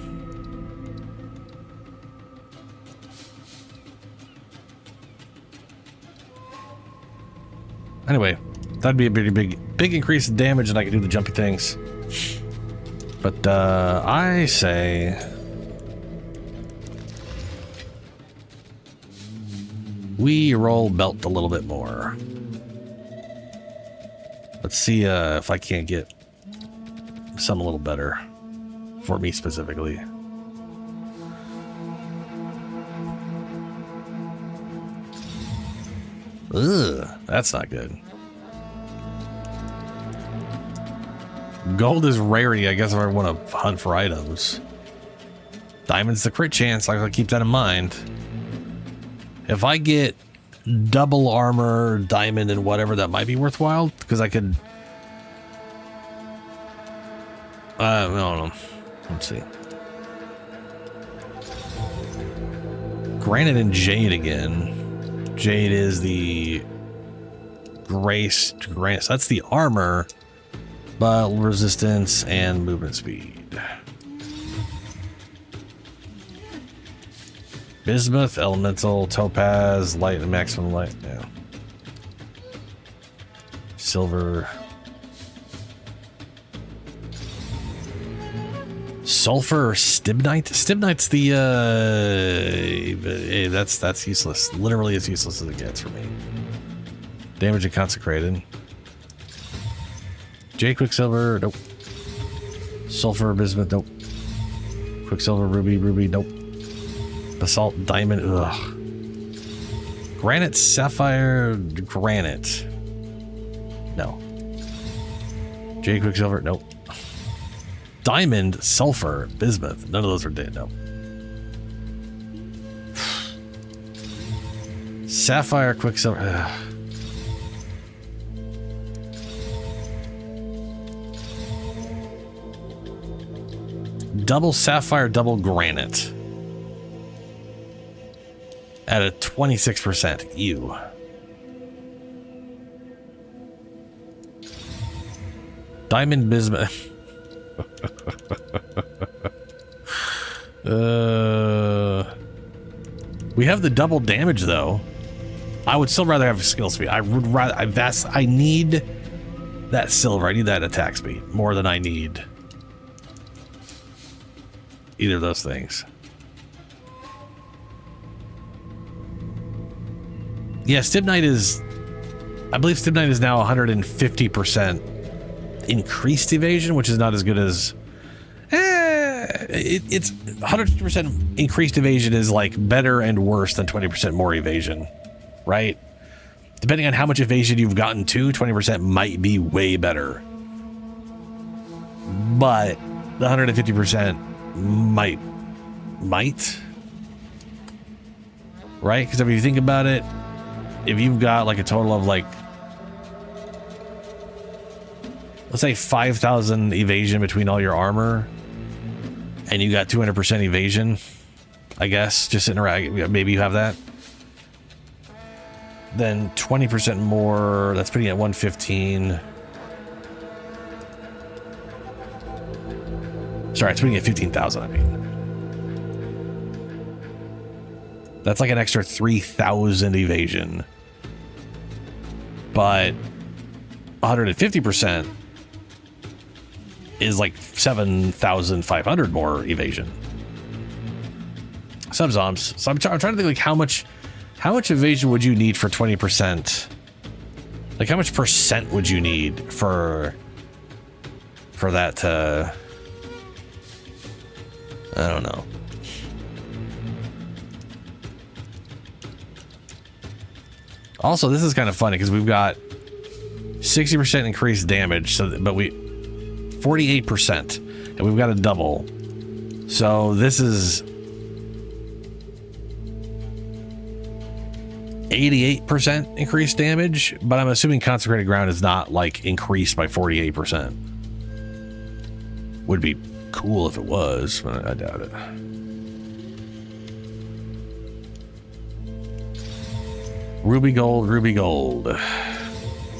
Anyway, that'd be a pretty big increase in damage, and I can do the jumpy things. But I say we roll belt a little bit more. Let's see if I can't get some a little better for me specifically. Ugh, that's not good. Gold is rarity, I guess, if I want to hunt for items. Diamond's the crit chance, I gotta keep that in mind. If I get double armor, diamond, and whatever, that might be worthwhile, because I could... I don't know. Let's see. Granite and Jade again. Jade is the Grace Granite. So that's the armor. But resistance and movement speed. Bismuth, elemental, topaz, light and maximum light. Yeah. Silver. Sulfur or stibnite? Stibnite's the that's useless. Literally as useless as it gets for me. Damage and consecrated. J Quicksilver, nope. Sulfur, bismuth, nope. Quicksilver, ruby, nope. Basalt, diamond, ugh. Granite, sapphire, granite. No. J Quicksilver, nope. Diamond, sulfur, bismuth. None of those are dead, no. Sapphire, quicksilver. Ugh. Double sapphire, double granite. At a 26%. Ew. Diamond, bismuth. We have the double damage though. I would still rather have skill speed. I would rather. I need that silver. I need that attack speed more than I need either of those things. Yeah, Stibnite is. I believe Stibnite is now 150% increased evasion, which is not as good as. It's 150% increased evasion is like better and worse than 20% more evasion, right? Depending on how much evasion you've gotten to, 20% might be way better. But the 150% might. Right? Because if you think about it, if you've got like a total of like, let's say 5,000 evasion between all your armor, and you got 200% evasion, I guess, just sitting around, maybe you have that. Then 20% more, that's putting it at 115. Sorry, it's putting it at 15,000, I mean. That's like an extra 3,000 evasion. But 150% is like 7,500 more evasion. Subzombs. So I'm trying to think like how much evasion would you need for 20%? Like how much percent would you need for that to, I don't know. Also, this is kind of funny because we've got 60% increased damage, but 48%, and we've got a double. So this is 88% increased damage, but I'm assuming consecrated ground is not like increased by 48%. Would be cool if it was, but I doubt it. Ruby gold,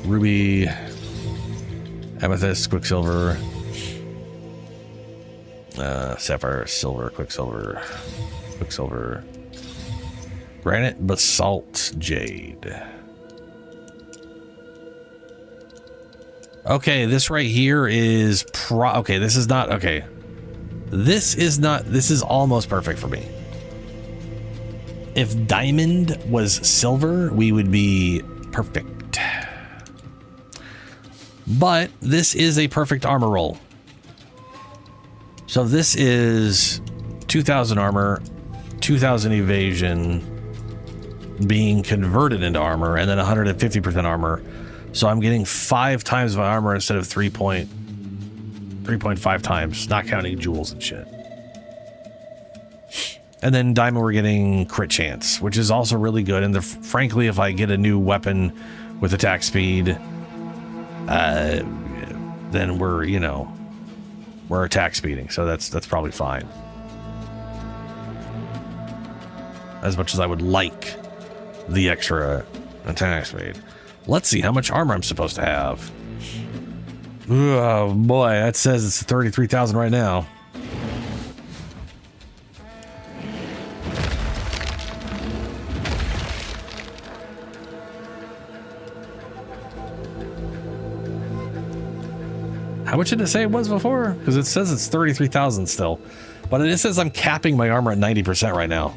ruby, amethyst, quicksilver, sapphire, silver, quicksilver, granite, basalt, jade. Okay, this right here is okay, this is not okay. This is almost perfect for me. If diamond was silver, we would be perfect. But this is a perfect armor roll. So this is 2,000 armor, 2,000 evasion being converted into armor, and then 150% armor. So I'm getting 5 times my armor instead of 3.5 times, not counting jewels and shit. And then diamond, we're getting crit chance, which is also really good. And frankly, if I get a new weapon with attack speed, then we're attack speeding. So that's probably fine. As much as I would like the extra attack speed. Let's see how much armor I'm supposed to have. Oh boy, that says it's 33,000 right now. How much did it say it was before? Because it says it's 33,000 still. But it says I'm capping my armor at 90% right now.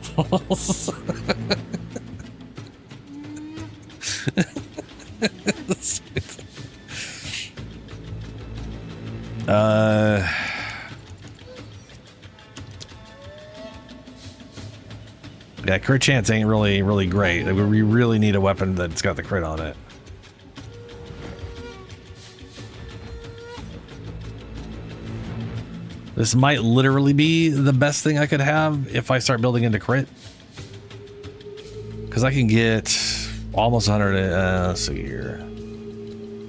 Yeah, crit chance ain't really great. We really need a weapon that's got the crit on it. This might literally be the best thing I could have if I start building into crit. Because I can get almost 100. Let's see here.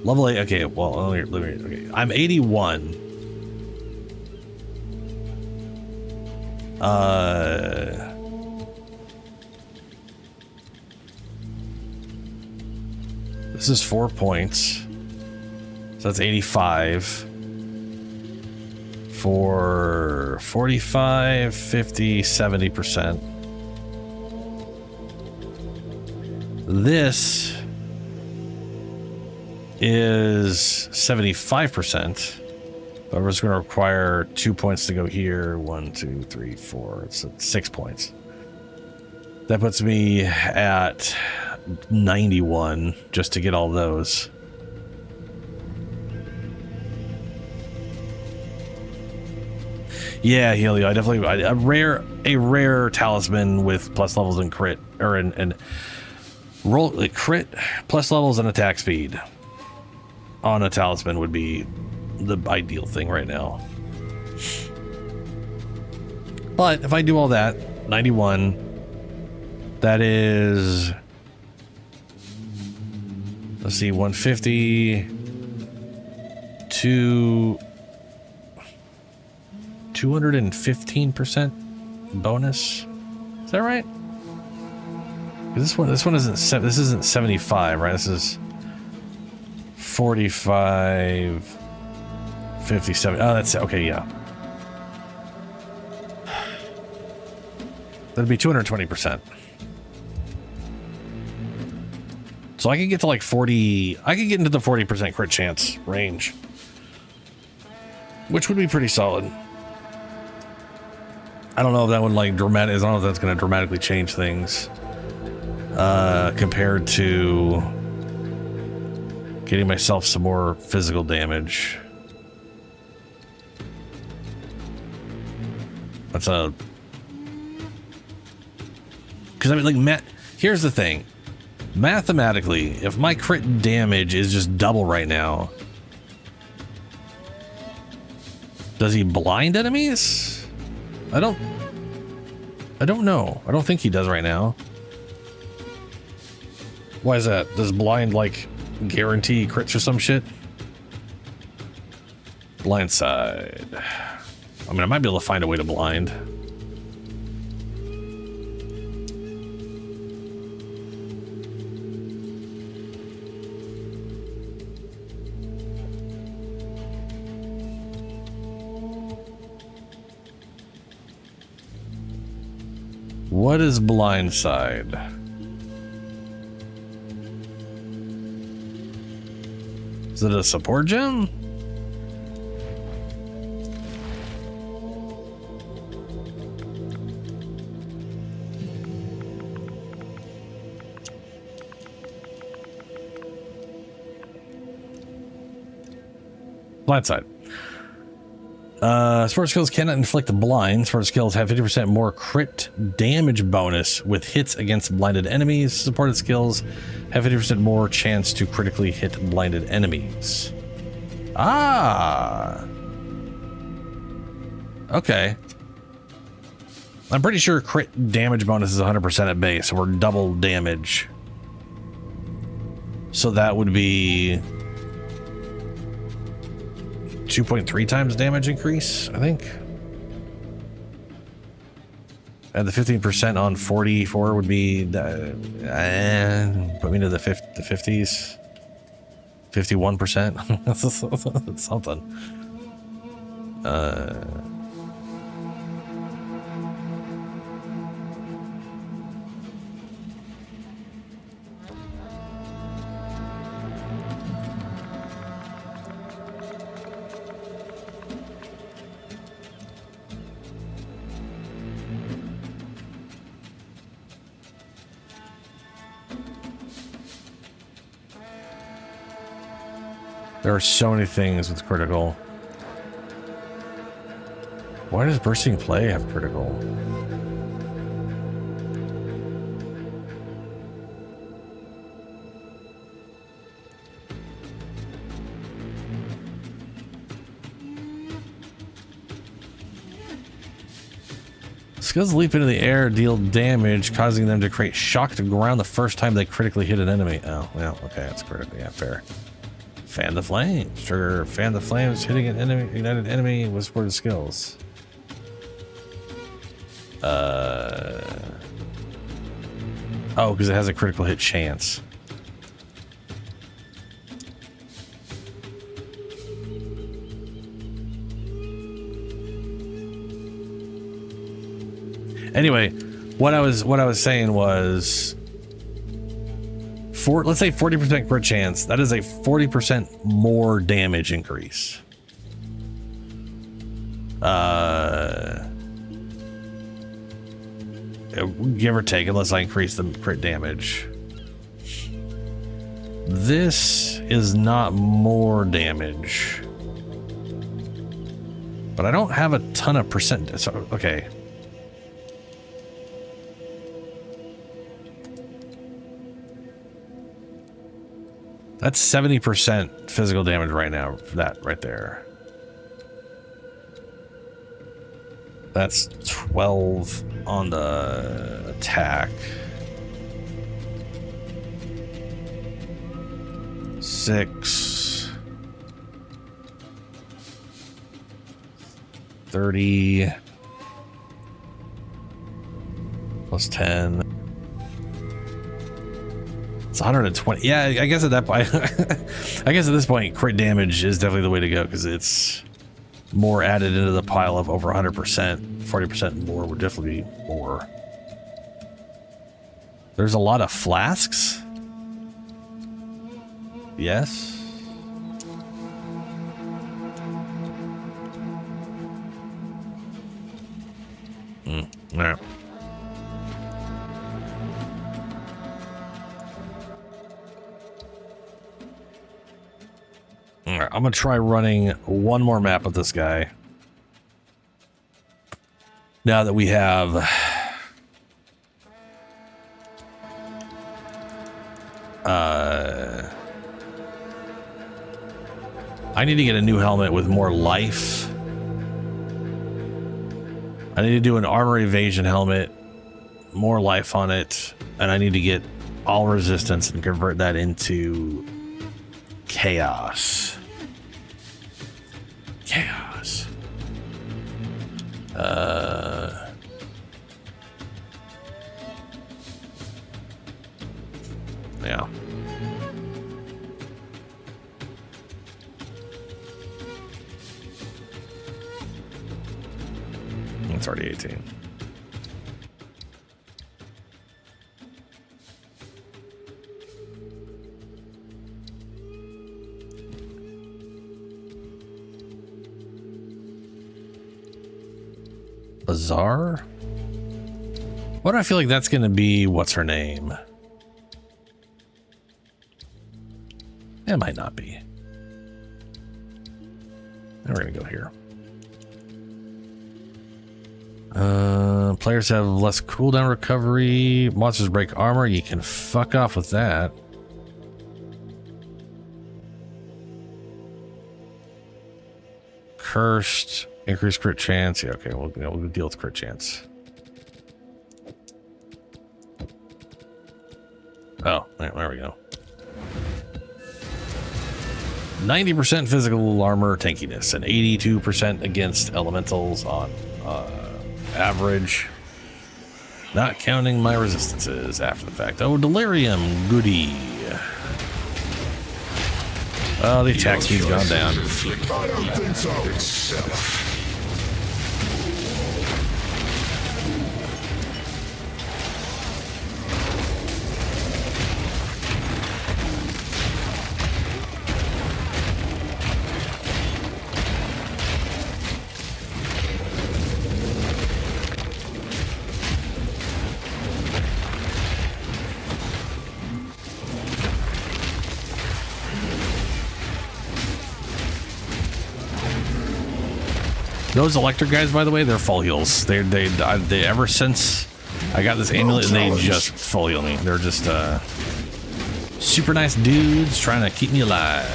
Level 8. Okay, well, okay. I'm 81. This is 4 points. So that's 85. For 45, 50, 70%. This is 75%. But we're just going to require 2 points to go here. 1, 2, 3, 4. It's 6 points. That puts me at 91 just to get all those. Yeah, Helio, I definitely a rare talisman with plus levels and crit or and roll like crit plus levels and attack speed on a talisman would be the ideal thing right now. But if I do all that, 91, that is, let's see, 150 to 215% bonus. Is that right? This one isn't this isn't 75, right? This is 45, 57. Oh, that's okay. Yeah, that'd be 220%. So I could get to like 40. I could get into the 40% crit chance range, which would be pretty solid. I don't know if that would like dramatic. I don't know if that's going to dramatically change things compared to getting myself some more physical damage. That's a because I mean, like, here's the thing. Mathematically, if my crit damage is just double right now, does he blind enemies? I don't know. I don't think he does right now. Why is that? Does blind like guarantee crits or some shit? Blind side. I mean, I might be able to find a way to blind. What is blindside? Is it a support gem? Blindside. Support skills cannot inflict blind. Support skills have 50% more crit damage bonus with hits against blinded enemies. Supported skills have 50% more chance to critically hit blinded enemies. Ah. Okay. I'm pretty sure crit damage bonus is 100% at base, or double damage. So that would be 2.3 times damage increase, I think. And the 15% on 44 would be put me to the 50s. 51%. That's something. There are so many things with critical. Why does bursting play have critical? Skills leap into the air, deal damage, causing them to create shock to ground the first time they critically hit an enemy. Oh, well, okay, that's critical. Yeah, fair. Fan the flames. Trigger fan the flames, hitting an enemy, ignited enemy with supported skills. Oh, because it has a critical hit chance. Anyway, what I was saying was, let's say 40% crit chance. That is a 40% more damage increase. Give or take, unless I increase the crit damage. This is not more damage, but I don't have a ton of percent. So, okay. That's 70% physical damage right now. That right there. That's 12 on the attack. 6. 30. Plus 10. It's 120. Yeah, I guess at that point, I guess at this point, crit damage is definitely the way to go because it's more added into the pile of over 100%. 40% more would definitely be more. There's a lot of flasks. Yes. All right. Alright, I'm gonna try running one more map with this guy. Now that we have I need to get a new helmet with more life. I need to do an armor evasion helmet, more life on it, and I need to get all resistance and convert that into chaos. Chaos. Yeah. It's already 18. Bazaar? What do I feel like that's going to be? What's her name? It might not be. We're going to go here. Players have less cooldown recovery. Monsters break armor. You can fuck off with that. Cursed. Increased crit chance. Yeah, okay, we'll deal with crit chance. Oh, there we go. 90% physical armor tankiness and 82% against elementals on average. Not counting my resistances after the fact. Oh, delirium, goody. Oh, the attack speed's gone down. I don't think so. Itself. Those electric guys, by the way, they're full heals. They ever since I got this amulet, they just full heal me. They're just super nice dudes trying to keep me alive.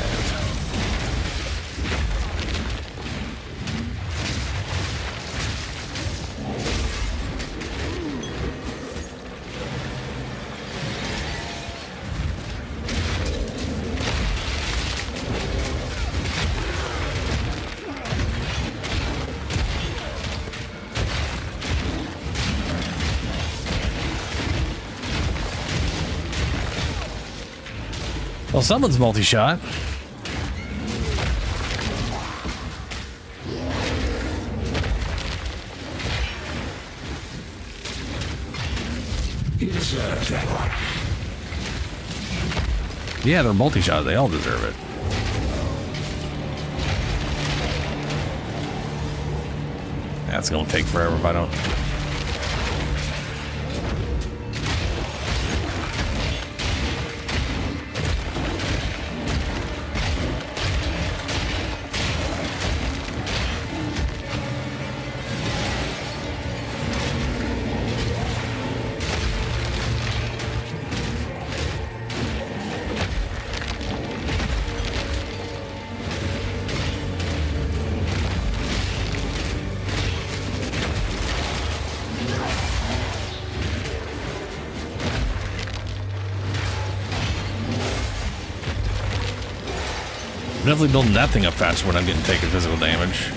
Well, someone's multi-shot. You deserve that one. Yeah, they're multi-shot. They all deserve it. That's gonna take forever if I don't. Definitely building that thing up faster when I'm getting taken physical damage.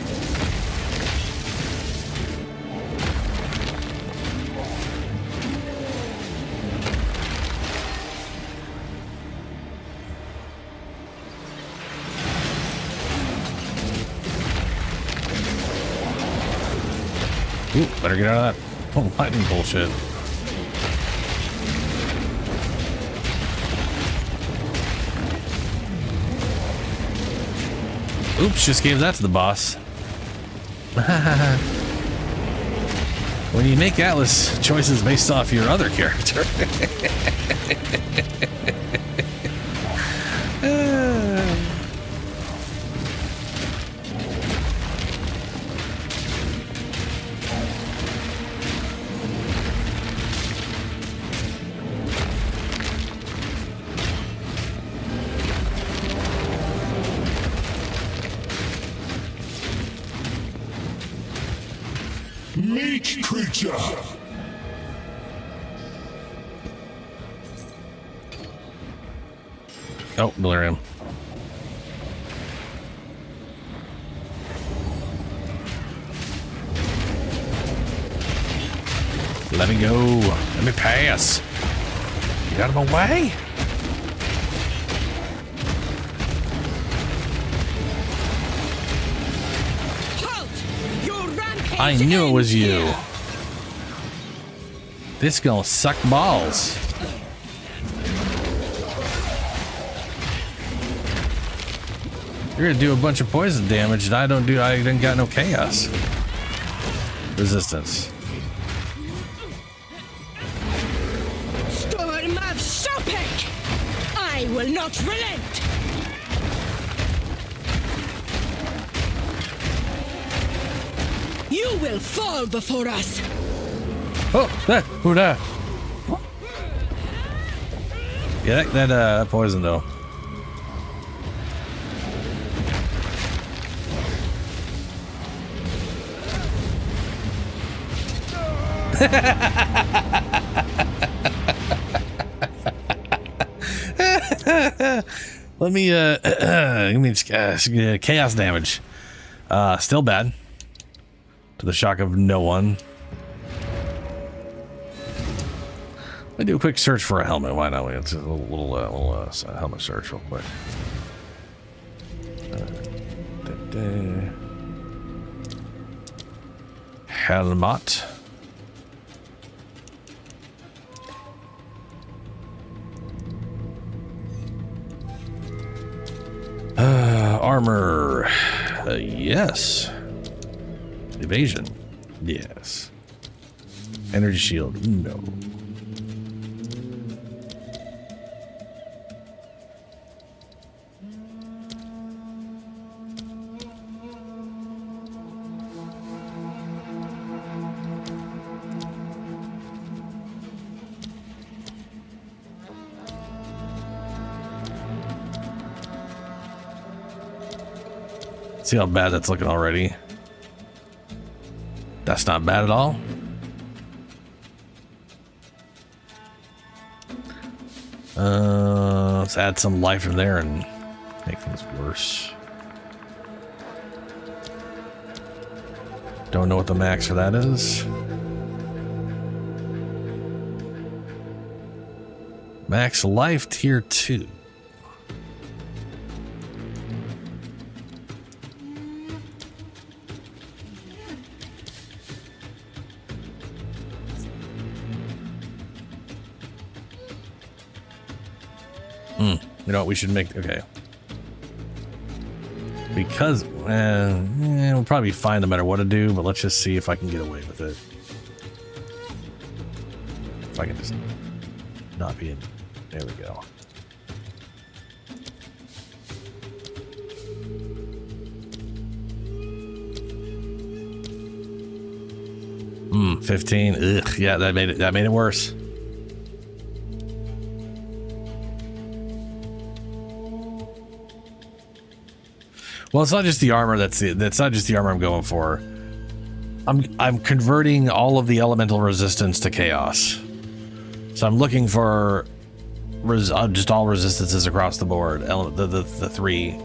Ooh, better get out of that lightning bullshit. Oops, just gave that to the boss. When you make Atlas choices based off your other character. Meat creature! Oh, delirium. Let me go. Let me pass. Get out of my way. I knew it was you. This gonna suck balls. You're gonna do a bunch of poison damage, and I didn't got no chaos resistance. Storm of serpent! I will not relent! You will fall before us! Oh, who that? Yeah, that poison though. Let me give me chaos damage. Still bad. To the shock of no one. Let me do a quick search for a helmet. Why not? It's a little helmet search real quick. Helmet. Armor. Yes. Evasion. Yes. Energy shield. No. See how bad that's looking already. That's not bad at all. Let's add some life in there and make things worse. Don't know what the max for that is. Max life tier 2. You know what? We should make... Okay. Because... we'll probably be fine no matter what to do, but let's just see if I can get away with it. If I can just not be in... There we go. 15. Ugh, yeah, that made it worse. Well, it's not just the armor that's not just the armor I'm going for. I'm converting all of the elemental resistance to chaos. So I'm looking for just all resistances across the board, the 3,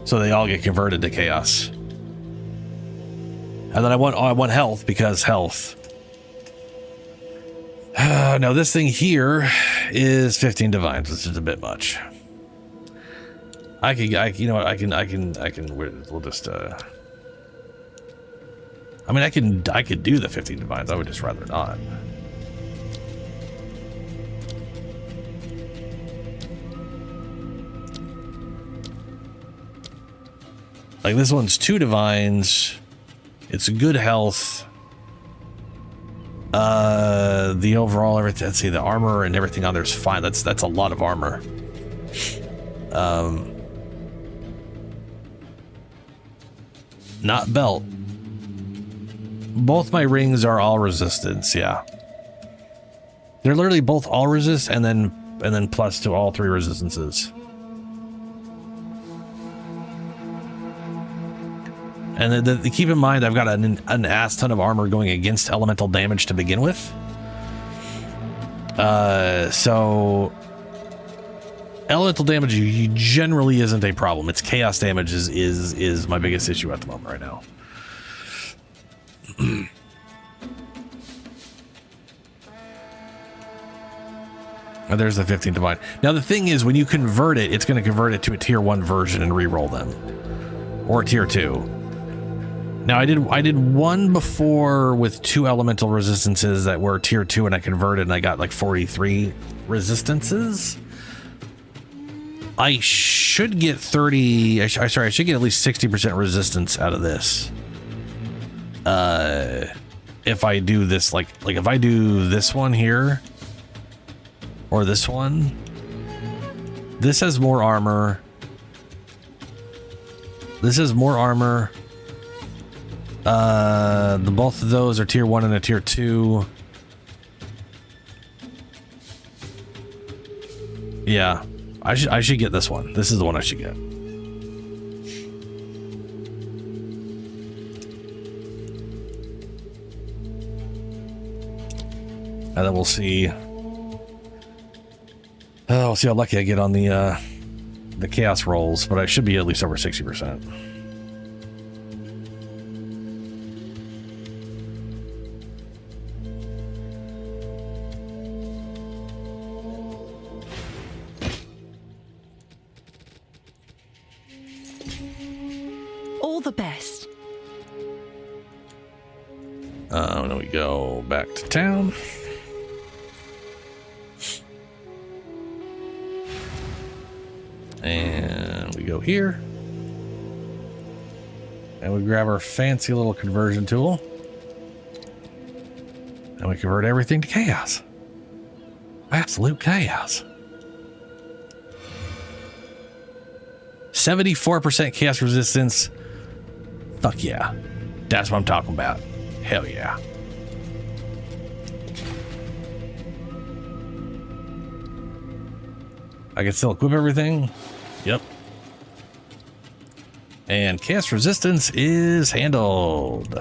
so they all get converted to chaos. And then I want health, because health. Now this thing here is 15 divines, which is a bit much. You know what, I can, we'll just, I mean, I could do the 15 divines, I would just rather not. Like, this one's 2 divines, it's good health. The overall, everything, let's see, the armor and everything on there's fine. That's a lot of armor. Not belt. Both my rings are all resistance, yeah. They're literally both all resist and then plus to all 3 resistances. And then keep in mind, I've got an ass ton of armor going against elemental damage to begin with. So elemental damage generally isn't a problem. It's chaos damage is my biggest issue at the moment right now. And there's the 15 divine. Now the thing is, when you convert it, it's going to convert it to a tier 1 version and re-roll them, or a tier 2. Now I did one before with 2 elemental resistances that were tier 2, and I converted and I got like 43 resistances. I should get 30. I should get at least 60% resistance out of this. If I do this, like if I do this one here, or this one, this has more armor. This has more armor. Both of those are tier 1 and a tier 2. Yeah, I should get this one. This is the one I should get. And then we'll see. We'll see how lucky I get on the chaos rolls, but I should be at least over 60%. All the best. Then we go back to town. And we go here. And we grab our fancy little conversion tool. And we convert everything to chaos. Absolute chaos. 74% chaos resistance. Fuck yeah. That's what I'm talking about. Hell yeah. I can still equip everything. Yep. And chaos resistance is handled.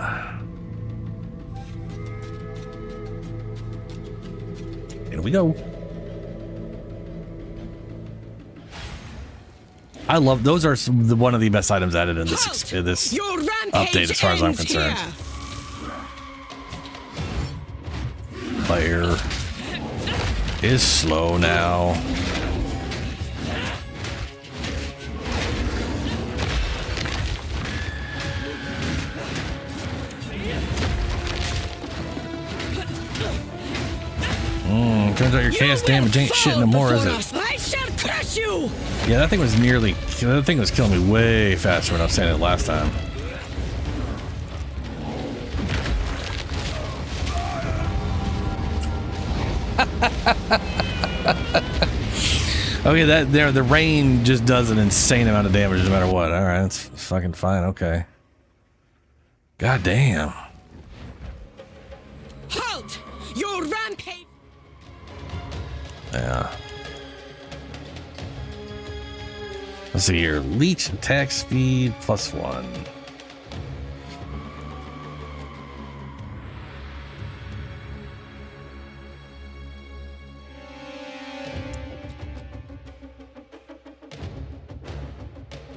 In we go. I love those. Are one of the best items added in this update, as far as I'm concerned. Player is slow now. Turns out your chaos damage ain't shit no more, is it? I shall crush you! Yeah, that thing was killing me way faster when I was saying it last time. Okay, the rain just does an insane amount of damage no matter what. All right, that's fucking fine. Okay. God damn. Halt! Your rampage! Yeah. Let's see here. Leech attack speed +1.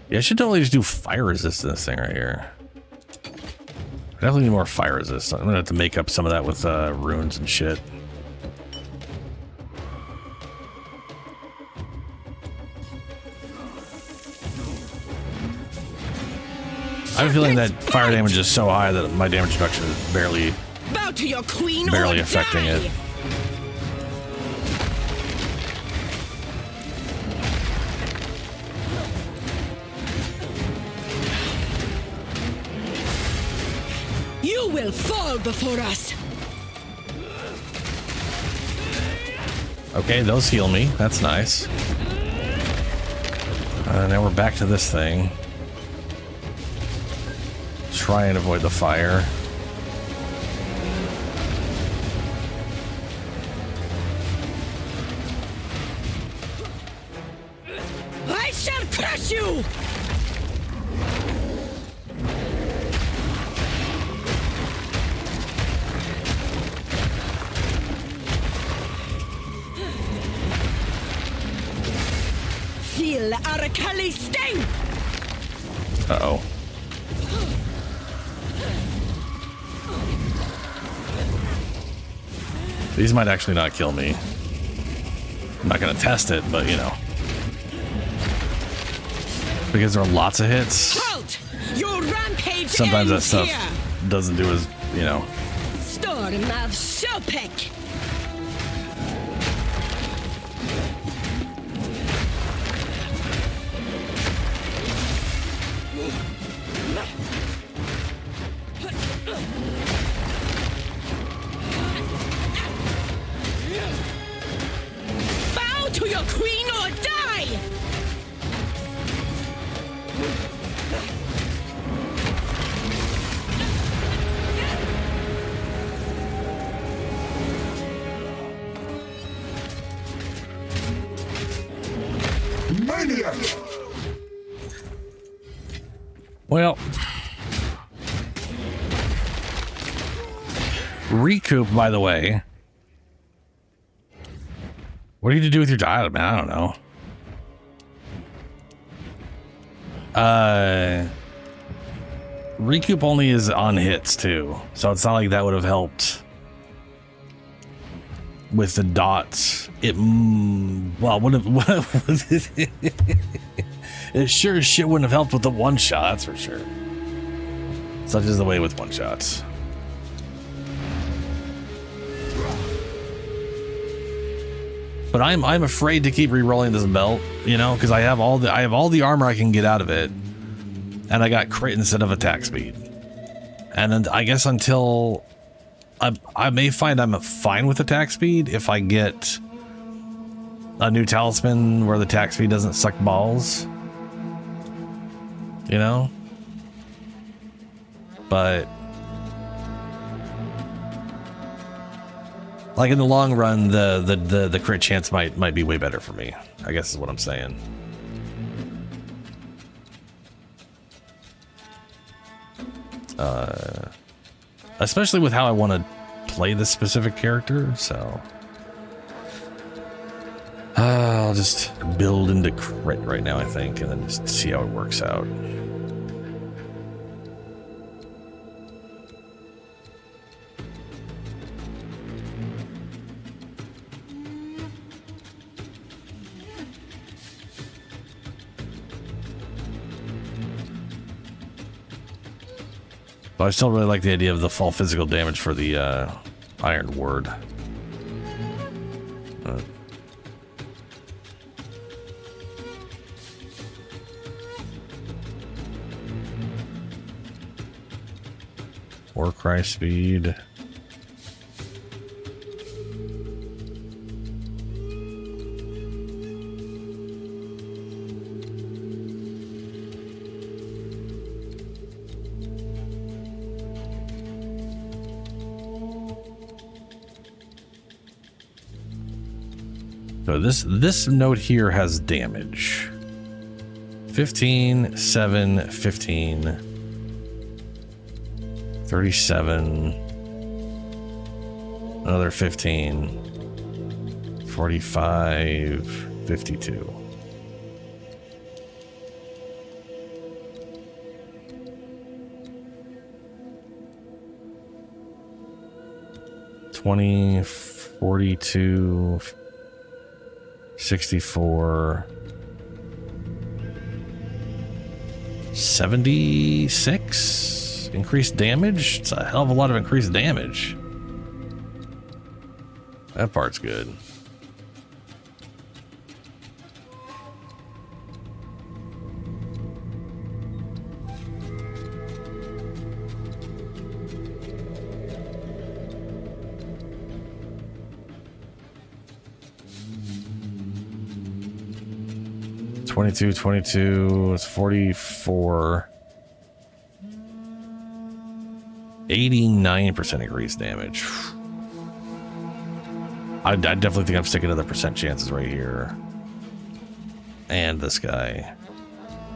Yeah, I should totally just do fire resist to this thing right here. I definitely need more fire resist. I'm gonna have to make up some of that with runes and shit. I have a feeling that fire damage is so high that my damage reduction is barely affecting it. You will fall before us. Okay, those heal me. That's nice. Now we're back to this thing. Try and avoid the fire. I shall crush you! Feel Arakali sting! Uh-oh. These might actually not kill me. I'm not gonna test it, but you know. Because there are lots of hits. Halt! Your rampage Sometimes that stuff here. doesn't do as, you know. Storm of Shopek! Bow to your queen or die! Maniac! Well, recoup, by the way. What do you do with your diet, man? I don't know. Recoup only is on hits too, so it's not like that would have helped with the dots. It well would have. It sure as shit wouldn't have helped with the one shot, that's for sure. Such is the way with one shots. But I'm afraid to keep re-rolling this belt, you know, because I have all the armor I can get out of it, and I got crit instead of attack speed. And then I guess until I may find I'm fine with attack speed if I get a new talisman where the attack speed doesn't suck balls, you know. But like in the long run, the crit chance might be way better for me, I guess is what I'm saying. Especially with how I want to play this specific character, so I'll just build into crit right now, I think, and then just see how it works out. But I still really like the idea of the fall physical damage for the Iron Word. Warcry speed. So this note here has damage. 15, 7, 15, 37, another 15, 45, 52. $20, 42, 64, 76 increased damage. It's a hell of a lot of increased damage. That part's good. It's 44. 89% increased damage. I definitely think I'm sticking to the percent chances right here. And this guy.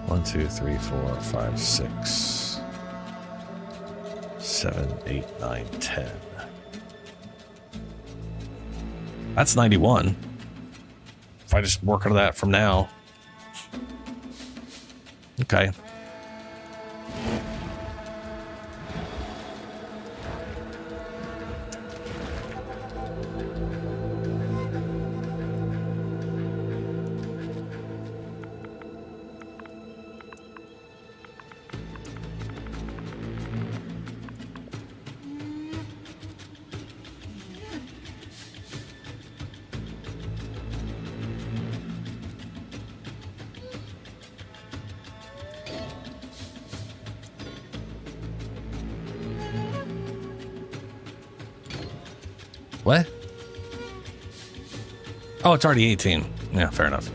1, 2, 3, 4, 5, 6, 7, 8, 9, 10. That's 91. If I just work on that from now. Okay. What? Oh, it's already 18. Yeah, fair enough.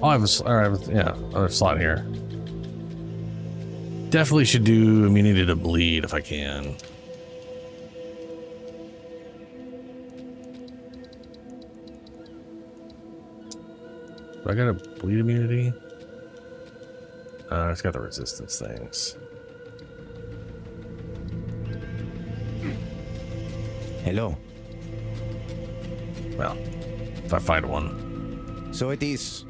Oh, I have another slot here. Definitely should do immunity to bleed if I can. Do I got a bleed immunity? It's got the resistance things. Hello. Well, if I find one. So it is.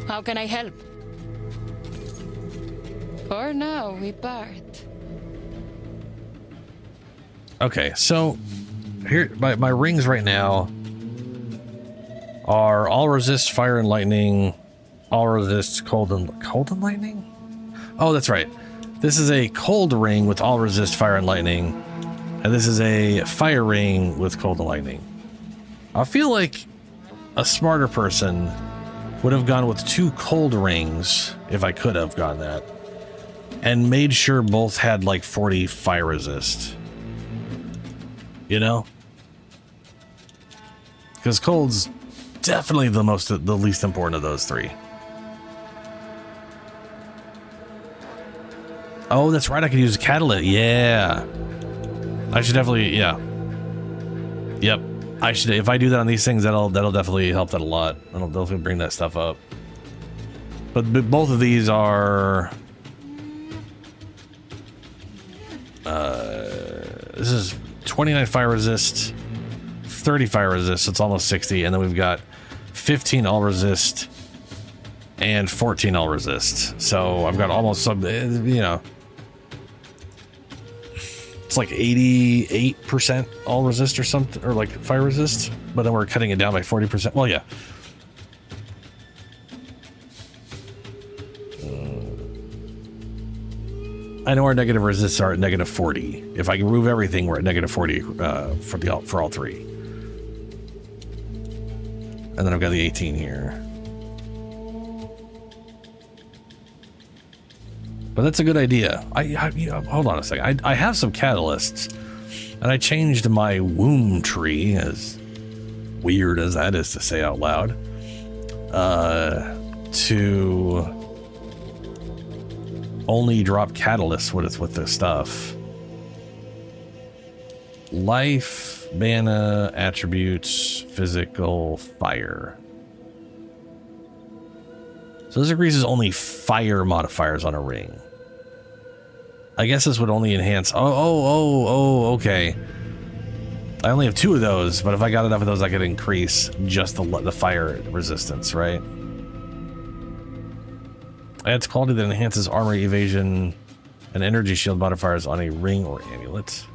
How can I help? For now, we part. Okay, so here my rings right now are all resist fire and lightning, all resist cold and lightning? Oh, that's right. This is a cold ring with all resist fire and lightning, and this is a fire ring with cold and lightning. I feel like a smarter person would have gone with 2 cold rings if I could have gone that, and made sure both had like 40 fire resist. You know? Because cold's definitely the least important of those 3. Oh, that's right. I could use a catalyst. Yeah. I should definitely, yeah. Yep. I should, if I do that on these things, that'll definitely help that a lot. That'll definitely bring that stuff up. But both of these are this is 29 fire resist, 30 fire resist, so it's almost 60, and then we've got 15 all resist and 14 all resist. So I've got almost some, you know, it's like 88% all resist or something, or like fire resist, but then we're cutting it down by 40%. Well, yeah. I know our negative resists are at negative 40. If I can remove everything, we're at negative 40 for all three. And then I've got the 18 here. But that's a good idea. You know, hold on a second. I have some catalysts, and I changed my womb tree, as weird as that is to say out loud, to only drop catalysts with this stuff. Life, mana, attributes, physical, fire. So this increases only fire modifiers on a ring. I guess this would only enhance. Oh, okay. I only have 2 of those, but if I got enough of those, I could increase just the fire resistance, right? Adds quality that enhances armor, evasion, and energy shield modifiers on a ring or amulet.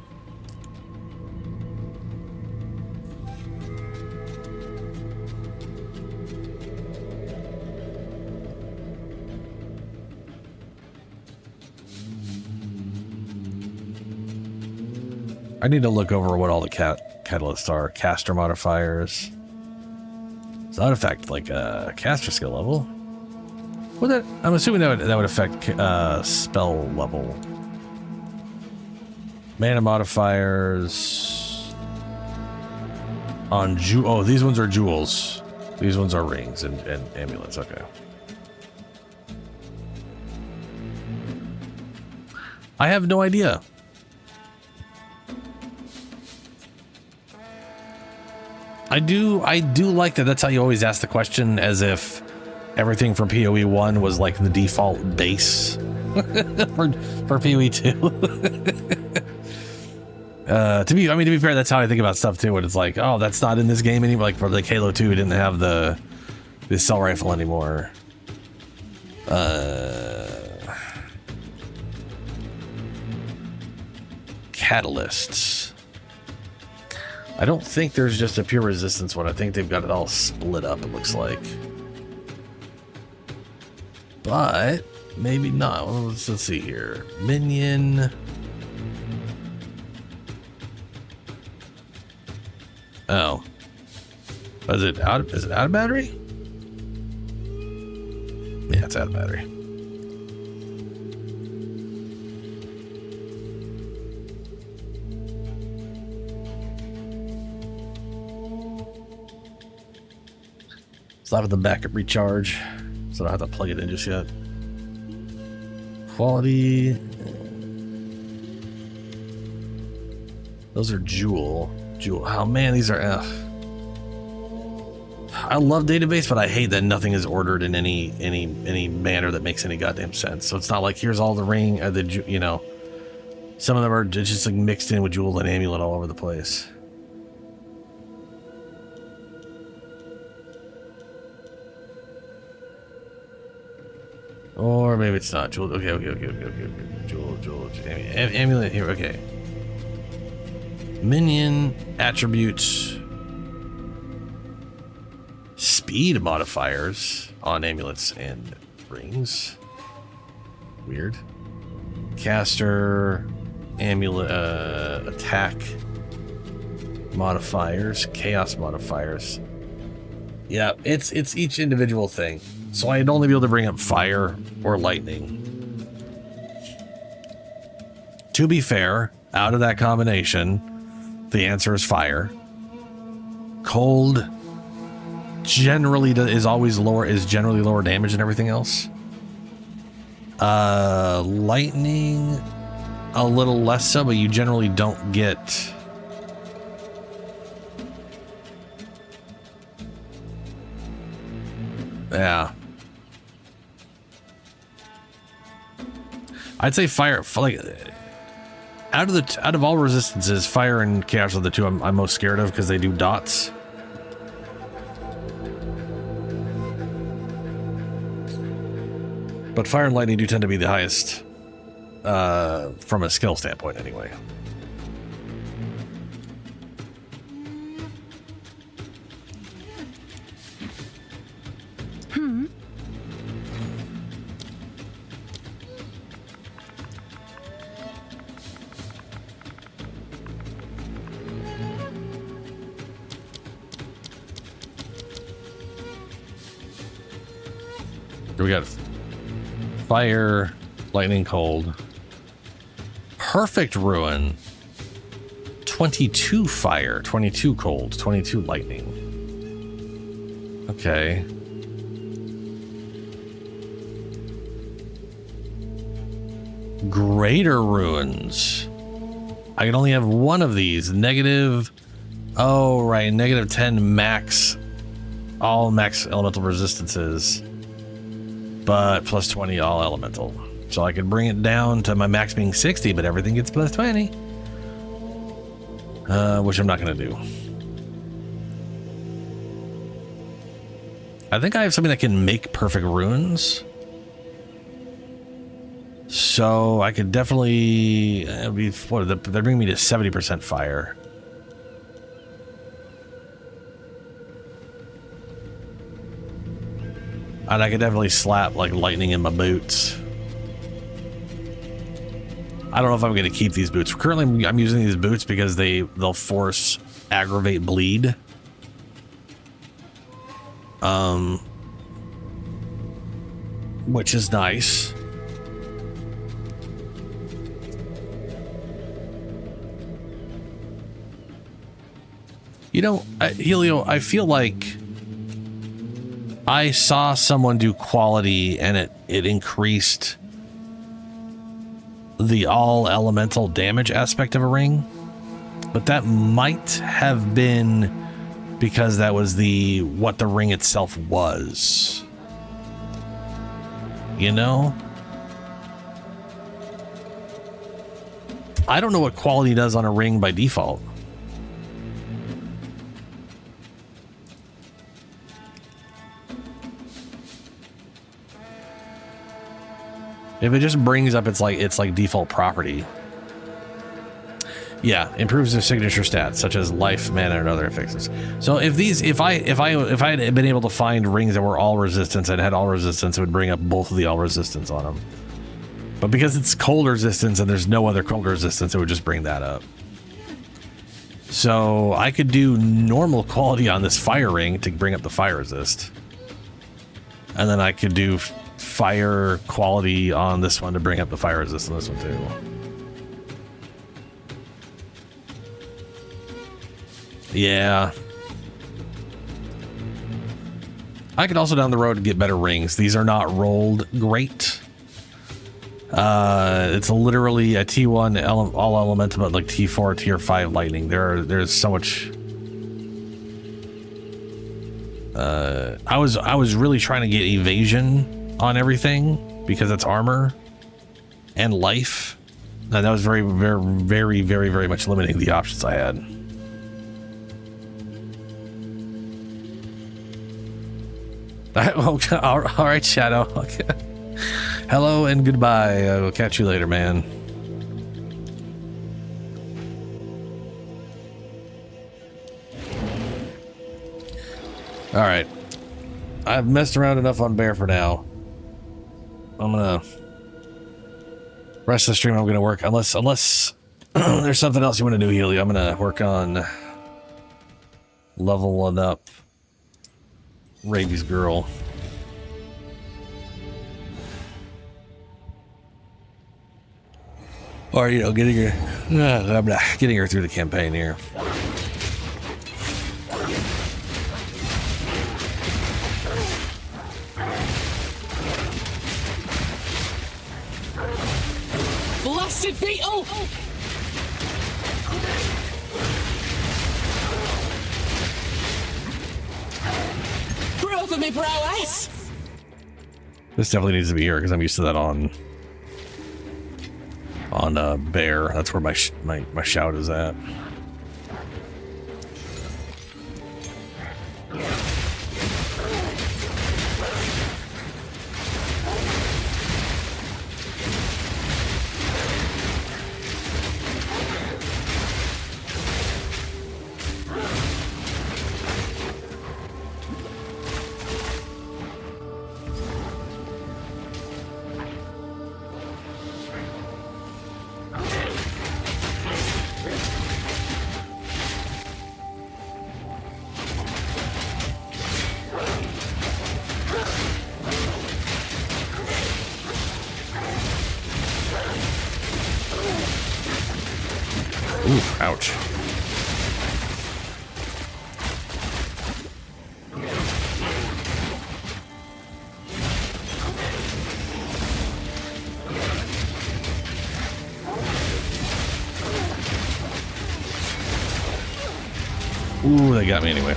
I need to look over what all the catalysts are. Caster modifiers. Does that affect like a caster skill level? Well, that, I'm assuming that would affect spell level. Mana modifiers on oh, these ones are jewels. These ones are rings and amulets. Okay. I have no idea. I do like that. That's how you always ask the question, as if everything from PoE1 was like the default base for PoE2. To be fair, that's how I think about stuff too. When it's like, oh, that's not in this game anymore. Like for like Halo 2, didn't have the assault rifle anymore. Catalysts. I don't think there's just a pure resistance one. I think they've got it all split up, it looks like. But maybe not. Well, let's see here. Minion. Oh. Is it out of battery? Yeah, it's out of battery. Still have the backup recharge, so I don't have to plug it in just yet. Quality. Those are jewel. Oh man, these are. I love database, but I hate that nothing is ordered in any manner that makes any goddamn sense. So it's not like here's all the ring, or you know, some of them are just like mixed in with jewel and amulet all over the place. Or maybe it's not. Jewel. Okay. Jewel. Amulet here. Okay. Minion attributes. Speed modifiers on amulets and rings. Weird. Caster. Amulet. Attack. Modifiers. Chaos modifiers. Yeah, it's each individual thing. So I'd only be able to bring up fire or lightning. To be fair, out of that combination, the answer is fire. Cold generally is generally lower damage than everything else. Lightning, a little less so, but you generally don't get. Yeah. I'd say fire, like, Out of all resistances, fire and chaos are the two I'm most scared of because they do dots. But fire and lightning do tend to be the highest from a skill standpoint anyway. We got fire, lightning, cold. Perfect ruin. 22 fire, 22 cold, 22 lightning. Okay. Greater ruins. I can only have one of these. Negative. Oh, right. Negative 10 max. All max elemental resistances. But plus 20 all elemental. So I could bring it down to my max being 60, but everything gets plus 20. Which I'm not going to do. I think I have something that can make perfect runes. So I could definitely... They're bringing me to 70% fire. And I could definitely slap like lightning in my boots. I don't know if I'm going to keep these boots. Currently, I'm using these boots because they'll force aggravate bleed. Which is nice. You know, Helio, I feel like I saw someone do quality and it increased the all elemental damage aspect of a ring, but that might have been because that was what the ring itself was. You know? I don't know what quality does on a ring by default. If it just brings up its like default property. Yeah, improves their signature stats such as life, mana, and other fixes. So if I had been able to find rings that were all resistance and had all resistance, it would bring up both of the all resistance on them. But because it's cold resistance and there's no other cold resistance, it would just bring that up. So I could do normal quality on this fire ring to bring up the fire resist. And then I could do fire quality on this one to bring up the fire resist on this one too. Yeah. I could also down the road get better rings. These are not rolled great. It's literally a T1 all elemental, but like T4, tier 5 lightning. There's so much. I was really trying to get evasion on everything because it's armor and life, and that was very much limiting the options I had. All right, Shadow. Okay. Hello and goodbye. I will catch you later, man. All right, I've messed around enough on Bear for now. I'm gonna rest of the stream. I'm gonna work unless there's something else you want to do, Healy. I'm gonna work on leveling up Rabies girl. Or, you know, getting her through the campaign here. Blasted beetle! Proof of me prowess! This definitely needs to be here because I'm used to that on on Bear. That's where my shout is at. Ooh, ouch. Ooh, they got me anyway.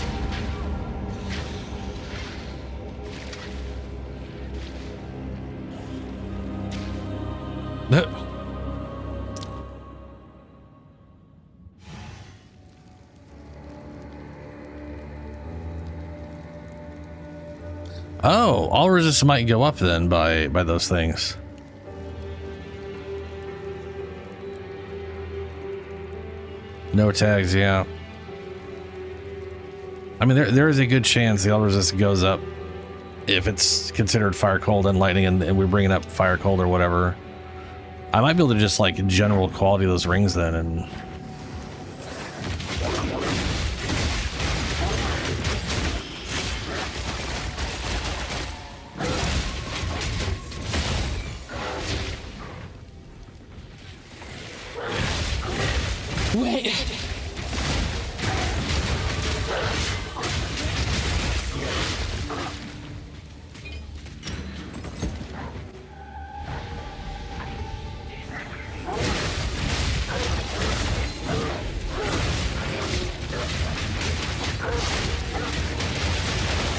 Oh, all resistance might go up then by those things. No tags, yeah. I mean, there is a good chance the all resistance goes up if it's considered fire, cold, and lightning, and we're bringing up fire, cold, or whatever. I might be able to just like general quality of those rings then, and wait.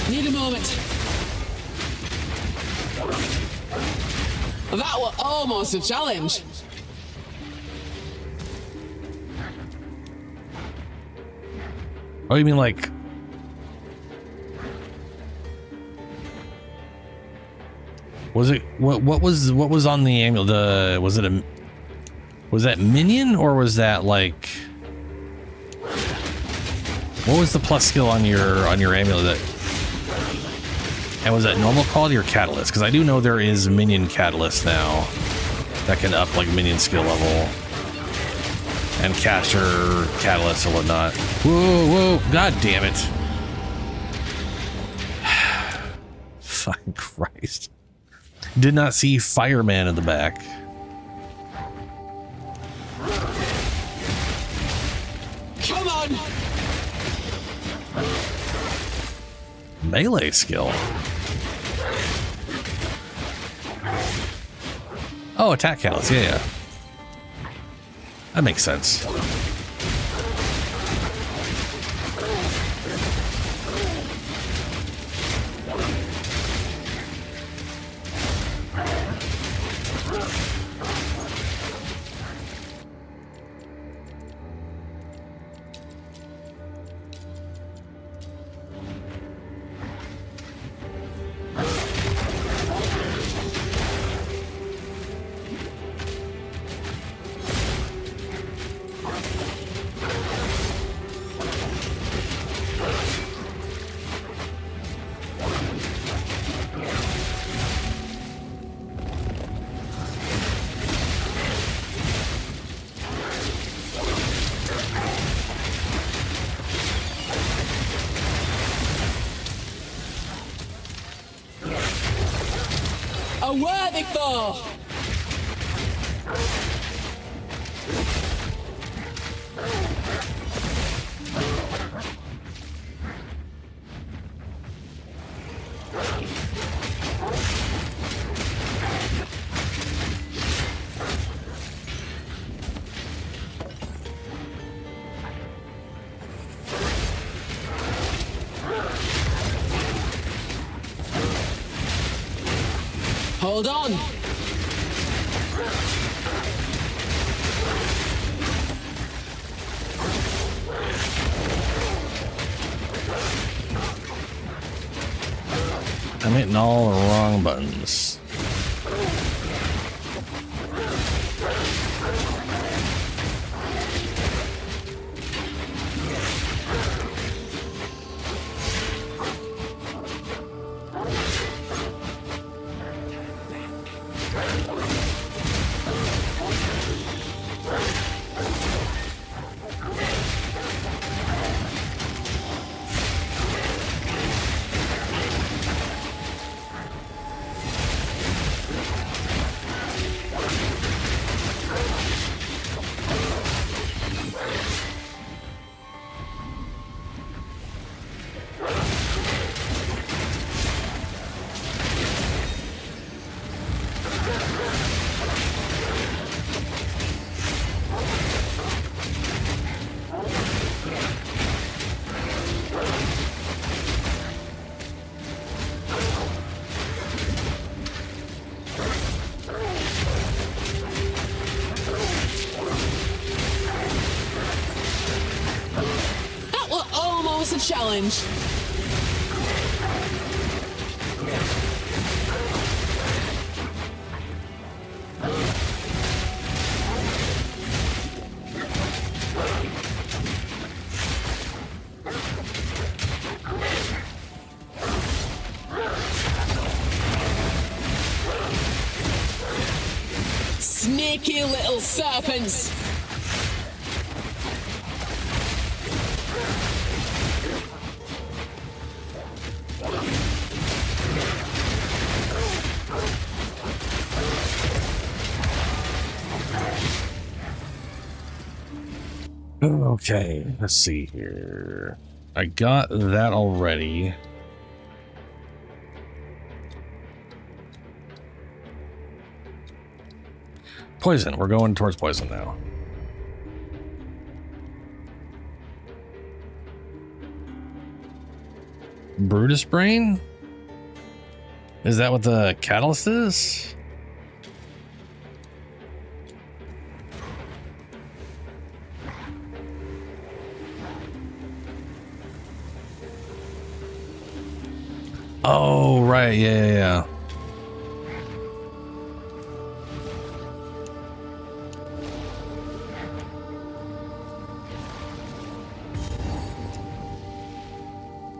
Need a moment. That was almost a challenge. oh, you mean like? Was it what was on the amulet? Was that minion, or was that like? What was the plus skill on your amulet? And was that normal quality or catalyst? Because I do know there is minion catalyst now that can up like minion skill level and caster catalyst or whatnot. Whoa, god damn it. Fucking Christ. Did not see Fireman in the back. Come on. Melee skill. Oh, attack catalyst. Yeah. That makes sense. A worthy foe. Hold on. I'm hitting all the wrong buttons. A challenge. Sneaky little serpents. Okay, let's see here. I got that already. Poison. We're going towards poison now. Brutus Brain? Is that what the catalyst is? Oh, right. Yeah.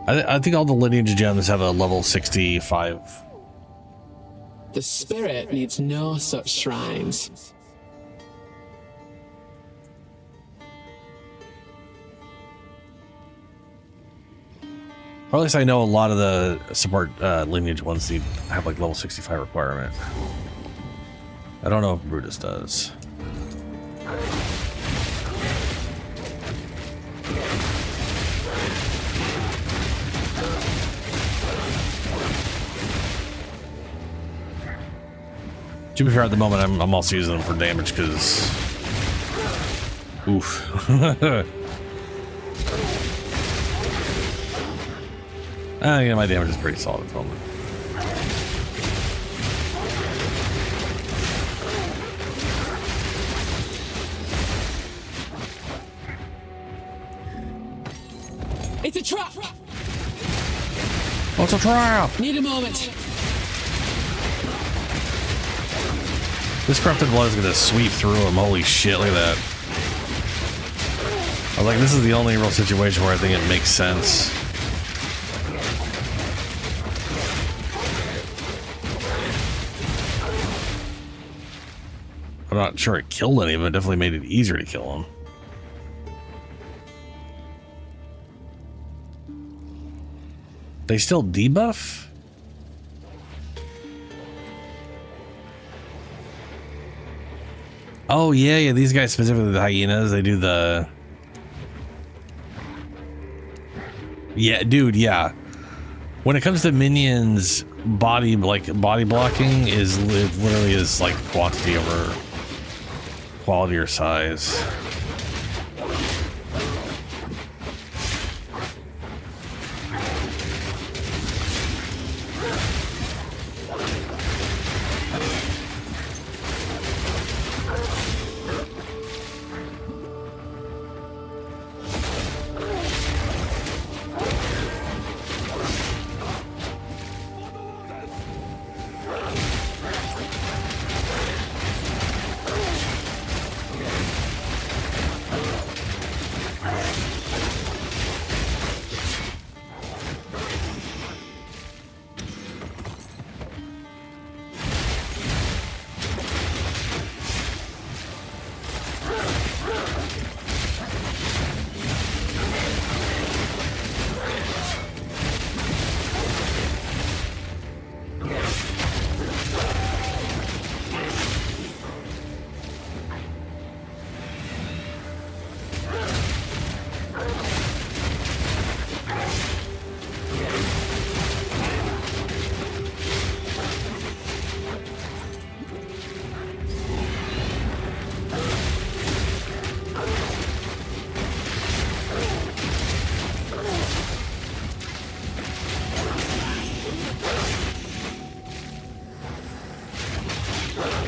I think all the lineage gems have a level 65. The spirit needs no such shrines. Or at least I know a lot of the support lineage ones have like level 65 requirement. I don't know if Brutus does. To be fair, at the moment I'm also using them for damage because, oof. Yeah, my damage is pretty solid at the moment. It's a trap! What's a trap? Need a moment. This corrupted blood is gonna sweep through him. Holy shit, look at that. I was like, this is the only real situation where I think it makes sense. I'm not sure it killed any of them. It definitely made it easier to kill him. They still debuff? Oh, yeah, these guys, specifically the hyenas, they do the... Yeah, dude, yeah. When it comes to minions, body blocking is literally is like quantity over quality or size.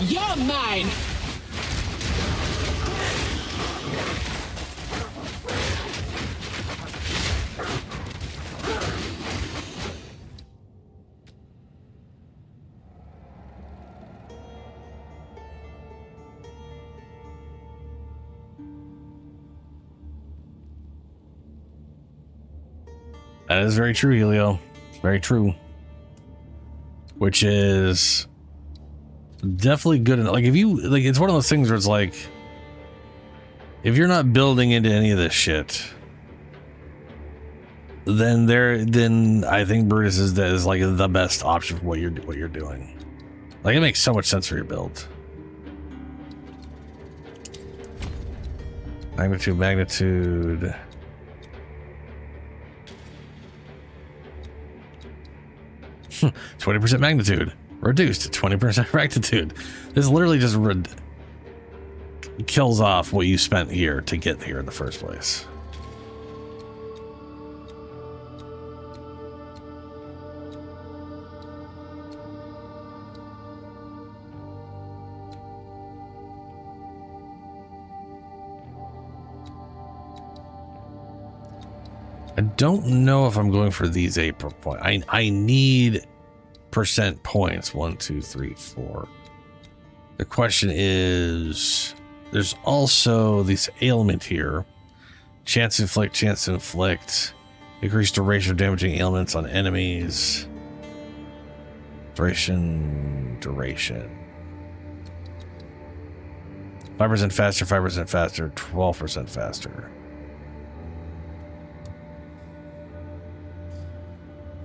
You're mine! That is very true, Helio. Very true. Which is definitely good. Like, if you, like, it's one of those things where it's like, if you're not building into any of this shit, then I think Brutus is like the best option for what you're doing. Like, it makes so much sense for your build. Magnitude. 20% magnitude reduced to 20% magnitude. This literally just kills off what you spent here to get here in the first place. I don't know if I'm going for these 8 per point. I need percent points. 1, 2, 3, 4. The question is, there's also this ailment here. Chance to inflict. Increased duration of damaging ailments on enemies. Duration. 5% faster, 5% faster, 12% faster.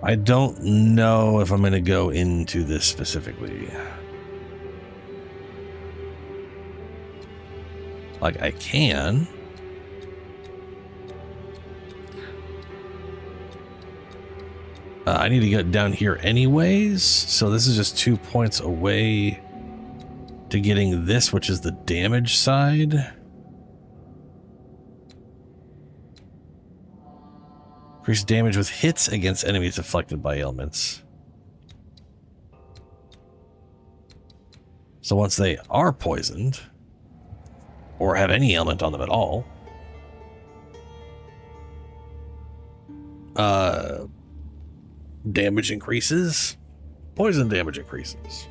I don't know if I'm going to go into this specifically. Like, I can. I need to get down here anyways, so this is just 2 points away to getting this, which is the damage side. Increase damage with hits against enemies afflicted by ailments. So once they are poisoned, or have any ailment on them at all, damage increases, poison damage increases.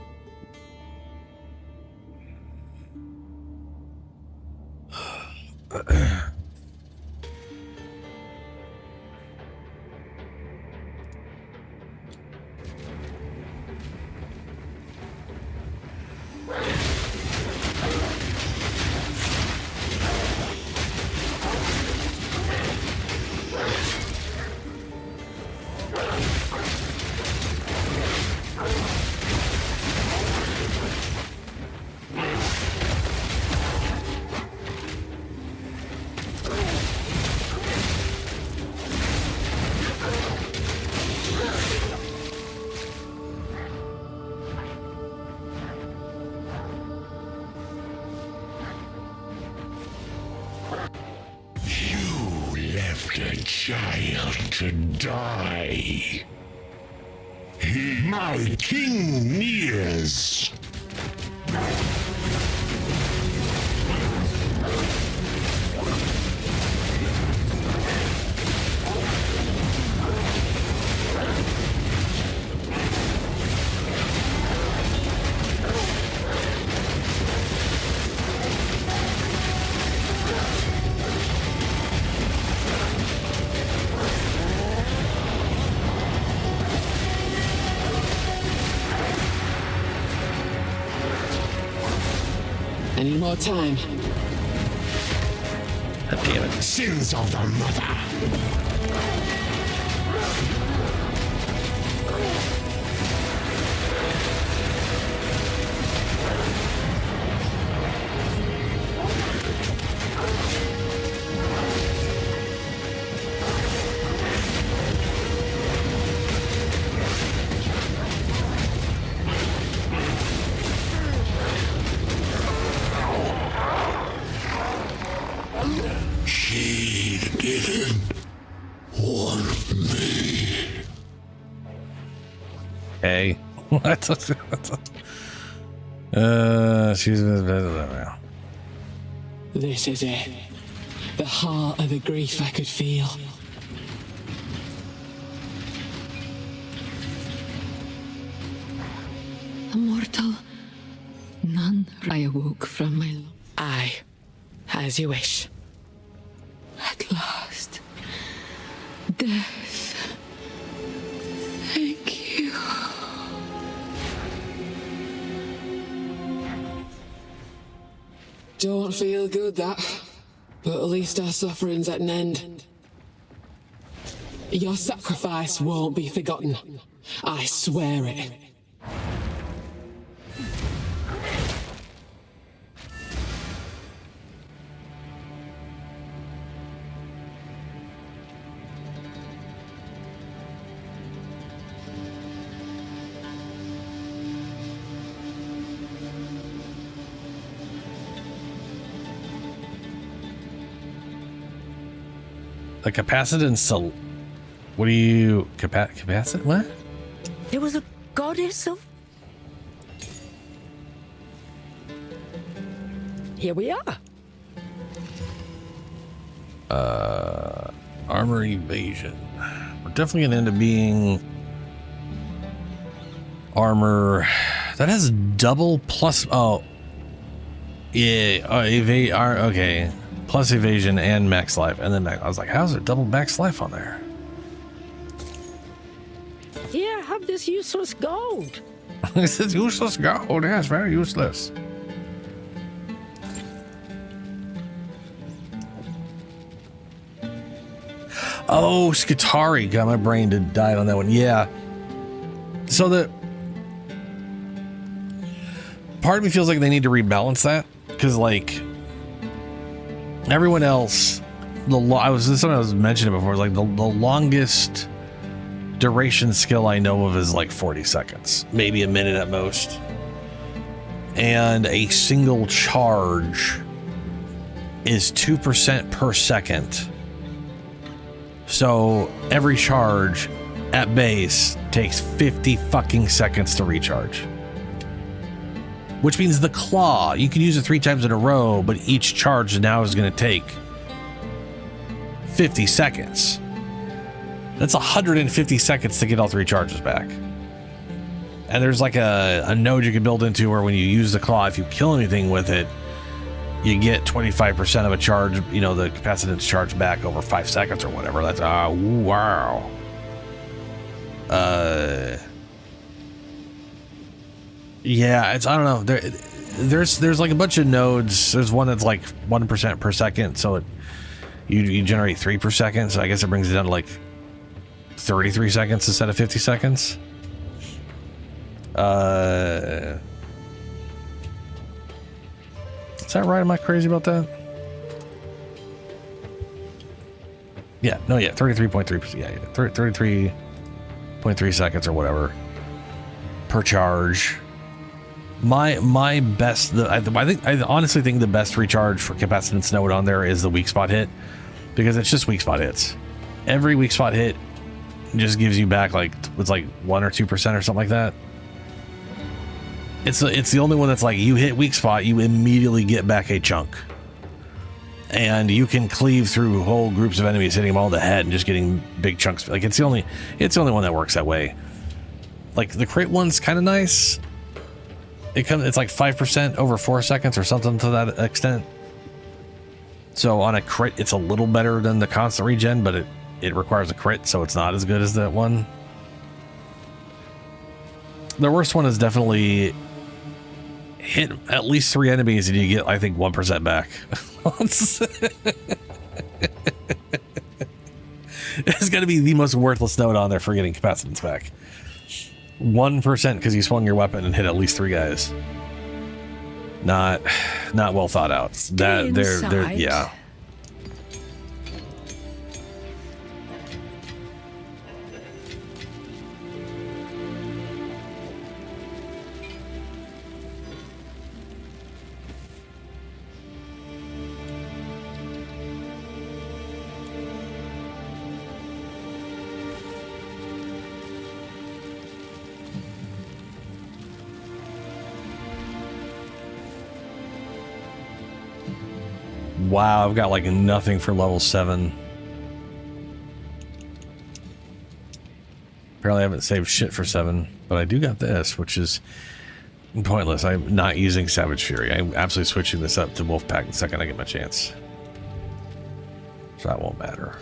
To die. My king nears. Any more time? God damn it. Sins of the mother. Hey. What? This is it. The heart of the grief I could feel. Immortal. None. I awoke from my... Aye. As you wish. At last. Death. Thank you. Don't feel good, that. But at least our suffering's at an end. Your sacrifice won't be forgotten. I swear it. The capacitance. What do you capacit? What? There was a goddess of. Here we are. Armor evasion. We're definitely gonna end up being armor that has double plus. Oh, yeah. Okay. Plus evasion and max life, and then I was like, "How's it double max life on there?" Here, have this useless gold. This is useless gold. Yeah, it's very useless. Oh, Skitari. God, my brain did die on that one. Yeah. So the part of me feels like they need to rebalance that, because like everyone else, I was mentioning it before. Like the longest duration skill I know of is like 40 seconds, maybe a minute at most, and a single charge is 2% per second. So every charge at base takes 50 fucking seconds to recharge. Which means the claw, you can use it 3 times in a row, but each charge now is going to take 50 seconds. That's 150 seconds to get all 3 charges back. And there's like a node you can build into where when you use the claw, if you kill anything with it, you get 25% of a charge, you know, the capacitance charge back over 5 seconds or whatever. That's, wow. Yeah, it's, I don't know. There's like a bunch of nodes. There's one that's like 1% per second, so you generate 3 per second. So I guess it brings it down to like 33 seconds instead of 50 seconds. Is that right? Am I crazy about that? Yeah, no, yeah, 33.3%. Yeah, 33.3 seconds or whatever per charge. My best, I honestly think the best recharge for capacitance node on there is the weak spot hit, because it's just weak spot hits. Every weak spot hit just gives you back like, it's like 1 or 2% or something like that. It's the only one that's like, you hit weak spot, you immediately get back a chunk, and you can cleave through whole groups of enemies, hitting them all in the head and just getting big chunks. Like it's the only one that works that way. Like the crit one's kind of nice. It's like 5% over 4 seconds or something to that extent. So on a crit, it's a little better than the constant regen, but it requires a crit, so it's not as good as that one. The worst one is definitely hit at least 3 enemies and you get, I think, 1% back. It's going to be the most worthless node on there for getting capacitance back. 1% because you swung your weapon and hit at least 3 guys. Not well thought out. That they're yeah. Wow, I've got like nothing for level 7. Apparently I haven't saved shit for 7, but I do got this, which is pointless. I'm not using Savage Fury. I'm absolutely switching this up to Wolfpack the second I get my chance. So that won't matter.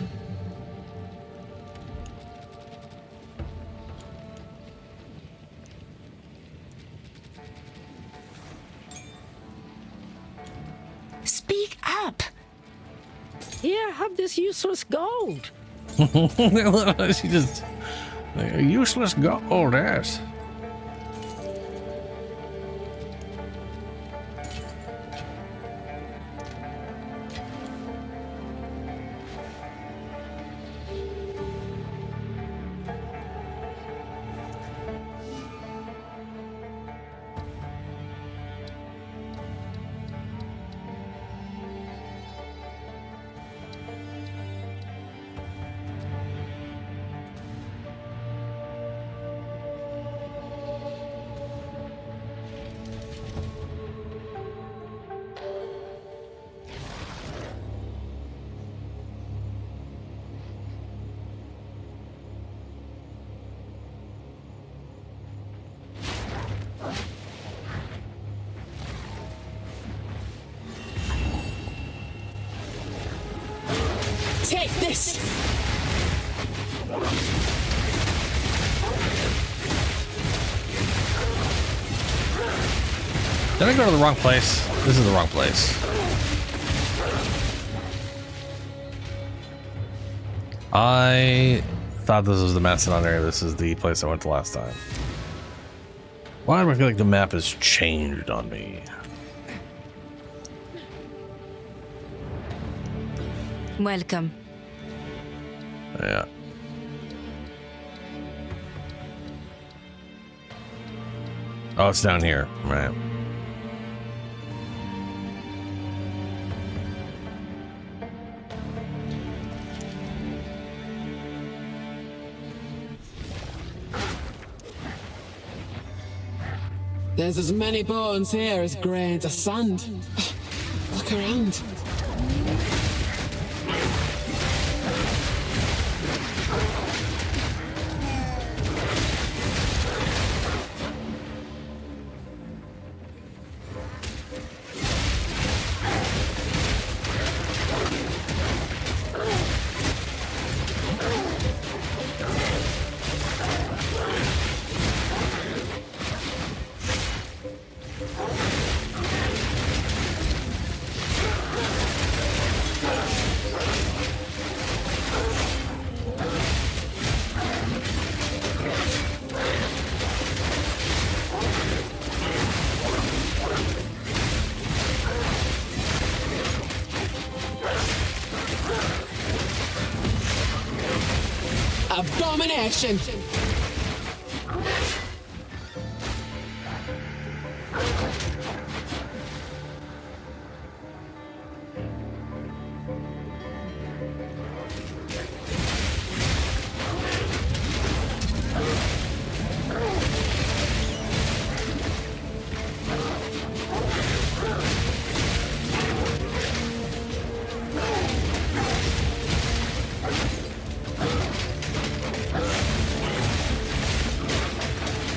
Speak up. Here, have this useless gold. She just useless gold, yes. Take this! Did I go to the wrong place? This is the wrong place. I thought this was the Mastodon area. This is the place I went to last time. Why do I feel like the map has changed on me? Welcome. Yeah. Oh, it's down here. Right. There's as many bones here as grains of sand. Look around. Abomination!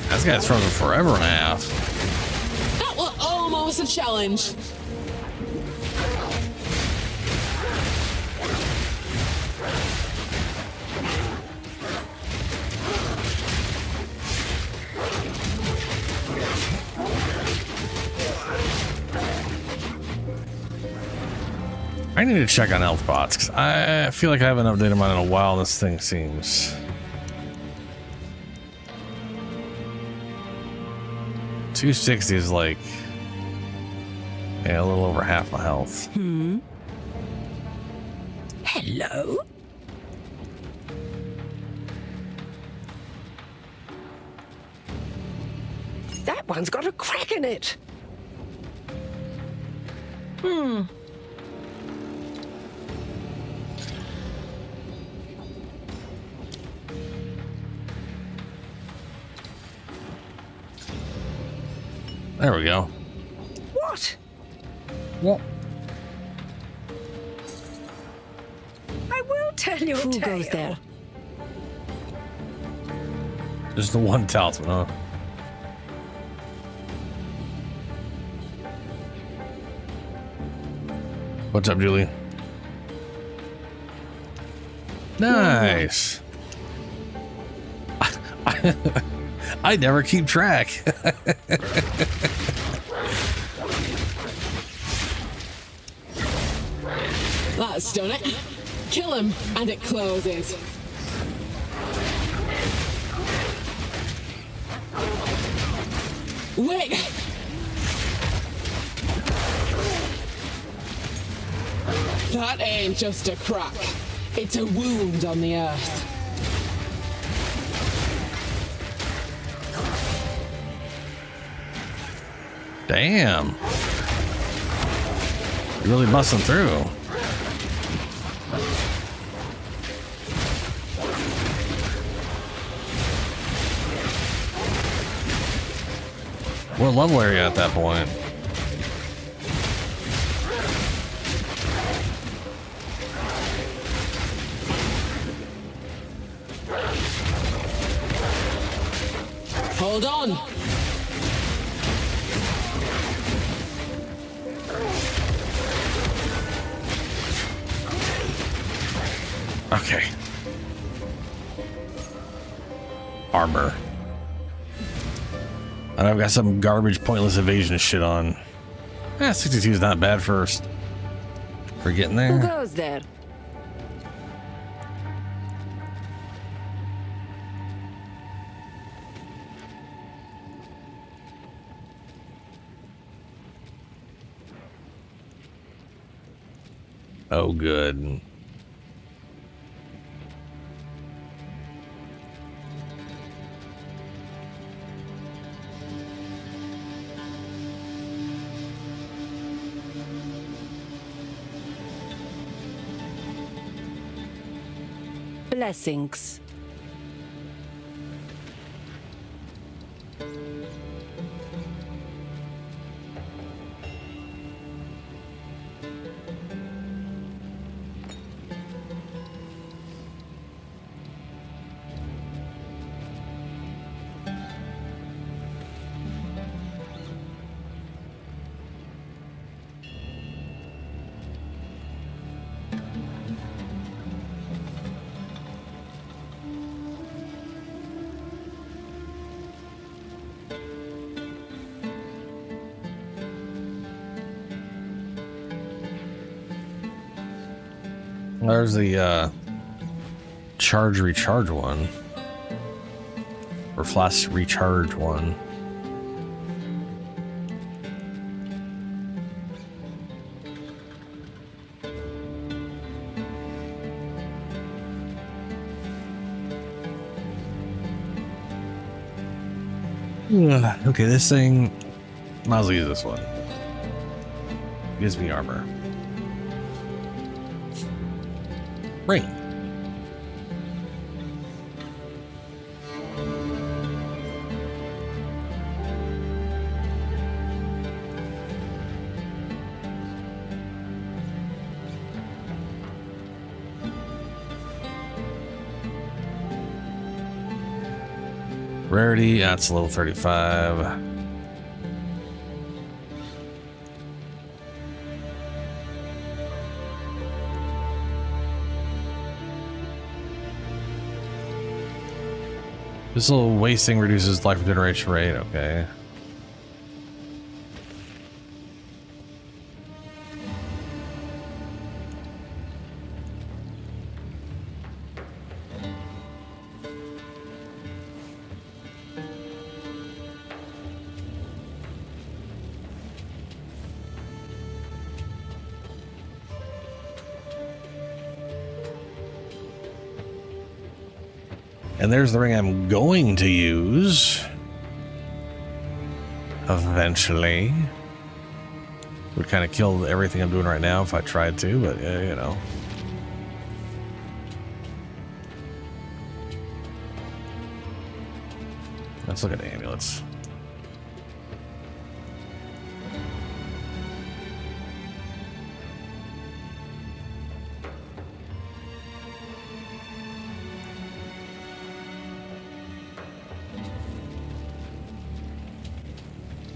This guy's frozen forever and a half. That was almost a challenge. I need to check on health bots because I feel like I haven't updated mine in a while. This thing seems 260 is like, yeah, a little over half my health. Hello? That one's got a crack in it. There we go. What? What? Tell your Who tale. goes there? Just the one talisman, huh? What's up, Julie? Nice. I never keep track. That's done it. Kill him, and it closes. Wait! That ain't just a crack. It's a wound on the earth. Damn. You're really busting through. What level are you at that point? Hold on. Okay. Armor. And I've got some garbage, pointless evasion shit on. 62 is not bad for getting there. Who goes there? Oh, good. Blessings. There's the charge recharge one, or flash recharge one. Okay, this thing, might as well use this one. Gives me armor. Ring. Rarity, that's level 35. This little wasting reduces life regeneration rate, okay. And there's the ring I'm going to use eventually. Would kind of kill everything I'm doing right now if I tried to, but you know. Let's look at amulets.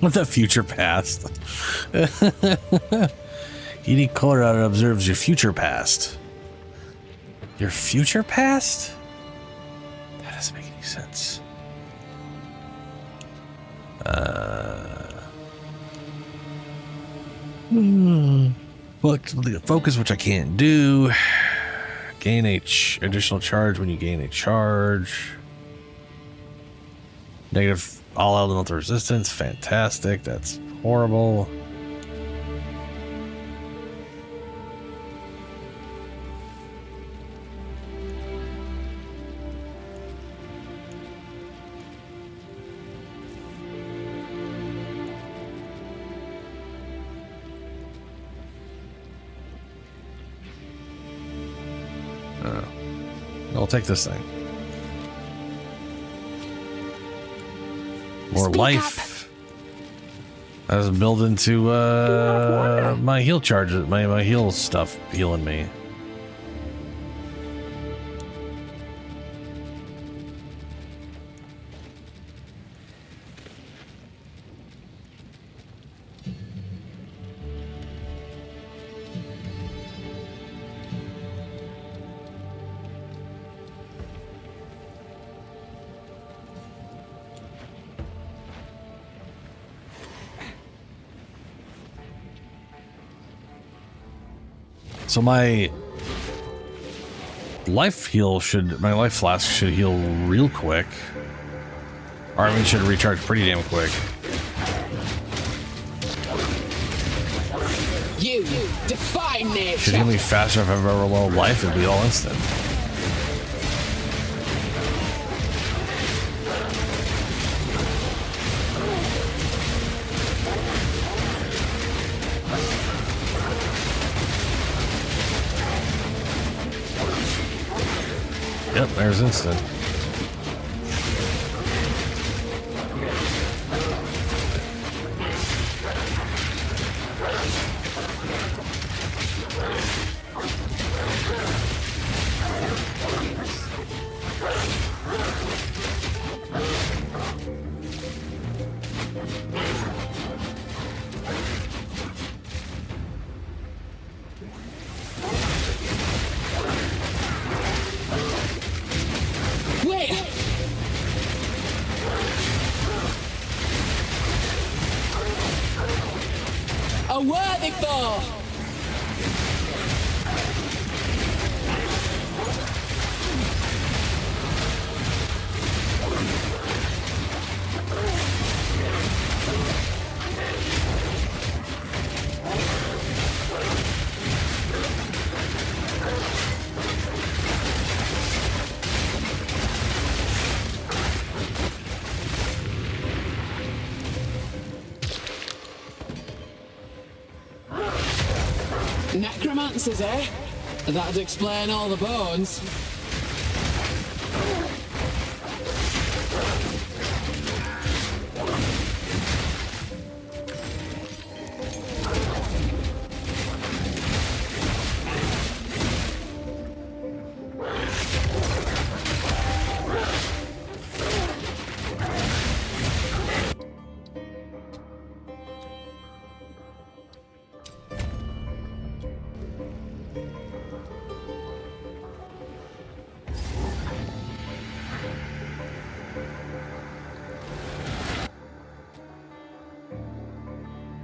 With the future past. Eating Colorado observes your future past. Your future past? That doesn't make any sense. Look, focus, which I can't do. Gain additional charge when you gain a charge. Negative all elemental resistance. Fantastic. That's horrible. I'll take this thing. More life. That doesn't build into my heal charges, my heal stuff healing me. So my life flask should heal real quick. Or I mean, should recharge pretty damn quick. You defy nature. Should heal me faster if I have ever low life. It'd be all instant. Yep, there's instant. A worthy foe! Necromancers, eh? That'd explain all the bones.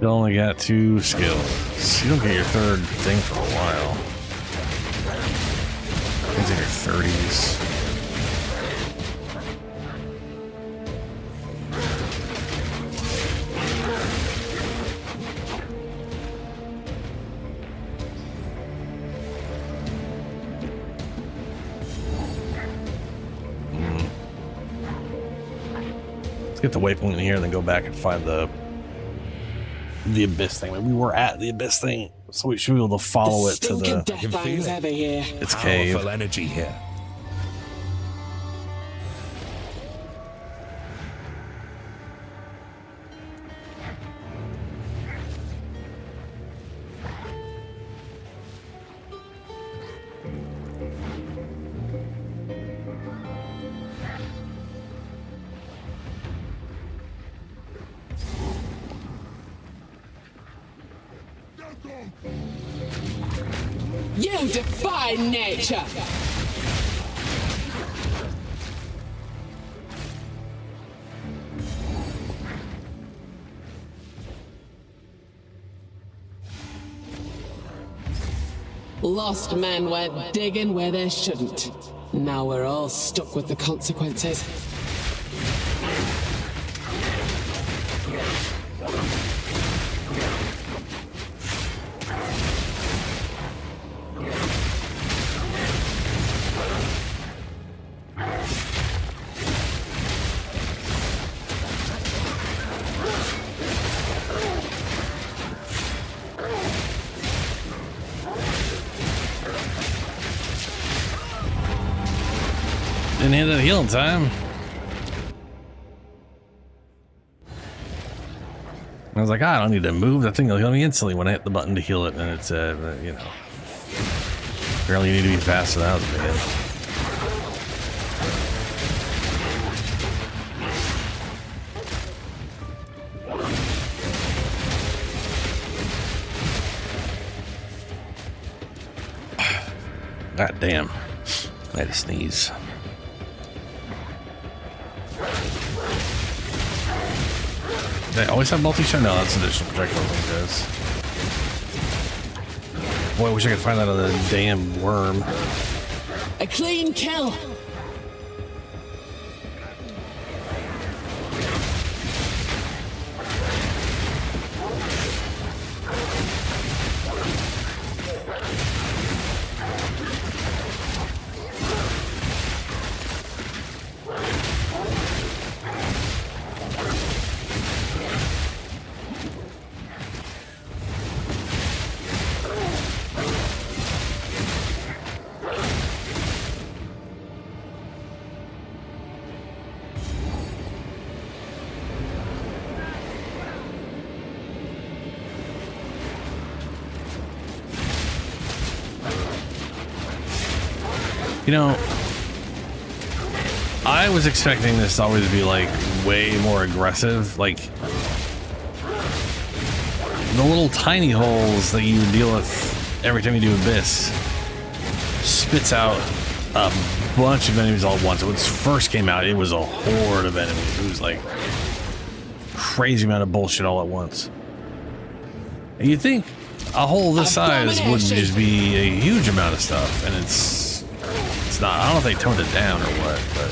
You only got 2 skills. You don't get your 3rd thing for a while. It's in your 30s. Let's get the waypoint in here and then go back and find the abyss thing. We were at the abyss thing, so we should be able to follow it to the its cave. Powerful energy here. You defy nature! Lost men went digging where they shouldn't. Now we're all stuck with the consequences. Didn't hit that heal in time. I was like, I don't need to move. That thing will heal me instantly when I hit the button to heal it, and it's, you know. Apparently you need to be faster. That was bad. God damn. I had to sneeze. They always have multi-shot? No, that's additional projectile thing, guys. Boy, I wish I could find that other damn worm. A clean kill! You know, I was expecting this to always be like way more aggressive. Like the little tiny holes that you deal with every time you do Abyss spits out a bunch of enemies all at once. When it first came out, it was a horde of enemies. It was like crazy amount of bullshit all at once. And you'd think a hole this size would just be a huge amount of stuff, and it's not. I don't know if they toned it down or what, but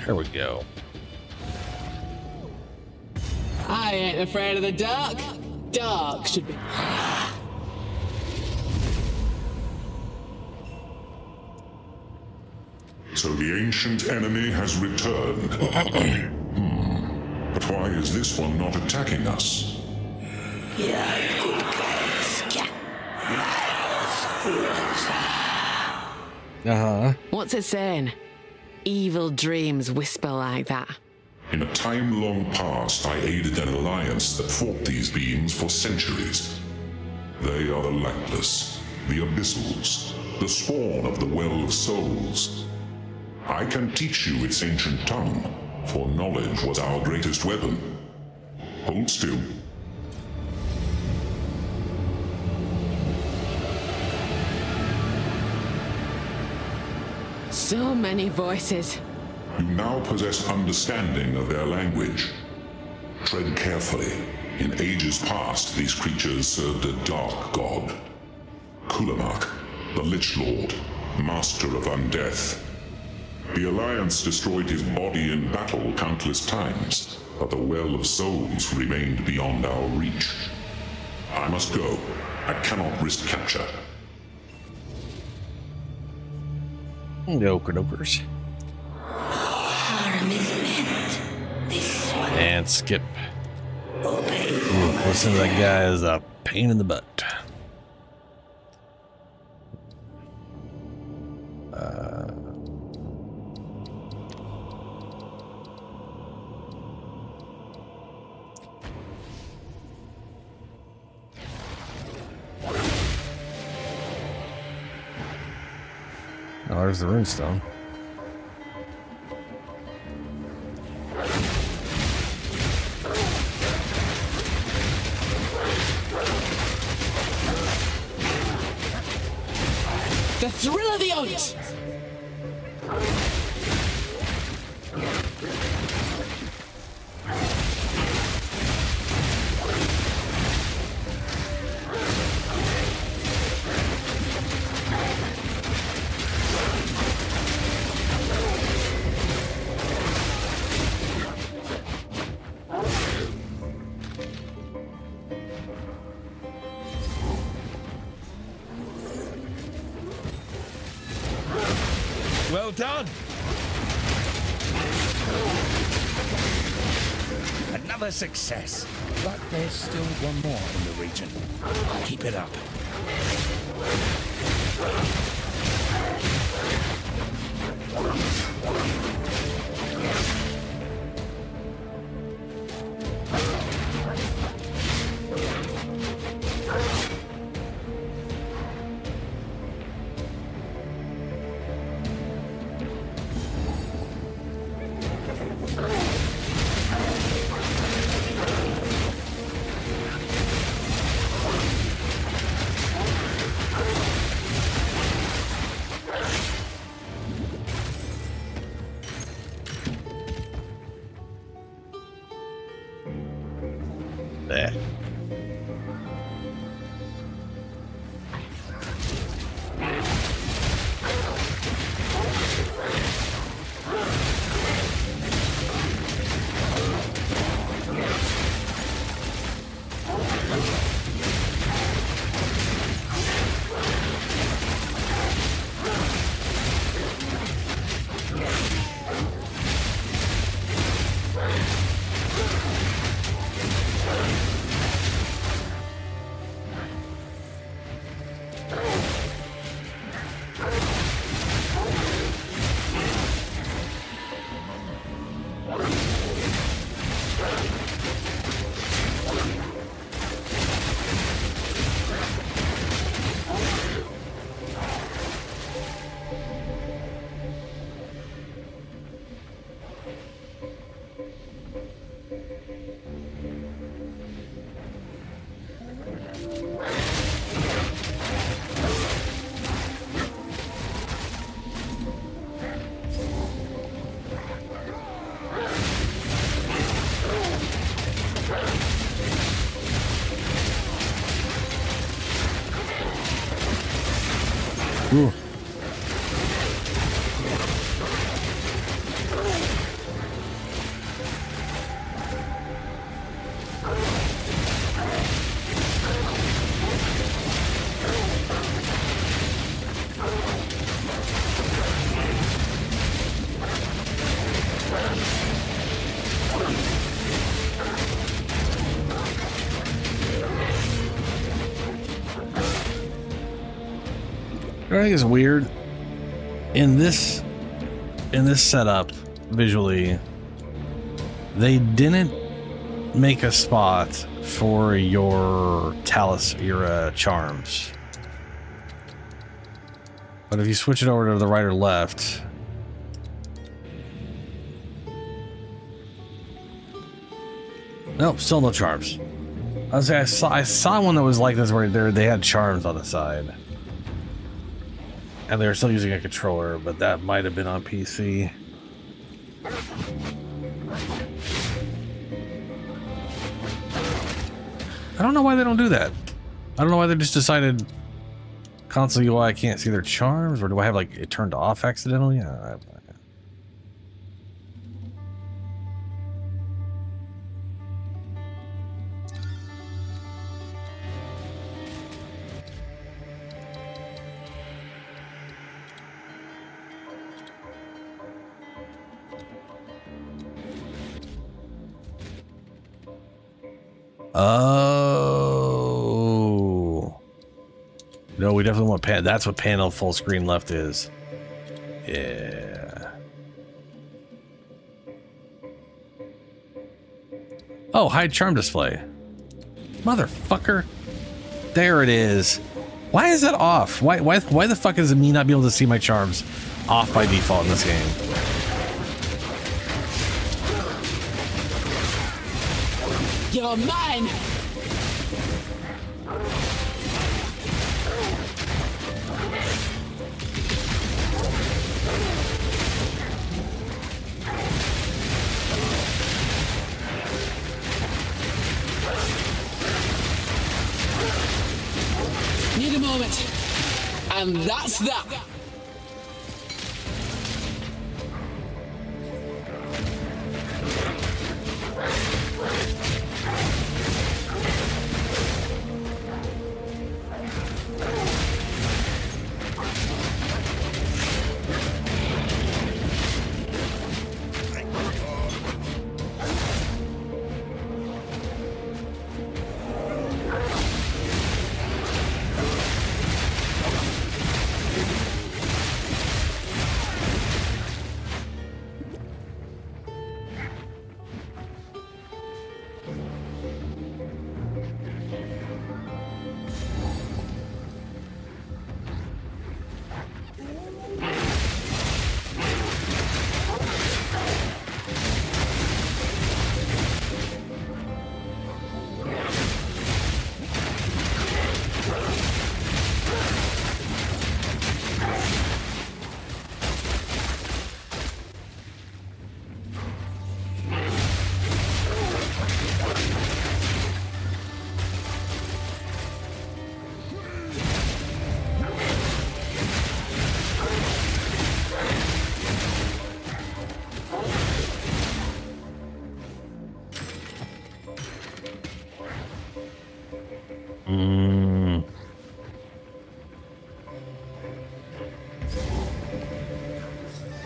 there we go. I ain't afraid of the dark. Dark should be. So the ancient enemy has returned. But why is this one not attacking us? What's it saying? Evil dreams whisper like that. In a time long past, I aided an alliance that fought these beings for centuries. They are the lightless, the abyssals, the spawn of the Well of Souls. I can teach you its ancient tongue, for knowledge was our greatest weapon. Hold still. So many voices. You now possess understanding of their language. Tread carefully. In ages past, these creatures served a dark god. Kulamak, the Lich Lord, master of undeath. The Alliance destroyed his body in battle countless times, but the Well of Souls remained beyond our reach. I must go. I cannot risk capture. Okers. And skip. Ooh, listen to that guy is a pain in the butt. Oh, there's the runestone. The thrill of the hunt! Well done! Another success. But there's still one more in the region. Keep it up. There. Ooh. I think it's weird in this setup visually. They didn't make a spot for your charms. But if you switch it over to the right or left, nope, still no charms. I saw one that was like this where they had charms on the side. And they were still using a controller, but that might have been on PC. I don't know why they don't do that. I don't know why they just decided console UI can't see their charms, or do I have like it turned off accidentally? Oh. No, we definitely want pan. That's what panel full screen left is. Yeah. Oh, hide charm display. Motherfucker. There it is. Why is that off? Why the fuck is it me not be able to see my charms off by default in this game? You're mine! Need a moment. And that's that.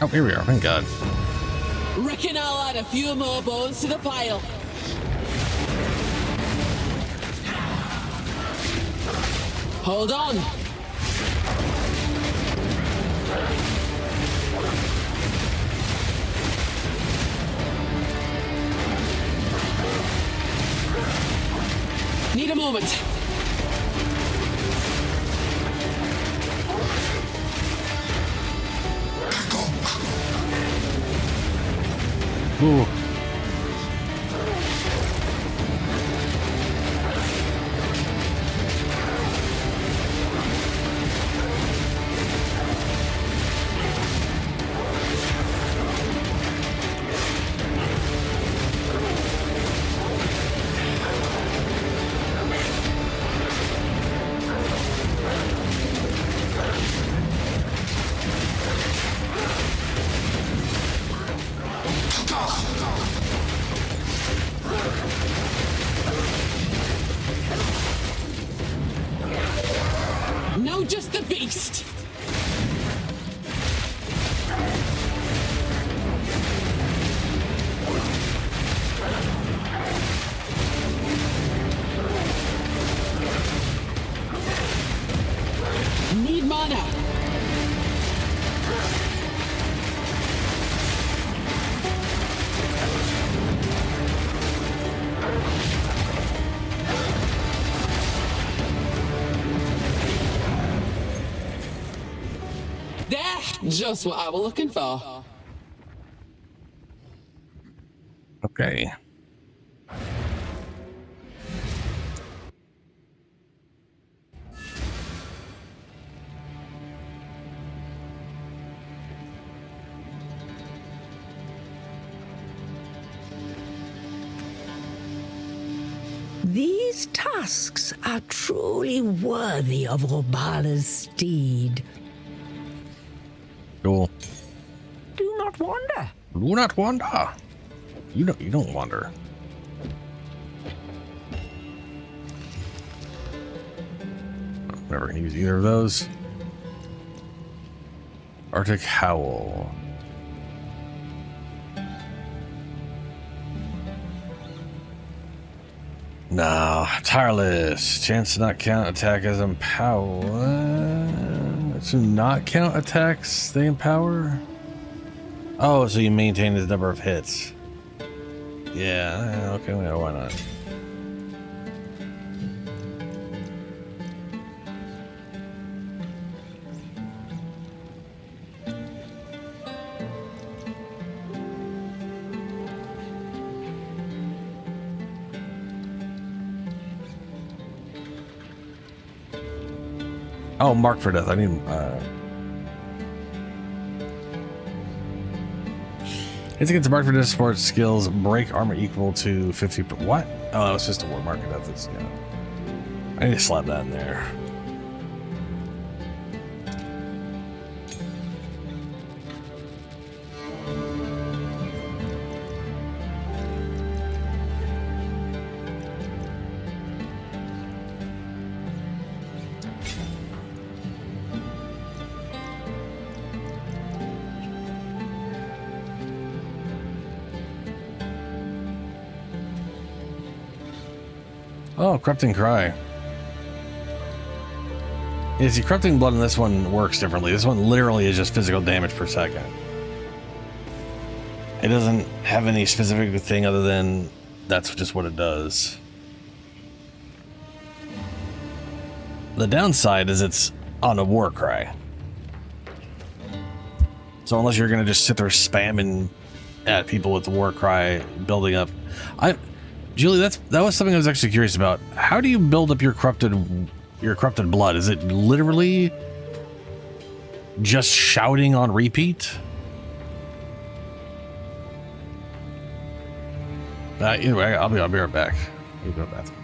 Oh, here we are. Thank God. Reckon I'll add a few more bones to the pile. Hold on. Need a moment. Ooh. Just what I was looking for. Okay. These tusks are truly worthy of Robala's steed. Cool. Do not wander. Do not wander. You don't wander. Never gonna use either of those. Arctic Howl. No, tireless. Chance to not count attack as empower. To not count attacks they empower? Oh, so you maintain the number of hits. Yeah, okay, well, why not? Oh, mark for death. I need hits against mark for death support skills break armor equal to 50. What? Oh, that was just a word. Mark for death is, yeah. I need to slap that in there. Oh, Corrupting Cry. Yeah, see, Corrupting Blood in this one works differently. This one literally is just physical damage per second. It doesn't have any specific thing other than that's just what it does. The downside is it's on a war cry. So unless you're going to just sit there spamming at people with the war cry, building up... Julie, that was something I was actually curious about. How do you build up your corrupted blood? Is it literally just shouting on repeat? Either way, I'll be right back. I'll go to the bathroom.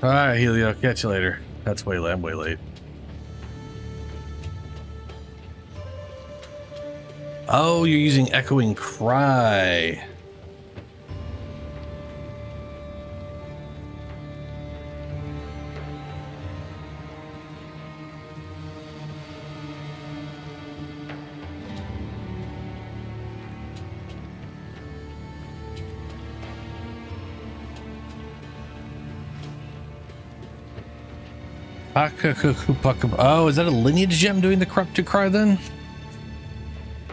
Alright, Helio, catch you later. That's way late. I'm way late. Oh, you're using Echoing Cry. Oh, is that a lineage gem doing the corrupted cry then?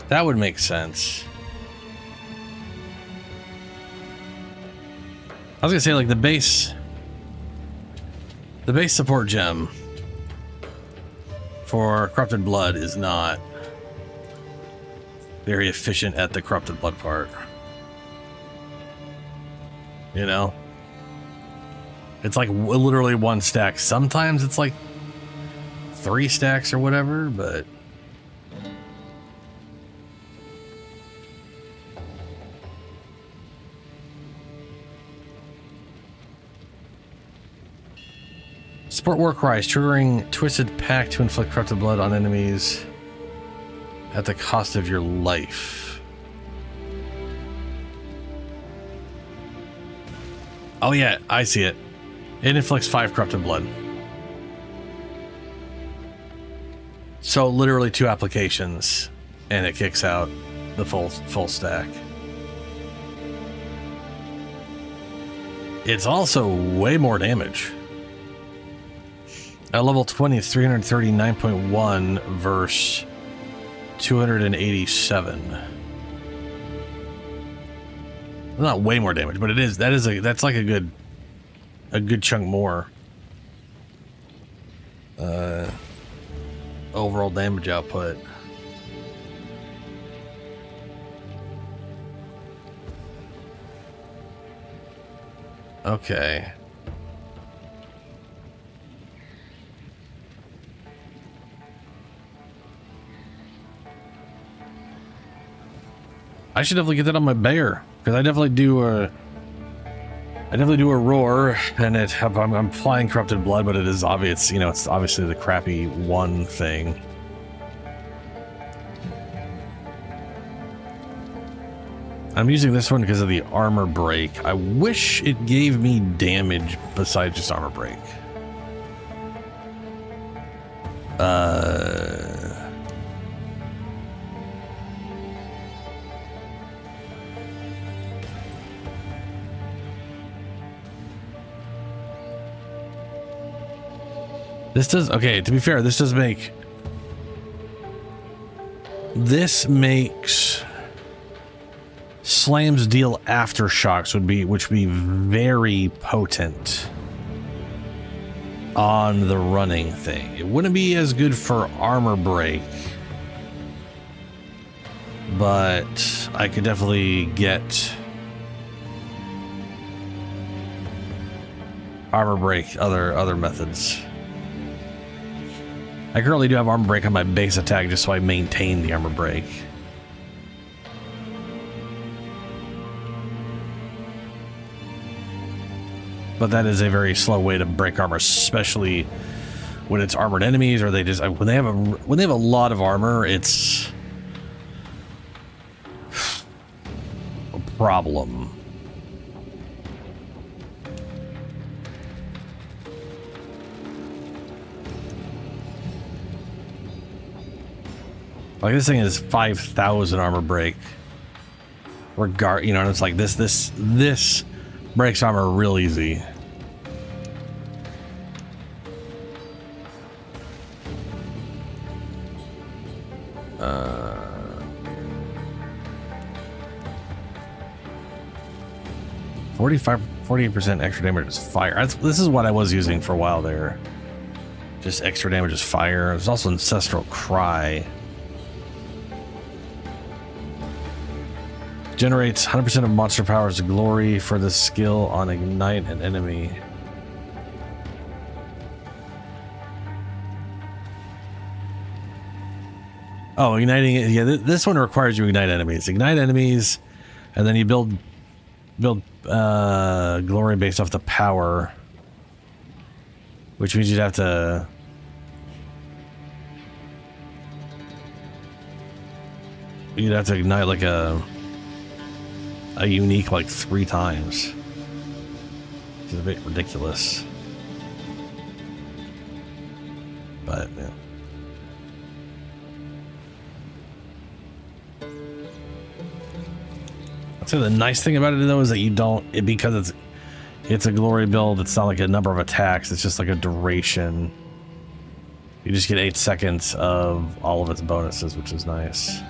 That would make sense. I was gonna say, like, the base support gem for corrupted blood is not very efficient at the corrupted blood part. You know? It's like literally one stack. Sometimes it's like 3 stacks or whatever, but support war cries, triggering Twisted Pact to inflict corrupted blood on enemies at the cost of your life. Oh yeah, I see it. It inflicts 5 corrupted blood. So literally 2 applications, and it kicks out the full stack. It's also way more damage. At level 20, it's 339.1 versus 287. Not way more damage, but it is. That's like a good chunk more overall damage output. Okay. I should definitely get that on my bear, because I definitely do a roar, and I'm applying corrupted blood, but it is obvious, you know, it's obviously the crappy one thing. I'm using this one because of the armor break. I wish it gave me damage besides just armor break. This does, okay, to be fair, this makes slams deal aftershocks, which would be very potent on the running thing. It wouldn't be as good for armor break, but I could definitely get armor break other methods. I currently do have armor break on my base attack just so I maintain the armor break. But that is a very slow way to break armor, especially when it's armored enemies, or they just when they have a lot of armor, it's a problem. Like, this thing is 5,000 armor break. You know, and it's like this breaks armor real easy. – 48% extra damage is fire. This is what I was using for a while there. Just extra damage is fire. There's also Ancestral Cry. Generates 100% of monster powers glory for the skill on ignite an enemy. Oh, igniting it. Yeah, this one requires you ignite enemies. Ignite enemies, and then you build glory based off the power, which means you'd have to. You'd have to ignite like a unique like 3 times. It's a bit ridiculous. But yeah. I'd say the nice thing about it though is that you don't because it's a glory build, it's not like a number of attacks, it's just like a duration. You just get 8 seconds of all of its bonuses, which is nice.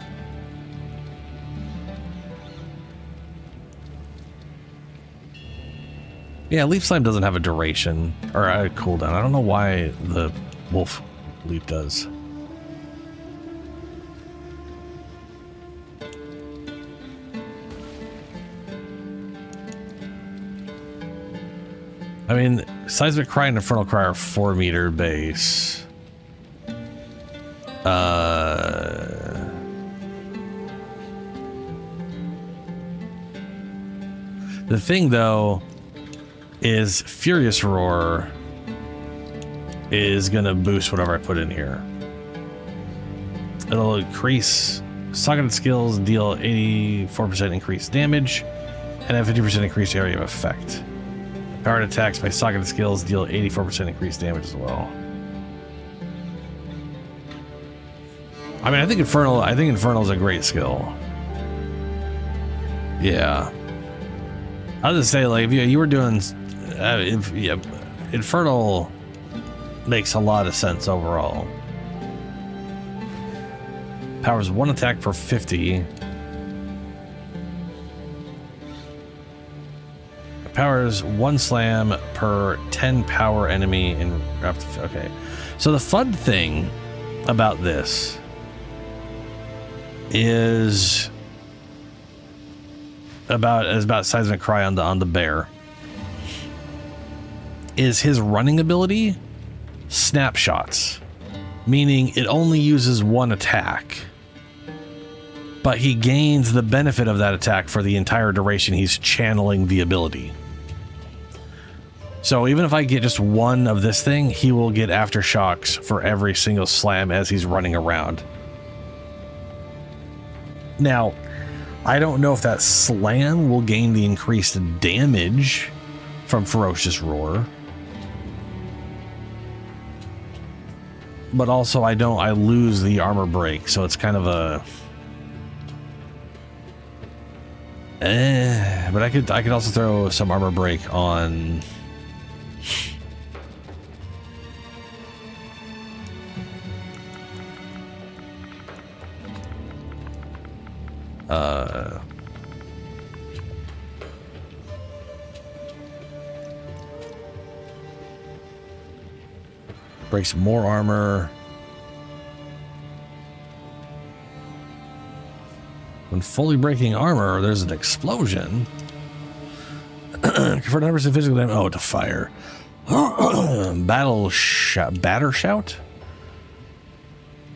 Yeah, Leaf Slime doesn't have a duration or a cooldown. I don't know why the Wolf Leap does. I mean, Seismic Cry and Infernal Cry are 4-meter base. The thing, though, is Furious Roar is gonna boost whatever I put in here. It'll increase socketed skills, deal 84% increased damage, and have 50% increased area of effect. Powered attacks by socketed skills deal 84% increased damage as well. I mean, I think Infernal is a great skill. Yeah. I was gonna say, like, if you were doing, Infernal makes a lot of sense overall. Powers 1 attack per 50. Powers 1 slam per 10 power enemy in up to, okay. So the fun thing about this is about Seismic Cry on the bear. Is his running ability snapshots, meaning it only uses 1 attack, but he gains the benefit of that attack for the entire duration he's channeling the ability. So even if I get just 1 of this thing, he will get aftershocks for every single slam as he's running around. Now, I don't know if that slam will gain the increased damage from Ferocious Roar. But also I lose the armor break, so it's kind of a but I could also throw some armor break on breaks more armor. When fully breaking armor, there's an explosion. Convert numbers of physical damage. Oh, to fire. Batter shout.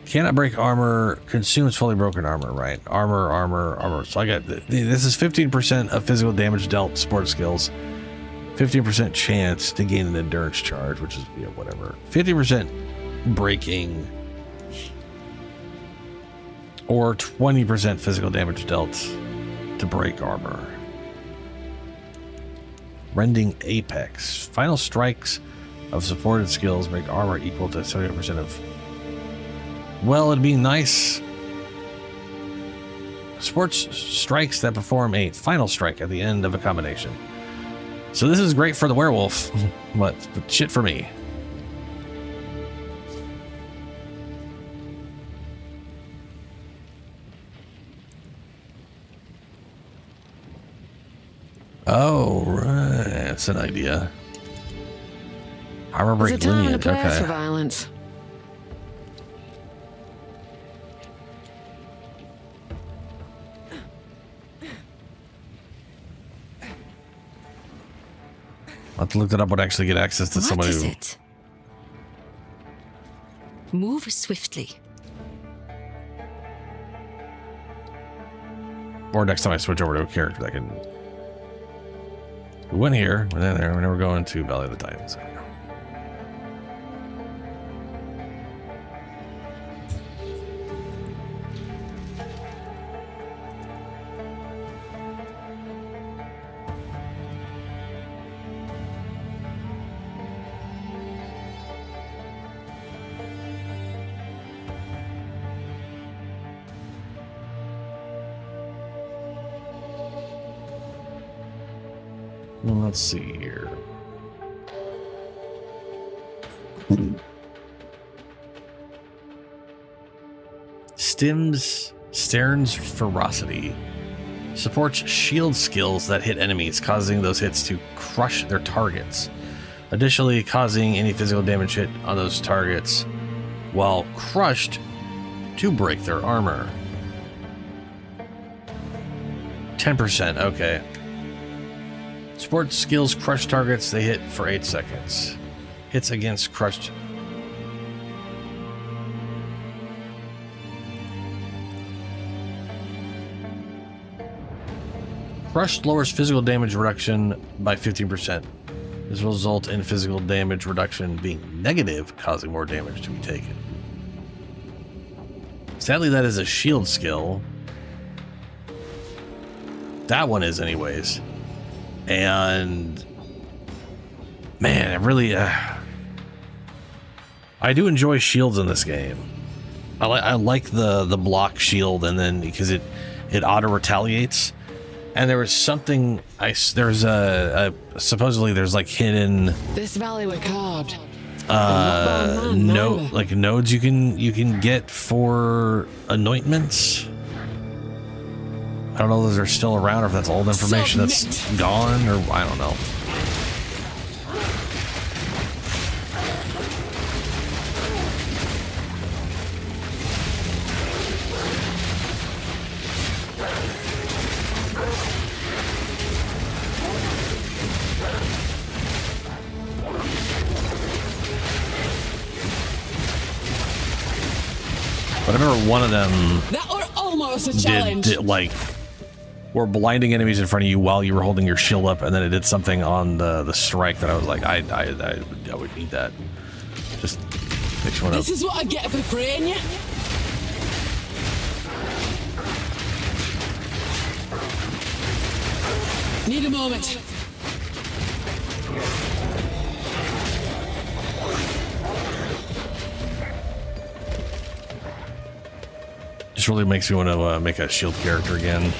Cannot break armor. Consumes fully broken armor. Right. Armor. So I got this is 15% of physical damage dealt. Sport skills. 15% chance to gain an endurance charge, which is, you know, whatever. 50% breaking. Or 20% physical damage dealt to break armor. Rending Apex. Final strikes of supported skills make armor equal to 70% of... Well, it'd be nice. Sports strikes that perform a final strike at the end of a combination. So this is great for the werewolf, but shit for me. Oh, right. That's an idea. Armor break lineage. Okay. For violence. I'll have to look that up. Would actually get access to somebody. What is it? Move swiftly. Or next time I switch over to a character that can... We went here, went in there, and now we're going to Valley of the Titans. Let's see here. Stern's Ferocity supports shield skills that hit enemies, causing those hits to crush their targets. Additionally, causing any physical damage hit on those targets while crushed to break their armor. 10%, okay. Support skills crush targets they hit for 8 seconds. Hits against crushed. Crushed lowers physical damage reduction by 15%. This will result in physical damage reduction being negative, causing more damage to be taken. Sadly, that is a shield skill. That one is anyways. And man, it really I do enjoy shields in this game. I like the block shield, and then because it auto retaliates. And there was something there's a supposedly there's like hidden This valley were carved. like nodes you can get for anointments. I don't know if they're still around or if that's old information that's gone, or I don't know. But I remember one of them that were almost a challenge. did like were blinding enemies in front of you while you were holding your shield up, and then it did something on the strike that I was like, I would need that. Just pick one up. This is what I get for freeing you. Need a moment. Just really makes me want to make a shield character again.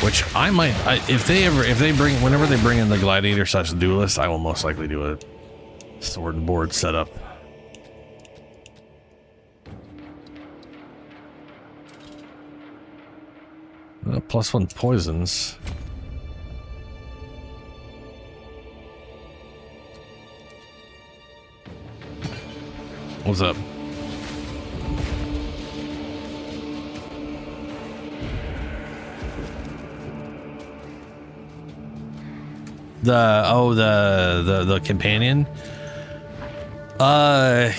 Which I might, whenever they bring in the gladiator / duelist, I will most likely do a sword and board setup. +1 poisons. What's up? The companion.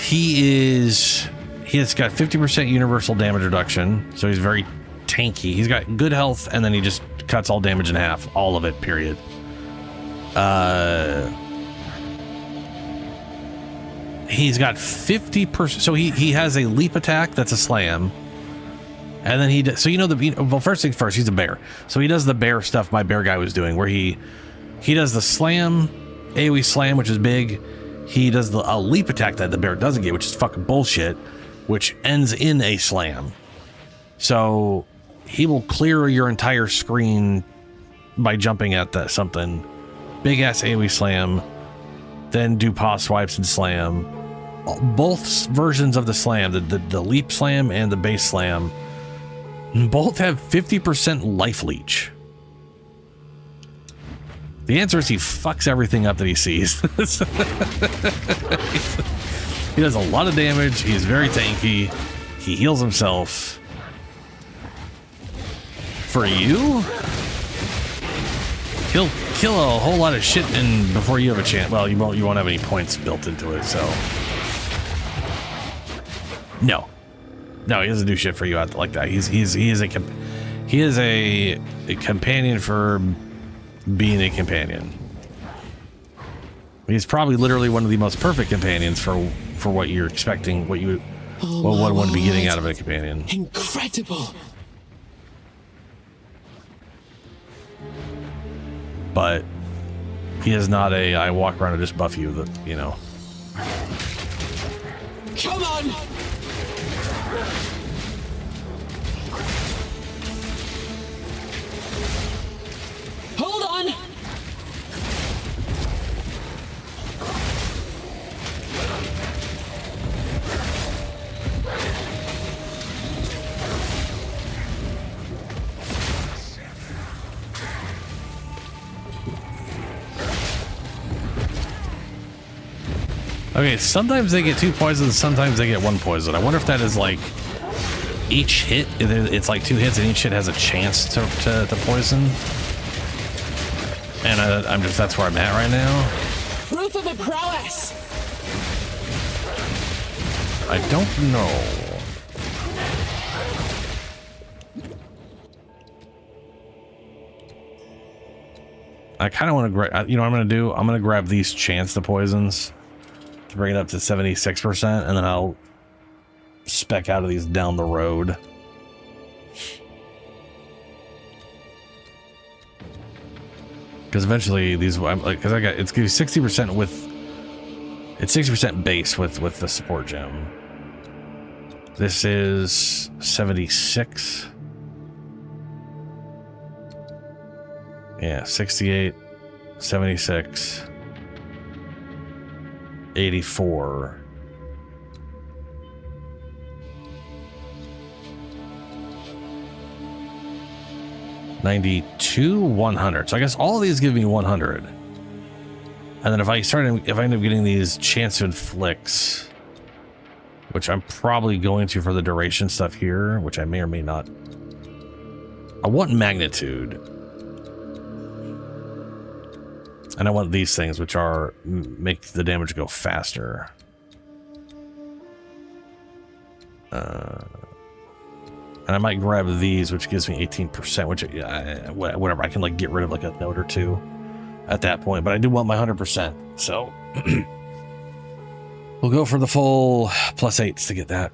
He has got 50% universal damage reduction, so he's very tanky. He's got good health, and then he just cuts all damage in half, all of it, period. He's got 50%, so he has a leap attack that's a slam, and then he does, so well, first things first, he's a bear, so he does the bear stuff my bear guy was doing, where he does the slam, AoE slam, which is big. He does a leap attack that the bear doesn't get, which is fucking bullshit, which ends in a slam. So he will clear your entire screen by jumping at something. Big ass AoE slam, then do pause swipes and slam. Both versions of the slam, the leap slam and the base slam, both have 50% life leech. The answer is he fucks everything up that he sees. He does a lot of damage. He's very tanky. He heals himself. For you, he'll kill a whole lot of shit before you have a chance. Well, you won't have any points built into it, so no, he doesn't do shit for you out like that. He He is a companion for being a companion. He's probably literally one of the most perfect companions for what you're expecting, what one would be getting out of a companion. Incredible. But he is not a I walk around and just buff you, you know. Come on. Hold on. Okay, sometimes they get 2 poisons, sometimes they get 1 poison. I wonder if that is like each hit, it's like 2 hits and each hit has a chance to poison. And that's where I'm at right now. Proof of a prowess. I don't know. I kind of want to grab, you know what I'm going to do? I'm going to grab these chance to poisons to bring it up to 76%, and then I'll spec out of these down the road. Because eventually these, because I got, it's gives 60% with, it's 60% base with the support gem. This is 76. Yeah, 68, 76, 84. $92, 100. So I guess all of these give me 100. And then if I end up getting these chance to inflicts, which I'm probably going to for the duration stuff here, which I may or may not. I want magnitude. And I want these things, which are make the damage go faster. And I might grab these, which gives me 18%, which, whatever, I can like get rid of like a note or two at that point. But I do want my 100%, so we'll go for the full +8s to get that.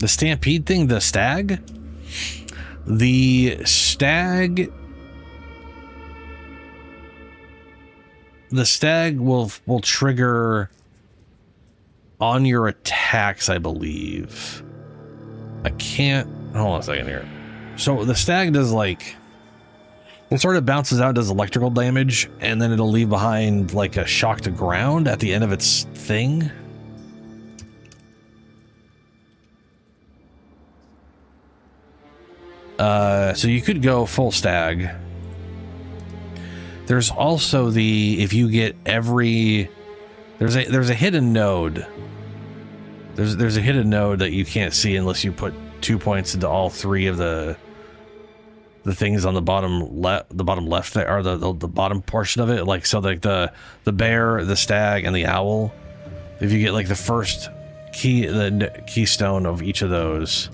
The Stampede thing, the stag will trigger on your attacks, I believe. I can't, hold on a second here. So the stag does like, it sort of bounces out, does electrical damage, and then it'll leave behind like a shock to ground at the end of its thing. So you could go full stag. There's also if you get every, there's a hidden node. There's a hidden node that you can't see unless you put 2 points into all 3 of the things on the bottom left there, or the bottom portion of it. Like, so like the bear, the stag, and the owl. If you get like the first the keystone of each of those,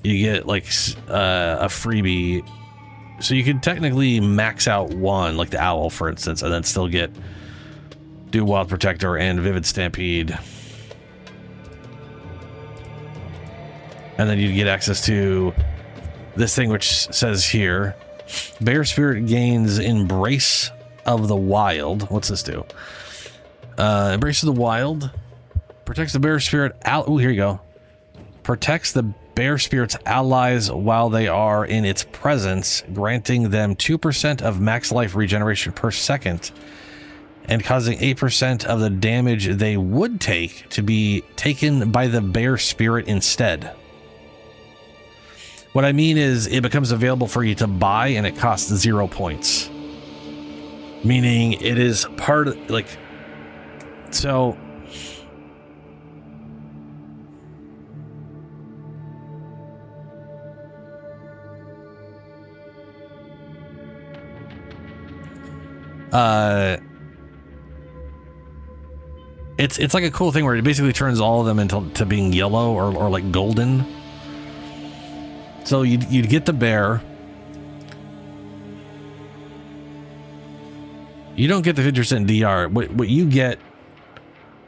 you get like a freebie. So you could technically max out one, like the owl, for instance, and then still get do Wild Protector and Vivid Stampede. And then you'd get access to this thing, which says here, Bear Spirit gains Embrace of the Wild. What's this do? Embrace of the Wild protects the Bear Spirit out. Oh, here you go. Protects the Bear Spirit's allies while they are in its presence, granting them 2% of max life regeneration per second, and causing 8% of the damage they would take to be taken by the Bear Spirit instead. What I mean is, it becomes available for you to buy, and it costs 0 points. Meaning, it is part of, like, so. It's like a cool thing where it basically turns all of them into being yellow or like golden. So you'd get the bear. You don't get the 50% DR.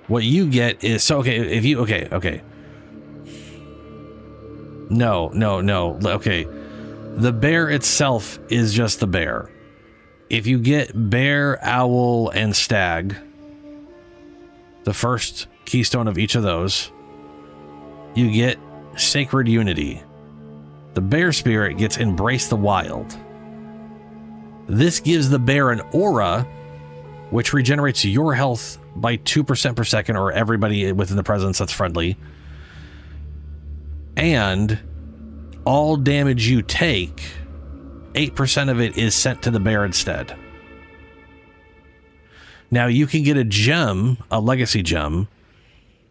What you get is, so okay, if you okay. No. Okay. The bear itself is just the bear. If you get bear, owl, and stag, the first keystone of each of those, you get sacred unity. The bear spirit gets embrace the wild. This gives the bear an aura, which regenerates your health by 2% per second, or everybody within the presence that's friendly. And all damage you take, 8% of it is sent to the bear instead. Now you can get a gem, a legacy gem,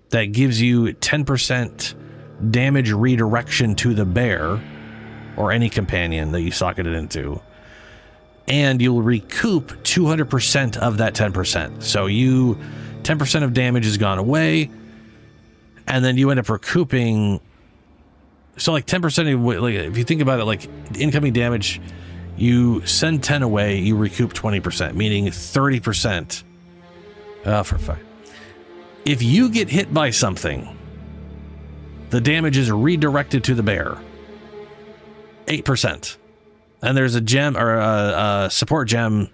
that gives you 10% damage redirection to the bear or any companion that you socket it into. And you'll recoup 200% of that 10%. So 10% of damage has gone away, and then you end up recouping. So like 10% of, like, if you think about it, like incoming damage, you send 10 away, you recoup 20%, meaning 30%. Oh, for fuck. If you get hit by something, the damage is redirected to the bear. 8%. And there's a gem or a support gem.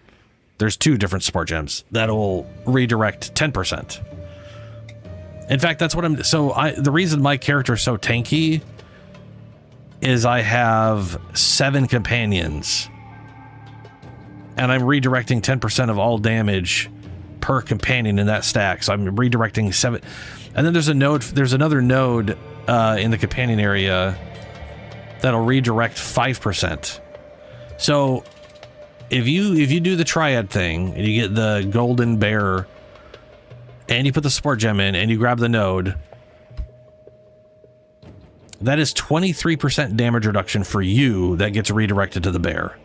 There's 2 different support gems that'll redirect 10%. In fact, that's what the reason my character is so tanky is I have 7 companions, and I'm redirecting 10% of all damage per companion in that stack. So I'm redirecting 7. And then there's another node in the companion area that'll redirect 5%. So if you do the triad thing and you get the golden bear and you put the support gem in and you grab the node, that is 23% damage reduction for you that gets redirected to the bear.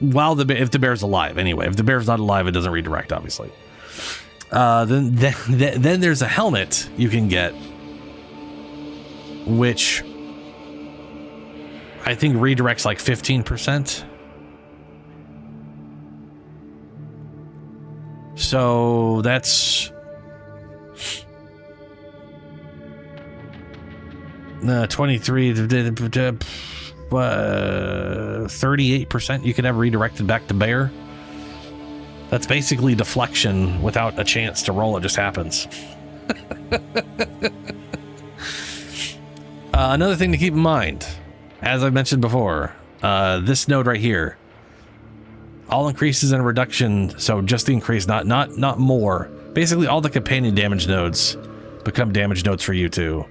If the bear's alive, anyway. If the bear's not alive, it doesn't redirect, obviously. Then there's a helmet you can get, which I think redirects like 15%. So that's 23, 38% you could have redirected back to bear. That's basically deflection without a chance to roll. It just happens. Another thing to keep in mind, as I've mentioned before, this node right here, all increases and reduction. So just the increase, not more. Basically, all the companion damage nodes become damage nodes for you too.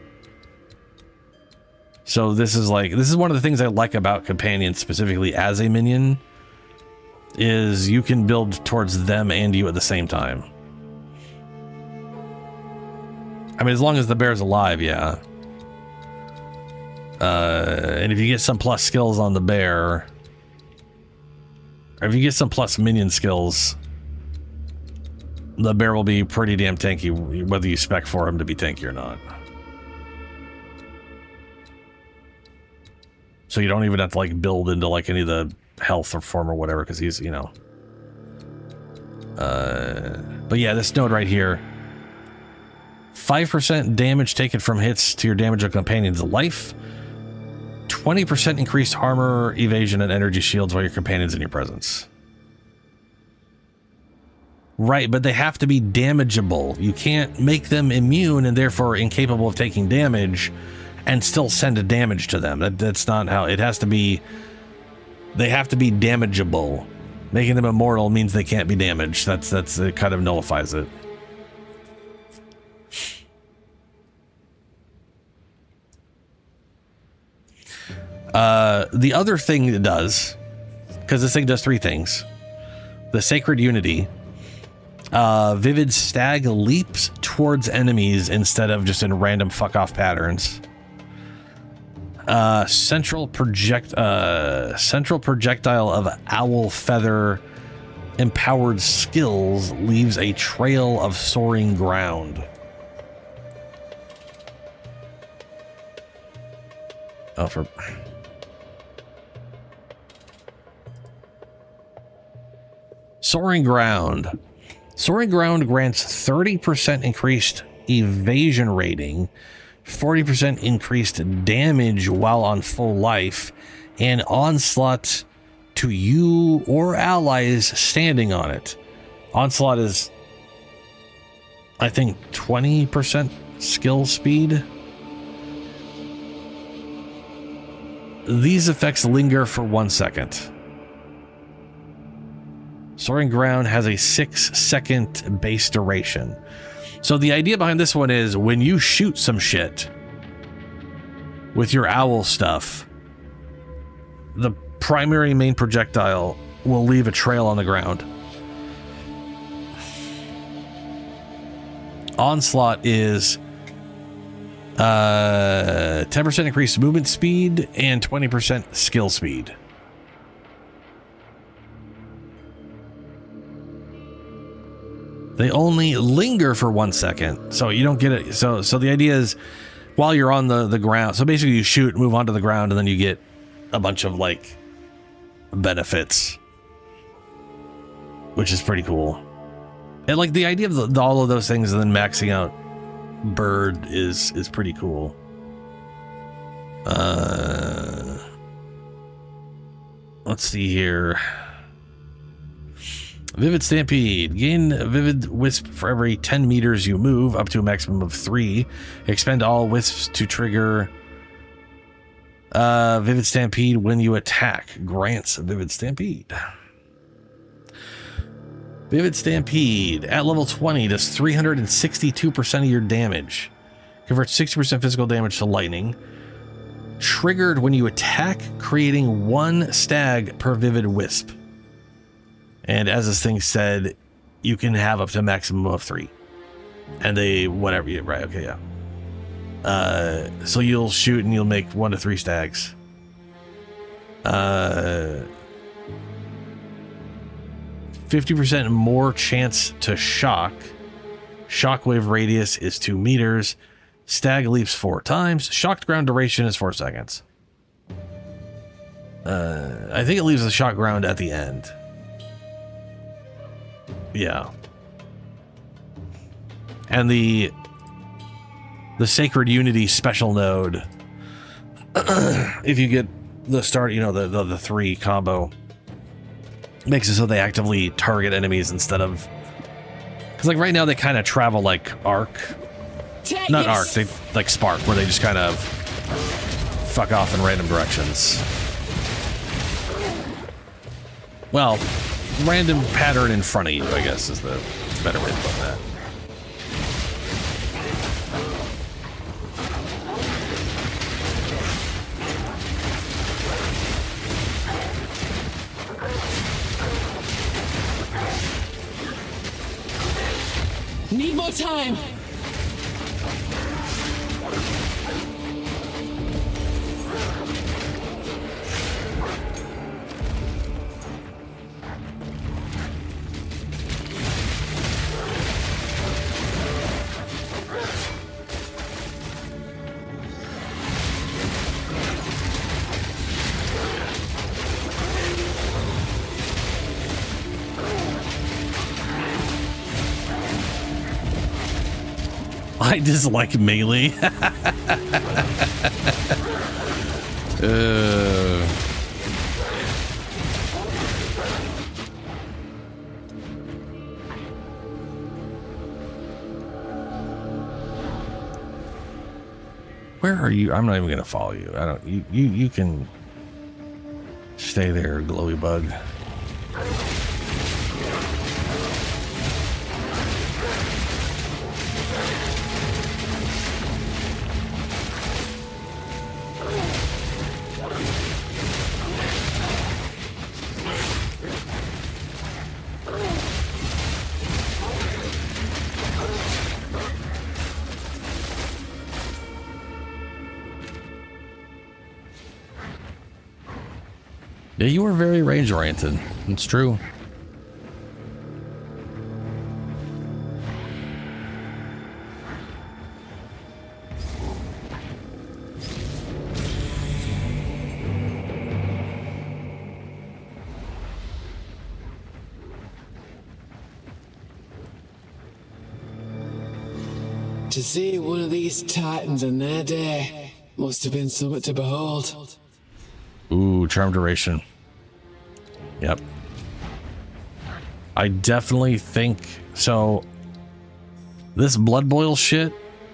So this is one of the things I like about companions, specifically as a minion, is you can build towards them and you at the same time. I mean, as long as the bear's alive, yeah. And if you get some plus skills on the bear, or if you get some plus minion skills, the bear will be pretty damn tanky, whether you spec for him to be tanky or not. So you don't even have to like build into like any of the health or form or whatever, because he's, but yeah, this node right here, 5% damage taken from hits to your damage of companions' life, 20% increased armor, evasion, and energy shields while your companion's in your presence. Right, but they have to be damageable. You can't make them immune and therefore incapable of taking damage and still send a damage to them. That's not how it has to be. They have to be damageable. Making them immortal means they can't be damaged. It kind of nullifies it. The other thing it does, because this thing does 3 things: the sacred unity, vivid stag leaps towards enemies instead of just in random fuck off patterns. Central projectile of owl feather empowered skills leaves a trail of soaring ground. Oh, for soaring ground. Soaring ground grants 30% increased evasion rating, 40% increased damage while on full life, and onslaught to you or allies standing on it. Onslaught is, I think, 20% skill speed. These effects linger for 1 second. Soaring ground has a 6-second base duration. So the idea behind this one is when you shoot some shit with your owl stuff, the primary main projectile will leave a trail on the ground. Onslaught is 10% increased movement speed and 20% skill speed. They only linger for 1 second, so you don't get it. So the idea is while you're on the ground, so basically you shoot, move onto the ground, and then you get a bunch of like benefits, which is pretty cool. And like the idea of all of those things and then maxing out bird is pretty cool. Let's see here. Vivid Stampede. Gain Vivid Wisp for every 10 meters you move, up to a maximum of 3. Expend all wisps to trigger Vivid Stampede when you attack. Grants Vivid Stampede. Vivid Stampede. At level 20, does 362% of your damage. Converts 60% physical damage to lightning. Triggered when you attack, creating 1 stag per Vivid Wisp. And as this thing said, you can have up to a maximum of 3. And they, whatever you, right, okay, yeah. So you'll shoot and you'll make 1 to 3 stags. 50% more chance to shock. Shockwave radius is 2 meters. Stag leaps 4 times. Shocked ground duration is 4 seconds. I think it leaves the shock ground at the end. Yeah. And the Sacred Unity special node, if you get the start, you know, the 3 combo, makes it so they actively target enemies instead of, because like right now they kind of travel like arc, not arc, they like spark, where they just kind of fuck off in random directions. Well, random pattern in front of you, I guess, is the better way to put that. Need more time. I dislike melee. Where are you? I'm not even gonna follow you. I don't. You can stay there, glowy bug. Yeah, you were very range oriented. It's true. To see one of these titans in their day must have been something to behold. Ooh, charm duration. Yep. I definitely think so. This blood boil shit,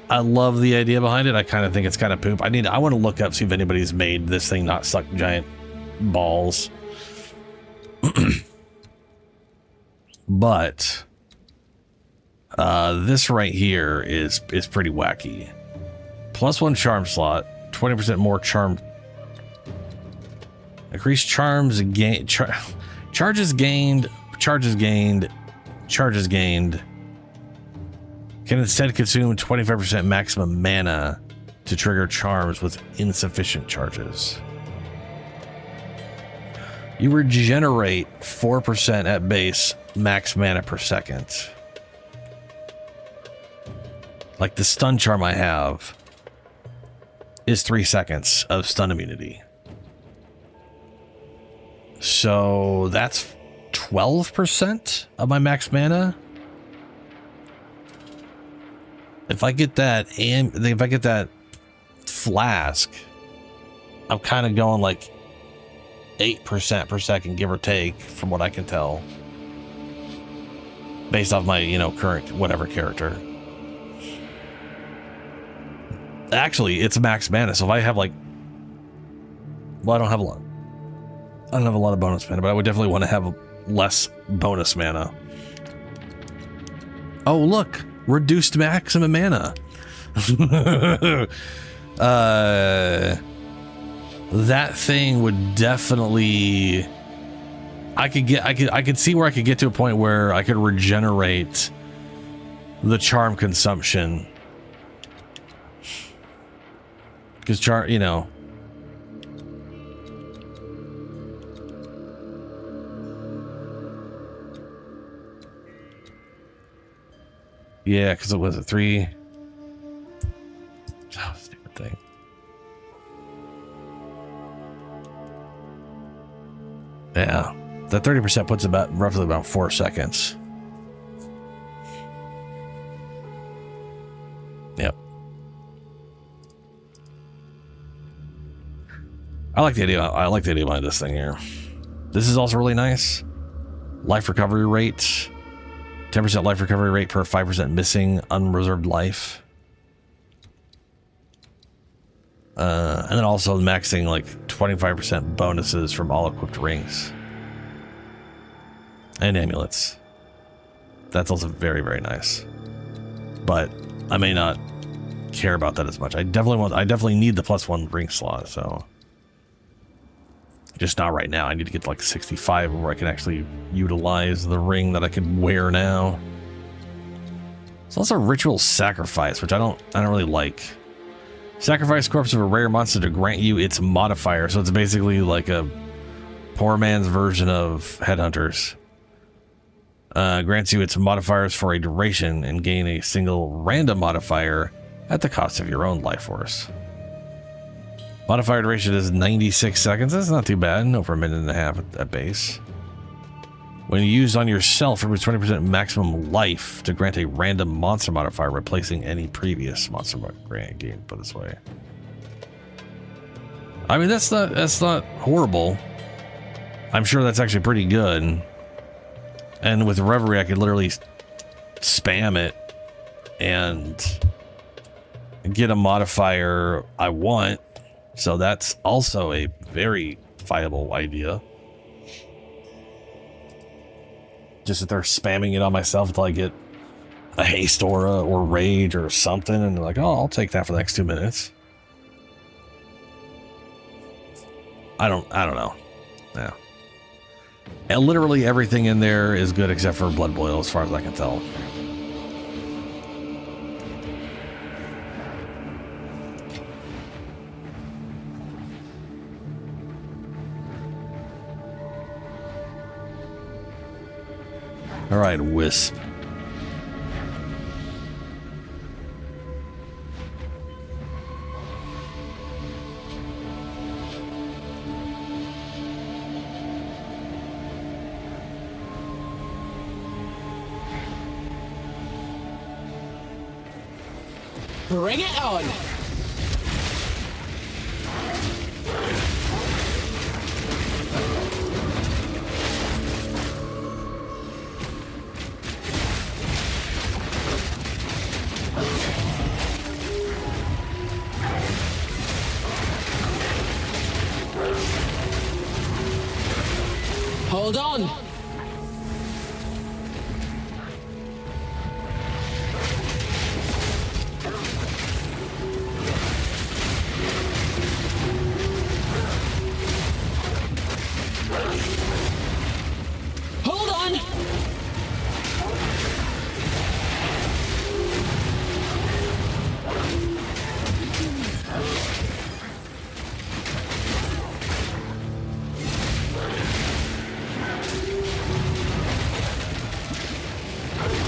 I love the idea behind it. I kind of think it's kind of poop. I want to look up, see if anybody's made this thing not suck giant balls. But this right here is pretty wacky. +1 charm slot, 20% more charm. Increased charms gain, charges gained, charges gained, charges gained. Can instead consume 25% maximum mana to trigger charms with insufficient charges. You regenerate 4% at base, max mana per second. Like the stun charm I have is 3 seconds of stun immunity. So that's 12% of my max mana. If I get that, and if I get that flask, I'm kind of going like 8% per second, give or take, from what I can tell, based off my, current whatever character. Actually, it's max mana, so if I have I don't have a lot. I don't have a lot of bonus mana, but I would definitely want to have less bonus mana. Oh, look, reduced maximum mana. That thing would definitely. I could see where I could get to a point where I could regenerate the charm consumption. Because yeah, because it was a 3. Oh, stupid thing. Yeah, that 30% puts roughly about 4 seconds. Yep. I like the idea. I like the idea behind this thing here. This is also really nice. Life recovery rate. 10% life recovery rate per 5% missing unreserved life. And then also maxing 25% bonuses from all equipped rings and amulets. That's also very, very nice. But I may not care about that as much. I definitely need the +1 ring slot, so just not right now. I need to get to 65 where I can actually utilize the ring that I can wear now. It's also ritual sacrifice, which I don't really like. Sacrifice corpse of a rare monster to grant you its modifier. So it's basically like a poor man's version of headhunters. Grants you its modifiers for a duration and gain a single random modifier at the cost of your own life force. Modifier duration is 96 seconds. That's not too bad. No, for a minute and a half at base. When used on yourself, it was 20% maximum life to grant a random monster modifier, replacing any previous monster grant gained. Put this way. I mean, that's not horrible. I'm sure that's actually pretty good. And with Reverie, I could literally spam it and get a modifier I want. So that's also a very viable idea. Just that they're spamming it on myself until I get a haste aura or rage or something, and they're like, oh, I'll take that for the next 2 minutes. I don't know. Yeah. And literally everything in there is good except for Blood Boil, as far as I can tell. All right, Wisp. Bring it on! Hold on! Hold on!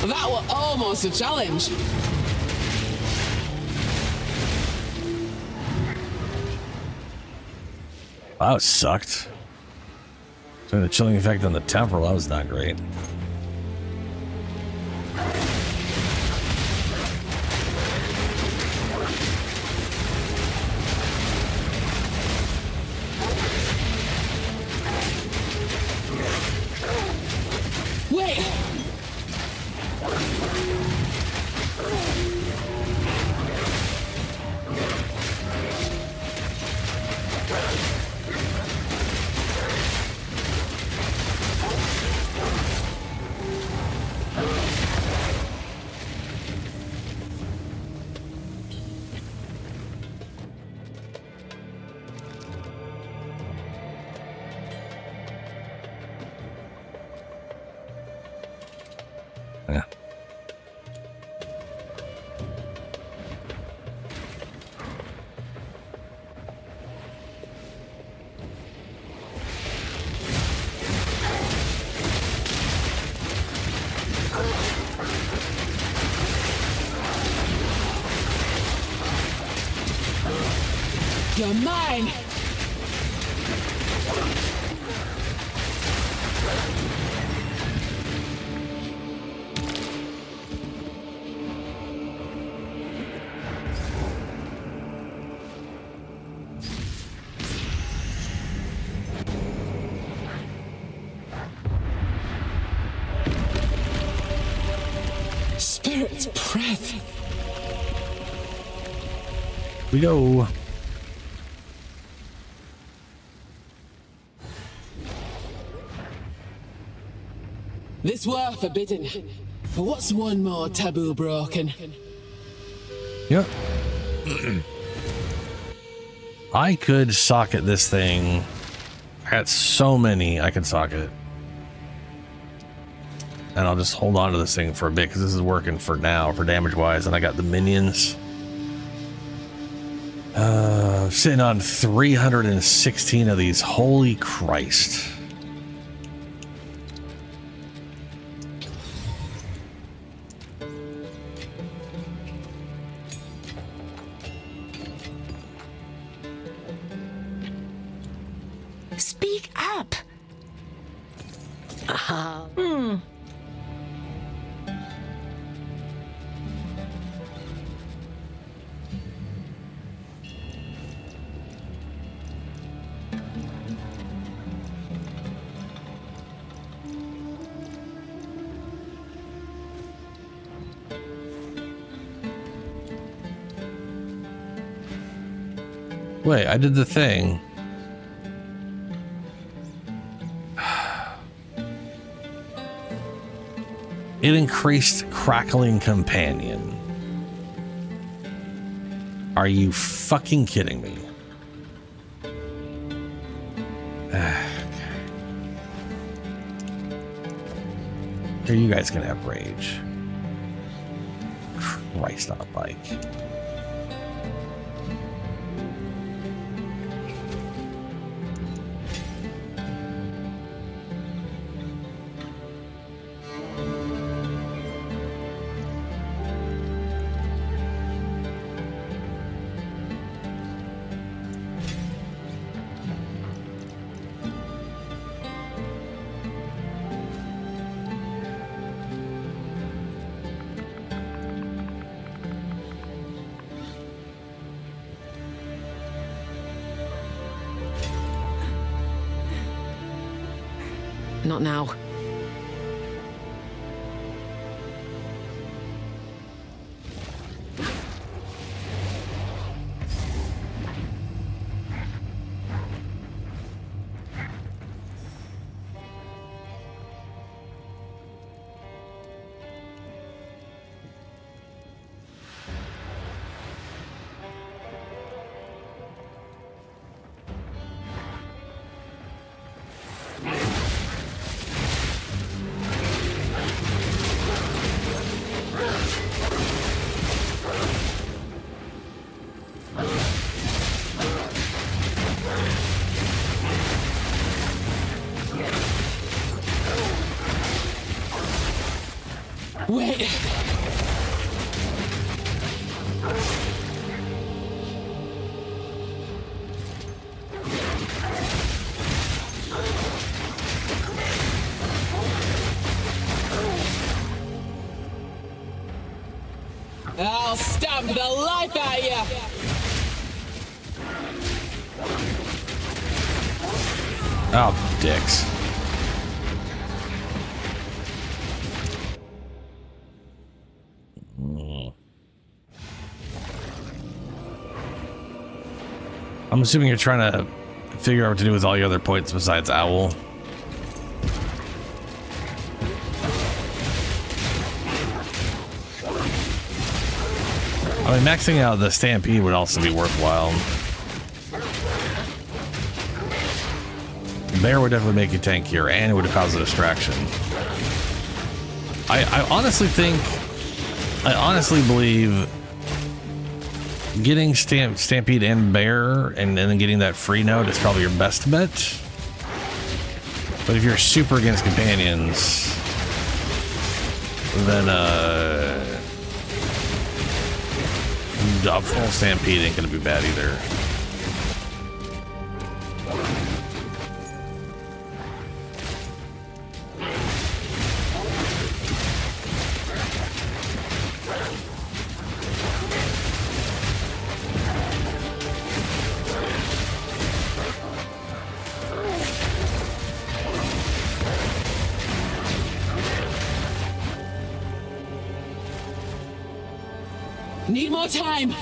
That was almost a challenge. Wow, it sucked. So the chilling effect on the temporal, that was not great. Wait! Yeah. You're mine! Spirit's breath. We go. This were forbidden. But what's one more taboo broken? Yep. I could socket this thing. I got so many I can socket. And I'll just hold on to this thing for a bit because this is working for now, for damage wise. And I got the minions. Sitting on 316 of these. Holy Christ. Speak up. Wait, I did the thing. It increased Crackling Companion. Are you fucking kidding me? Here, you guys can have rage. Christ on a bike. Not now. Wait. I'll stab the life out of you! Oh, dicks. I'm assuming you're trying to figure out what to do with all your other points besides Owl. I mean, maxing out the Stampede would also be worthwhile. Bear would definitely make you tankier, and it would cause a distraction. I honestly believe getting Stampede and Bear and then getting that free node is probably your best bet. But if you're super against companions, then a full Stampede ain't gonna be bad either. Need more time!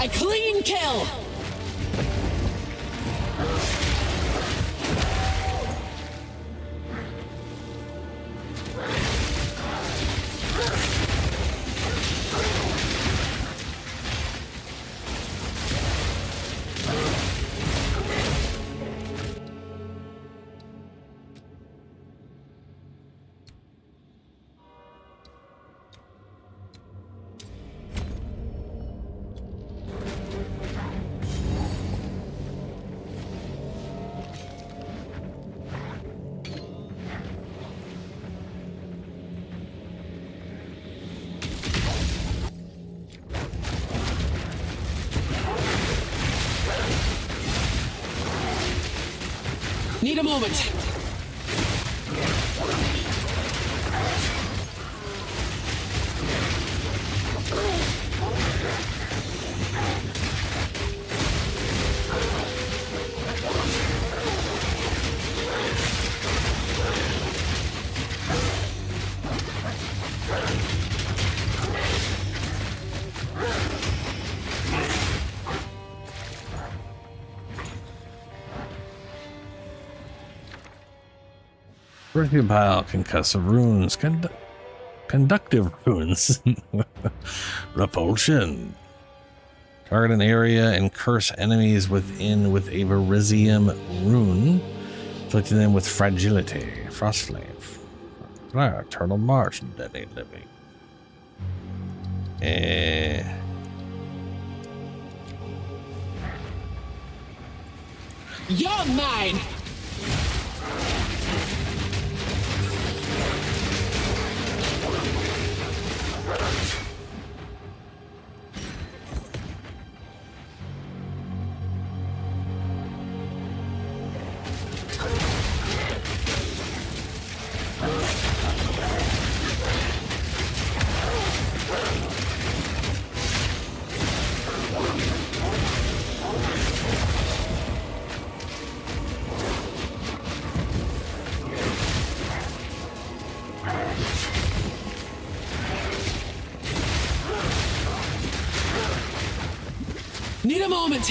A clean kill! Need a moment. Earthy pile, concussive runes, conductive runes, repulsion. Target an area and curse enemies within with a Verizium rune, afflicting them with fragility. Frostflame. Eternal March, deadly living. You're mine! Need a moment.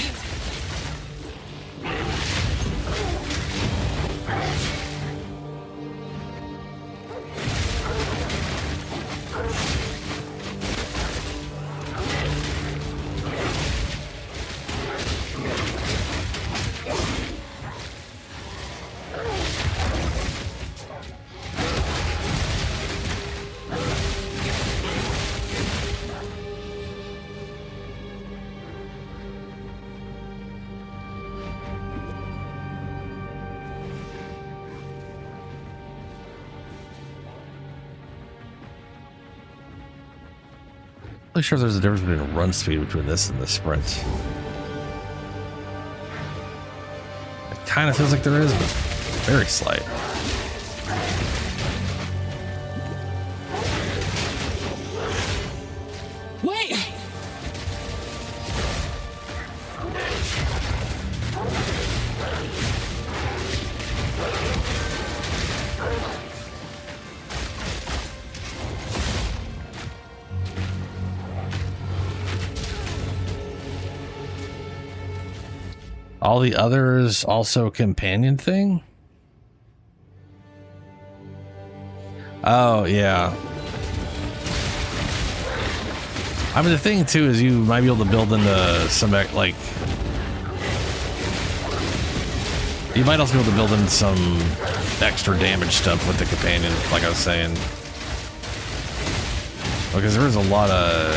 I'm not sure if there's a difference between a run speed between this and the sprint. It kind of feels like there is, but very slight. Wait! All the others also companion thing? Oh, yeah. I mean, the thing too is you might be able to build into some, like, you might also be able to build in some extra damage stuff with the companion, like I was saying. Because there is a lot of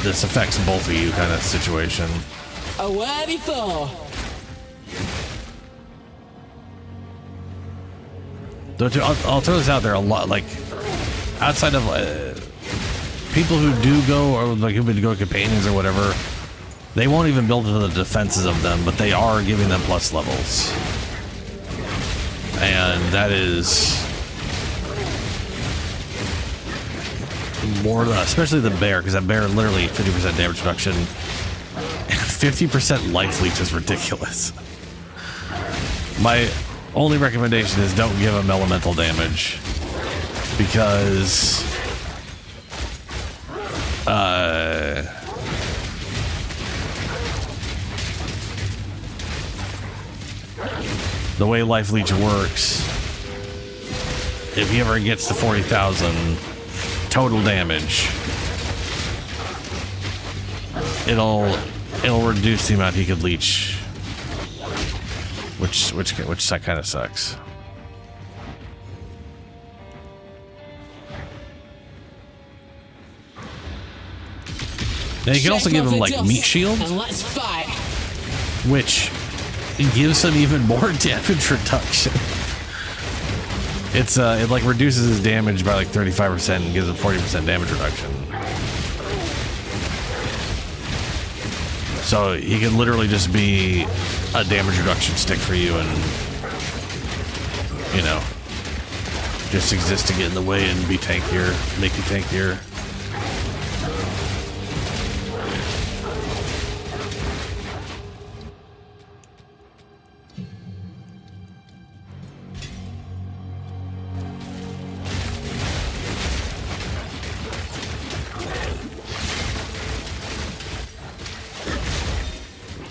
this affects both of you kind of situation. A wordy four. I'll throw this out there a lot, like outside of people who do go or like who would go companions or whatever, they won't even build into the defenses of them, but they are giving them plus levels, and that is more, especially the bear, because that bear literally 50% damage reduction. 50% life leech is ridiculous. My only recommendation is don't give him elemental damage, because the way life leech works, if he ever gets to 40,000 total damage, it'll reduce the amount he could leech, which kind of sucks. Now you can also give him like meat shield, And let's fight. which gives him even more damage reduction. It like reduces his damage by like 35% and gives him 40% damage reduction. So he can literally just be a damage reduction stick for you, and you know, just exist to get in the way and be tankier, make you tankier.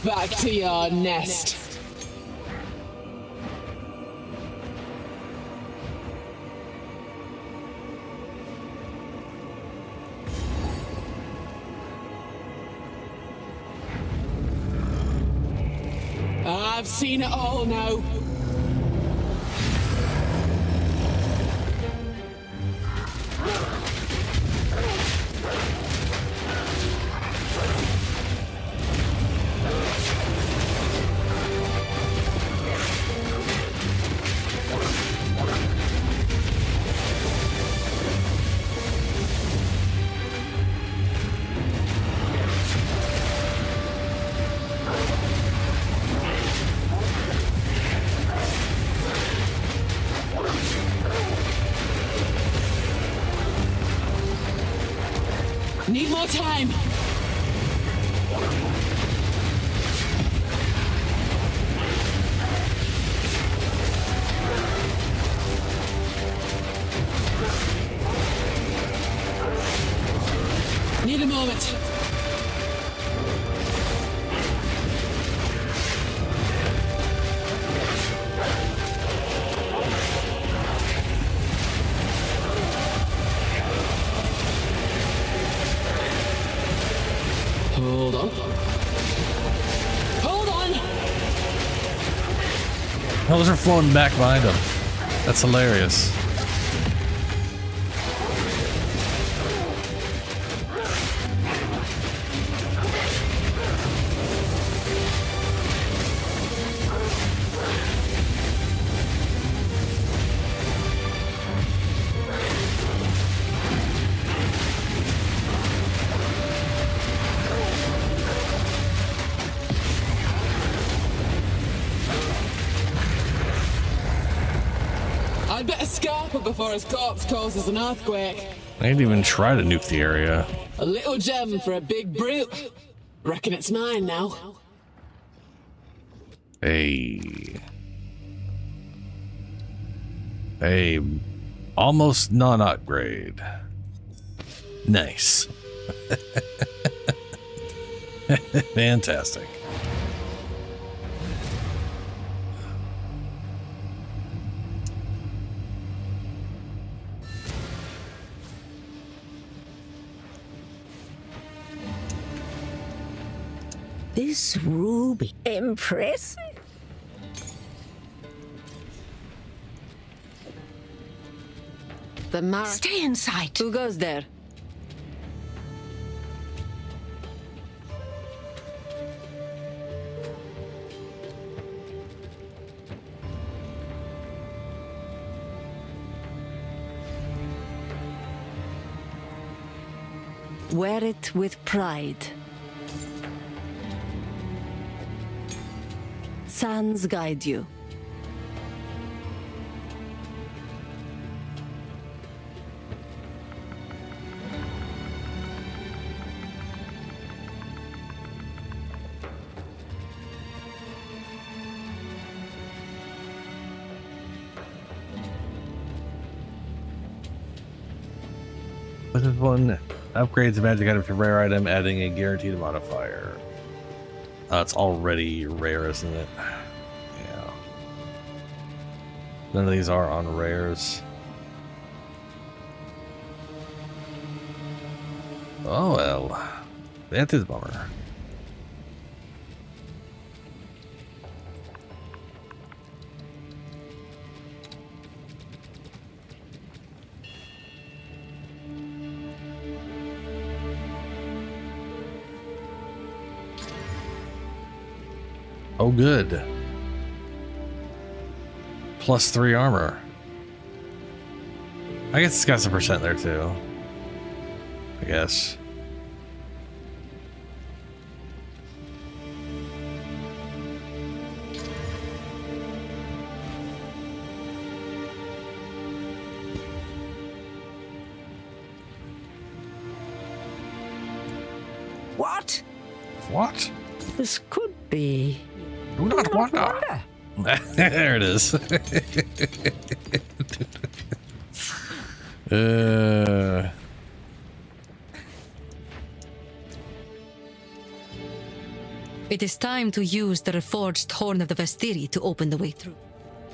Back to your nest. I've seen it all now. Need more time. Need a moment. Hold on. Hold on! Those are floating back behind him. That's hilarious. I'd better scarp it before his corpse causes an earthquake. I didn't even try to nuke the area. A little gem for a big brute. Reckon it's mine now. Hey. Hey. Almost non-upgrade. Nice. Fantastic. This ruby. Impressive. Stay in sight. Who goes there? Wear it with pride. Sands guide you. What is one? Upgrades a magic item to rare item, adding a guaranteed modifier. It's already rare, isn't it? Yeah. None of these are on rares. Oh well. That is a bummer. Oh, good. +3 armor. I guess it's got some percent there too. I guess. What? What? This could be. Do not wonder. There it is. It is time to use the reforged Horn of the Vestiri to open the way through.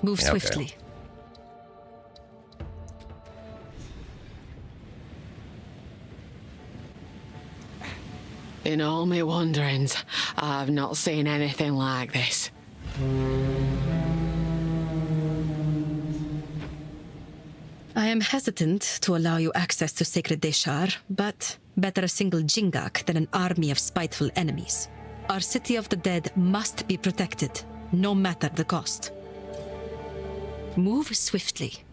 Move swiftly. Okay. In all my wanderings, I've not seen anything like this. I am hesitant to allow you access to Sacred Deshar, but better a single Jingak than an army of spiteful enemies. Our city of the dead must be protected, no matter the cost. Move swiftly.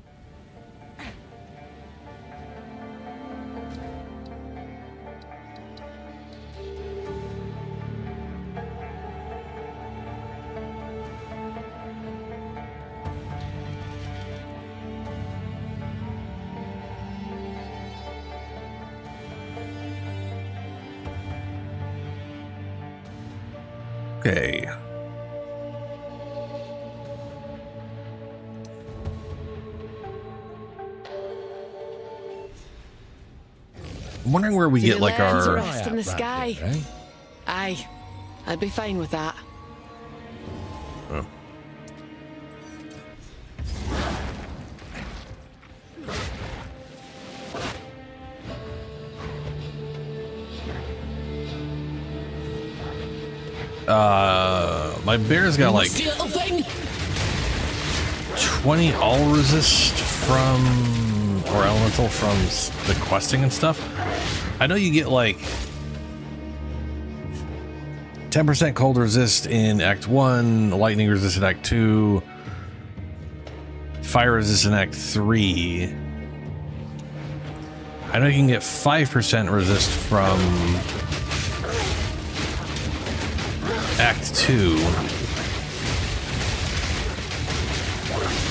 Okay. I'm wondering where we get like our rest in the sky. Right? Aye, I'd be fine with that. Oh. My bear's got like 20 all resist from or elemental from the questing and stuff. I know you get like 10% cold resist in Act 1, lightning resist in Act 2, fire resist in Act 3. I know you can get 5% resist from Act 2.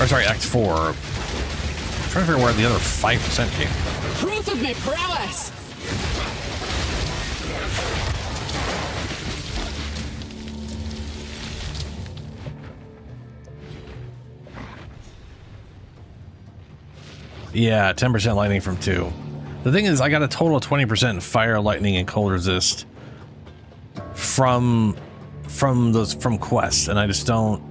Or sorry, Act 4. I'm trying to figure out where the other 5% came from. Proof of my prowess! Yeah, 10% lightning from 2. The thing is, I got a total of 20% fire, lightning, and cold resist from quests, and I just don't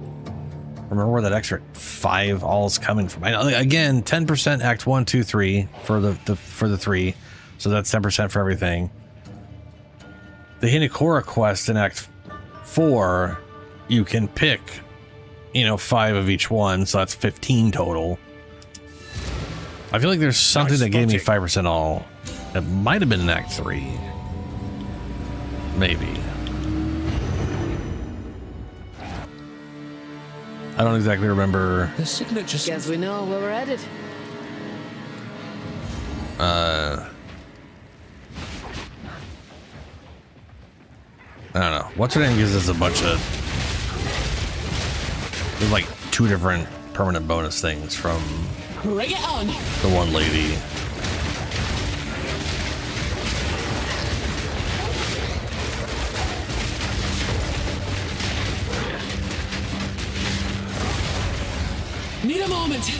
remember where that extra 5 all's coming from. I know, again, 10% Act 1, 2, 3 for the 3, so that's 10% for everything. The Hinekora quest in Act 4, you can pick, 5 of each one, so that's 15 total. I feel like there's something that gave me 5% all. It might have been in Act 3. Maybe. I don't exactly remember. The signature. Guess we know where we're headed. I don't know. What's her name gives us a bunch of... There's like 2 different permanent bonus things from... Bring it on! The one lady. Need a moment.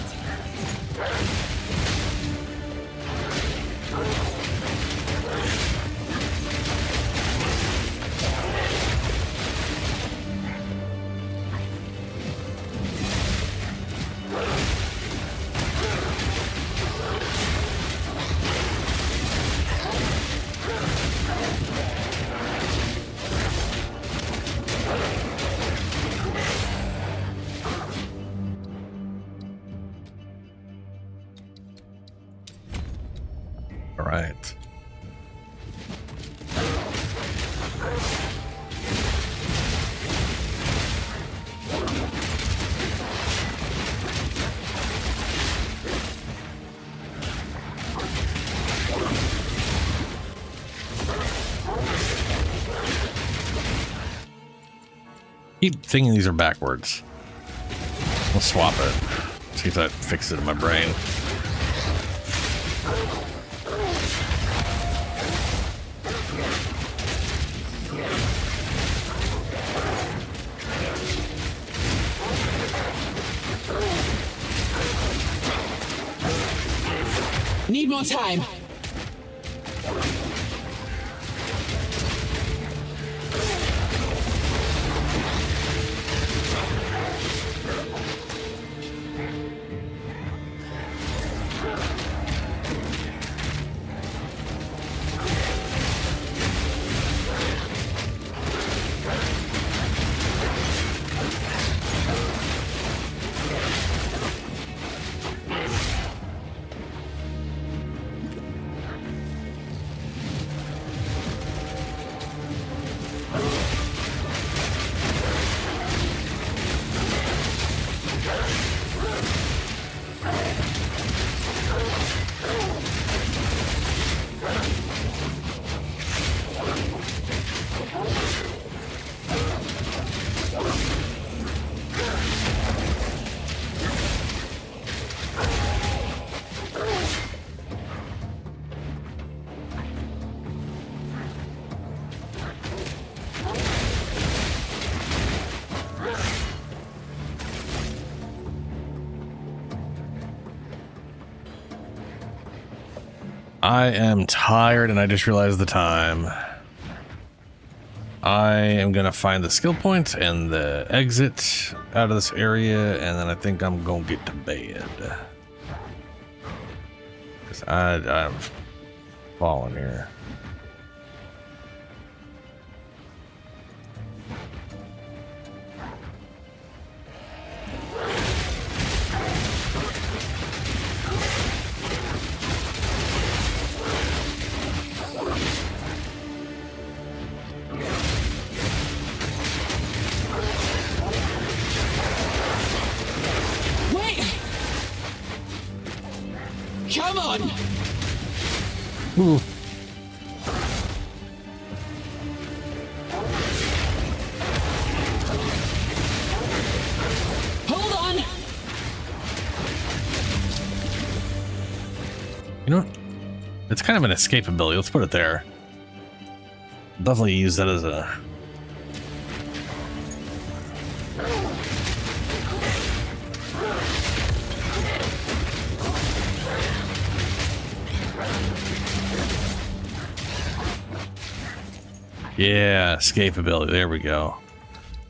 All right. Keep thinking these are backwards. We'll swap it. See if that fixes it in my brain. Need more time. I am tired and I just realized the time. I am gonna find the skill point and the exit out of this area, and then I think I'm gonna get to bed. Because I'm falling here. Come on! Ooh. Hold on! You know what? It's kind of an escape ability. Let's put it there. Definitely use that as a... Yeah, escape ability. There we go.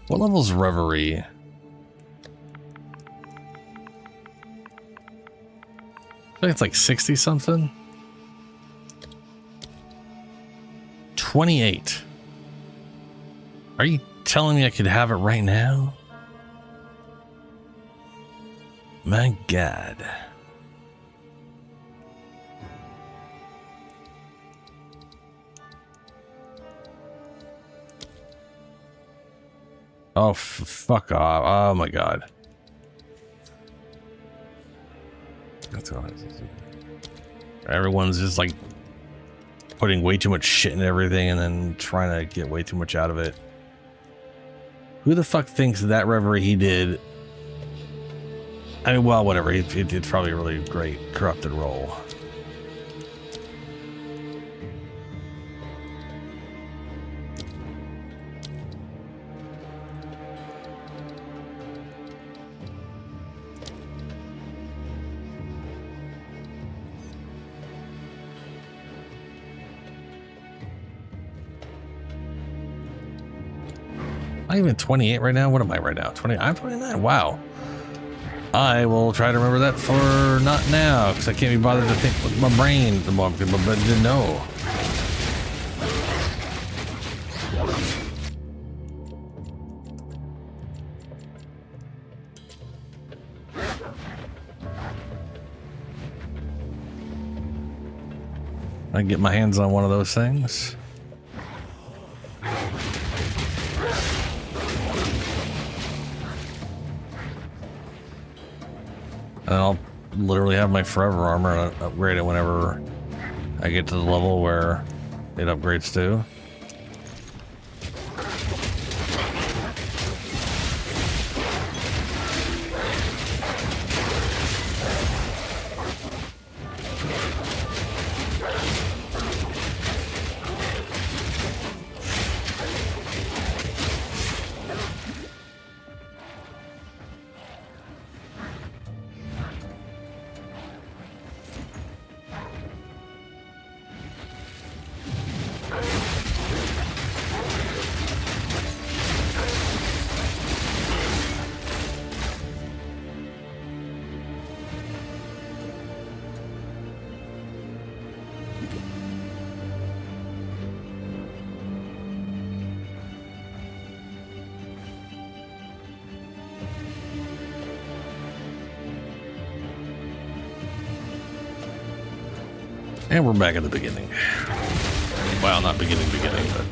What level's Reverie? I think it's like 60 something. 28. Are you telling me I could have it right now? My God. Oh, fuck off. Oh my God. That's all. Everyone's just like putting way too much shit in everything and then trying to get way too much out of it. Who the fuck thinks that Reverie he did? I mean, well, whatever. He did probably a really great corrupted role. I'm even 28 right now. What am I right now? 20. I'm 29. Wow. I will try to remember that for not now, because I can't be bothered to think with my brain at the moment. But no. I can get my hands on one of those things. And I'll literally have my forever armor and upgrade it whenever I get to the level where it upgrades to. And we're back at the beginning. Well, not beginning, but...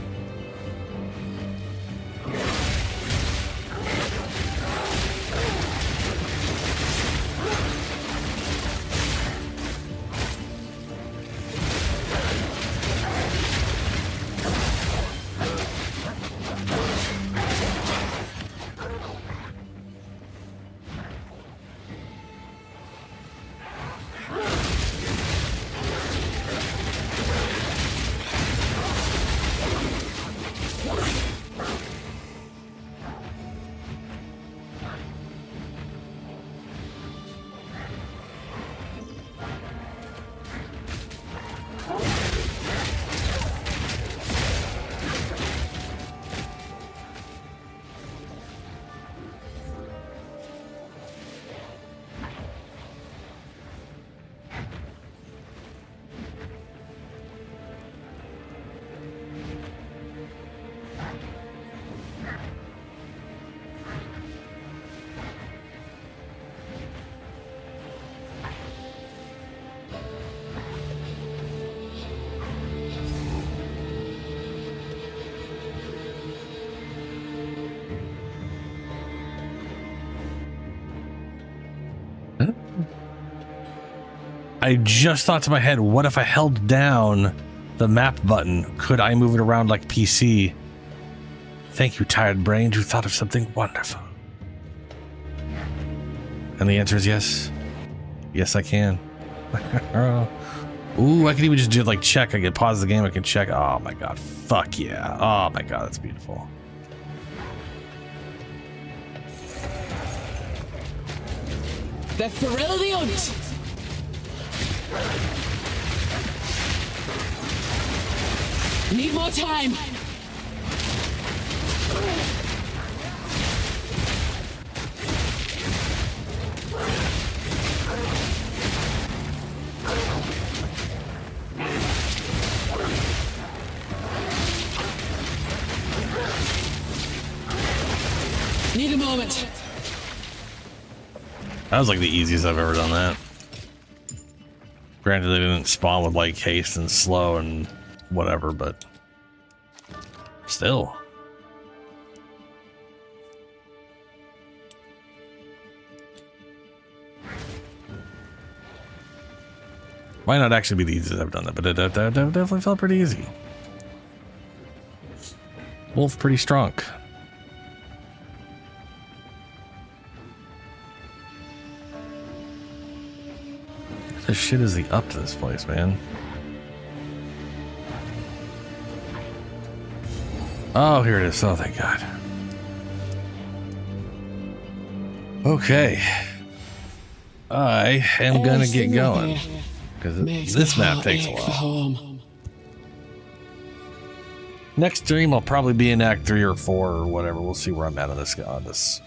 I just thought to my head, what if I held down the map button? Could I move it around like PC? Thank you, tired brain. You thought of something wonderful. And the answer is yes. Yes, I can. Ooh, I can even just do like check. I can pause the game. I can check. Oh my god. Fuck yeah. Oh my god, that's beautiful. The thrill of the hunt! Need more time! Need a moment. That was like the easiest I've ever done that. Granted, they didn't spawn with like haste and slow and whatever, but still. Might not actually be the easiest I've done that, but it definitely felt pretty easy. Wolf pretty strong. The shit is the up to this place, man. Oh, here it is. Oh, thank God. Okay. I am gonna get going. Because this map takes a while. Next stream, I'll probably be in Act 3 or 4 or whatever. We'll see where I'm at on this.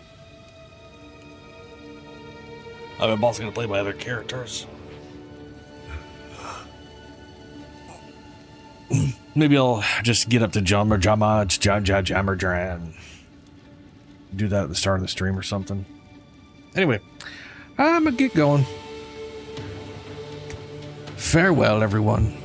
I'm also gonna play my other characters. Maybe I'll just get up to Jammer Dran. Do that at the start of the stream or something. Anyway, I'm gonna get going. Farewell, everyone.